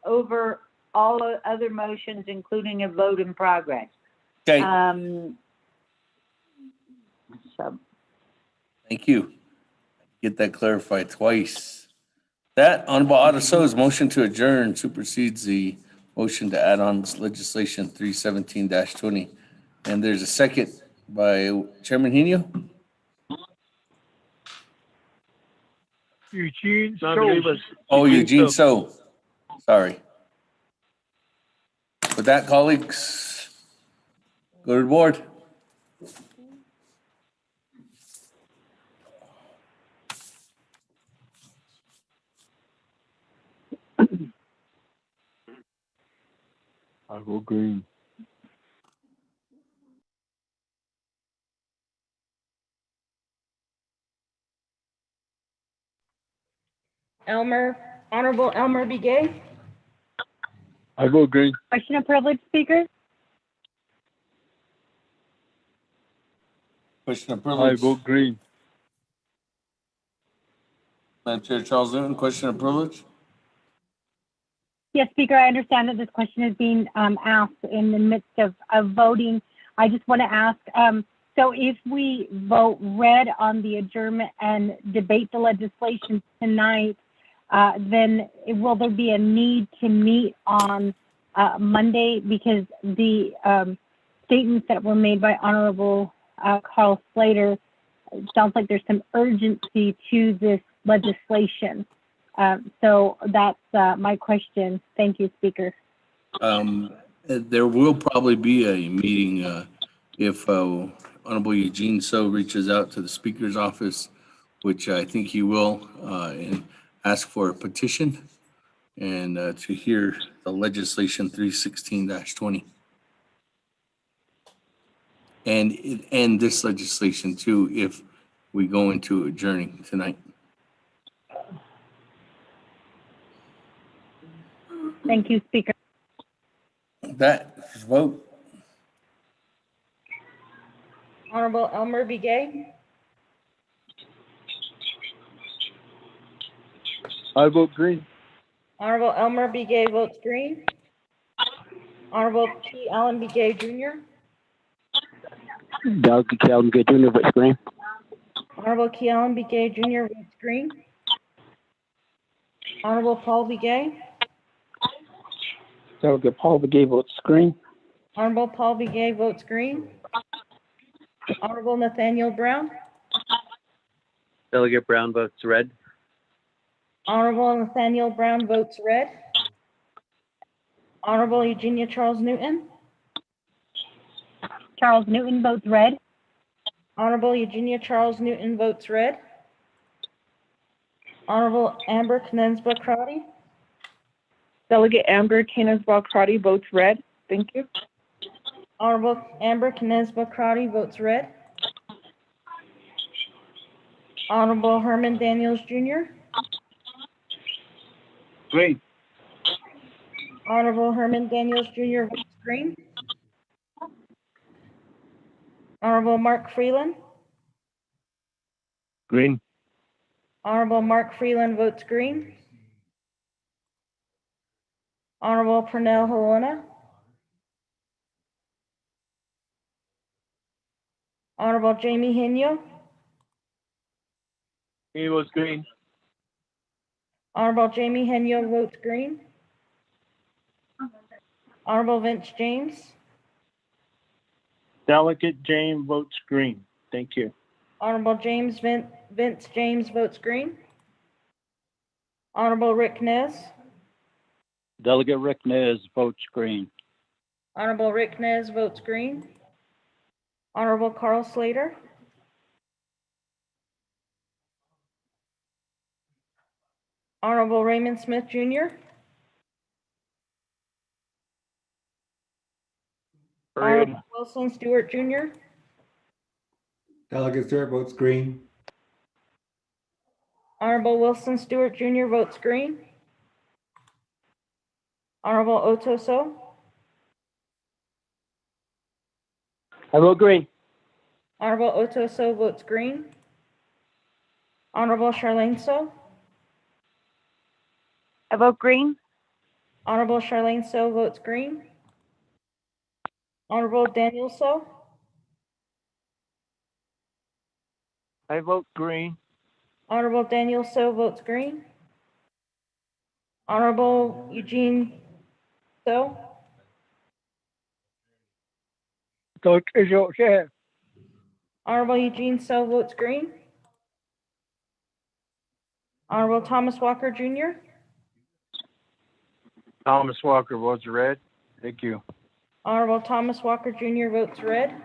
over all other motions, including a vote in progress. Okay. So. Thank you. Get that clarified twice. That Honorable Otto So's motion to adjourn supersedes the motion to add on legislation 317-20. And there's a second by Chairman Hino. Eugene No, I So. believe it was Oh, Eugene So. Sorry. With that, colleagues, go to the board. I will green. Honorable Elmer Begay. I vote green. Question of privilege, Speaker? Question of I privilege. vote green. Madam Chair Charles Newton, question of privilege. Yes, Speaker, I understand that this question is being asked in the midst of voting. I just want to ask, so if we vote red on the adjournment and debate the legislation tonight, then will there be a need to meet on Monday? Because the statements that were made by Honorable Carl Slater, it sounds like there's some urgency to this legislation. So that's my question. Thank you, Speaker. There will probably be a meeting if Honorable Eugene So reaches out to the Speaker's office, which I think he will, and ask for a petition and to hear the legislation 316-20. And this legislation too, if we go into adjourning tonight. Thank you, Speaker. That vote. Honorable Elmer B. Gay. I vote green. Honorable Elmer B. Gay votes green. Honorable T. Allen B. Gay Jr. Doug Calvin Gay Jr. votes green. Honorable Key Allen B. Gay Jr. votes green. Honorable Paul B. Gay. Delegate Paul Begay votes green. Honorable Paul B. Gay votes green. Honorable Nathaniel Brown. Delegate Brown votes red. Honorable Nathaniel Brown votes red. Honorable Eugenia Charles Newton. Charles Newton votes red. Honorable Eugenia Charles Newton votes red. Honorable Amber Knensba Crotty. Delegate Amber Canesbaugh Crotty votes red. Thank you. Honorable Amber Knensba Crotty votes red. Honorable Herman Daniels Jr. Green. Honorable Herman Daniels Jr. votes green. Honorable Mark Freeland. Green. Honorable Mark Freeland votes green. Honorable Pernell Halona. Honorable Jamie Henyo. He votes green. Honorable Jamie Henyo votes green. Honorable Vince James. Delegate James votes green. Thank you. Honorable Vince James votes green. Honorable Rick Nez. Delegate Rick Nez votes green. Honorable Rick Nez votes green. Honorable Carl Slater. Honorable Raymond Smith Jr. Honorable Wilson Stewart Jr. Delegate Stewart votes green. Honorable Wilson Stewart Jr. votes green. Honorable Otoso. I vote green. Honorable Otoso votes green. Honorable Charlene So. I vote green. Honorable Charlene So votes green. Honorable Daniel So. I vote green. Honorable Daniel So votes green. Honorable Eugene So. Honorable Eugene So votes green. Honorable Thomas Walker Jr. Thomas Walker votes red. Thank you. Honorable Thomas Walker Jr. votes red.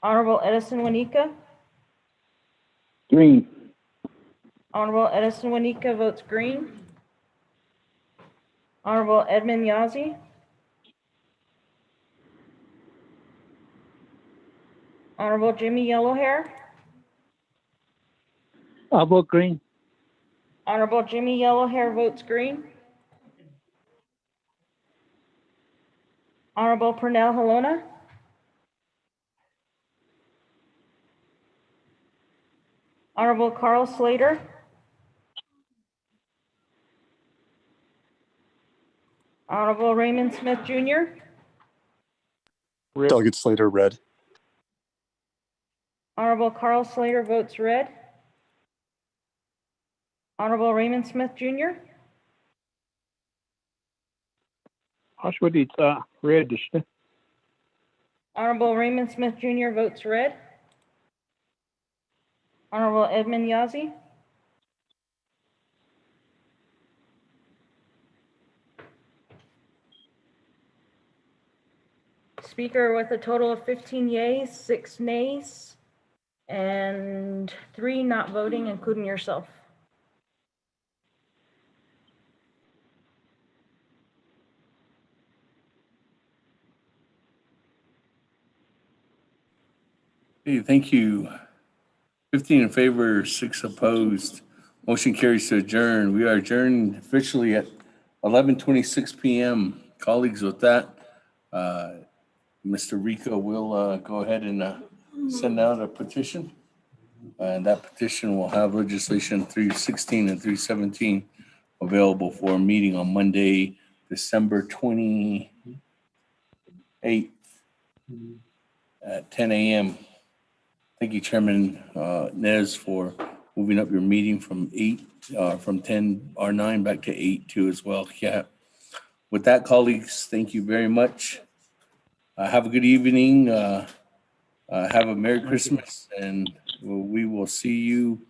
Honorable Edison Wanika. Green. Honorable Edison Wanika votes green. Honorable Edmund Yazzie. Honorable Jimmy Yellowhair. I vote green. Honorable Jimmy Yellowhair votes green. Honorable Pernell Halona. Honorable Carl Slater. Honorable Raymond Smith Jr., Delegate Slater, red. Honorable Carl Slater votes red. Honorable Raymond Smith Jr., Ashwadi, red. Honorable Raymond Smith Jr. votes red. Honorable Edmund Yazzie, Speaker with a total of 15 yeas, 6 nays, and 3 not voting, including yourself. Hey, thank you. 15 in favor, 6 opposed. Motion carries to adjourn. We are adjourned officially at 11:26 p.m. Colleagues, with that, Mr. Rico will go ahead and send out a petition. And that petition will have legislation 316 and 317 available for a meeting on Monday, December 28th at 10 a.m. Thank you, Chairman Nez, for moving up your meeting from 10 or 9 back to 8 too as well. Yeah. With that, colleagues, thank you very much. Have a good evening. Have a Merry Christmas, and we will see you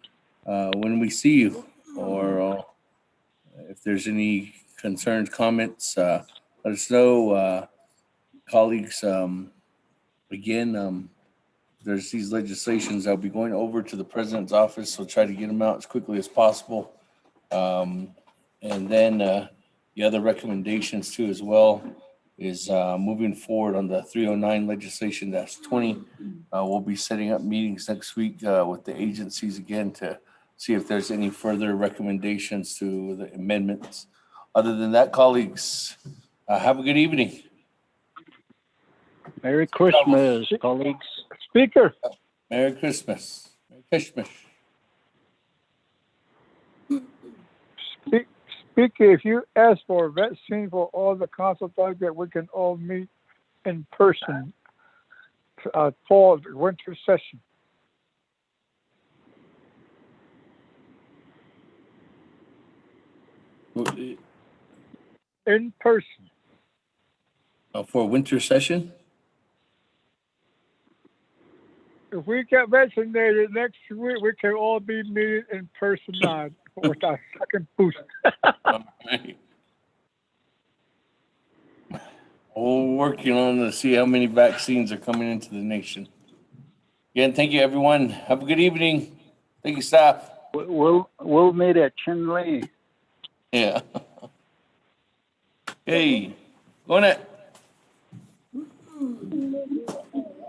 when we see you. Or if there's any concerns, comments, let us know, colleagues. Again, there's these legislations I'll be going over to the president's office. So try to get them out as quickly as possible. And then the other recommendations too as well is moving forward on the 309 legislation. That's 20. We'll be setting up meetings next week with the agencies again to see if there's any further recommendations to the amendments. Other than that, colleagues, have a good evening. Merry Christmas, colleagues. Speaker. Merry Christmas. Merry Christmas. Speaker, if you ask for a vaccine for all the council that we can all meet in person for the winter session. In person. For a winter session? If we get vaccinated next week, we can all be meeting in person with our second boost. All right. We're working on to see how many vaccines are coming into the nation. Again, thank you, everyone. Have a good evening. Thank you, staff. We'll meet at Chin Lee. Yeah. Hey, go on it.